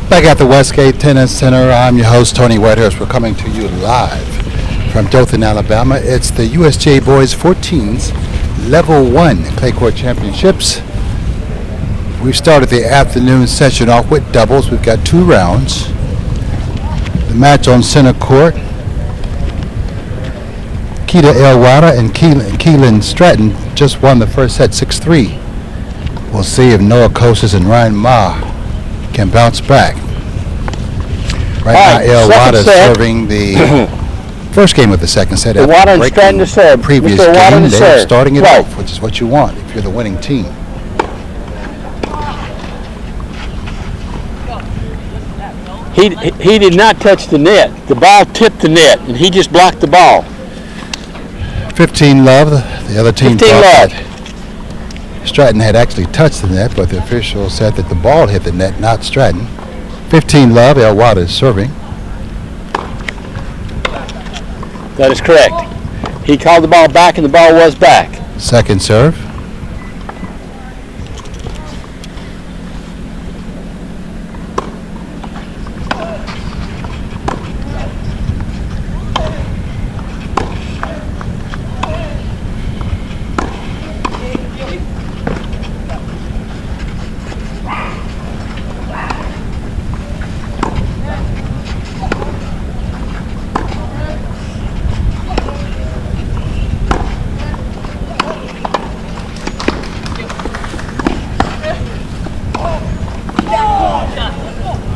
Back at the Westgate Tennis Center, I'm your host, Tony Whitehurst. We're coming to you live from Dothan, Alabama. It's the USTA Boys 14s Level 1 Clay Court Championships. We've started the afternoon session off with doubles. We've got 2 rounds. The match on center court, Keita Elwada and Keelan Stratton just won the first set 6-3. We'll see if Noah Kostis and Ryan Ma can bounce back. Right now, Elwada serving the first game of the second set. Elwada and Stratton to serve. Previous Mr. Elwada game, to they're serve. starting it Right. off, which is what you want if you're the winning team. He did not touch the net. The ball tipped the net, and he just blocked the ball. 15 love. The other team 15 thought love. that Stratton had actually touched the net, but the official said that the ball hit the net, not Stratton. 15 love. Elwada is serving. That is correct. He called the ball back, and the ball was back. Second serve.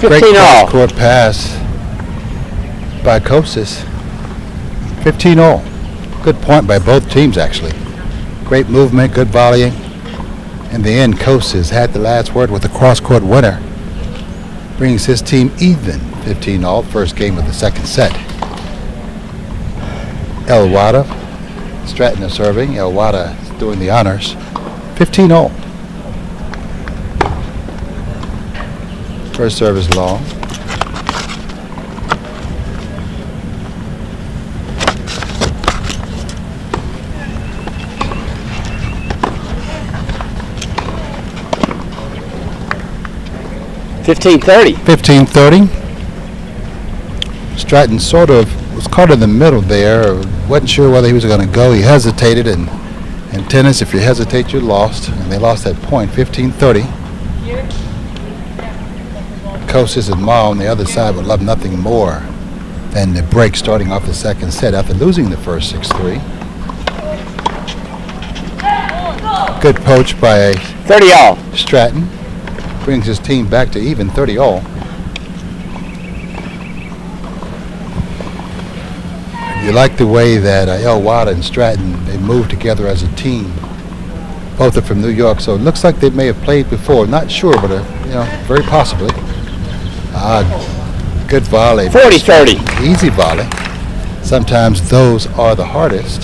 Great 15 all. court pass by Kostis. 15 all. Good point by both teams, actually. Great movement, good volleying. In the end, Kostis had the last word with the cross-court winner. Brings his team even. 15 all, first game of the second set. Elwada, Stratton is serving. Elwada is doing the honors. 15 all. First serve is long. $15.30. 15-30. Stratton sort of was caught in the middle there. Wasn't sure whether he was going to go. He hesitated, and in tennis, if you hesitate, you're lost. And they lost that point, 15-30. Kostis and Ma on the other side would love nothing more than the break starting off the second set after losing the first 6-3. Good poach by 30 all. Stratton. Brings his team back to even 30 all. You like the way that Elwada and Stratton, they move together as a team. Both are from New York, so it looks like they may have played before. Not sure, but very possibly. Good volley. 40-30. Easy volley. Sometimes those are the hardest.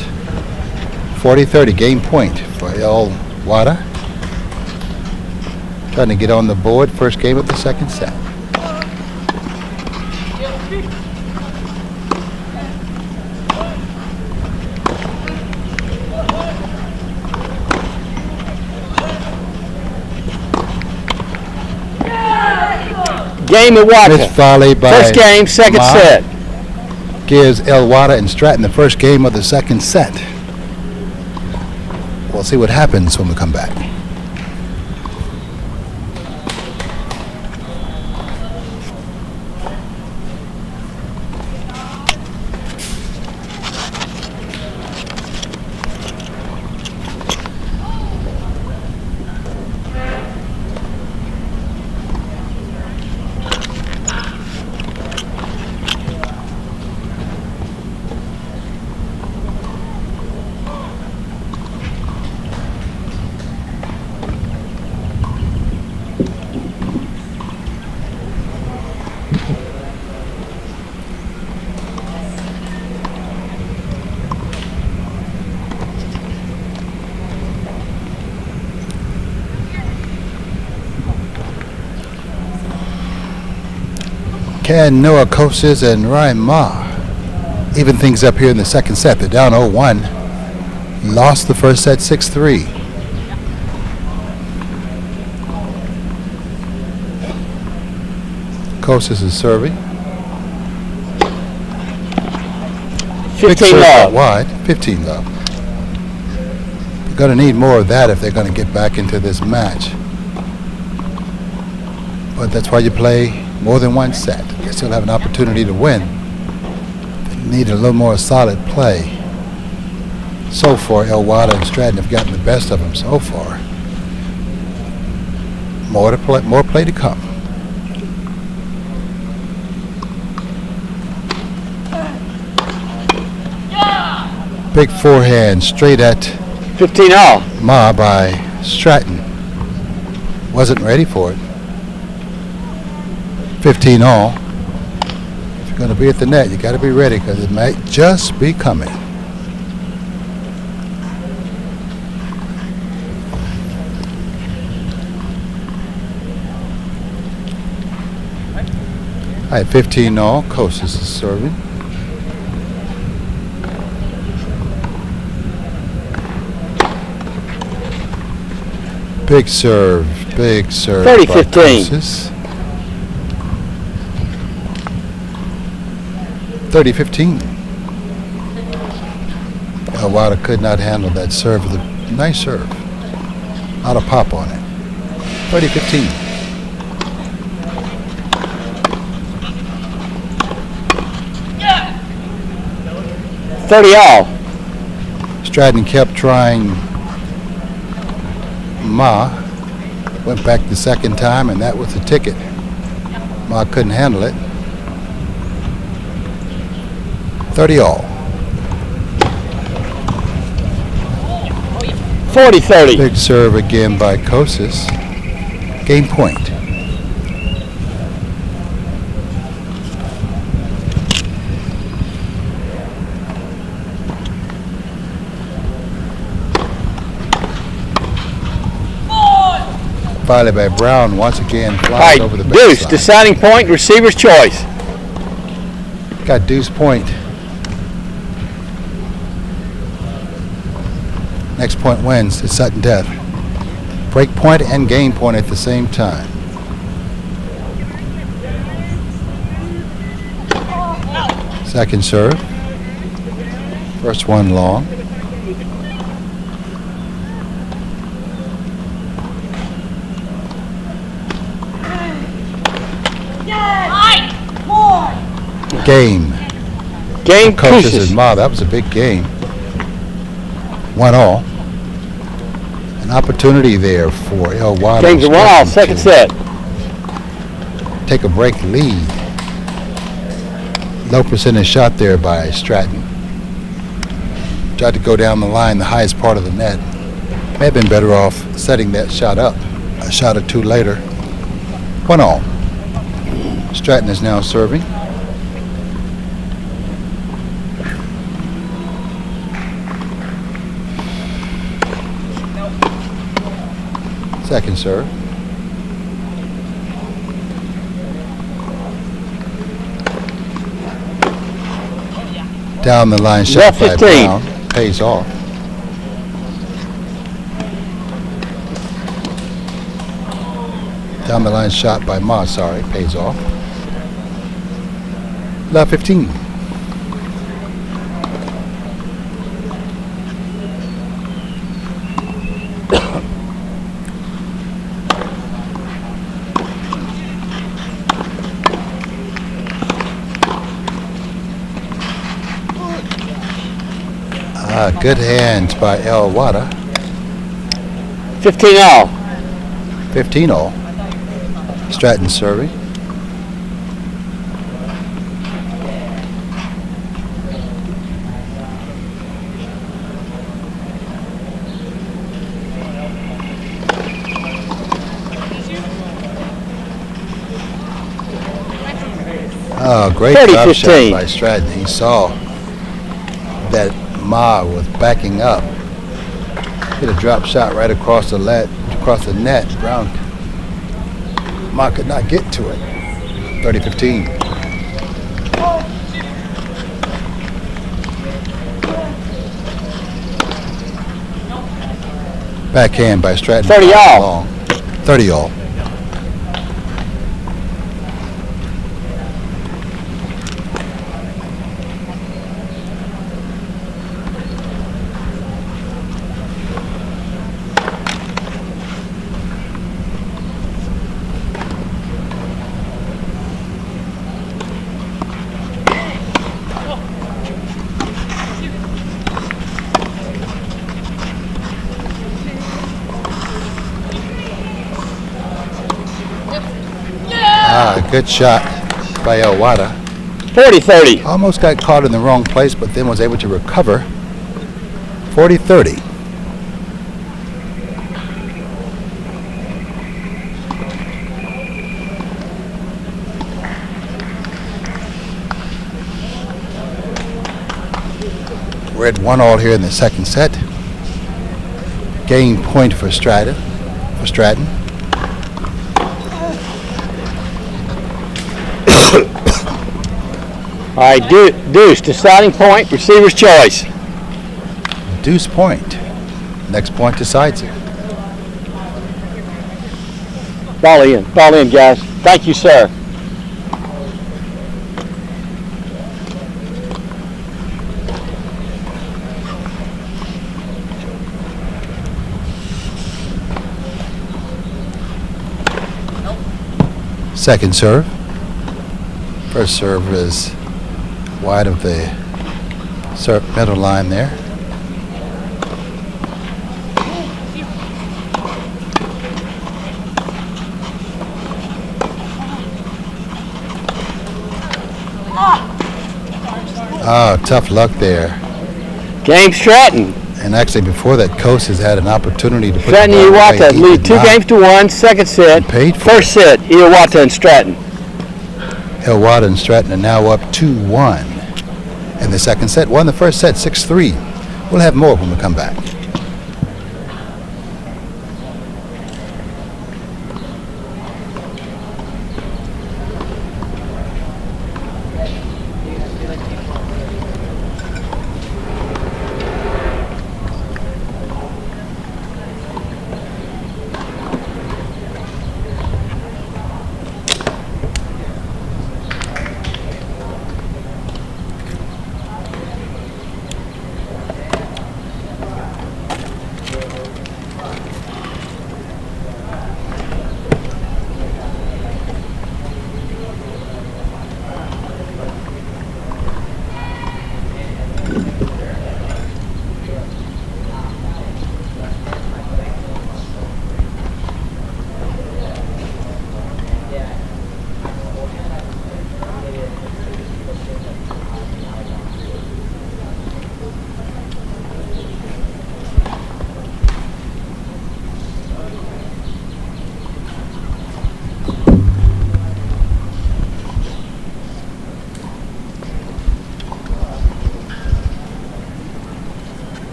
40-30, game point for Elwada. Trying to get on the board, first game of the second set. Game at Watka. Missed volley by First game, second Ma. set. Gives Elwada and Stratton the first game of the second set. We'll see what happens when we come back. Can Noah Kostis and Ryan Ma even things up here in the second set? They're down 0-1. Lost the first set 6-3. Kostas is serving. 15 Big serve love. out wide. 15 love. They're going to need more of that if they're going to get back into this match. But that's why you play more than one set. They still have an opportunity to win. They need a little more solid play. So far, Elwada and Stratton have gotten the best of them so far. More play to come. Big forehand straight at 15 all. Ma by Stratton. Wasn't ready for it. 15 all. If you're going to be at the net, you got to be ready because it might just be coming. All right, 15 all. Kostas is serving. Big serve. 30-15. 30-15. Elwada could not handle that serve with a nice serve. Out of pop on it. 30-15. 30 all. Stratton kept trying Ma. Went back the second time, and that was the ticket. Ma couldn't handle it. 30 all. 40-30. Big serve again by Kostas. Game point. Volley by Brown once again flies over the baseline. Deuce, deciding point, receiver's choice. Got deuce point. Next point wins. It's sudden death. Break point and game point at the same time. Second serve. First one long. Game. Game Coaches pieces. and Ma, that was a big game. 1-all. An opportunity there for Elwada. Game's a 1-all, second set. Take a break lead. Low percentage shot there by Stratton. Tried to go down the line, the highest part of the net. May have been better off setting that shot up. A shot or two later. 1-all. Stratton is now serving. Second serve. Down the line shot by 15. Brown. Pays off. Down the line shot by Ma, sorry, pays off. Left 15. Good hands by Elwada. 15 all. 15 all. Stratton serving. Oh, great drop shot by Stratton. He saw that Ma was backing up. Hit a drop shot right across the net. Brown. Ma could not get to it. 30-15. Backhand by Stratton. 30 all. 30 all. Good shot by Elwada. 40-30. Almost got caught in the wrong place, but then was able to recover. 40-30. We're at 1-1 here in the second set. Game point for Stratton. All right, deuce, deciding point, receiver's choice. Deuce point. Next point decides it. Ball in, guys. Thank you, sir. Second serve. First serve is wide of the middle line there. Oh, tough luck there. Game Stratton. And actually, before that, Coase has had an opportunity to put Stratton and Iwata lead 2-1, second set. First set, Iwata and Stratton. Elwada and Stratton are now up 2-1. In the second set, won the first set 6-3. We'll have more when we come back.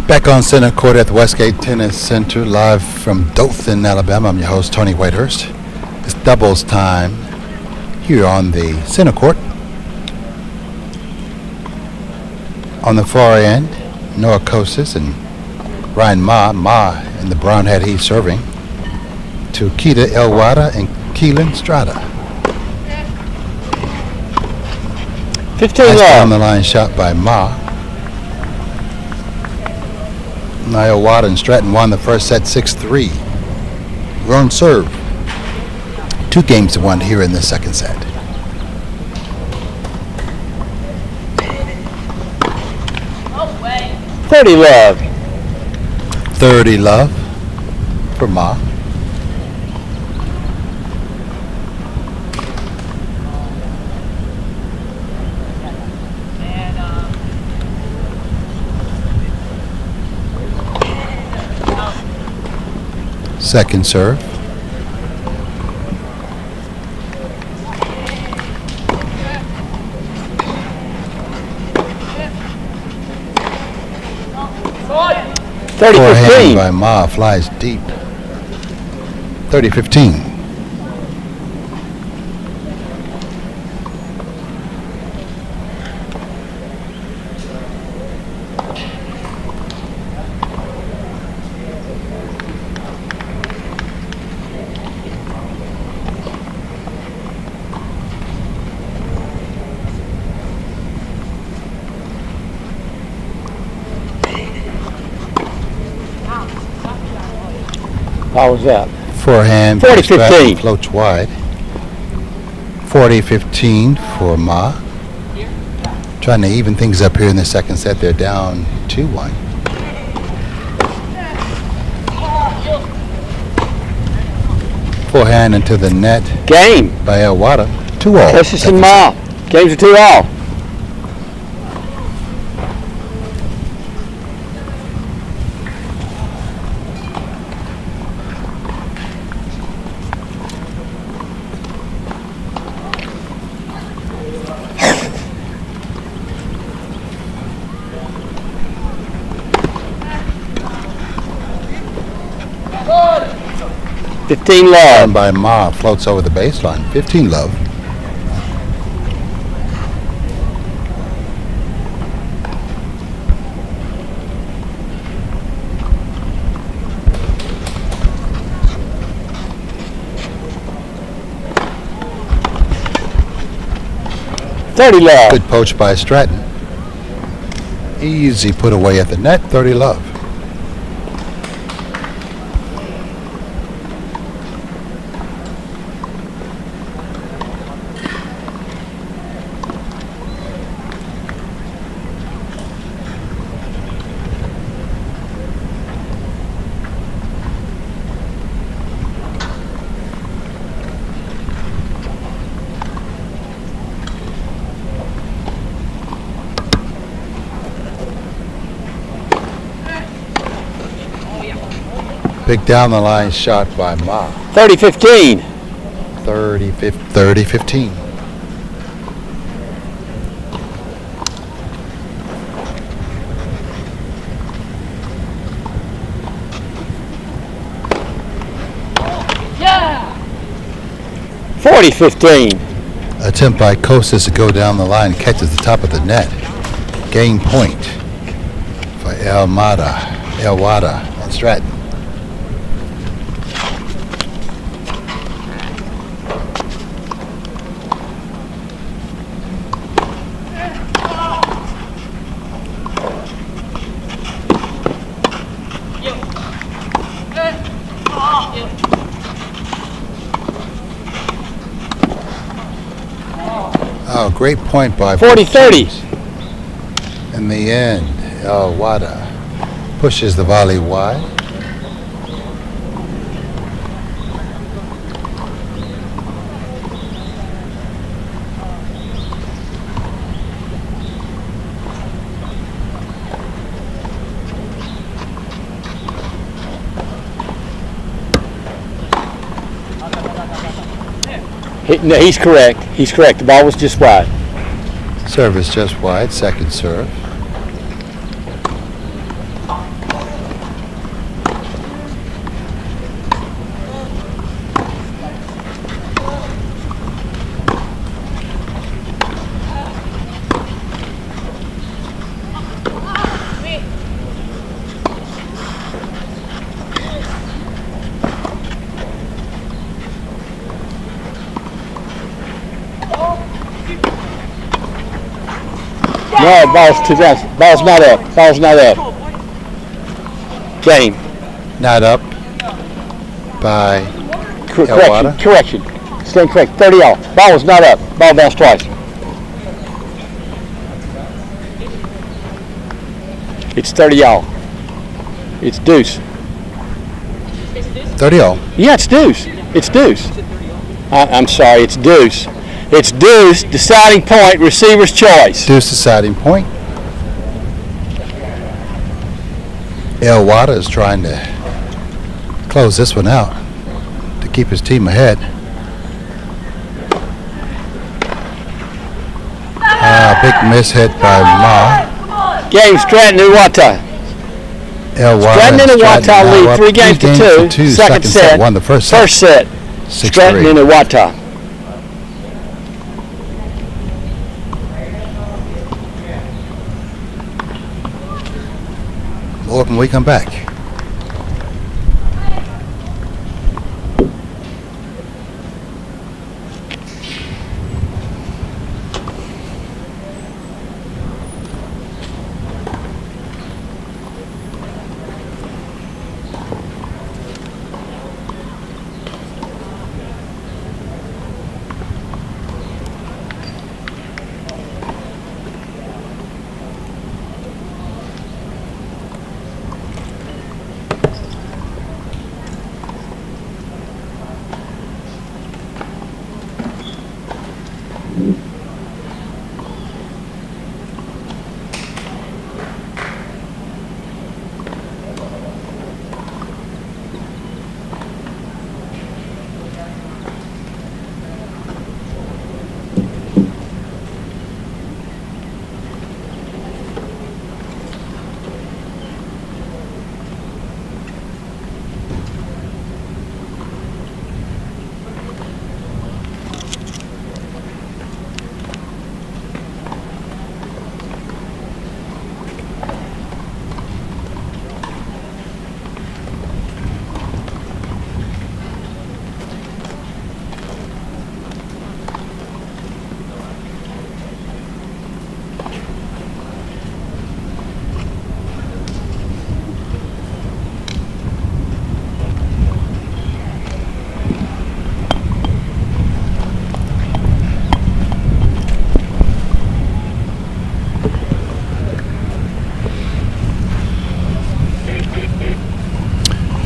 Back on center court at the Westgate Tennis Center, live from Dothan, Alabama. I'm your host, Tony Whitehurst. It's doubles time here on the center court. On the far end, Noah Kosis and Ryan Ma in the brown hat, he's serving to Kita Elwada and Keelan Strada. 15 nice love. down the line shot by Ma. Elwada and Stratton won the first set 6-3. We're on serve. 2-1 here in the second set. Oh, way. 30 love. 30 love for Ma. Second serve. Forehand by Ma flies deep. 30-15. Ball was out. Forehand by 40-15. Stratton floats wide. 40-15 for Ma. Trying to even things up here in the second set. They're down 2-1. Forehand into the net. Game. By Elwada. 2-all. This is some Ma. Games are 2-all. $15 love. And by Ma floats over the baseline. 15 love. $30 love. Good poach by Stratton. Easy put away at the net. 30 love. Big down the line shot by Ma. 30-15. 30-15. Yeah. 40-15. Attempt by Kostas to go down the line, catches the top of the net. Game point for Elwada and Stratton. Oh, great point by 40-30. In the end, Elwada pushes the volley wide. No, he's correct. He's correct. The ball was just wide. Service just wide. Second serve. No, ball's too down. Ball's not up. Ball's not up. Game. Not up by Elwada. Correction. Stand correct. 30 all. Ball was not up. Ball bounced twice. It's 30 all. It's deuce. 30 all. Yeah, it's deuce. It's deuce. I'm sorry. It's deuce. It's deuce, deciding point, receiver's choice. Deuce, deciding point. Elwada is trying to close this one out to keep his team ahead. Big miss hit by Ma. Game Stratton and Wata. Stratton and Wata lead 3 games to 2. Second set. Won the first set. First set. 6-3. Stratton and Wata. More when we come back.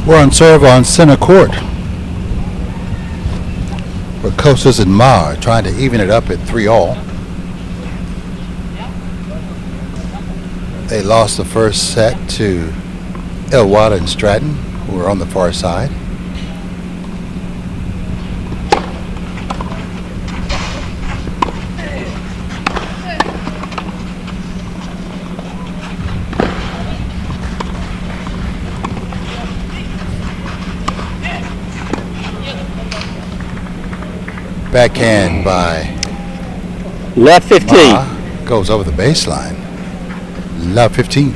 We're on serve on center court. Where Kostas and Ma are trying to even it up at 3-all. They lost the first set to Elwada and Stratton, who were on the far side. Backhand by left 15. Ma goes over the baseline. Love 15.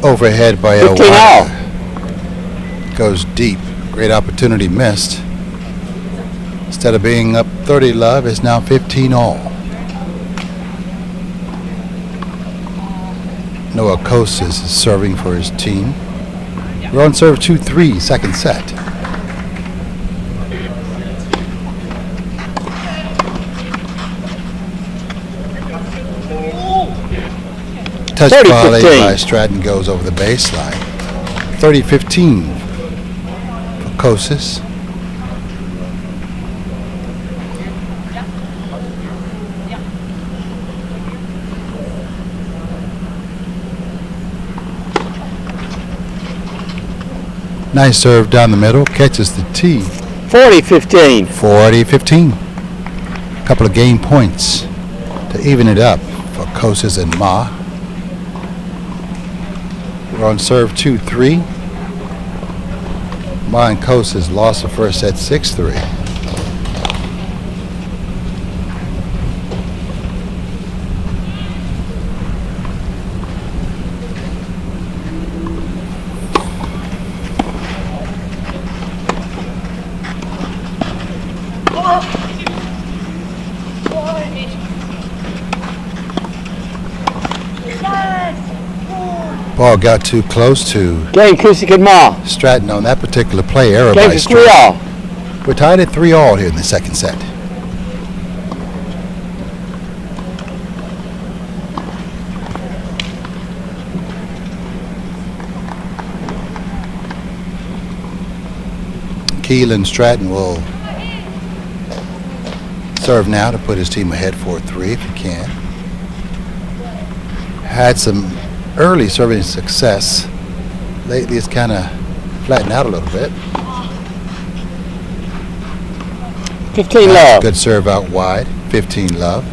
Overhead by 15 all. Goes deep. Great opportunity missed. Instead of being up 30 love, it's now 15 all. Noah Kostas is serving for his team. We're on serve 2-3, second set. Touch volley by Stratton goes over the baseline. 30-15 for Kostas. Nice serve down the middle, catches the tee. 40-15. 40-15. Couple of game points to even it up for Kostas and Ma. We're on serve 2-3. Ma and Kostas lost the first set 6-3. Ball got too close to Game Kusick and Ma. Stratton on that particular play. Error Game by is Stratton. 3-all. We're tied at 3-all here in the second set. Keelan Stratton will serve now to put his team ahead 4-3 if he can. Had some early serving success. Lately it's kind of flattened out a little bit. 15 love. Good serve out wide. 15 love.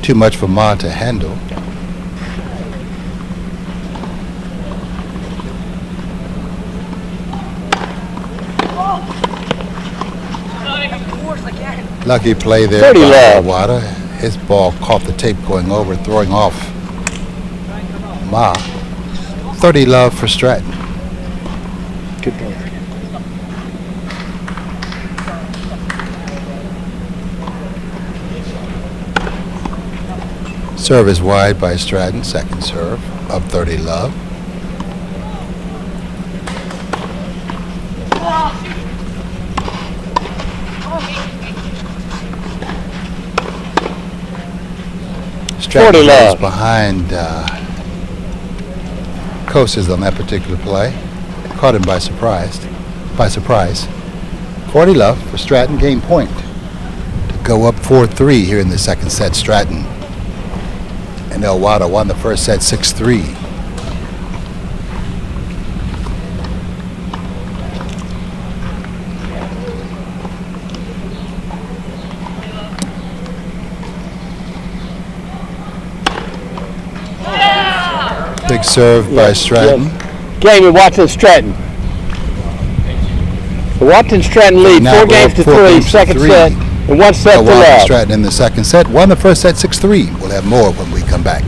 Too much for Ma to handle. Lucky play there by Wada. His ball caught the tape going over, throwing off Ma. 30 love for Stratton. Good ball. Serve is wide by Stratton. Second serve. Up 30 love. Stratton goes behind Kostas on that particular play. Caught him by surprise. 40 love for Stratton. Game point. To go up 4-3 here in the second set. Stratton and Elwada won the first set 6-3. Big serve by Stratton. Yes. Game with Watson Stratton. The Watson Stratton lead 4 games to 3, second set. And 1 set to Elwada and love. Stratton in the second set. Won the first set 6-3. We'll have more when we come back.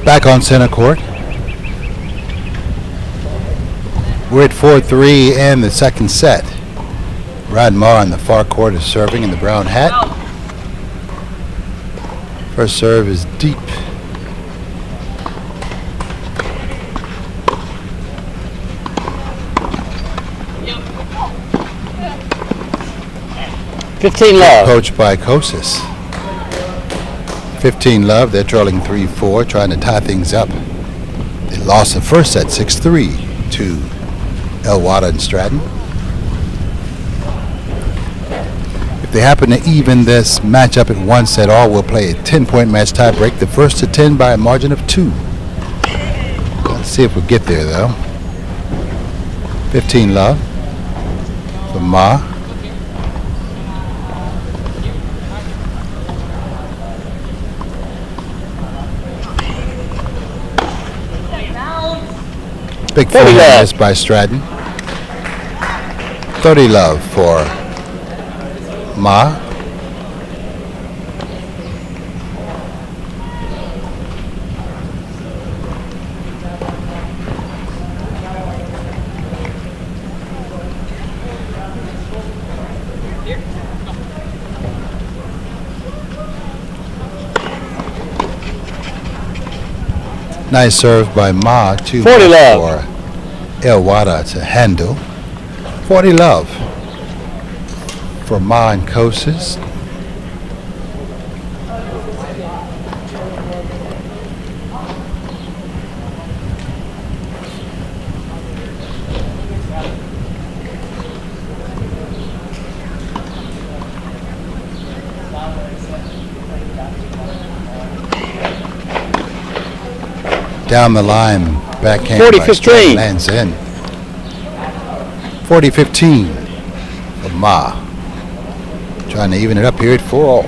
Back on center court. We're at 4-3 in the second set. Rod Marr on the far court is serving in the brown hat. First serve is deep. Love. Coached by Kosis. 15 love. They're trailing 3-4, trying to tie things up. They lost the first set 6-3 to Elwada and Stratton. If they happen to even this matchup at 1 set all, we'll play a 10-point match tie break. The first to 10 by a margin of 2. Let's see if we get there though. 15 love for Ma. Big 30 love by Stratton. 30 love for Ma. Nice serve by Ma. 2 40 love for Elwada to handle. 40 love for Ma and Kosis. Down the line, backhand 40-15 lands in. 40-15 for Ma. Trying to even it up here at 4-all.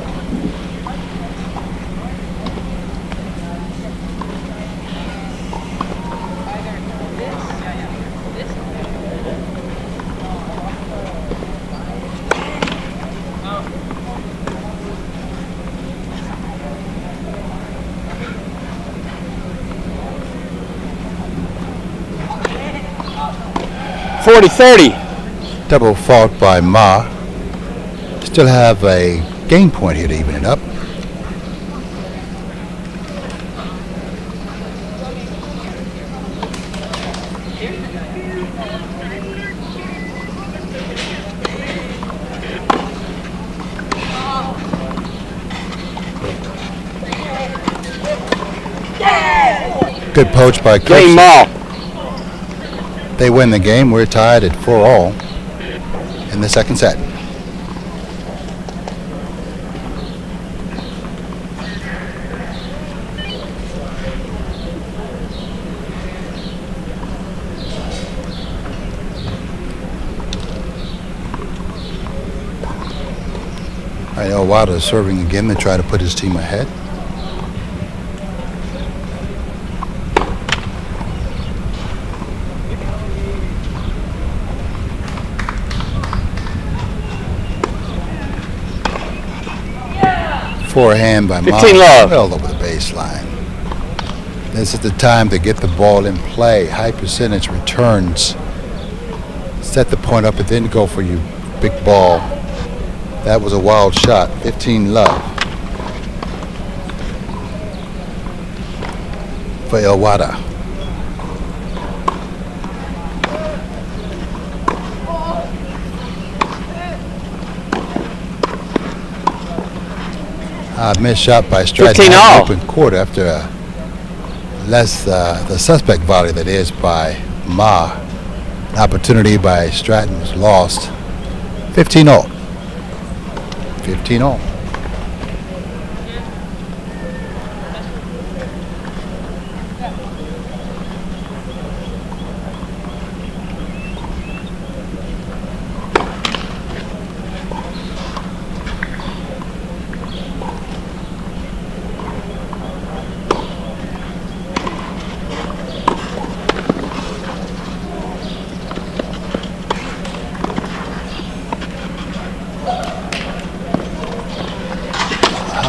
Double fault by Ma. Still have a game point here to even it up. Good poach by Game ball. They win the game. We're tied at 4-all in the second set. Right, Owada is serving again to try to put his team ahead. Forehand by 15 love. Well over the baseline. This is the time to get the ball in play. High percentage returns. Set the point up and then go for your big ball. That was a wild shot. 15 love for Owada. Missed shot by Stratton. 15 all. Open court after the suspect volley that is by Ma. An opportunity by Stratton was lost. 15 all. 15 all.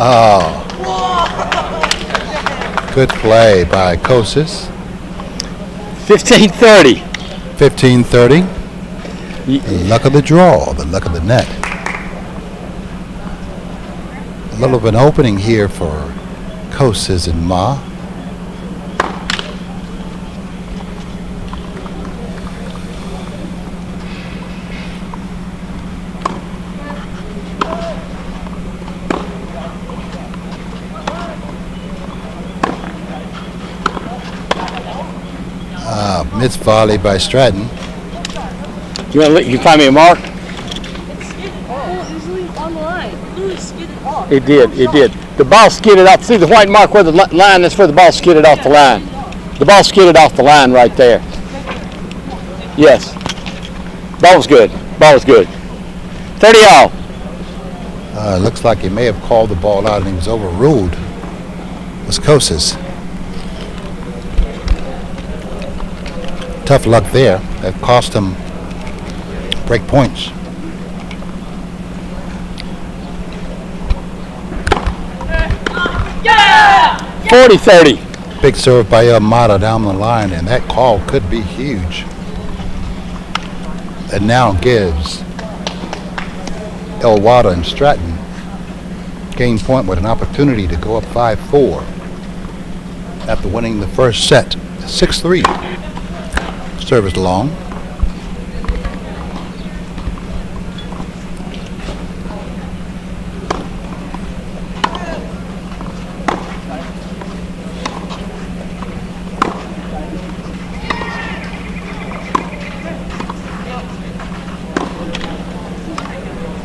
Oh. Good play by Kosis. 15-30. 15-30. The luck of the draw, the luck of the net. A little of an opening here for Kosis and Ma. Missed volley by Stratton. You find me a mark? It did. The ball skidded off. See the white mark where the line is for the ball skidded off the line. The ball skidded off the line right there. Yes. Ball was good. 30 all. Looks like he may have called the ball out and he was overruled. It was Kosis. Tough luck there. That cost him break points. Yeah! 40-30. Big serve by Mata down the line, and that call could be huge. It now gives Owada and Stratton game point with an opportunity to go up 5-4 after winning the first set. 6-3. Service long.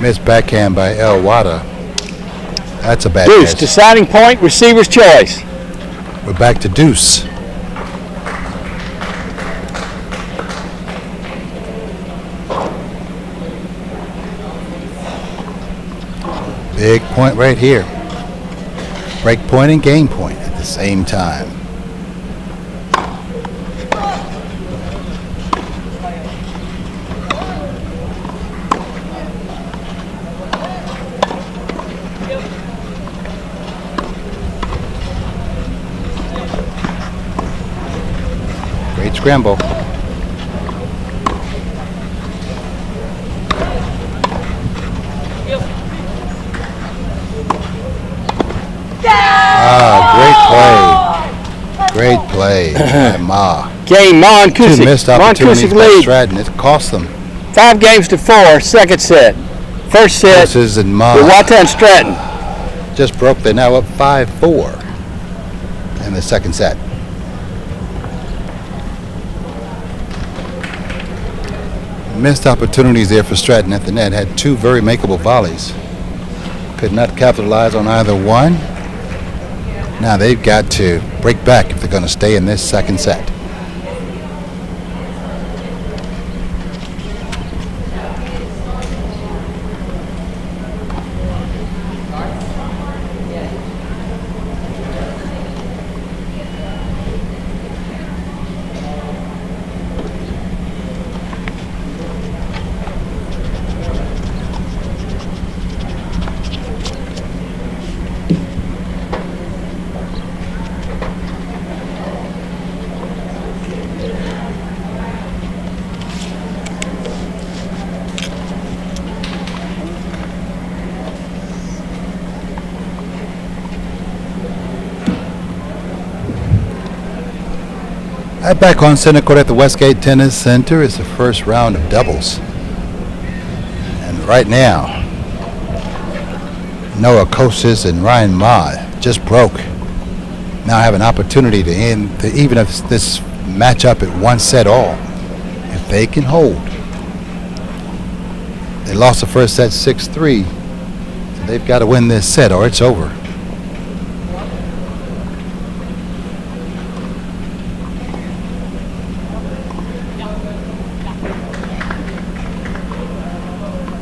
Missed backhand by Owada. That's a bad Deuce, catch. deciding point, receiver's choice. We're back to deuce. Big point right here. Break point and game point at the same time. Great scramble. Great play by Ma. Game, Ma and Kusick. Two missed opportunities by lead. Stratton. It cost them. 5-4, second set. First set, Kosis and Ma. Wata and Stratton. Just broke. They're now up 5-4 in the second set. Missed opportunities there for Stratton at the net. Had two very makeable volleys. Could not capitalize on either one. Now they've got to break back if they're going to stay in this second set. Right back on center court at the Westgate Tennis Center is the first round of doubles. And right now, Noah Kosis and Ryan Ma just broke. Now have an opportunity to even if this match up at 1 set all. If they can hold. They lost the first set 6-3. So they've got to win this set or it's over.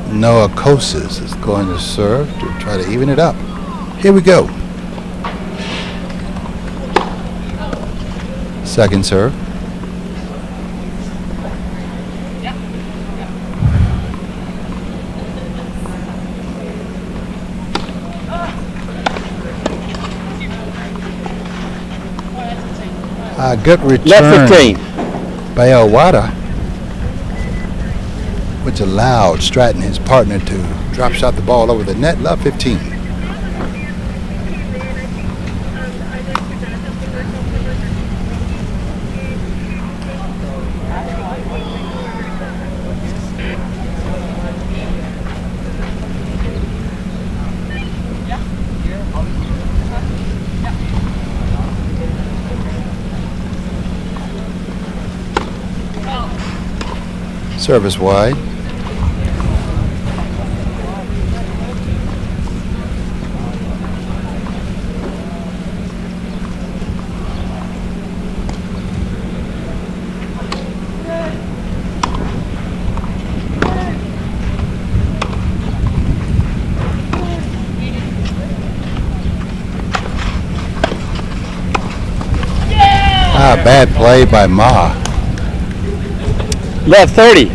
Noah Kosis is going to serve to try to even it up. Here we go. Second serve. A good return Left 15. by Iwata, which allowed Stratton, his partner, to drop shot the ball over the net. Love 15. Service wide. Bad play by Ma. Left 30.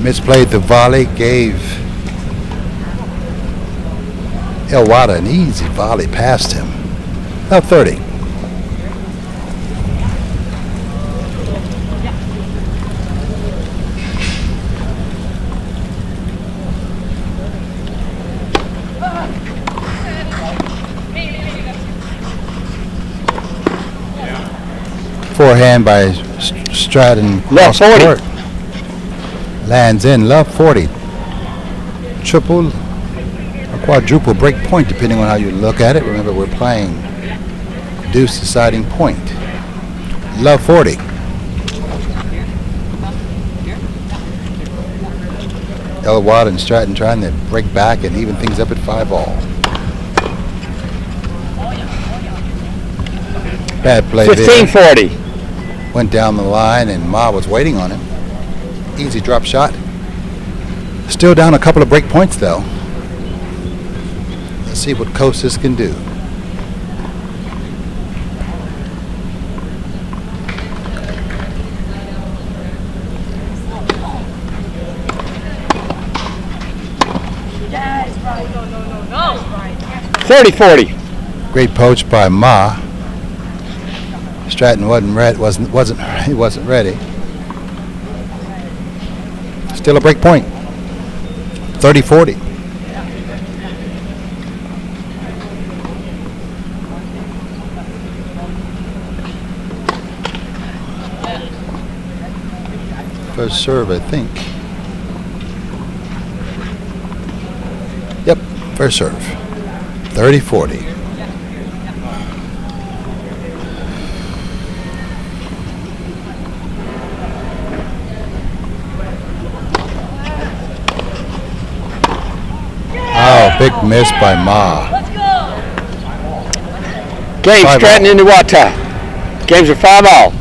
Misplayed the volley, gave Iwata an easy volley past him. Left 30. Forehand by Stratton. Left 40. Court. Lands in, love 40. Triple or quadruple break point, depending on how you look at it. Remember, we're playing deuce deciding point. Love 40. Iwata and Stratton trying to break back and even things up at 5-all. Bad play 15-40. there. Went down the line and Ma was waiting on him. Easy drop shot. Still down a couple of break points though. Let's see what Kosis can do. No. 30-40. Great poach by Ma. Stratton wasn't ready. Still a break point. 30-40. First serve, I think. Yep, first serve. 30-40. Big miss by Ma. Game Stratton into Iwata. Games are 5-all.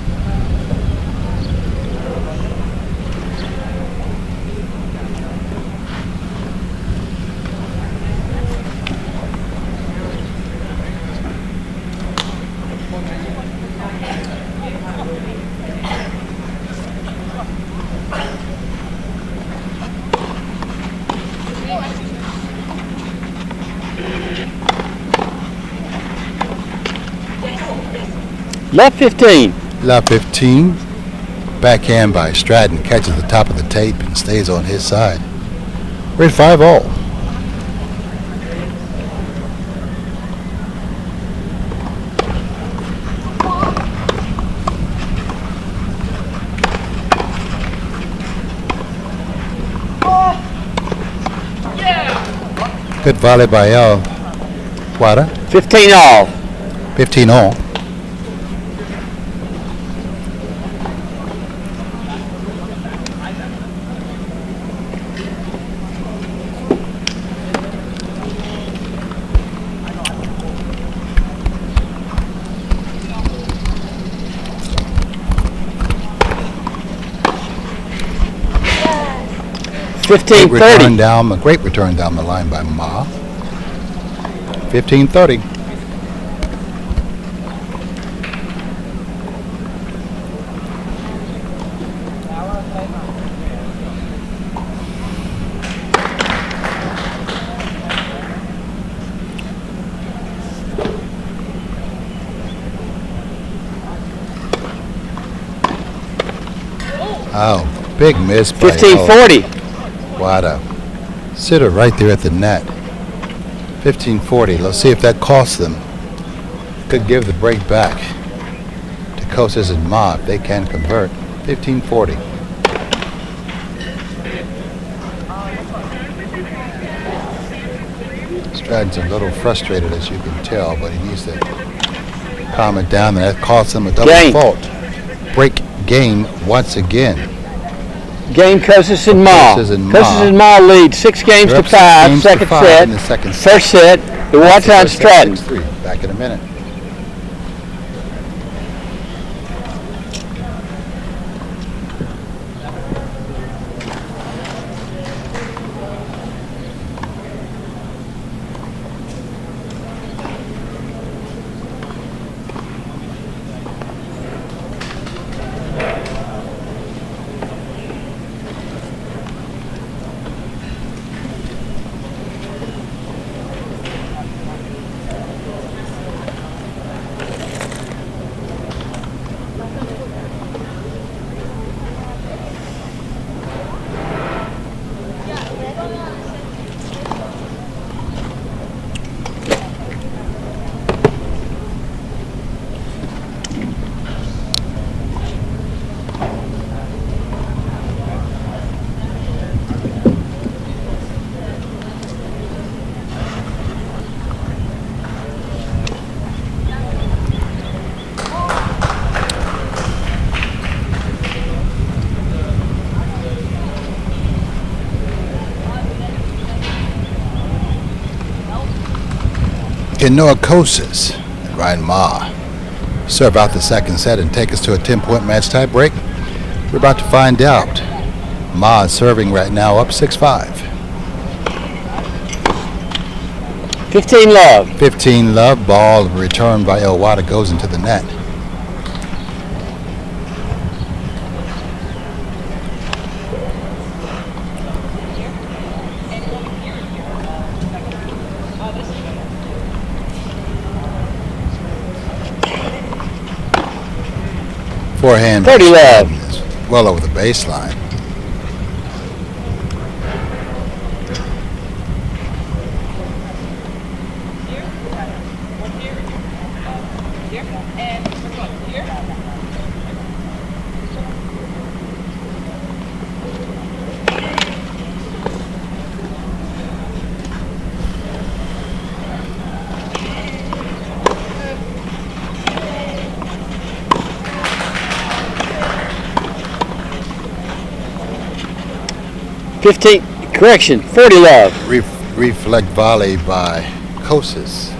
Left 15. Left 15. Backhand by Stratton. Catches the top of the tape and stays on his side. We're at 5-all. Good volley by El Wada. 15 all. 15 all. Fifteen 30. Great return down the line by Ma. 15-30. Oh, big miss by 15-40. Wada. Sitter right there at the net. 15-40. Let's see if that costs them. Could give the break back to Kosas and Ma if they can convert. 15-40. Stratton's a little frustrated, as you can tell, but he needs to calm it down, and that costs him a double fault. Break game once again. Game Kosas and Ma. Kosas and Ma lead 6 games to 5. Second set. In the second First set. The watch on Stratton. 6-3. Back in a minute. Noah Kosas and Ryan Ma serve out the second set and take us to a 10-point match tie break. We're about to find out. Ma is serving right now up 6-5. 15-love. 15-love. Ball returned by El Wada goes into the net. Forehand 30-love. Well over the baseline. Correction, 40-love. Reflect volley by Kosas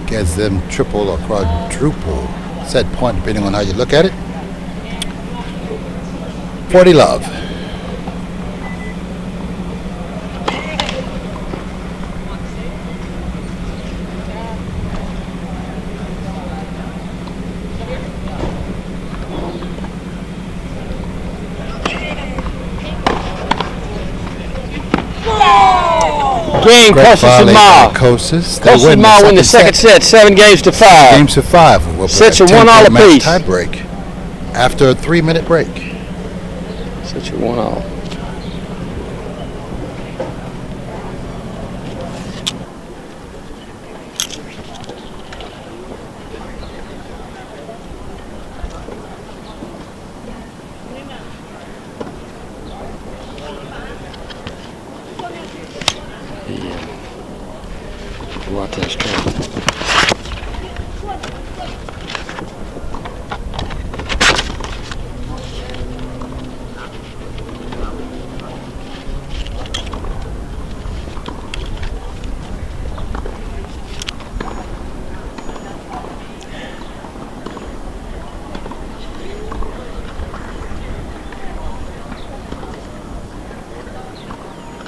gets them triple or quadruple set point, depending on how you look at it. 40-love. Game, Kosas and Ma. Kosas and Ma win the second set, 7 games to 5. Games to 5. We'll Sets are 1-all apiece. Tie break after a 3-minute break. Sets are 1-all. Watta's trying.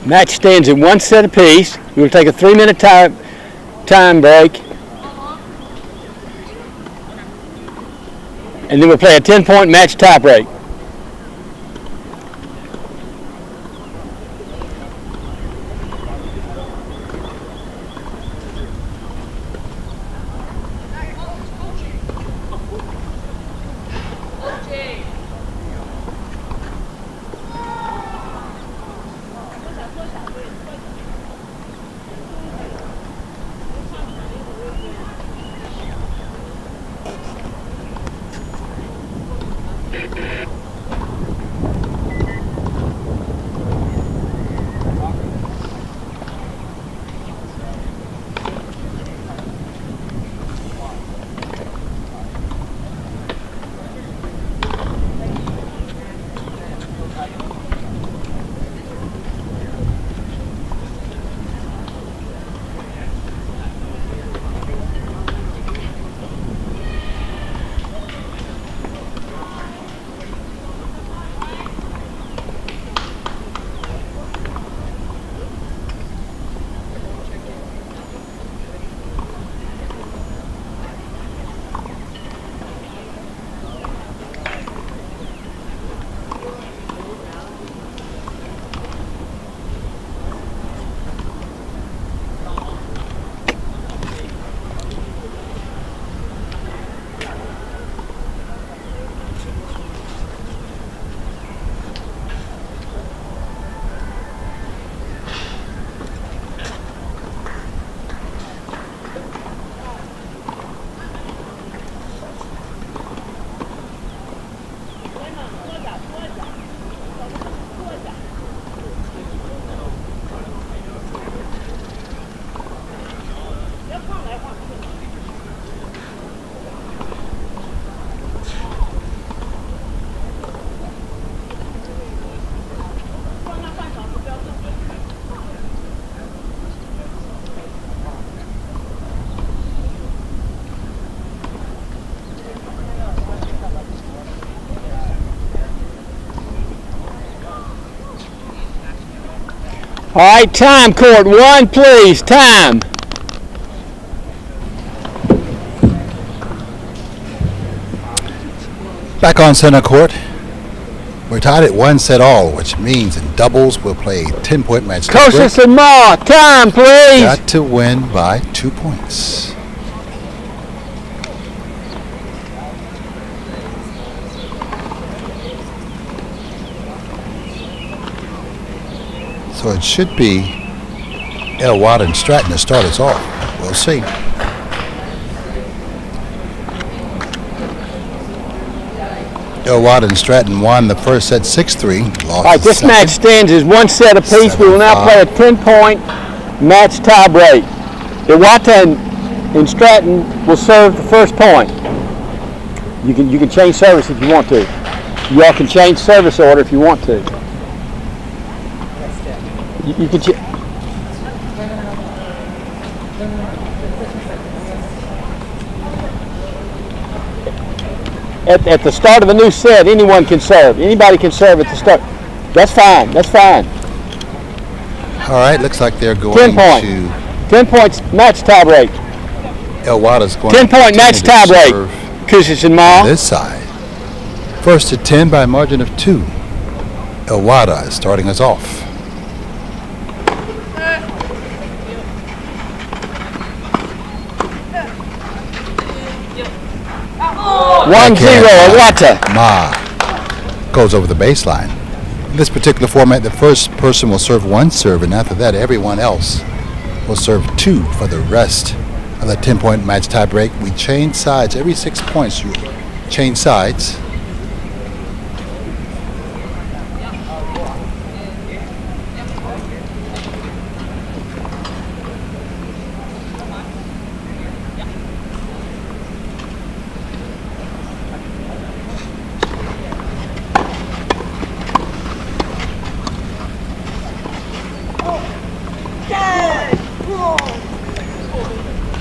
Match stands at 1 set apiece. We'll take a 3-minute time break. And then we'll play a 10-point match tie break. All right, time, court 1, please, time. Back on center court. We're tied at 1 set all, which means in doubles we'll play 10-point match. Kostas and Ma, time, please. Got to win by 2 points. So it should be Elwatt and Stratton to start us off. We'll see. Elwatt and Stratton won the first set 6-3. All right, this match stands as 1 set apiece. We will now play a 10-point match tie break. Elwatt and Stratton will serve the first point. You can change service if you want to. You all can change service order if you want to. You can at the start of a new set, anyone can serve. Anybody can serve at the start. That's fine. That's fine. All right, looks like they're going 10 point. to 10 points match tie break. Elwatta's going 10-point match tie break. Kostas and Ma. This side. First to 10 by a margin of 2. Elwatta is starting us off. One zero, Elwatta. Ma goes over the baseline. In this particular format, the first person will serve 1 serve, and after that, everyone else will serve 2 for the rest of the 10-point match tie break. We change sides every 6 points. You change sides.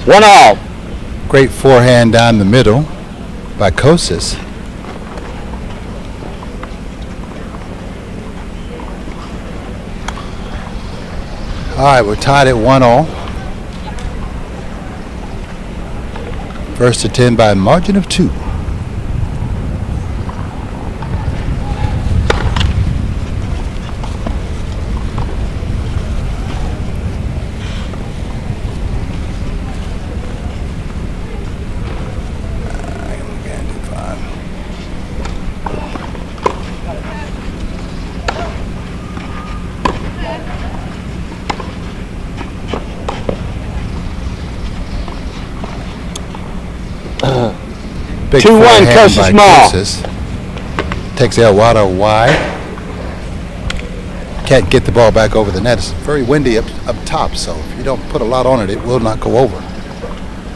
1-all. Great forehand down the middle by Kosis. All right, we're tied at 1-all. First to 10 by a margin of 2. Big 2-1, forehand Kosis by Small. Kosis. Takes Elwado wide. Can't get the ball back over the net. It's very windy up top, so if you don't put a lot on it, it will not go over.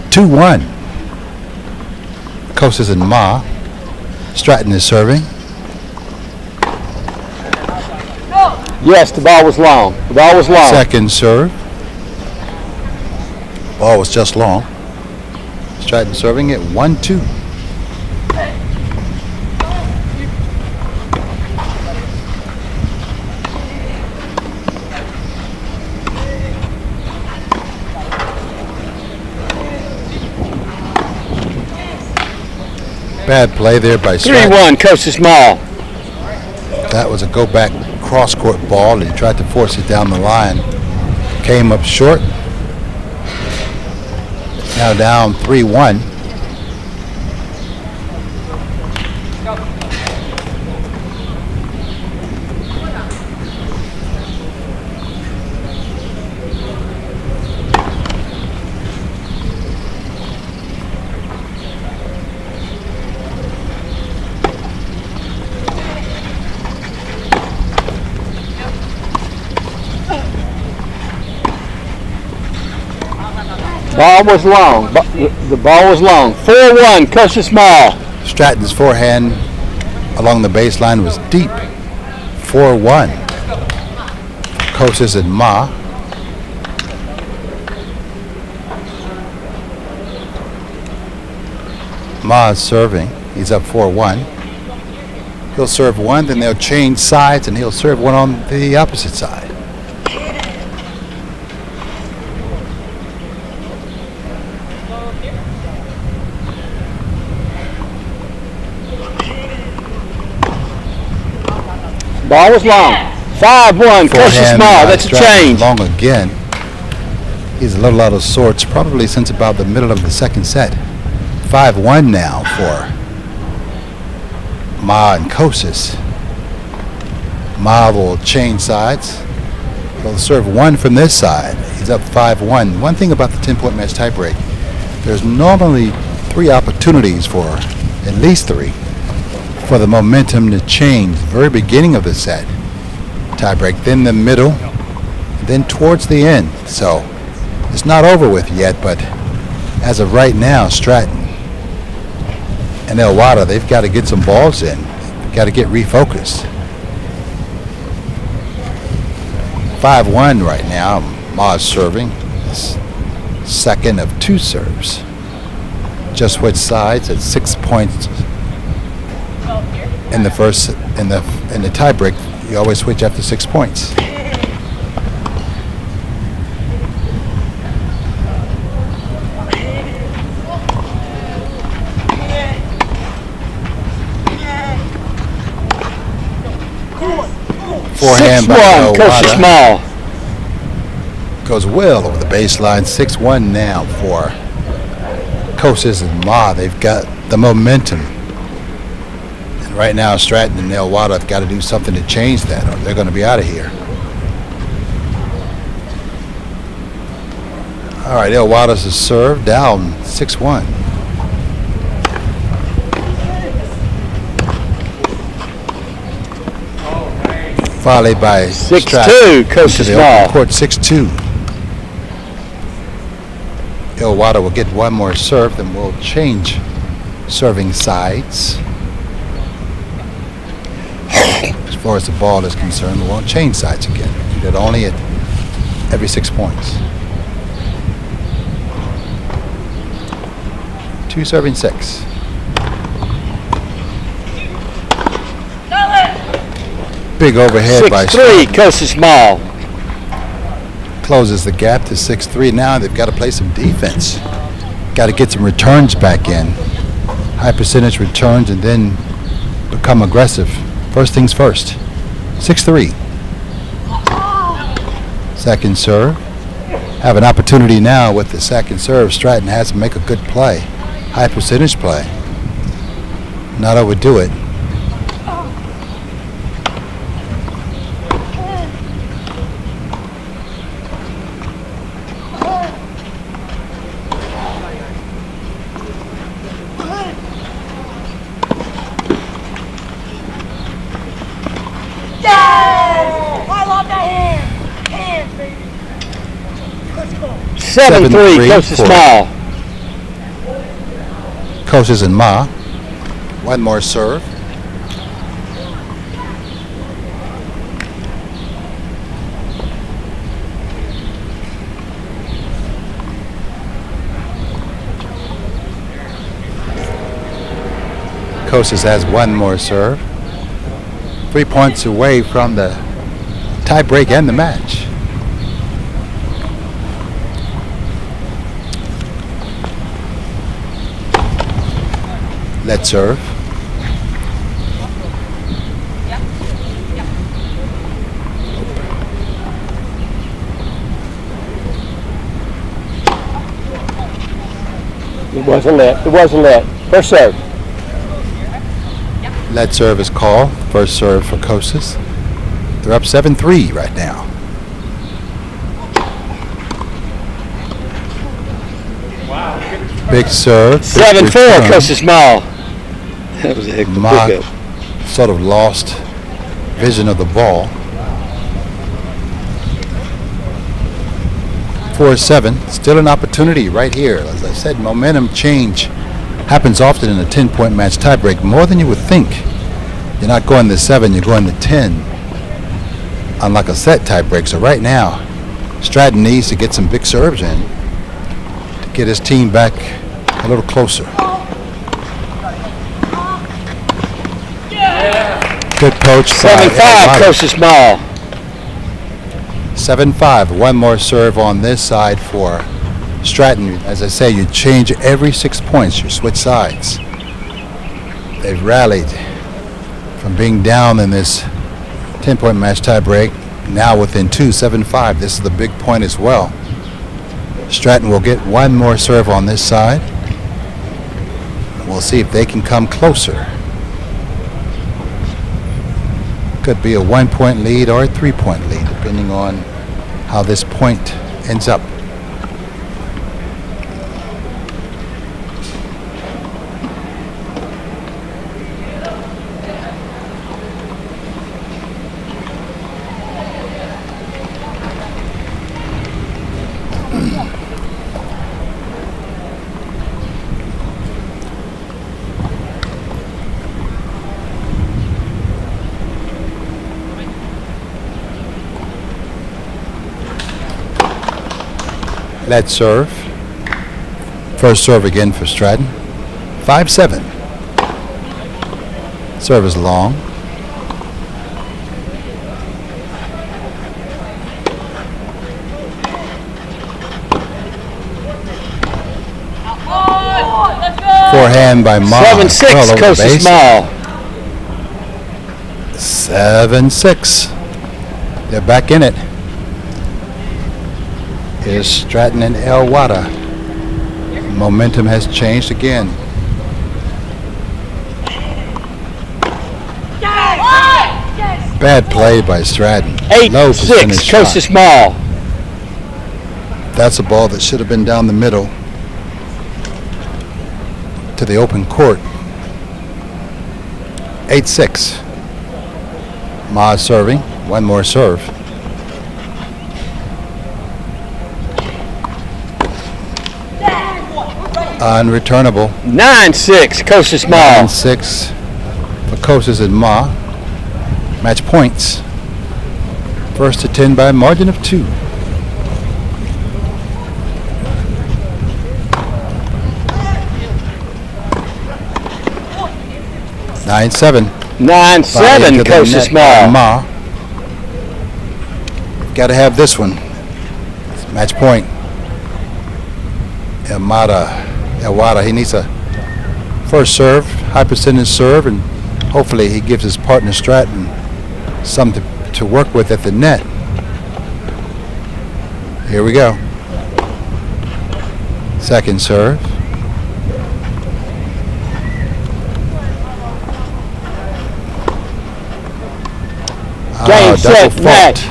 2-1. Kosis and Ma. Stratton is serving. Yes, the ball was long. The ball was long. Second serve. Ball was just long. Stratton serving it 1-2. Bad play there by Stratton. 3-1, Kosis Small. That was a go-back cross-court ball. He tried to force it down the line. Came up short. Now down 3-1. Ball was long. The ball was long. 4-1, Kosis Small. Stratton's forehand along the baseline was deep. 4-1. Kosis and Ma. Ma is serving. He's up 4-1. He'll serve one, then they'll change sides, and he'll serve one on the opposite side. Ball was long. 5-1, Kosis Small. That's a change. Long again. He's a little out of sorts, probably since about the middle of the second set. 5-1 now for Ma and Kosis. Ma will change sides. He'll serve one from this side. He's up 5-1. One thing about the 10-point match tiebreak, there's normally 3 opportunities for, at least 3, for the momentum to change. The very beginning of the set, tiebreak, then the middle, then towards the end. So it's not over with yet, but as of right now, Stratton and Elwado, they've got to get some balls in. They've got to get refocused. 5-1 right now. Ma's serving. Second of 2 serves. Just switch sides at 6 points. In the first, in the tiebreak, you always switch after 6 points. Forehand by 6-1, Kosis Small. Goes well over the baseline. 6-1 now for Kosis and Ma. They've got the momentum. Right now, Stratton and Elwado have got to do something to change that, or they're going to be out of here. All right, Elwado's is served down 6-1. Volley by 6-2, Kosis Small. Court 6-2. Elwado will get one more serve, then we'll change serving sides. As far as the ball is concerned, we won't change sides again. Do that only at every 6 points. 2 serving 6. Big overhead by 6-3, Costa Small. Closes the gap to 6-3. Now they've got to play some defense. Got to get some returns back in. High percentage returns and then become aggressive. First things first. 6-3. Second serve. Have an opportunity now with the second serve. Stratton has to make a good play. High percentage play. Not overdo it. Seven three, Costa Small. Coaches and Ma. One more serve. Coaches has one more serve. 3 points away from the tie break and the match. Let's serve. It wasn't lit. It wasn't lit. First serve. Let serve is called. First serve for Kostas. They're up 7-3 right now. Big serve. 7-4, Costa Small. That was a heck of a Mock pickup. sort of lost vision of the ball. 4-7. Still an opportunity right here. As I said, momentum change happens often in a 10-point match tiebreak, more than you would think. You're not going to 7, you're going to 10. Unlike a set tiebreak. So right now, Stratton needs to get some big serves in to get his team back a little closer. Good poach. 7-5, Costa Small. 7-5. One more serve on this side for Stratton. As I say, you change every 6 points. You switch sides. They've rallied from being down in this 10-point match tiebreak. Now within 2, 7-5. This is the big point as well. Stratton will get one more serve on this side. We'll see if they can come closer. Could be a 1-point lead or a 3-point lead, depending on how this point ends up. Let's serve. First serve again for Stratton. 5-7. Serve is long. Forehand by Ma. 7-6, Costa Small. 7-6. They're back in it. Is Stratton and El Wada. Momentum has changed again. Bad play by Stratton. 8-6, Costa Small. That's a ball that should have been down the middle to the open court. 8-6. Ma serving. One more serve. Unreturnable. 9-6, Costa Small. 9-6 for Kostas and Ma. Match points. First to 10 by a margin of 2. 9-7. 9-7, Coach Small. Ma. Got to have this one. It's match point. Elwada, he needs a first serve, high percentage serve, and hopefully he gives his partner Stratton something to work with at the net. Here we go. Second serve. Game, set, match.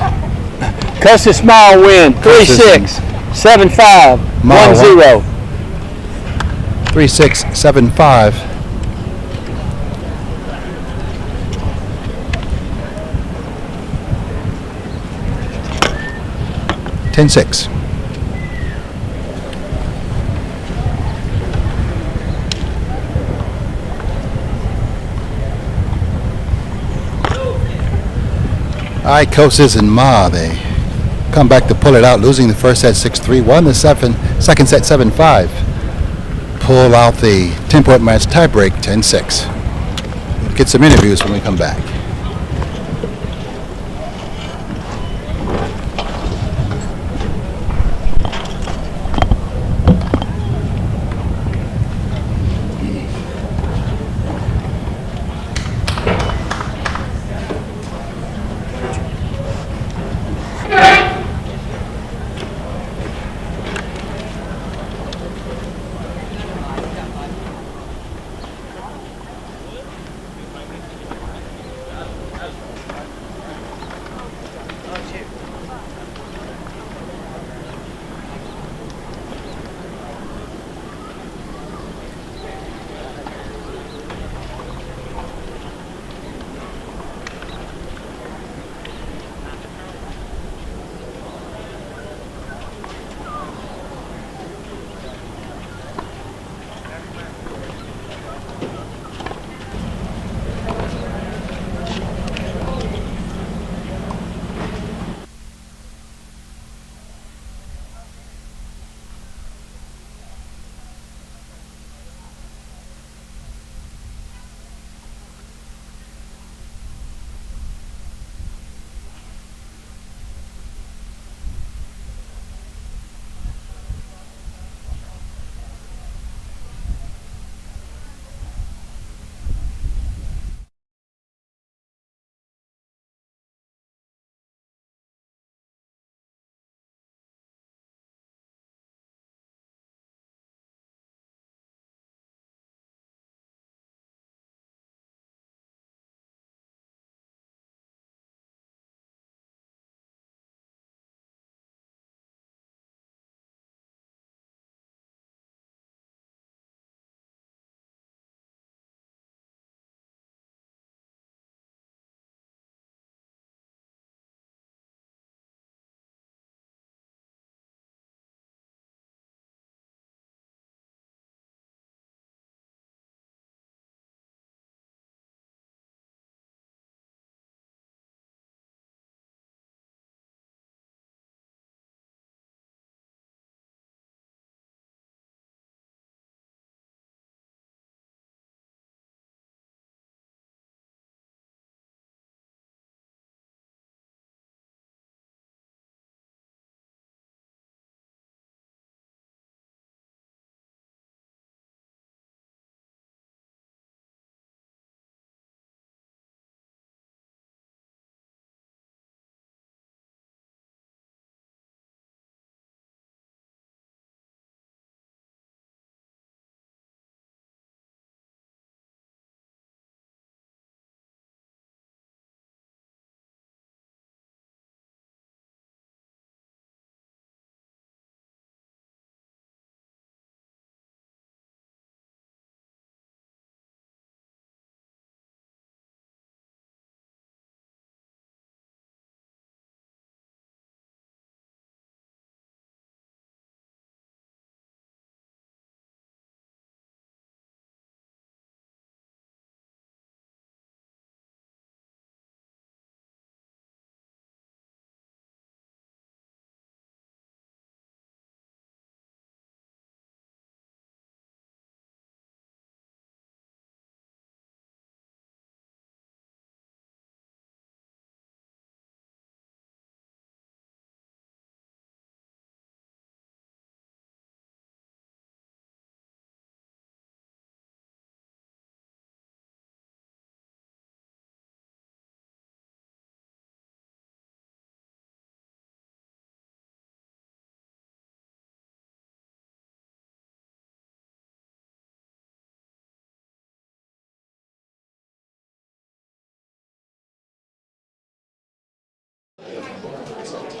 Custer Small win, 3-6, 7-5, 1-0. 3-6, 7-5. (10-6). All right, Kostas and Ma, they come back to pull it out, losing the first set 6-3, won the second set 7-5. Pull out the 10-point match tiebreak 10-6. We'll get some interviews when we come back.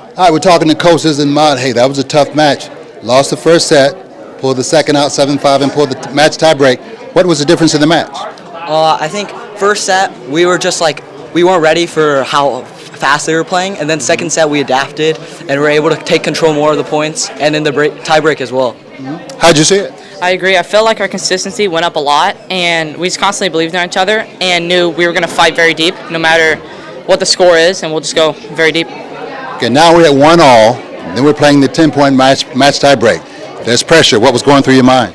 All right, we're talking to coaches in Mott. Hey, that was a tough match. Lost the first set, pulled the second out 7-5, and pulled the match tie break. What was the difference in the match? I think first set we were just like we weren't ready for how fast they were playing, and then second set we adapted and were able to take control more of the points, and then the tie break as well. How'd you see it? I agree. I felt like our consistency went up a lot, and we just constantly believed in each other and knew we were going to fight very deep, no matter what the score is, and we'll just go very deep. Okay, now we're at 1-all. Then we're playing the 10-point match tie break. There's pressure. What was going through your mind?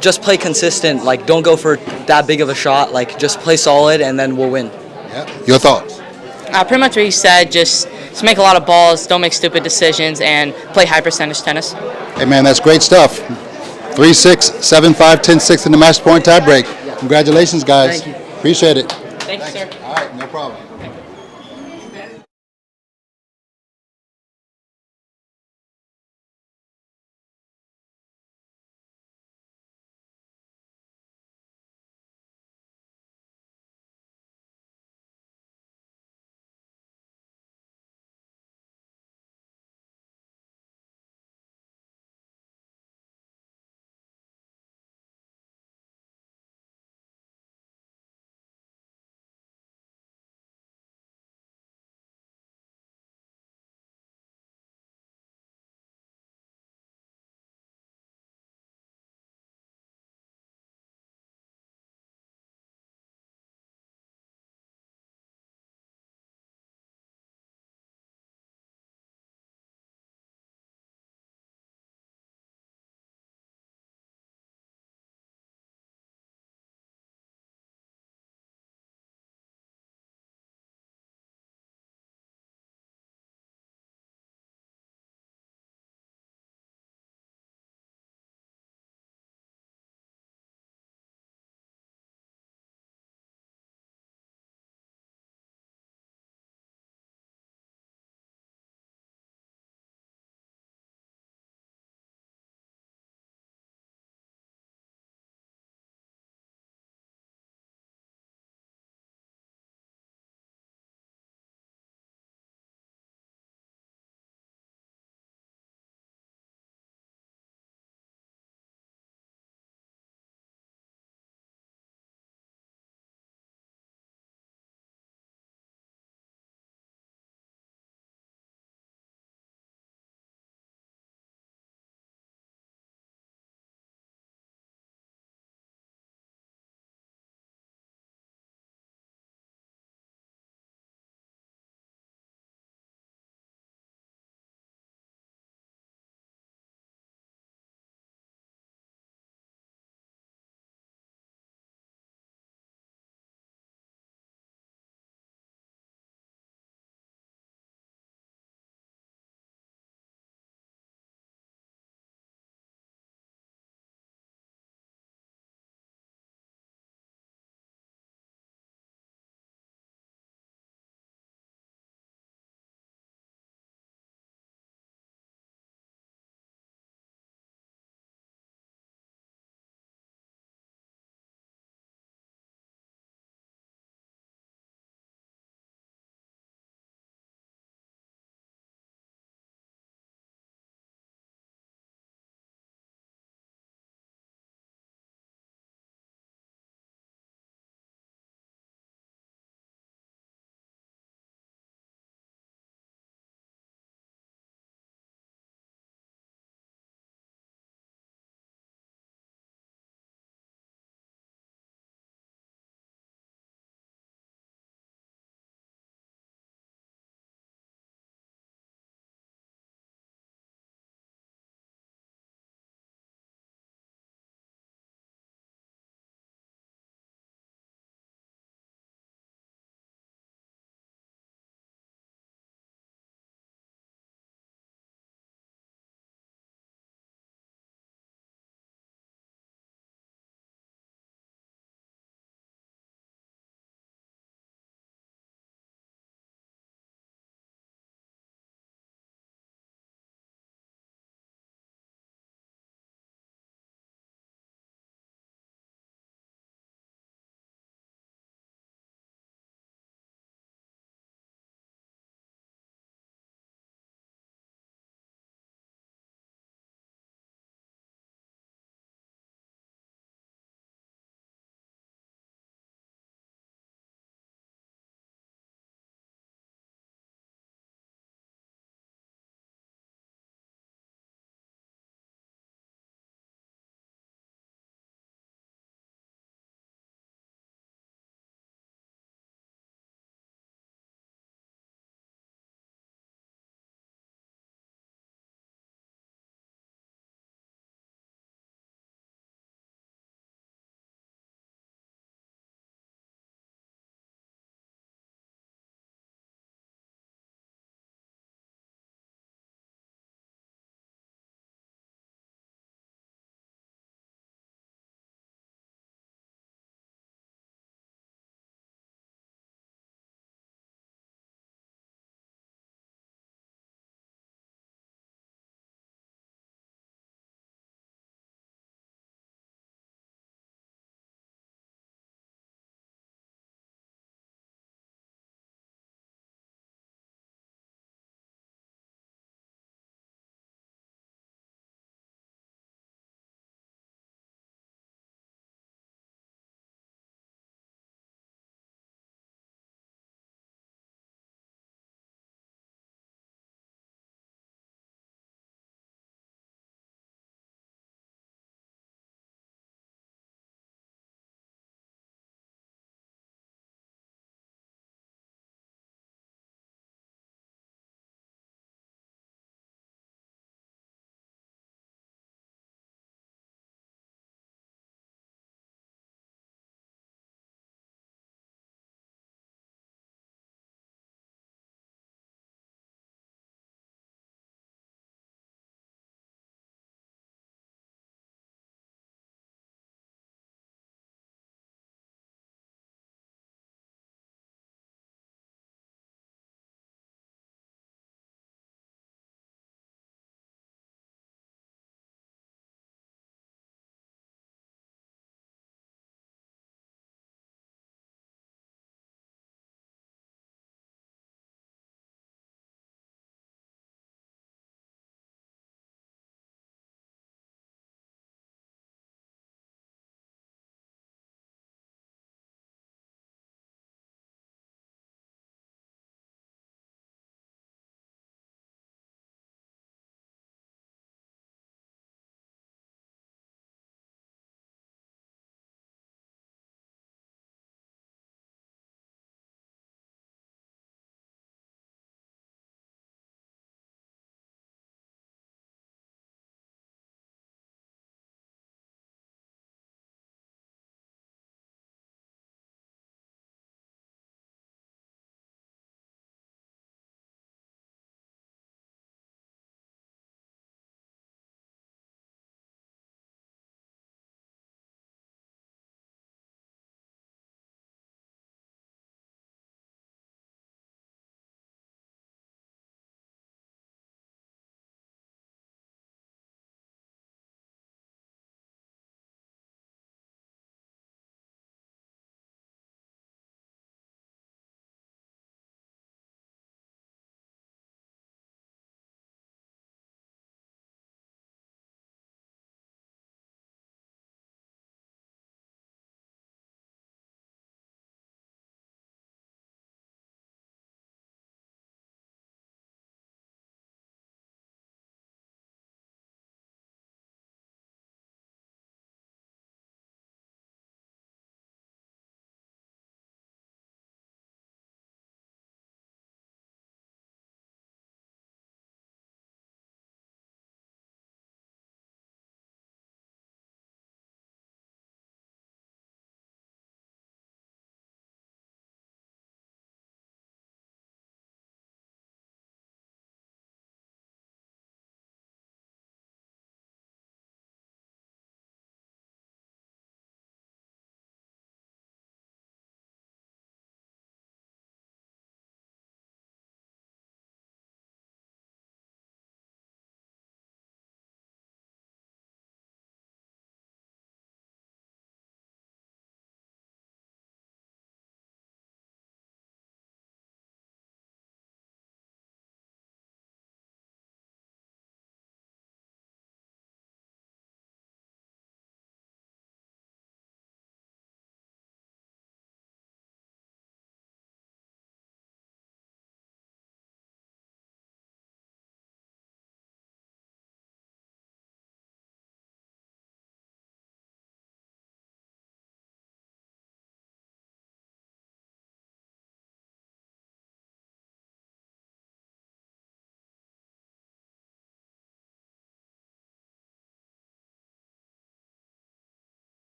Just play consistent. Like, don't go for that big of a shot. Like, just play solid, and then we'll win. Yeah. Your thoughts? Pretty much what he said. Just make a lot of balls, don't make stupid decisions, and play high percentage tennis. Hey, man, that's great stuff. 3-6, 7-5, 10-6 in the match point tie break. Congratulations, guys. Thank you. Appreciate it. Thank you, sir. All right, no problem.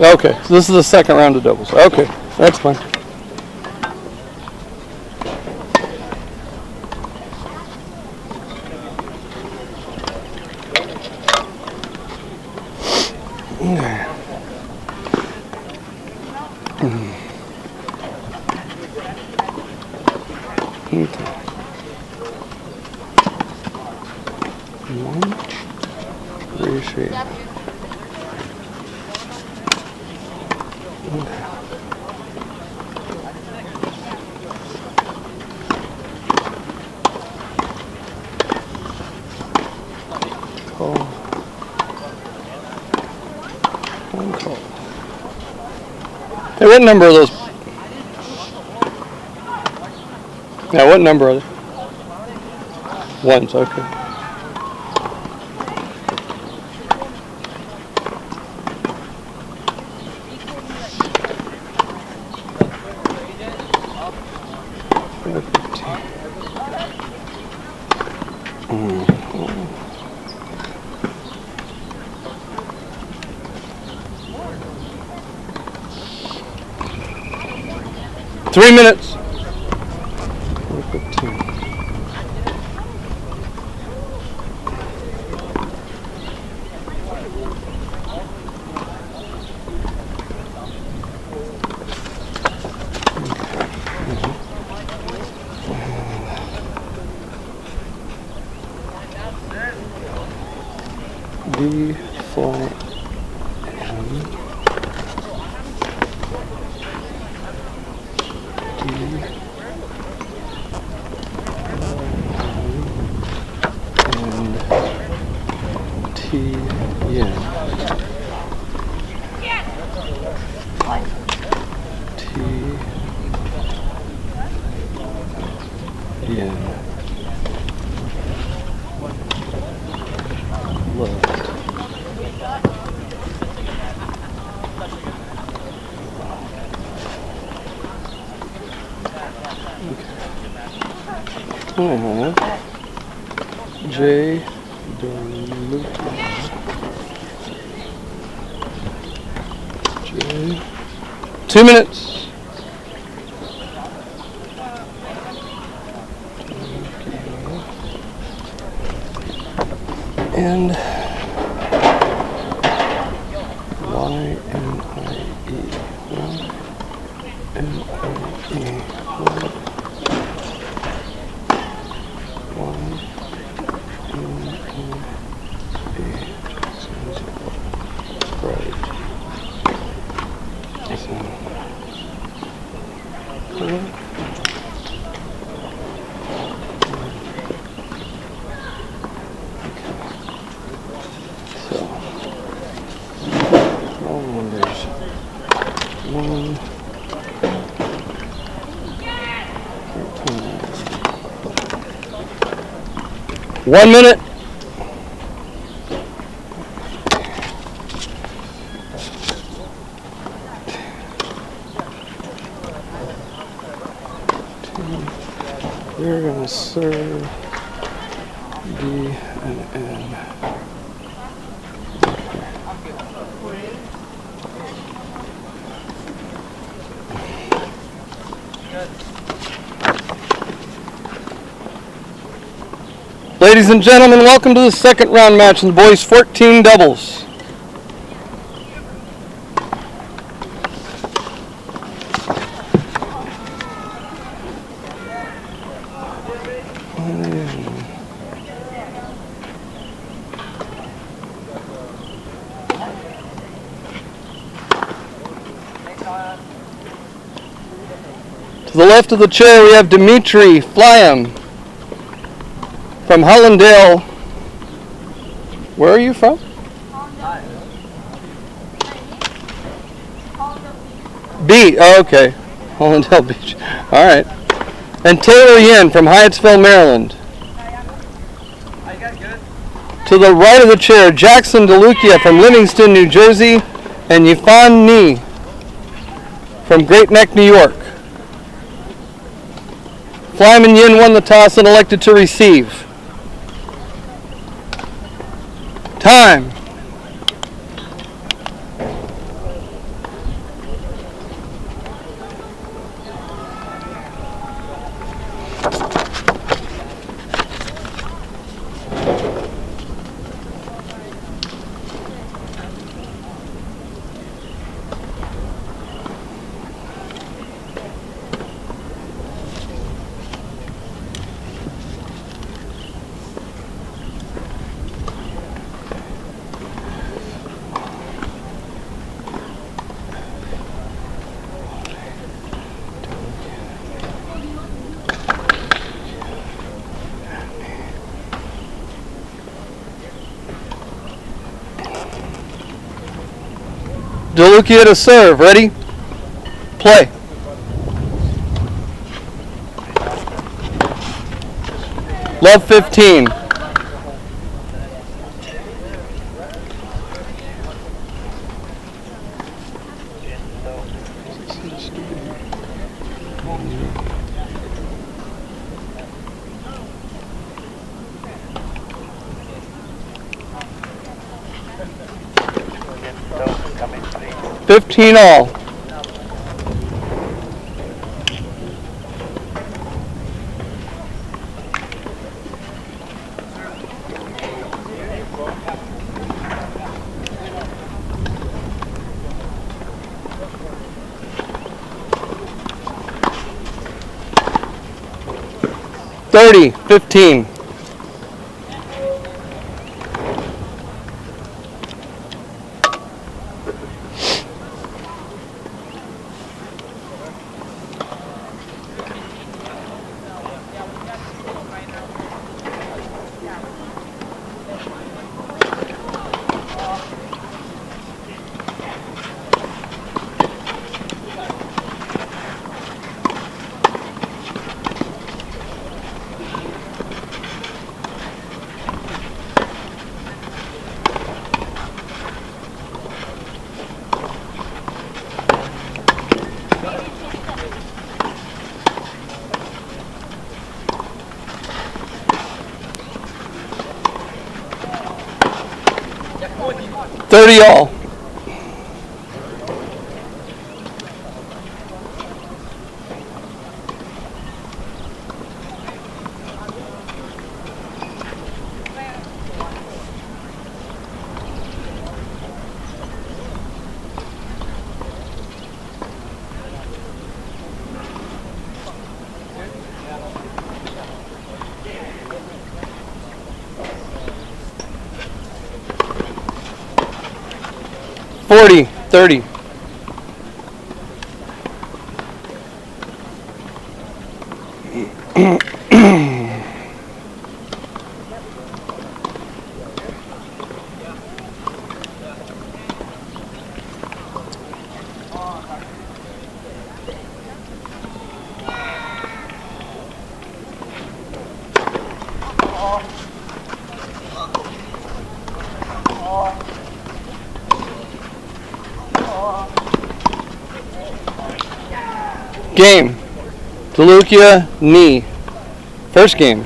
Okay, so this is the second round of doubles. Okay, that's fine. Okay. One, three. Hey, what number are those? Yeah, what number are they? Ones, okay. Three minutes. 15. B flat M. J. J. 2 minutes. And one minute. We're going to serve B and N. Ladies and gentlemen, welcome to the second round match in the boys 14 doubles. To the left of the chair we have Dimitri Flyam from Hollandale. Where are you from? B. Oh, okay. Hollandale Beach. All right. And Taylor Yin from Hyattsville, Maryland. To the right of the chair, Jackson DeLucia from Livingston, New Jersey, and Yifan Ni from Great Neck, New York. Flyman Yin won the toss and elected to receive. Time. DeLucia to serve. Ready? Play. Love 15. Coming, please. 15 all. $30, 15. $30 all. $40, 30. Game. DeLucia, knee. First game.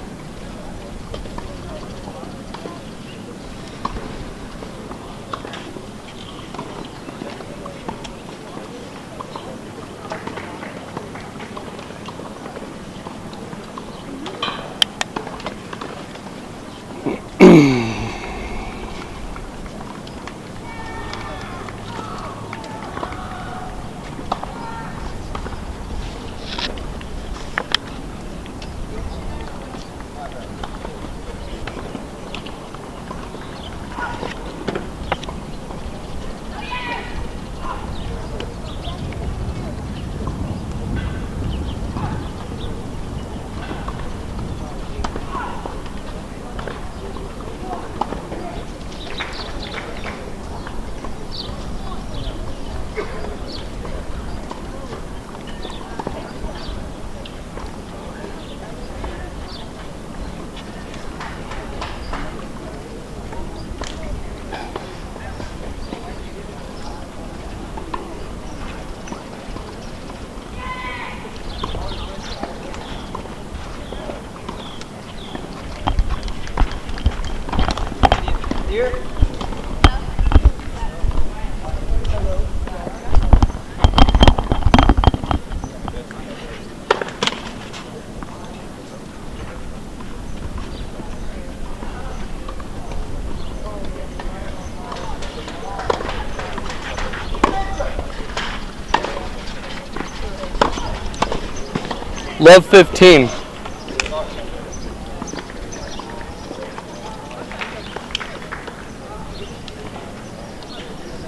Love 15.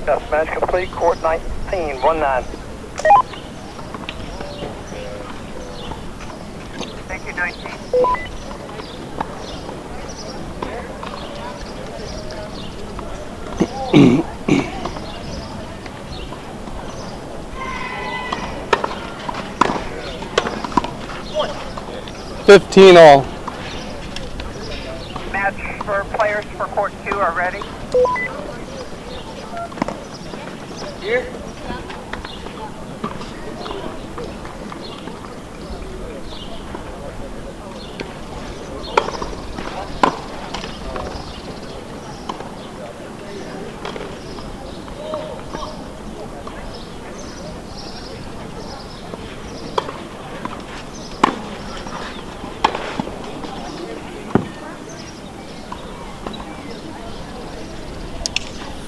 Got smash complete, court 19, 1-9. Thank you, 19. 15 all. Match for players for court 2 are ready. Here.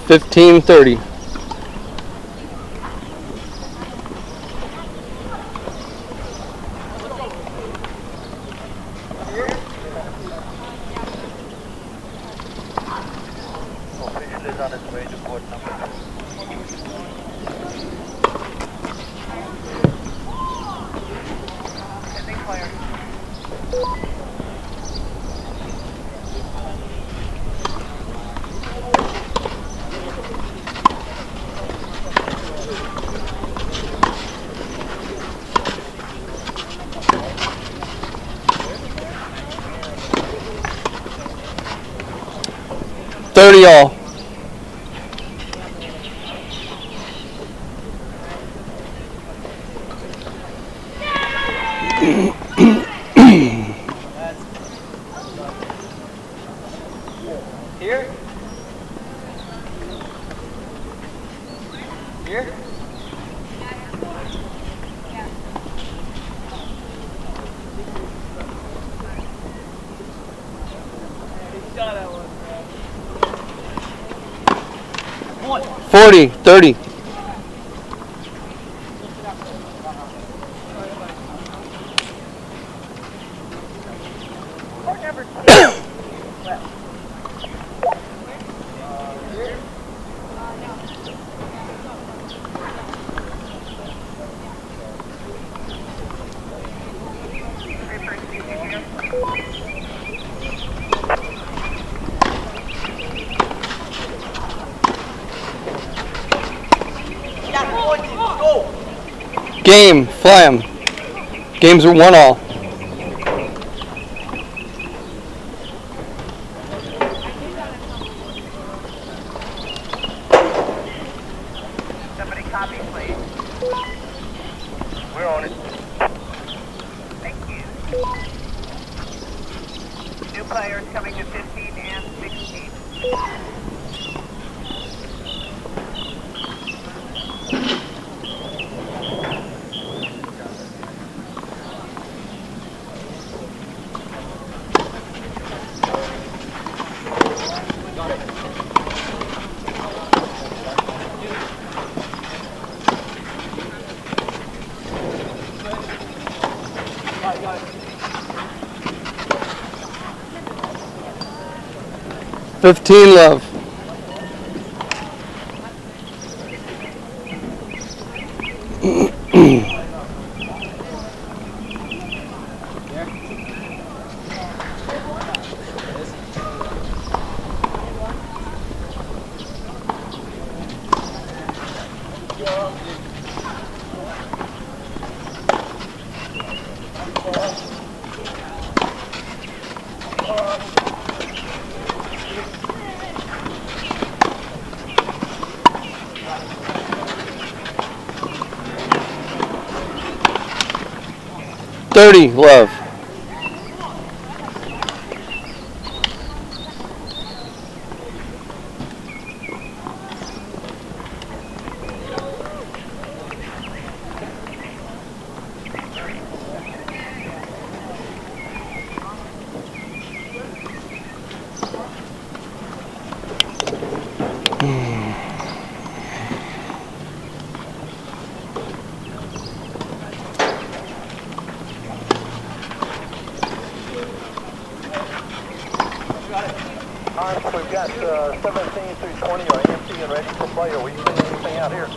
Fifteen 30. Official is on its way to court number 2. Pending player. All. Here. Here. One. 40 30. Court number 2. Game, fly 'em. Games are 1 all. Somebody copy, please. We're on it. Thank you. New players coming to 15 and 16. Fifteen love. $30 love. We've got 17 through 20 are empty and ready for play. Are we seeing anything out here?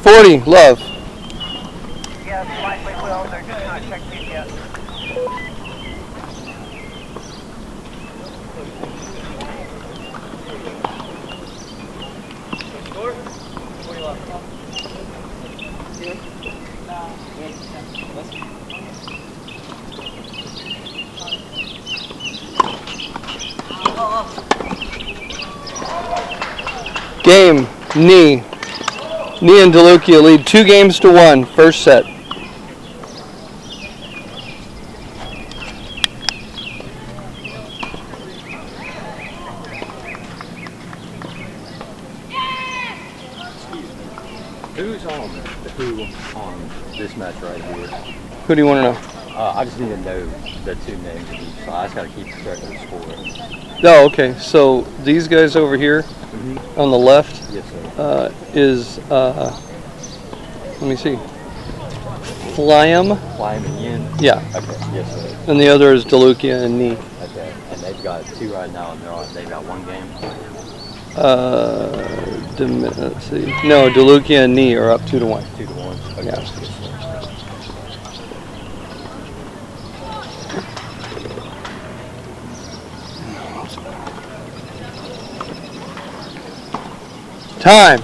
$40 love. Yes, likely will. They're just not checked in yet. Game, knee. Knee and DeLucia lead 2-1, first set. Who's on this match right here? Who do you want to know? I just need to know the two names of each, so I just got to keep track of the score. Oh, okay. So these guys over here on the left Yes, sir. is, let me see, Flyam. Flyam and Yin? Yeah. Okay, yes, sir. And the other is DeLucia and Nee. Okay, and they've got 2 right now, and they've got 1 game? Let's see. No, DeLucia and Nee are up 2-1. 2-1? Okay. Yeah. Yes, sir. Time.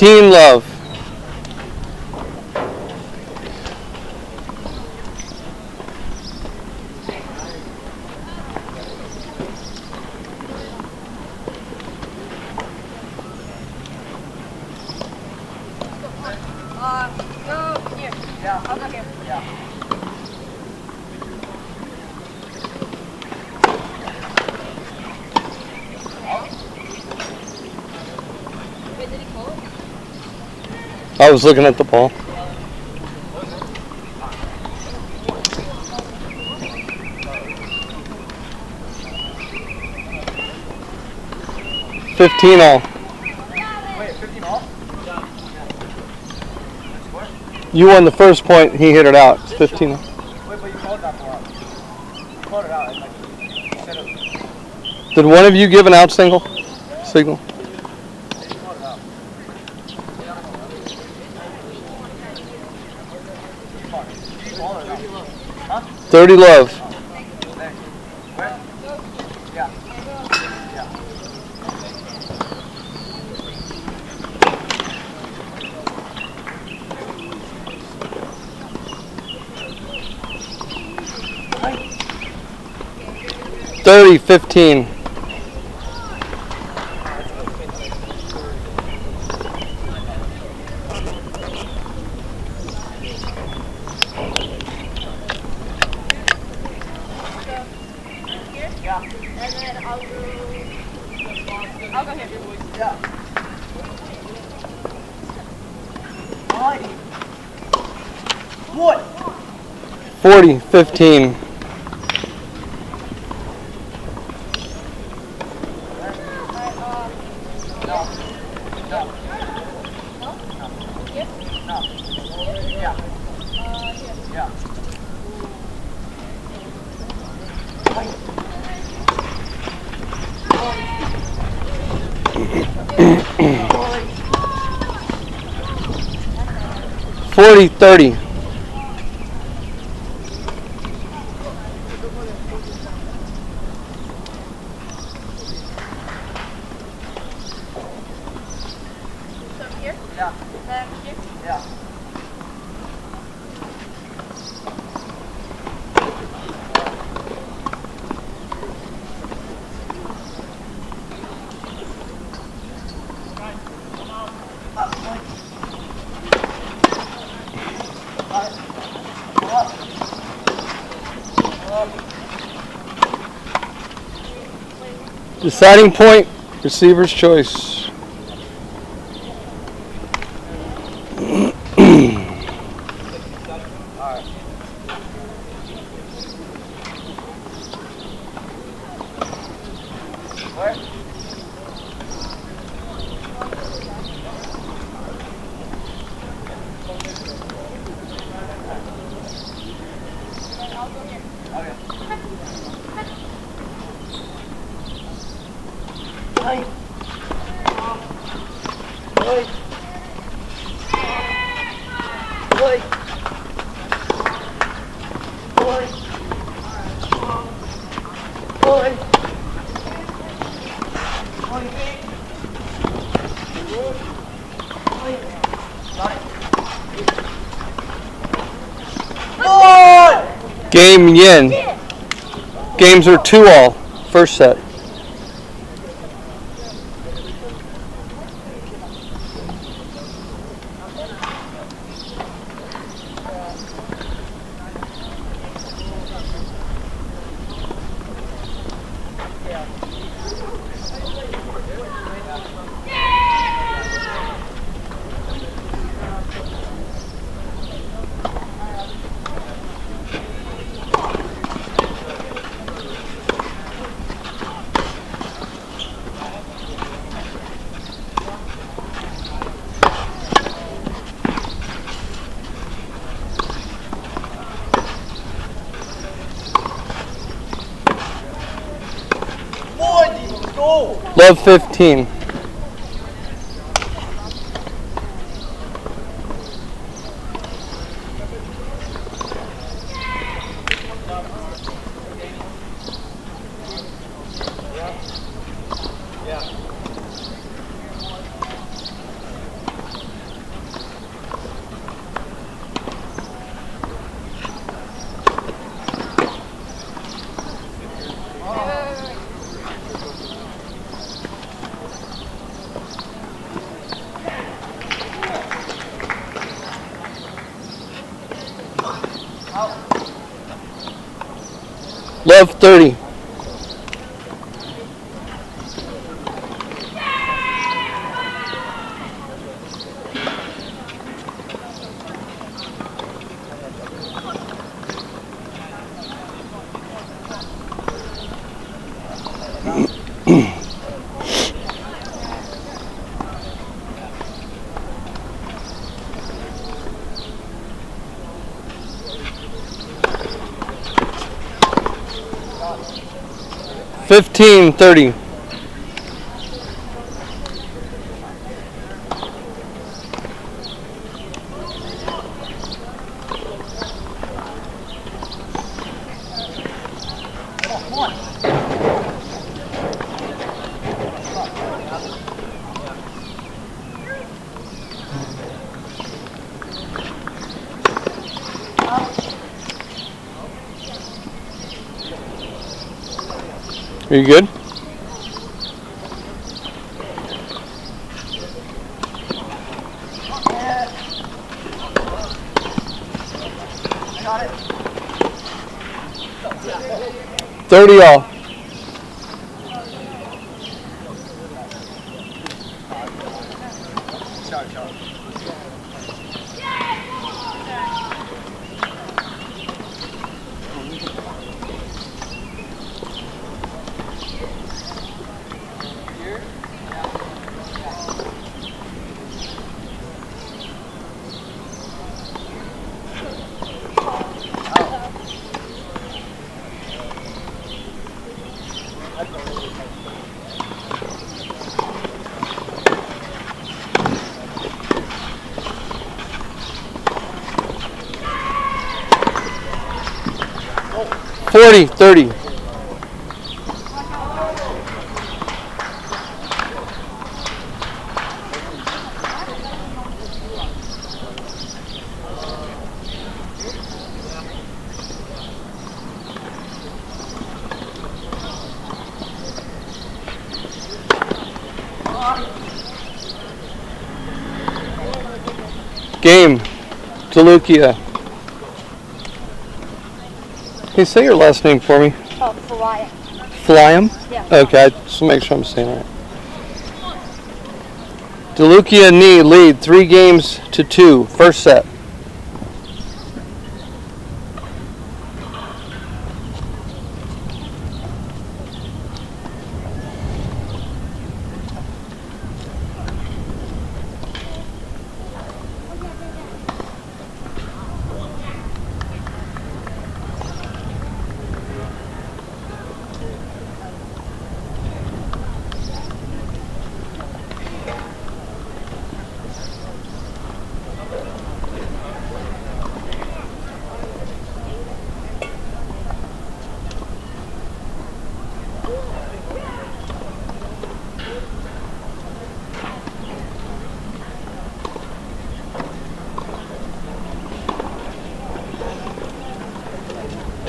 Love. Go here. Yeah. I'll go here. Yeah. I was looking at the ball. $15 all. Wait, 15 all? You won the first point. He hit it out. It's 15 all. Wait, but you called that for us. You called it out. Like, instead of... Did one of you give an out signal? Signal. 30 love. $30-15. Yeah. And then I'll go here. Yeah. 40-15. $40-30. Here? Yeah. Back here? Yeah. Deciding point, receiver's choice. Game yin. Games are 2-all. First set. Love 15. Love 30. $15, $30. Are you good? Got it. 30 all. $40, $30. Game, Delucia. Can you say your last name for me? Oh, Flyam. Flyam? Yeah. Okay, just make sure I'm saying it right. Delucia knee lead 3-2. First set.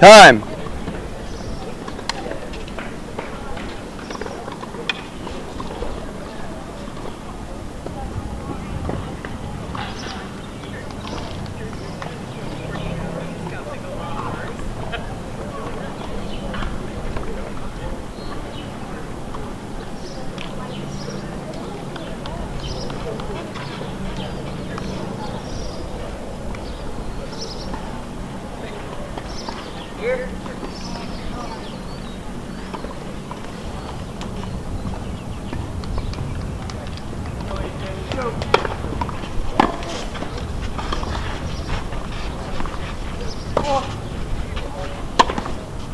Time.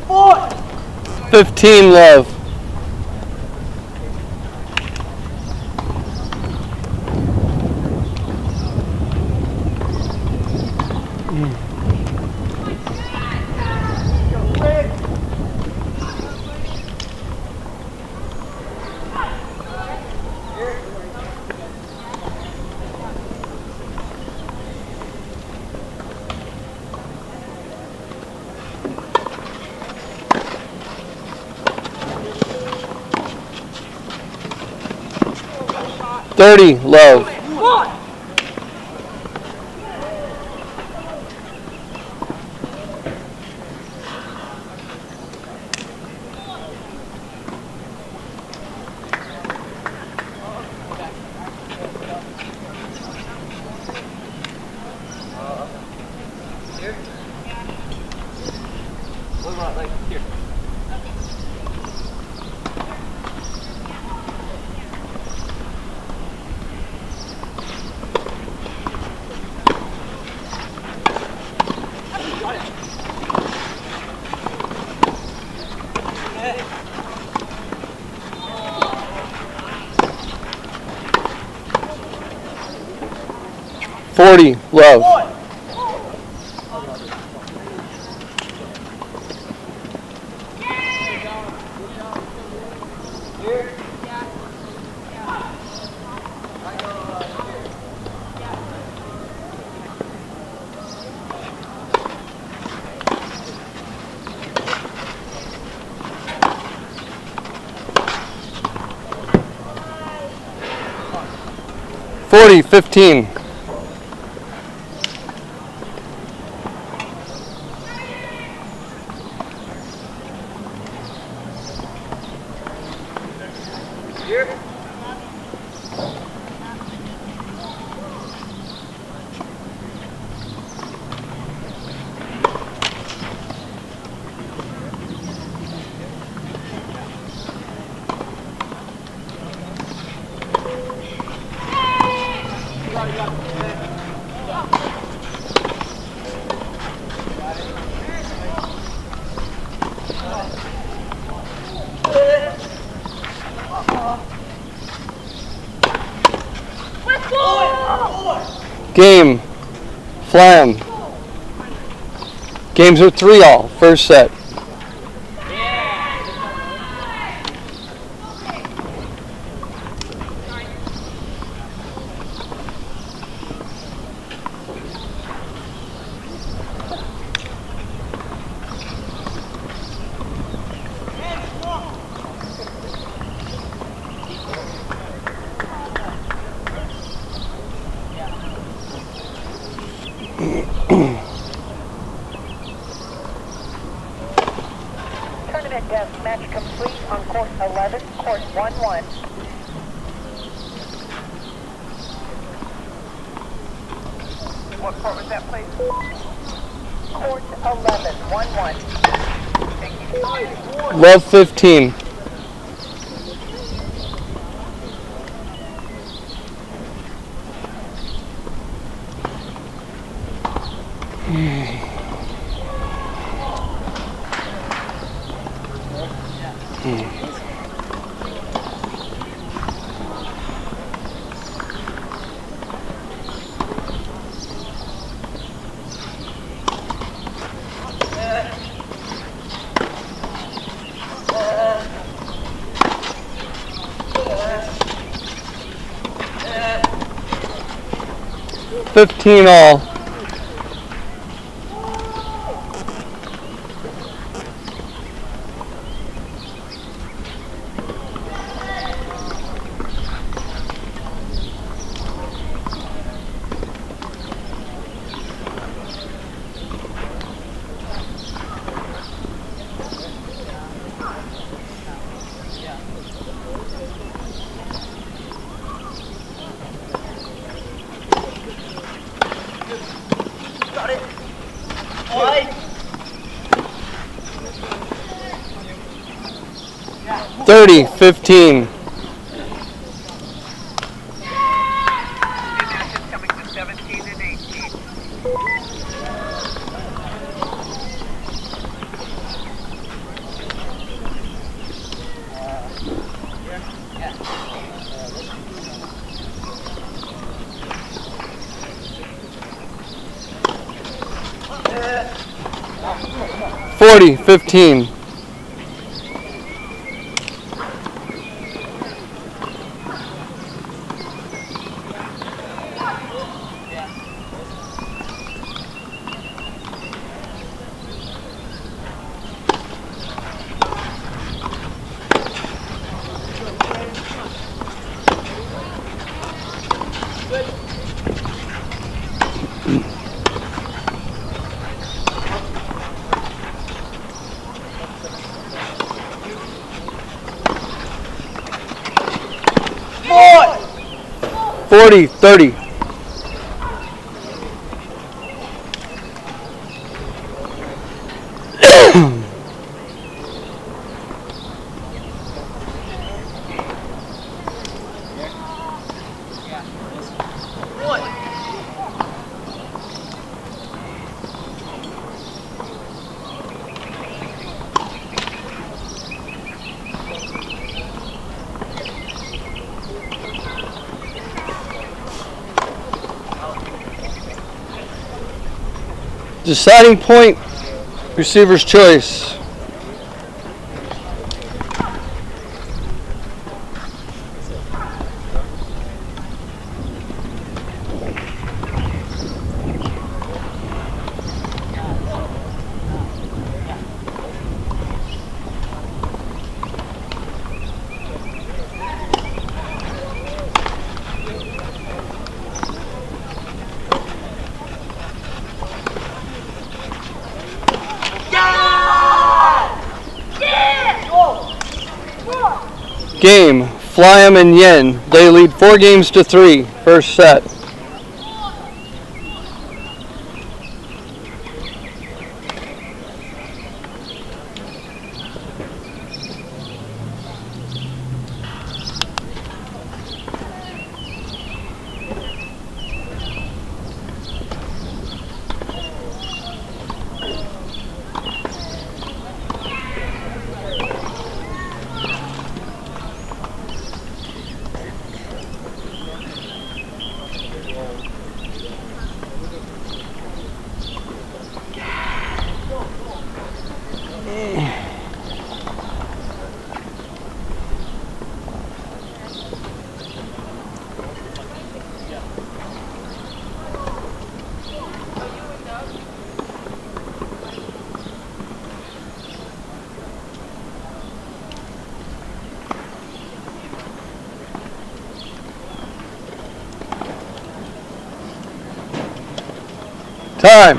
Four. 15 love. $30 love. One. Here. 40 love. $15. Game. Flam. Games are 3-all. First set. Tournament death match complete on court 11, court 1-1. What court was that, please? Court 11, 1-1. Thank you. Love 15. $15 all. 30-15. $40-15. Boy! 40-30. Deciding point, receiver's choice. Game, Fly'em and Yen. They lead 4-3, first set. Time.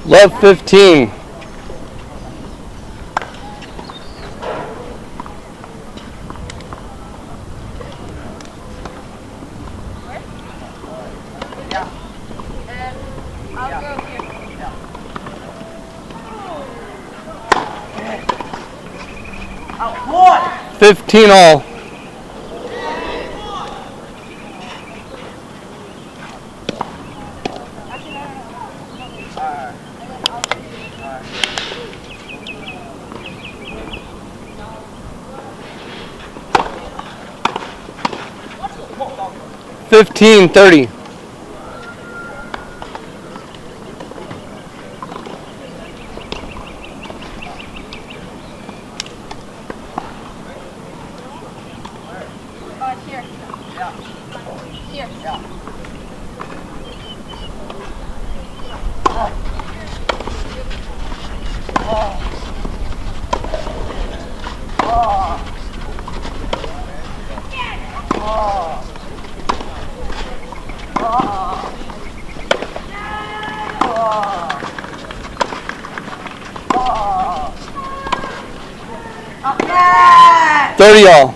Love 15. Boy! 15 all. $15-30. Here. Yeah. Here. Yeah. Yeah. 30 all.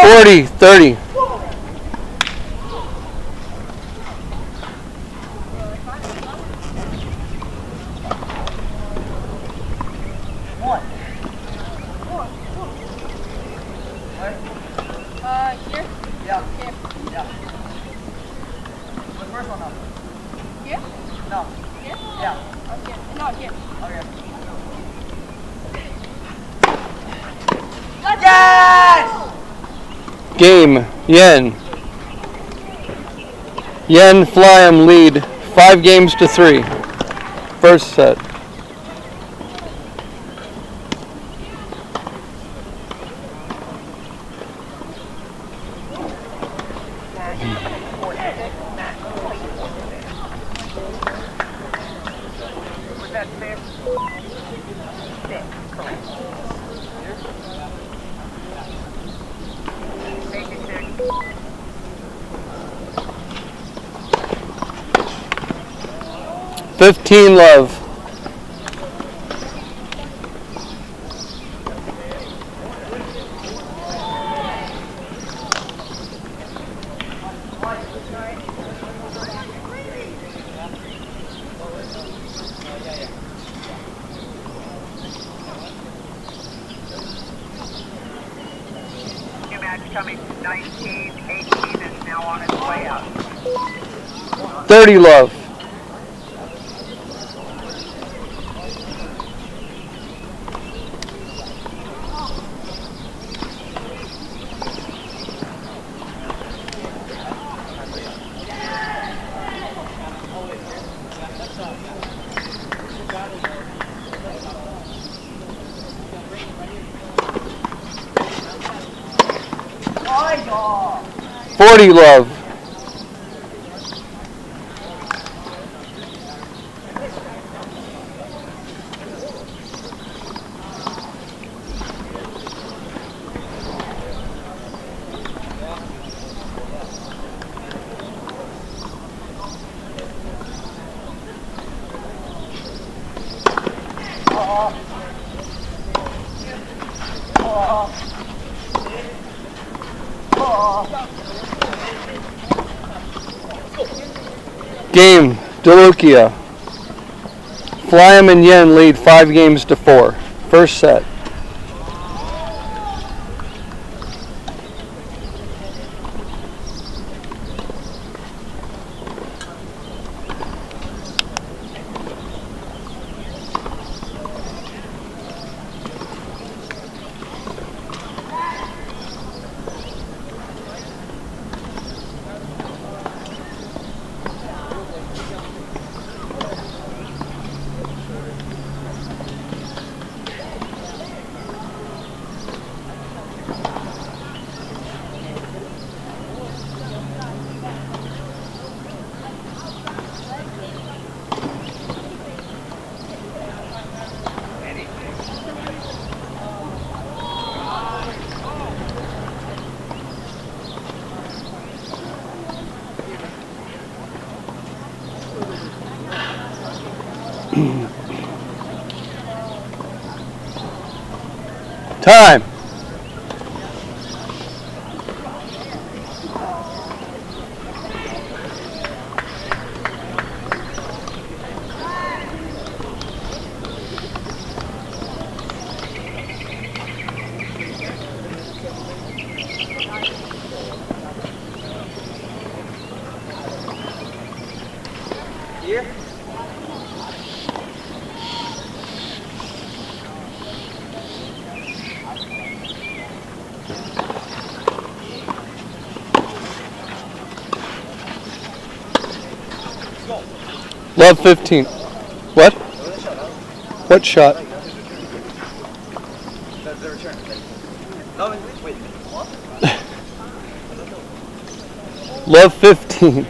40, 30. Here? Yeah. Here? Yeah. What's the first one up? Here? No. Here? Yeah. Okay. No, here. Okay. Yes! Game, Yen. Yen Fly'em lead 5 games to 3. First set. Was that 6? 6, correct. Take it 6. 15 love. New match coming 19, 18 is now on its way out. 30 love. Oh, God. 40 love. Game, Delucia. Fly'em and Yen lead 5 games to 4. First set. Time. Love 15. What? What shot? Love 15.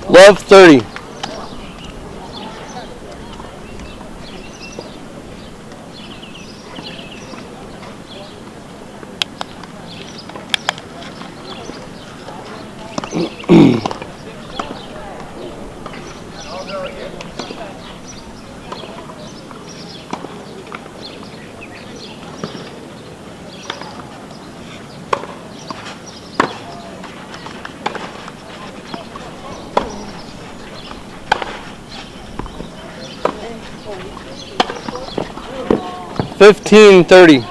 Love 30. $15.30.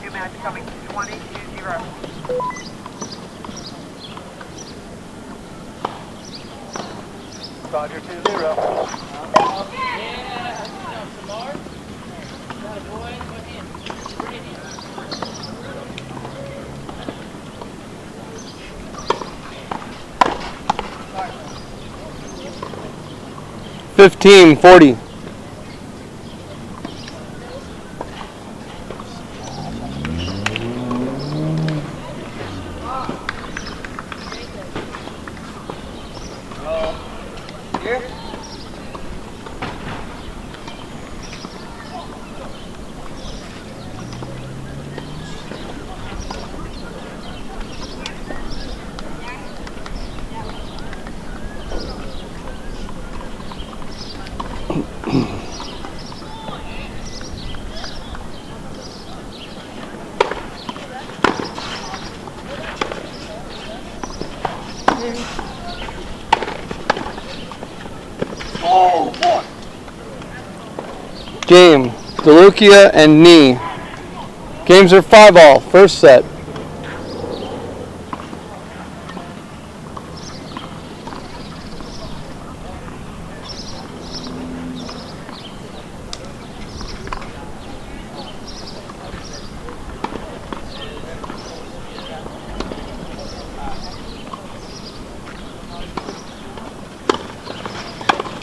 Two match coming 20-0. Roger 2-0. $15.40. Game, DeLucia and knee. Games are 5-all, first set.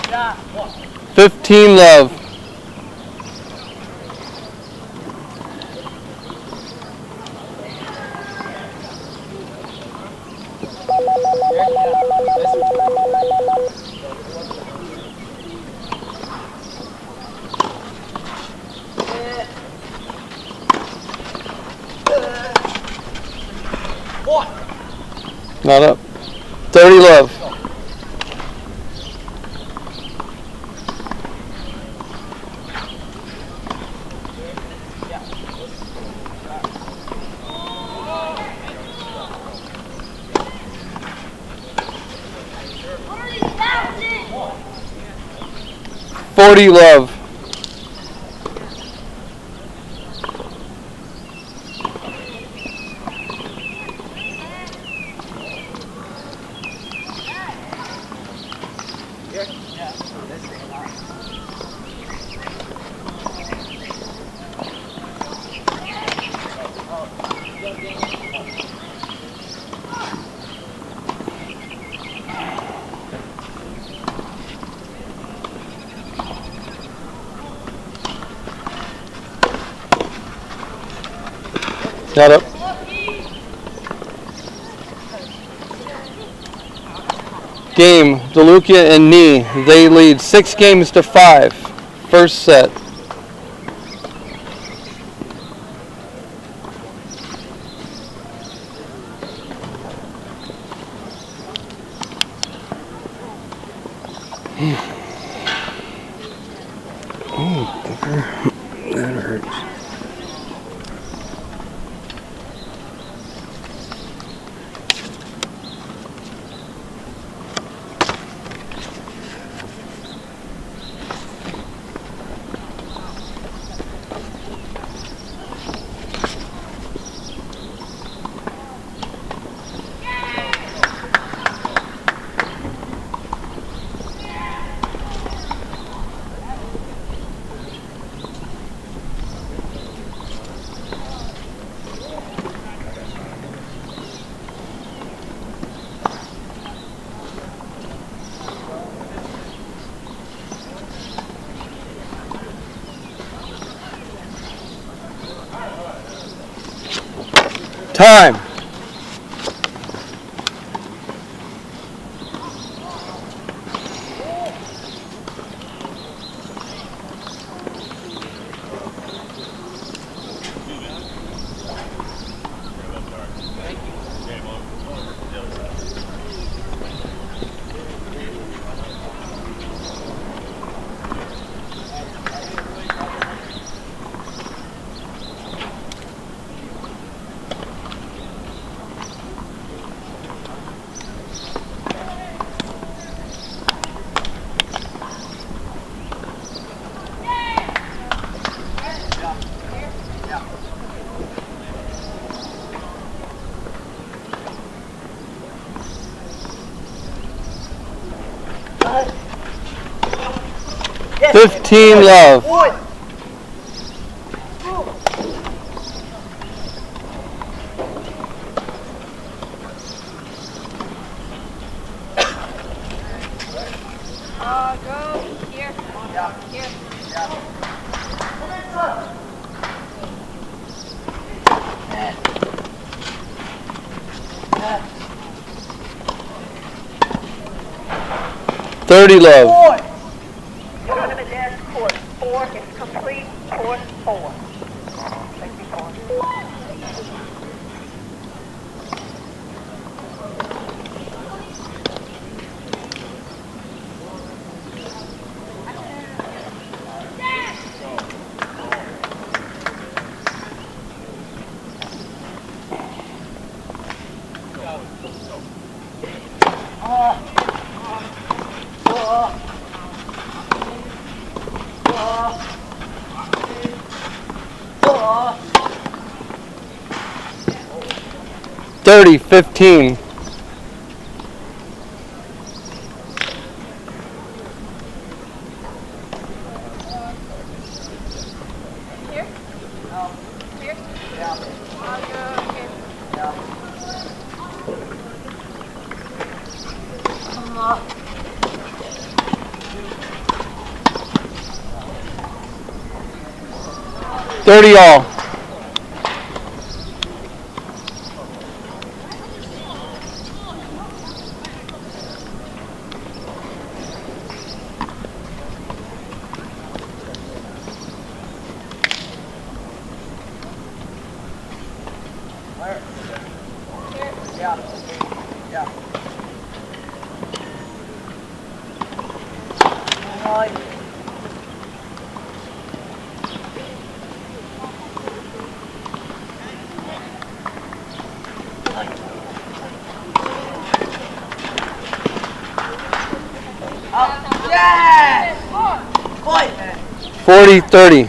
Yeah. 15 love. Not up. 30 love. $40 love. Not up. Game, DeLucia and knee. They lead 6-5. First set. Oh, that hurts. Time. Yes. 15 love. Go here. Here. 30 love. Go to the desk. Court 4 is complete. Court 4. Thank you, Court. 30, 15. Here? Here? Yeah. I'll go here. Yeah. Come on. 30 all. Yeah. Yeah. Yes! 40, 30.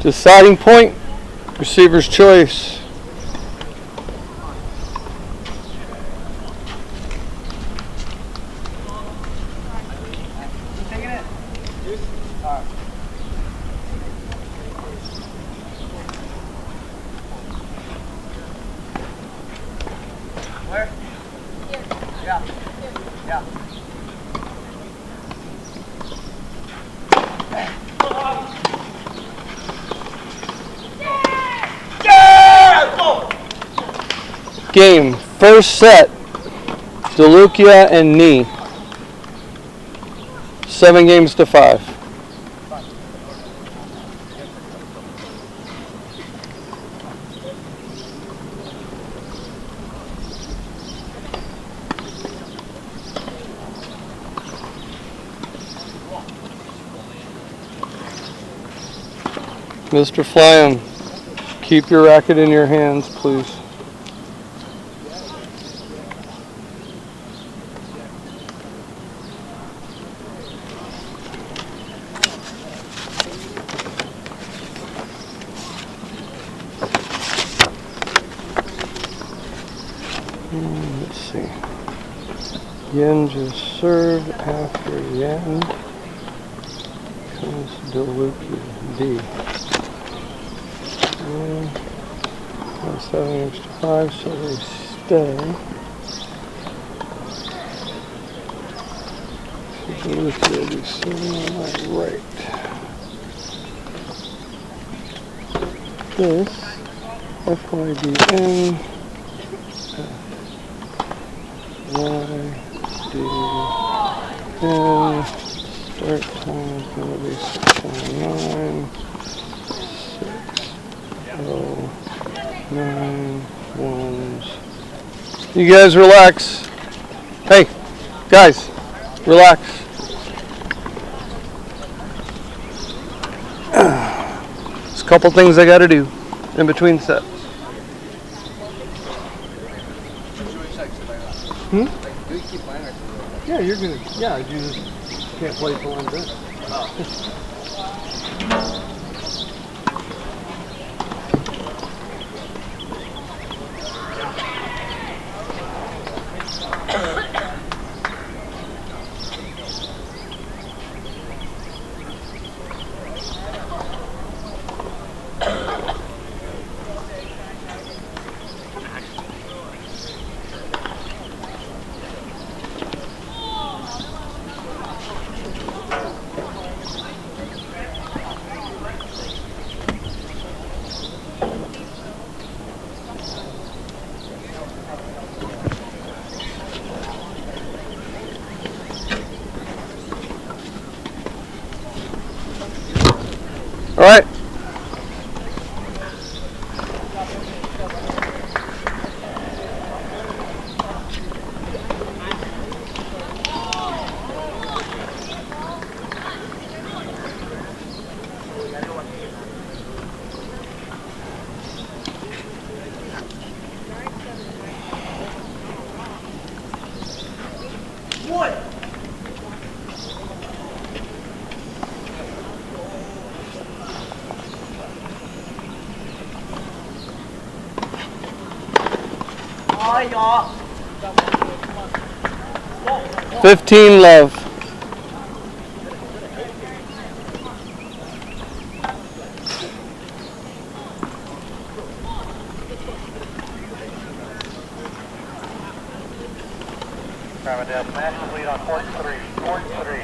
Deciding point, receiver's choice. Where? Here. Yeah. Yeah. Game, first set, DeLucia and knee. 7 games to 5. Mr. Flyham, keep your racket in your hands, please. Yen just served after Yen comes Deluki D. And that's 7 extra 5, so they stay. So Deluki will be sitting on my right. This FYDN YDN start time is going to be 6:09 6:09 ones. You guys relax. Hey, guys, relax. There's a couple things I got to do in between sets. Yeah, you're gonna. Yeah, you just can't play for one bit. All right. Ôi giò. 15 love. Driving down massive lead on 43. 43.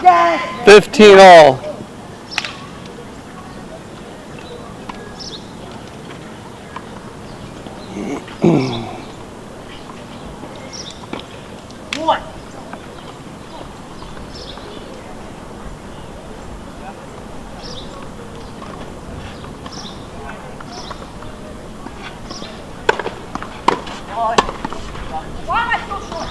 Yes. 15 all. One. Why am I so short?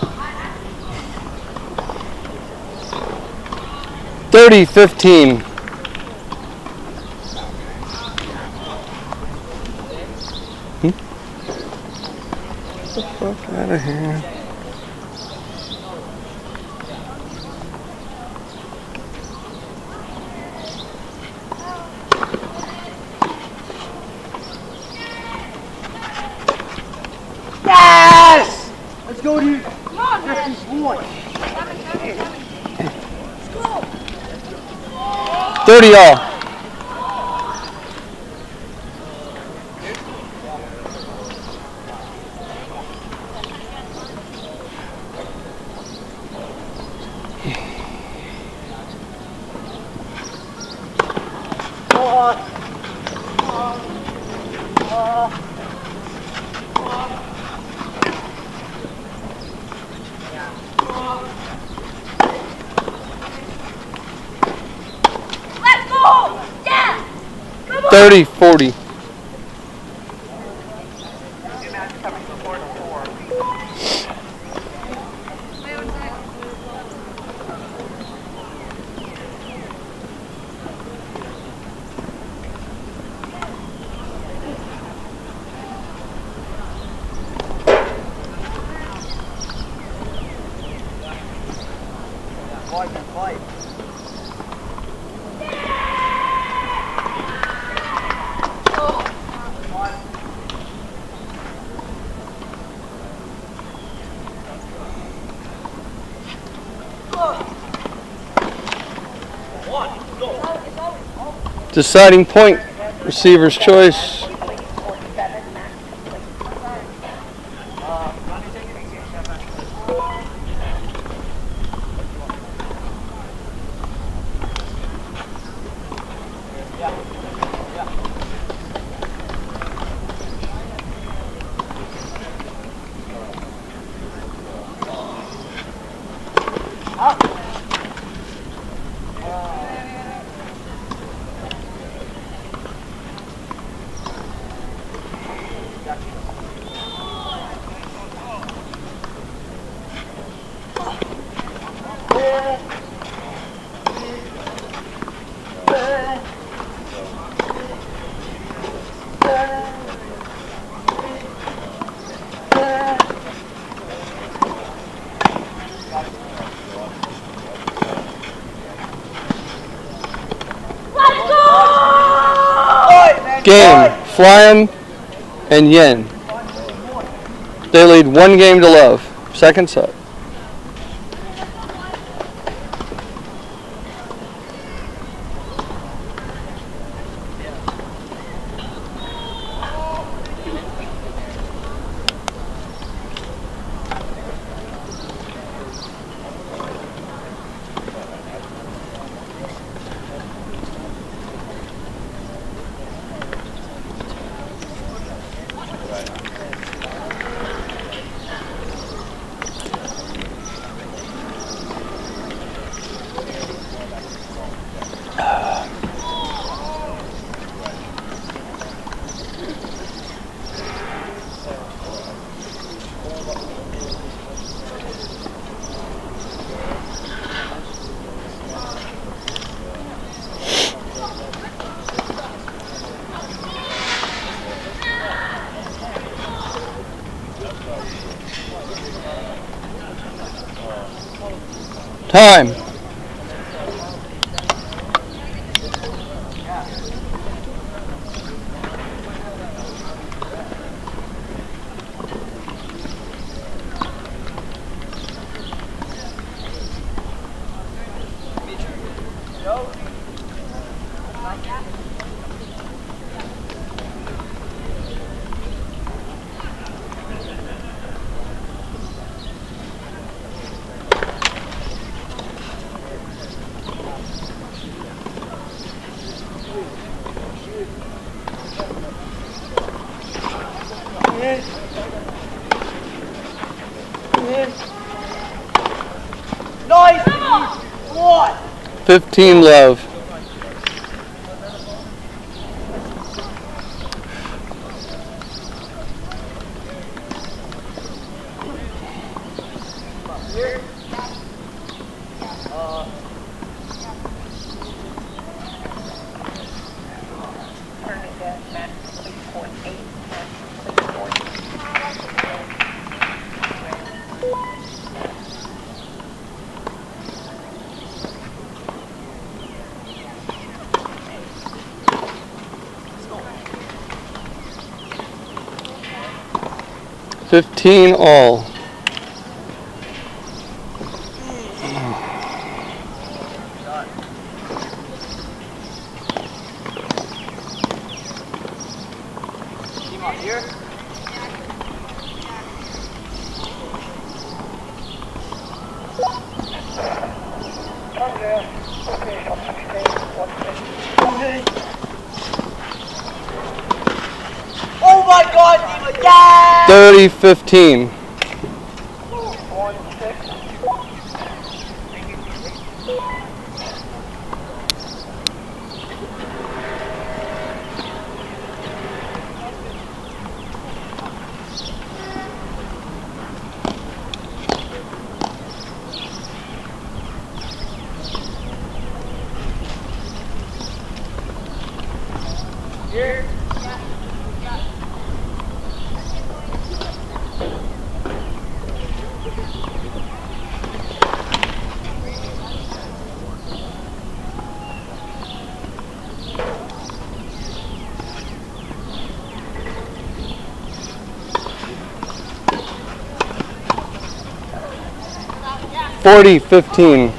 30-15. Get the fuck out of here. Yes! Let's go, dude. Come on, man. 30 all. Let's go! Yeah! Come on! 30-40. Deciding point, receiver's choice. Game, Fly'em and Yen. They lead 1-0. Second set. Time. Nice. 15 love. $15 all. Oh my God, Diva, yeah! 30-15. 40-15.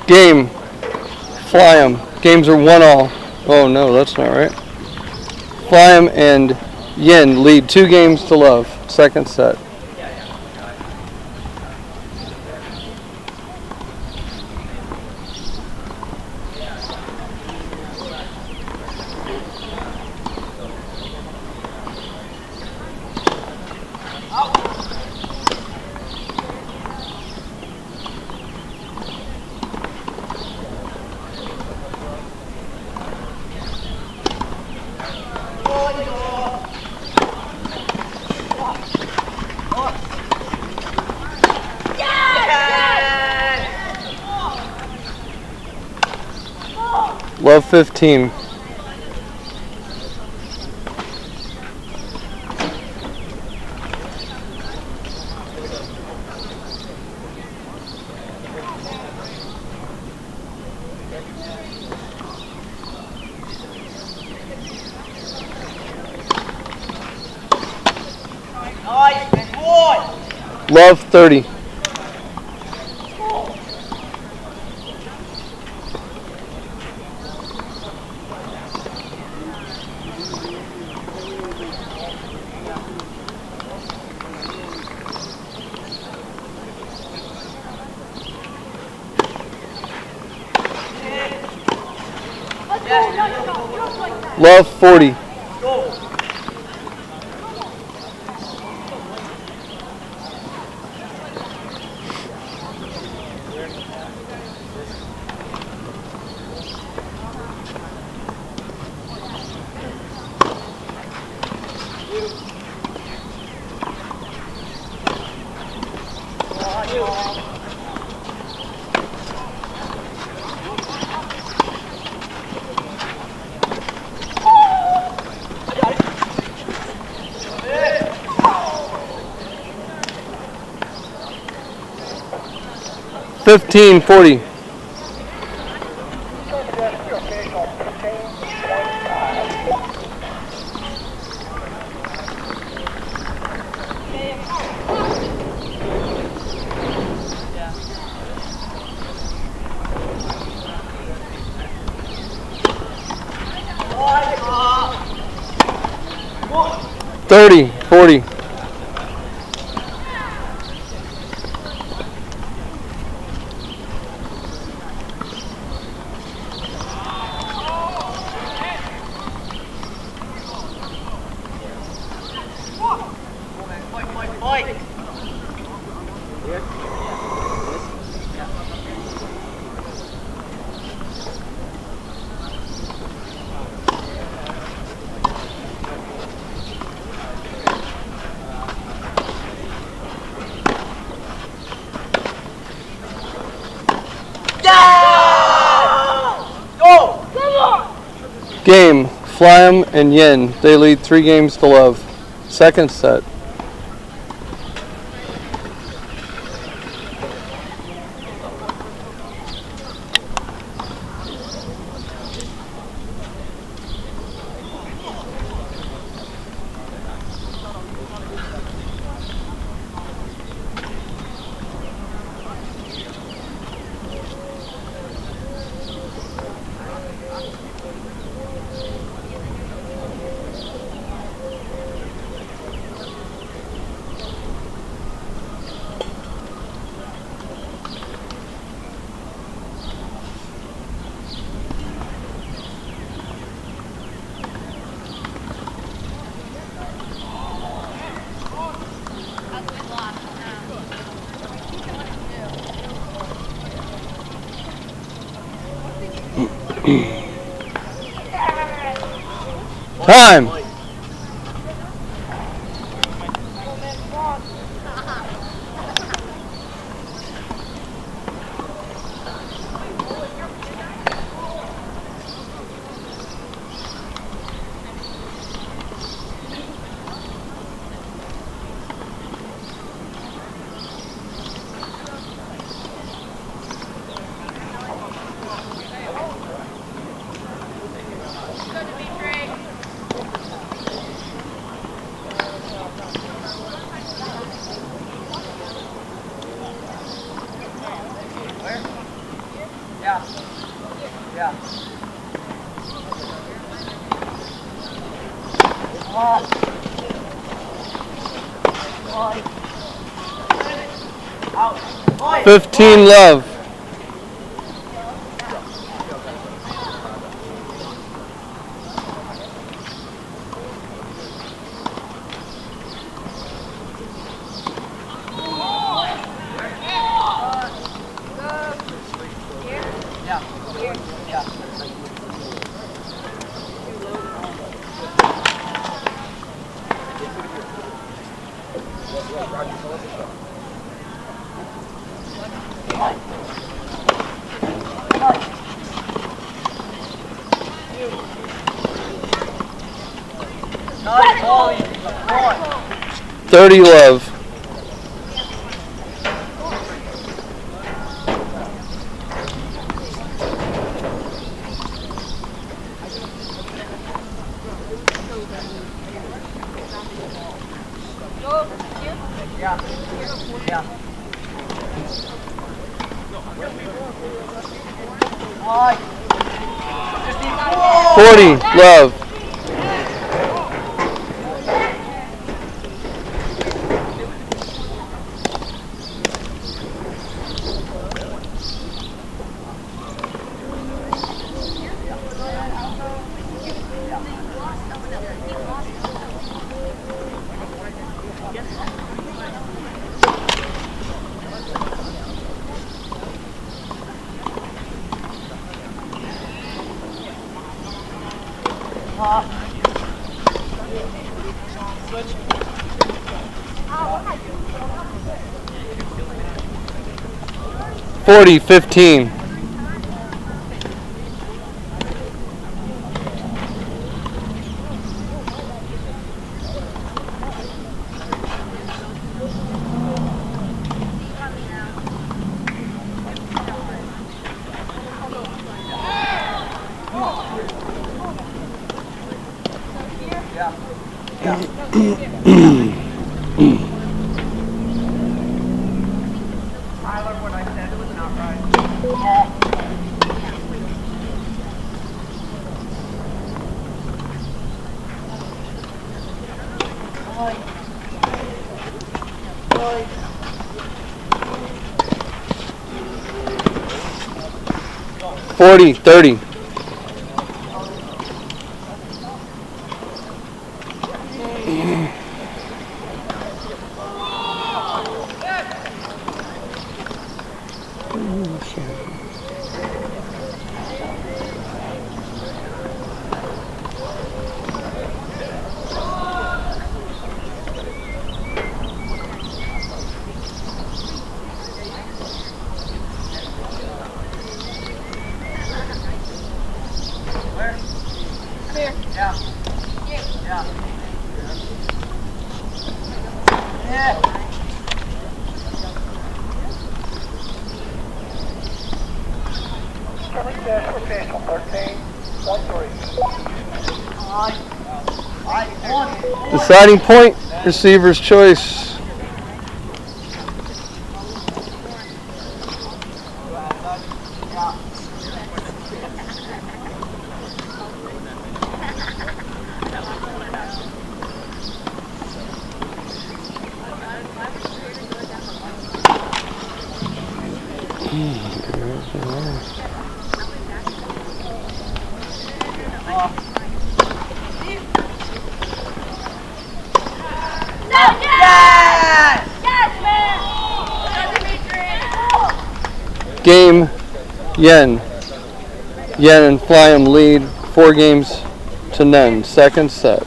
Game. Fly 'em. Games are 1-all. Oh no, that's not right. Fly 'em and Yin lead 2 games to love. Second set. Love 15. Love 30. Love 40. $15.40. $30.40. Game, Fly 'em and Yin. They lead 3 games to love. Second set. Time. Yeah. 15 love. Nice. 30 love. Yeah. 40 love. Forty 15. Tyler, what I said was not right. 40 30. Deciding point, receiver's choice. Game, Yen. Yen and Fly'em lead 4-0. Second set.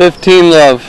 $15 love.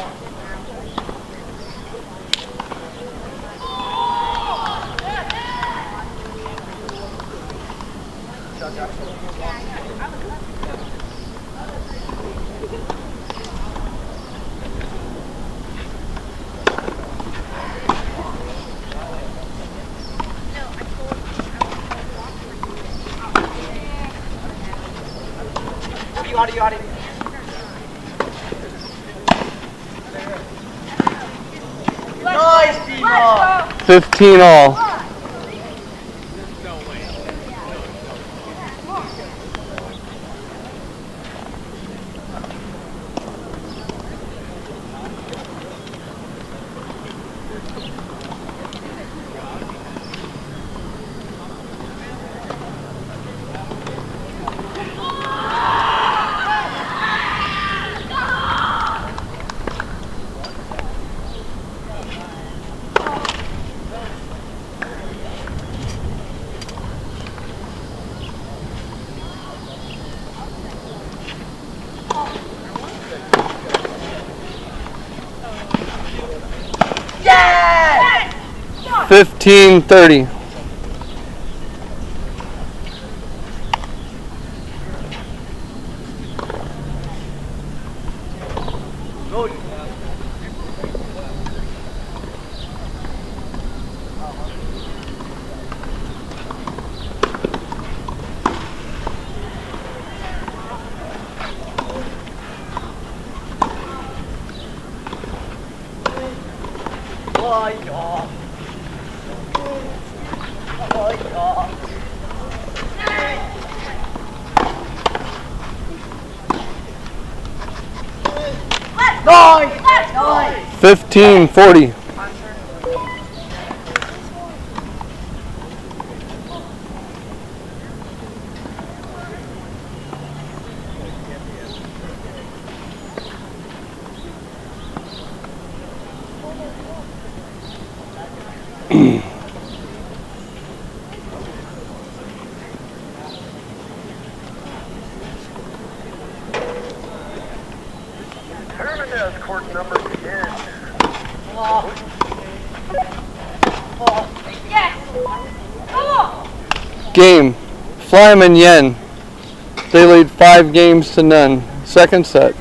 Nice, D-ball. 15 all. Yes! 15-30. My God. My God. Nice! Nice! 15-40. Hernandez, court number 10. Game. Flyam and Yen. They lead 5 games to none. Second set.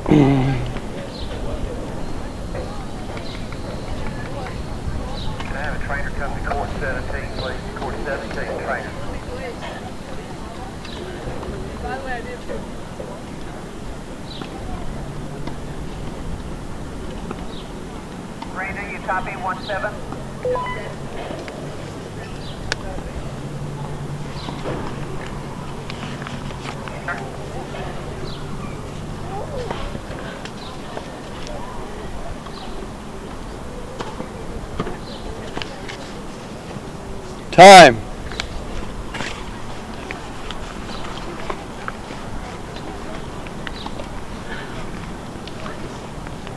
Can I have a trainer come to court 17, please? Court 17, trainer. Randy, you copy 17? Time.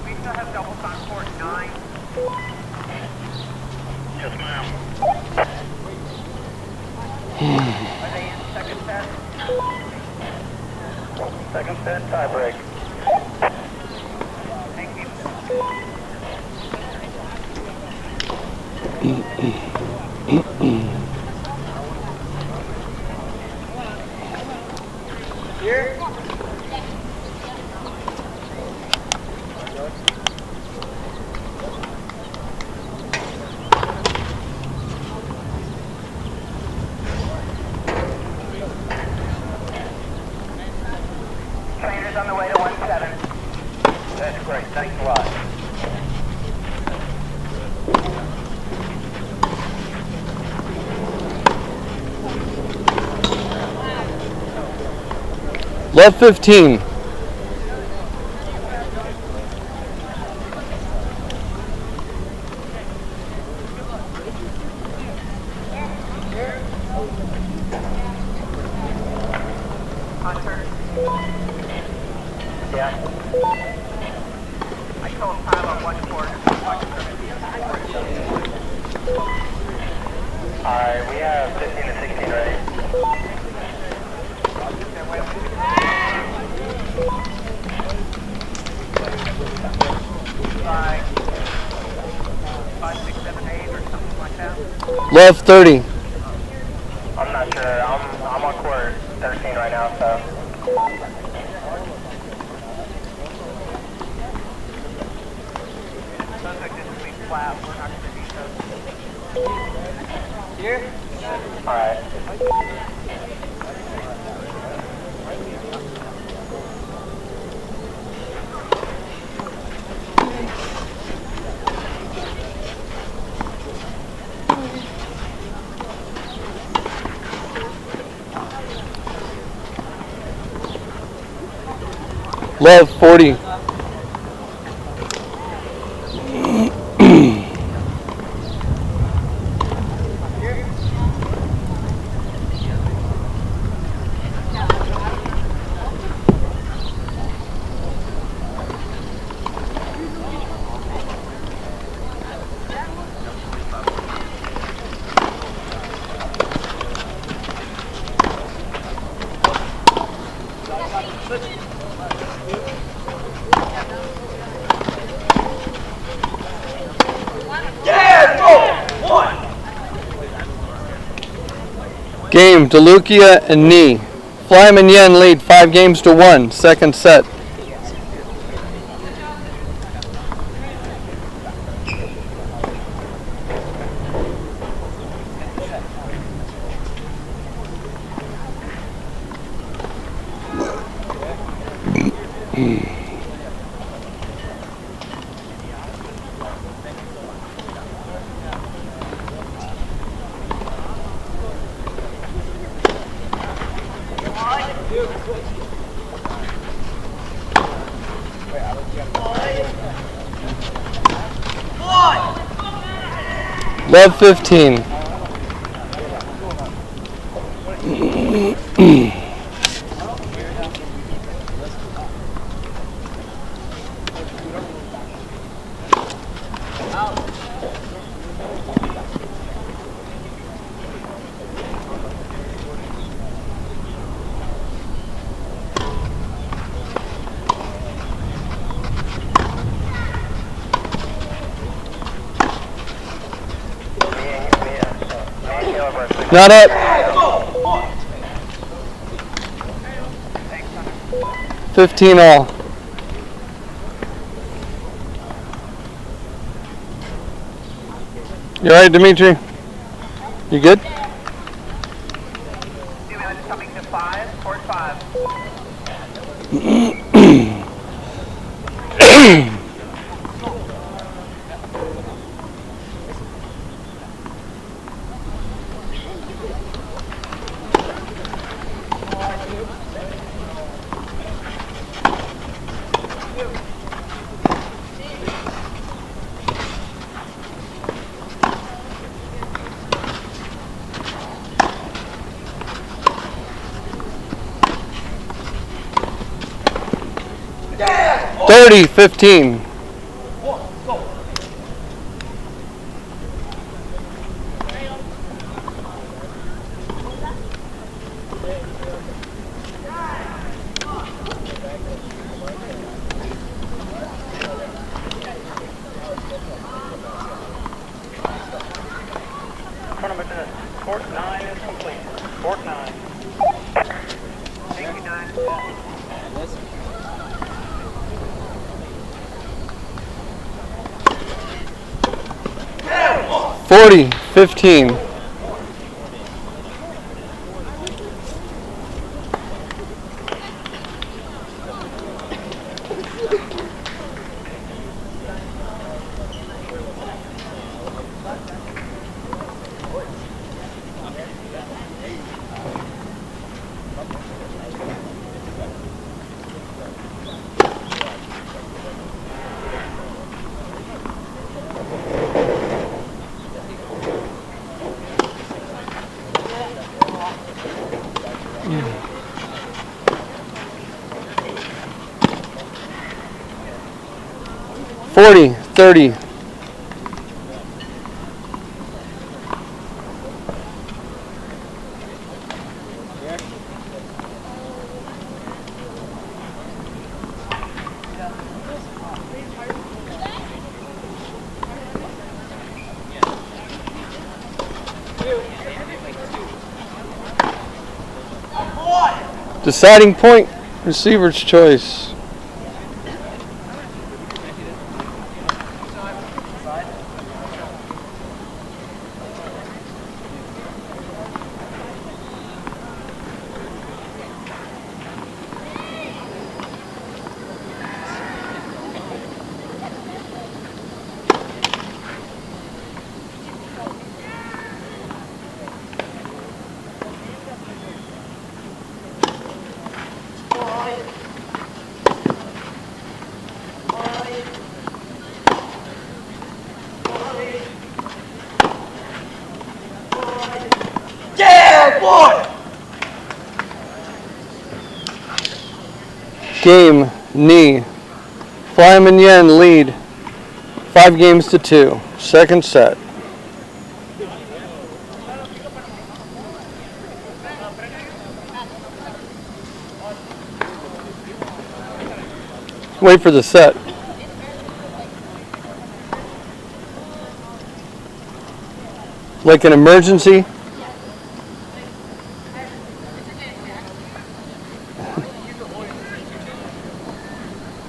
We still have doubles on court 9. Yes, ma'am. Are they in second set? Second set, tie break. Thank you. Here. Trainers on the way to 17. That's great. Thanks a lot. Left 15. Hunter. Yeah. I told time on 1 quarter. Alright, we have 15 to 16 ready. Five, 6, 7, 8. Love 30. I'm not sure. I'm on court 13 right now, so. Here? Alright. Love 40. Game, DeLucia and Knee. Flyman and Yen lead 5-1, second set. Love 15. Not up. 15 all. You alright, Dimitri? You good? Coming to 5, court 5. 30-15. Tournament court 9 is complete. Court 9. Thank you, 9. 40-15. Forty, 30. Deciding point, receiver's choice. Yeah, boy! Game, knee. Flyman Yen lead 5-2. Second set. Wait for the set. Like an emergency?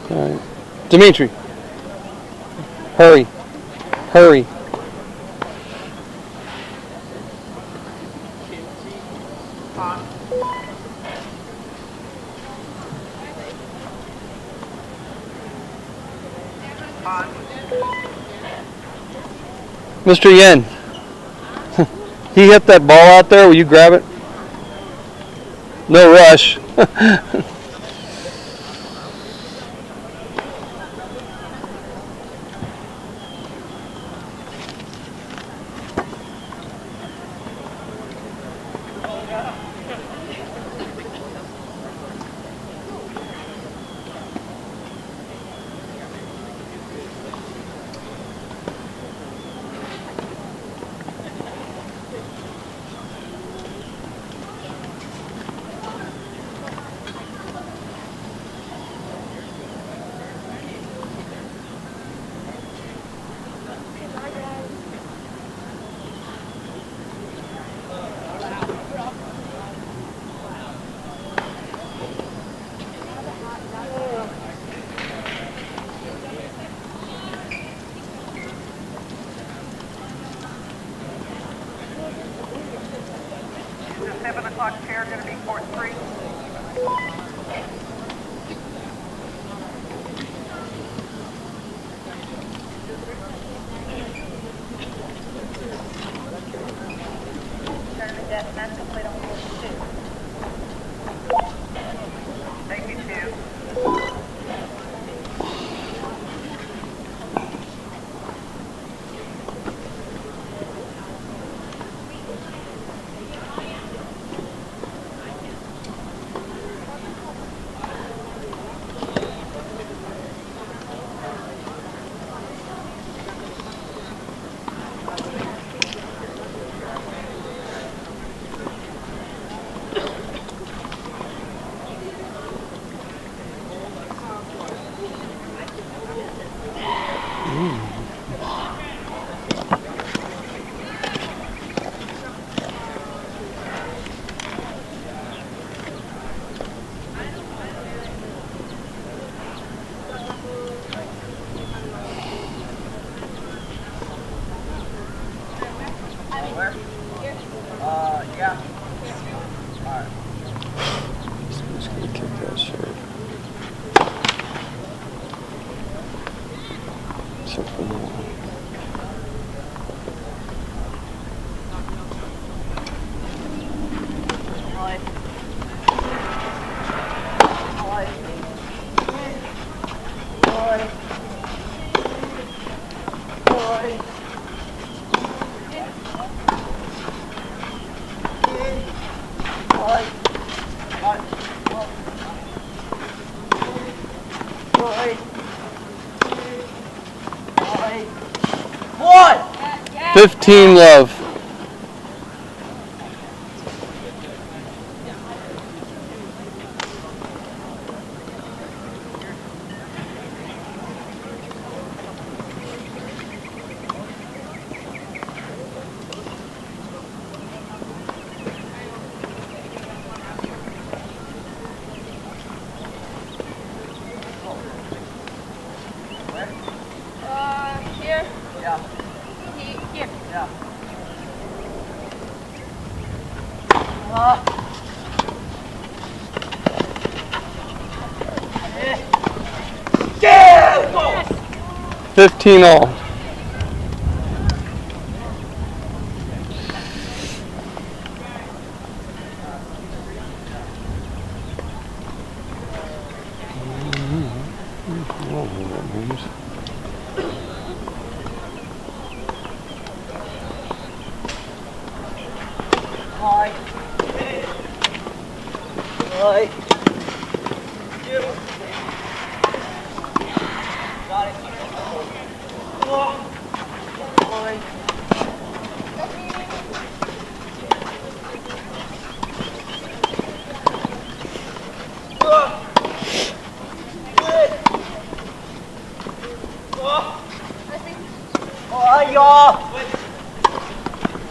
All right. Dimitri, hurry, hurry. Mr. Yen, he hit that ball out there. Will you grab it? No rush. The 7 o'clock chair going to be court 3. That's complete on court 2. Thank you, 2. Yeah. All right. Just gonna kick that short. Something more. Boy! 15 love. Yeah! 15 all.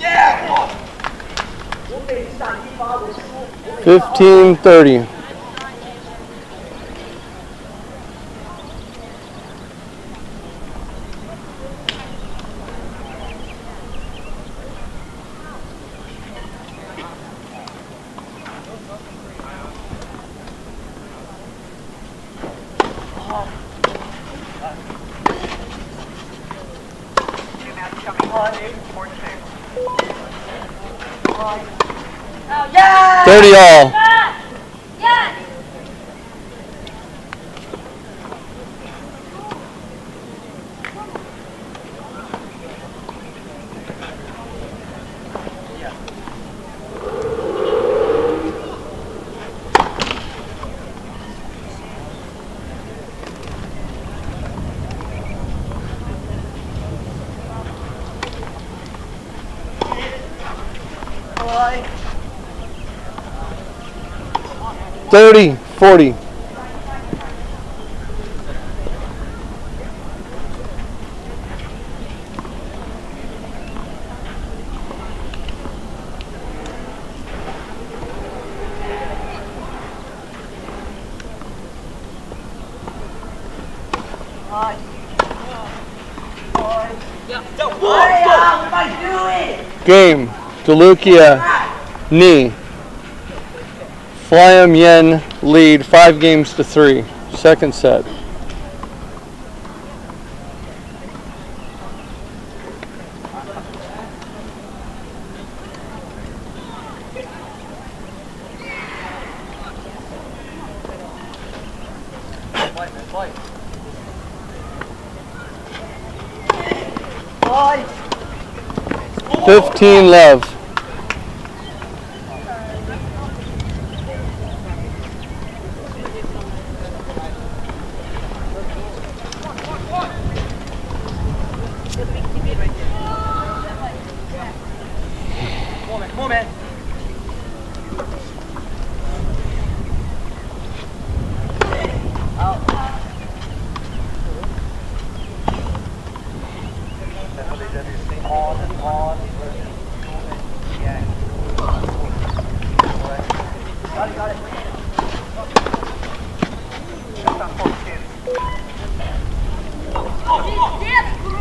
Yeah! 15-30. Yeah! 30 all. Yeah! 30-40. Game. Delucia knee. Flyam Yen lead 5-3. Second set. Boy. 15 love. Moment.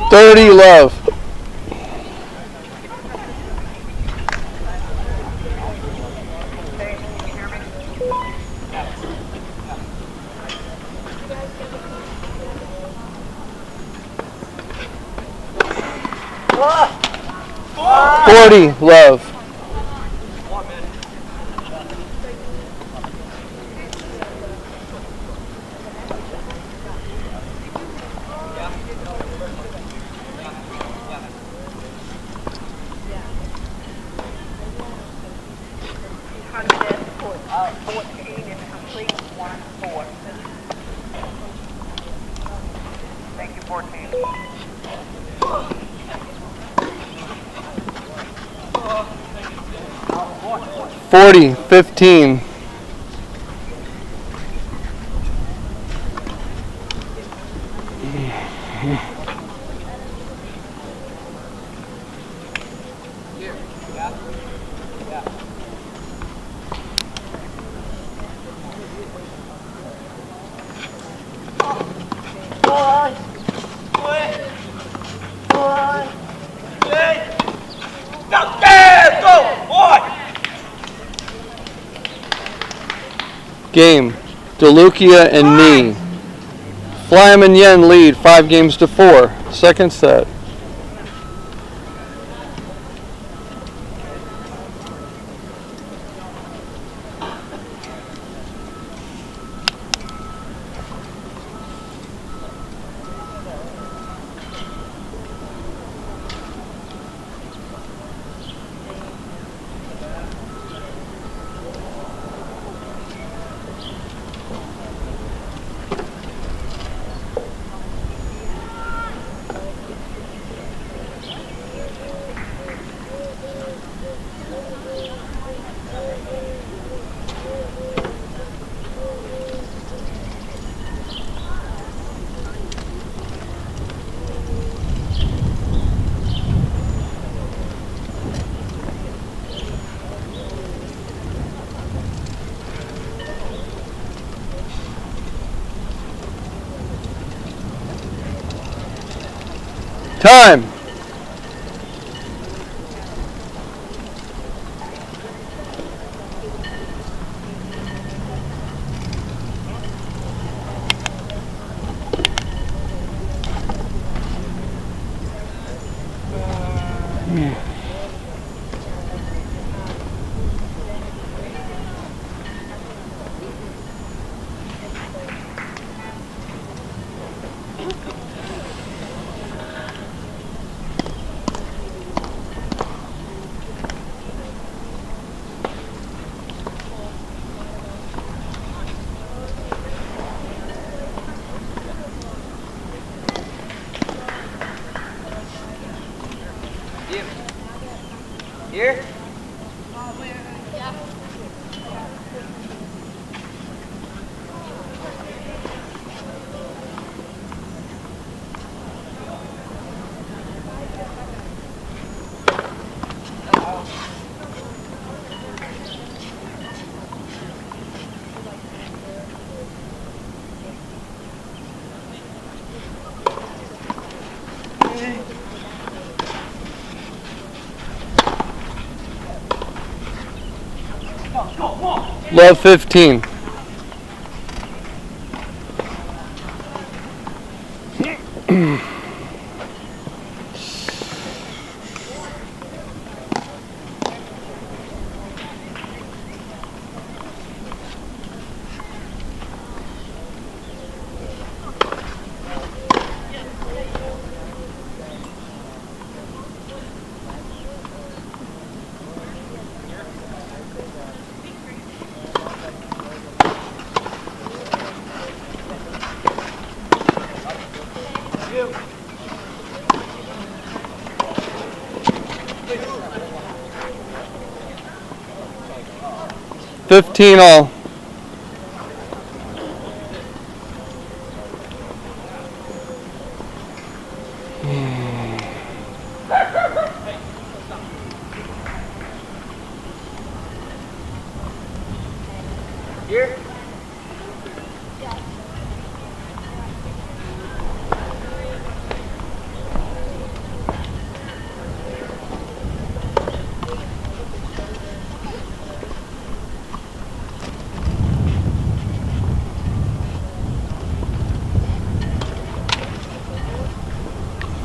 30 love. Oh! 40 love. Thank you, 14. 40-15. Game. DeLucia and Knee. Flyam and Yen lead 5-4. Second set. Time. Here? 15. All. Here?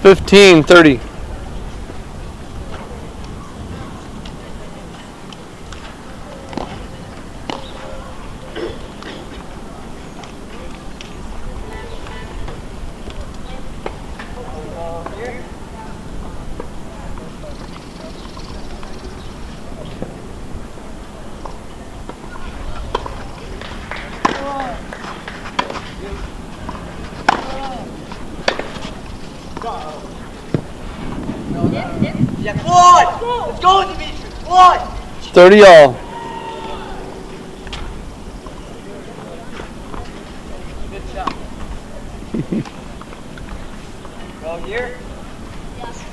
15-30. Yeah, come on! Let's go, Dimitri! Come on! 30 all. Good shot. Go here? Yes.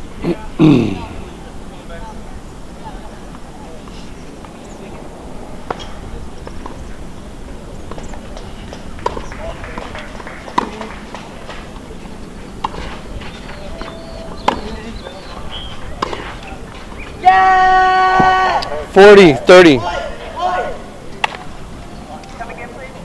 40-30. Come again, please.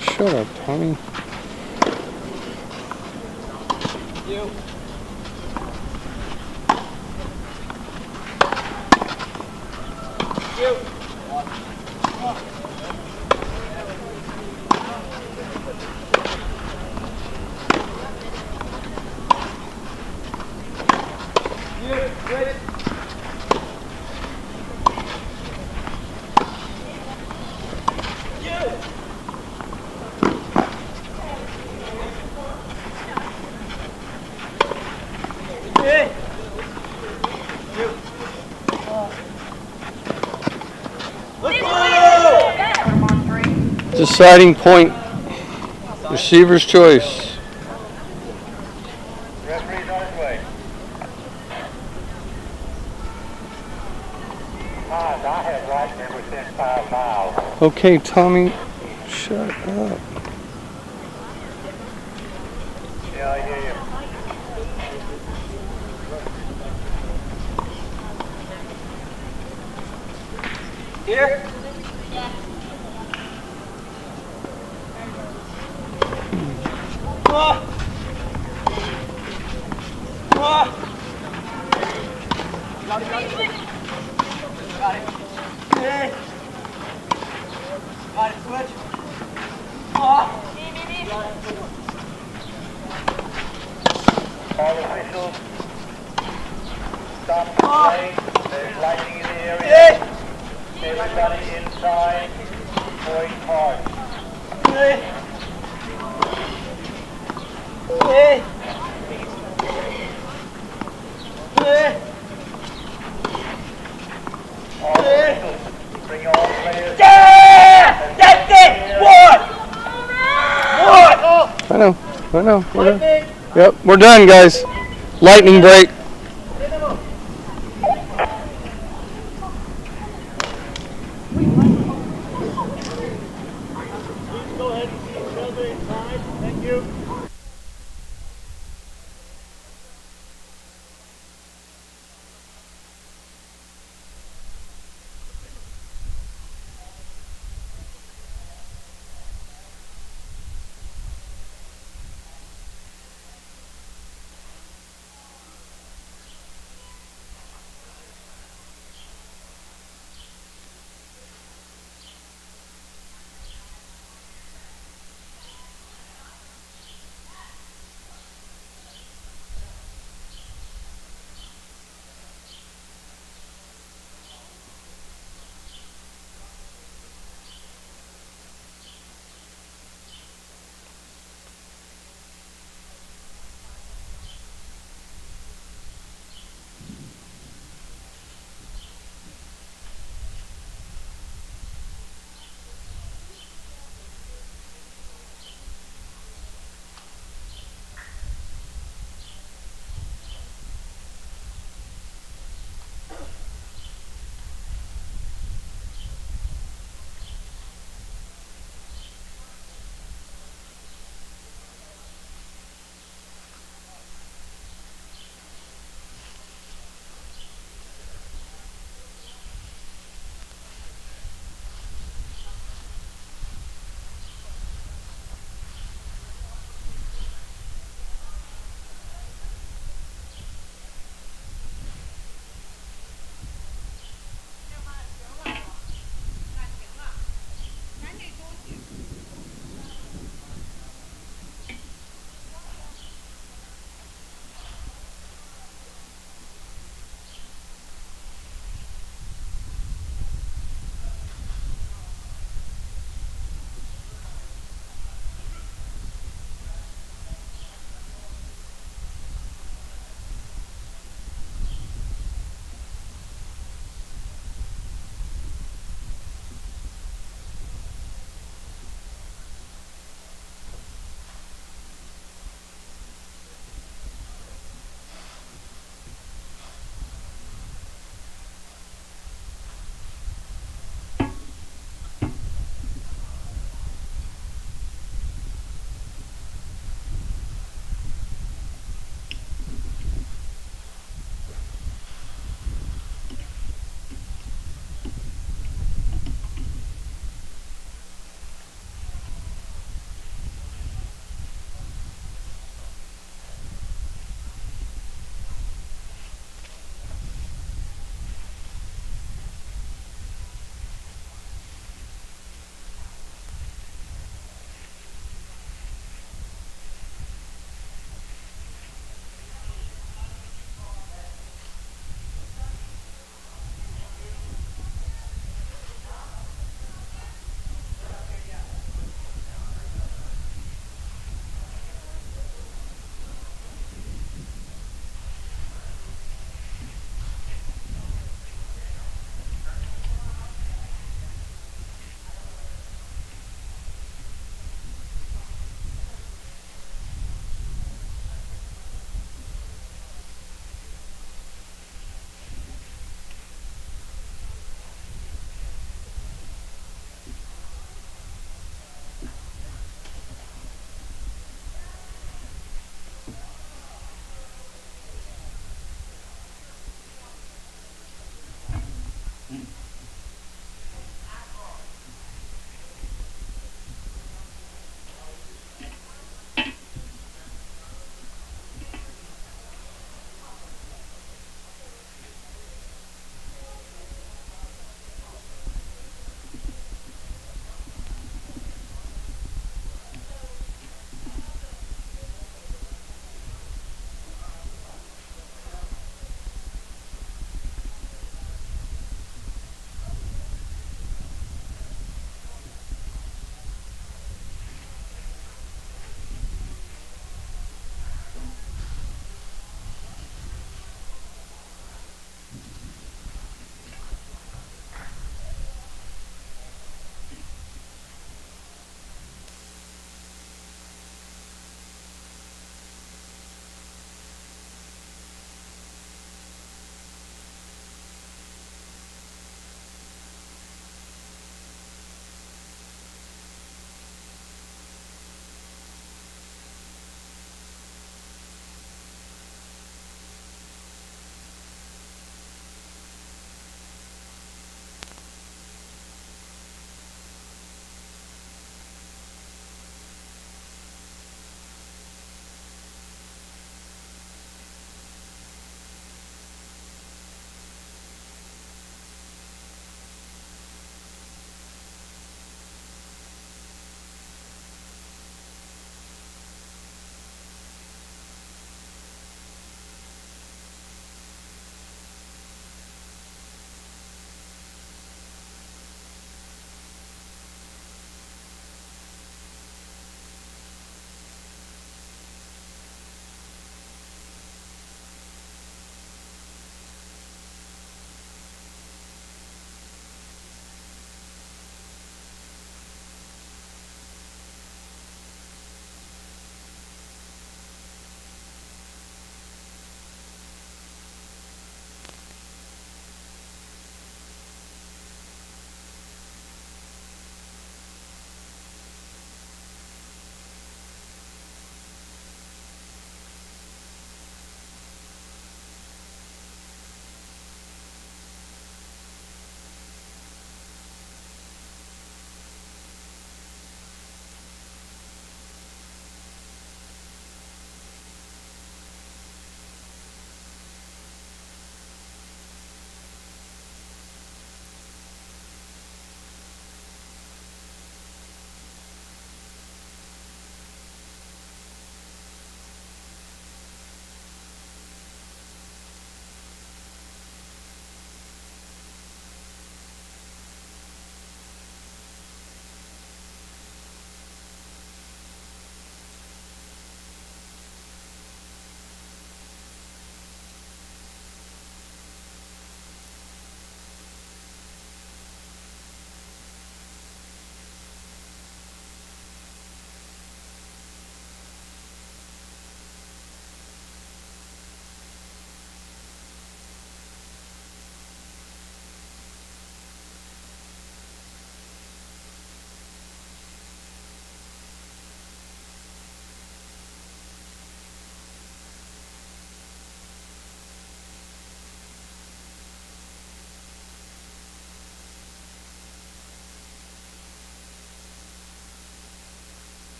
Shut up, Tommy. Deciding point. Receiver's choice. Referee's on his way. I have right there within 5 miles. Okay, Tommy, shut up. Yeah, I hear you. Here? Got it. Hey. Got it, switch. All officials, stop the play. There's lighting in the area. Everybody inside, going hard. Hey. Hey. Hey. All officials, bring all players. Yeah! That's it! One! I know. We're done. Yep, we're done, guys. Lightning break.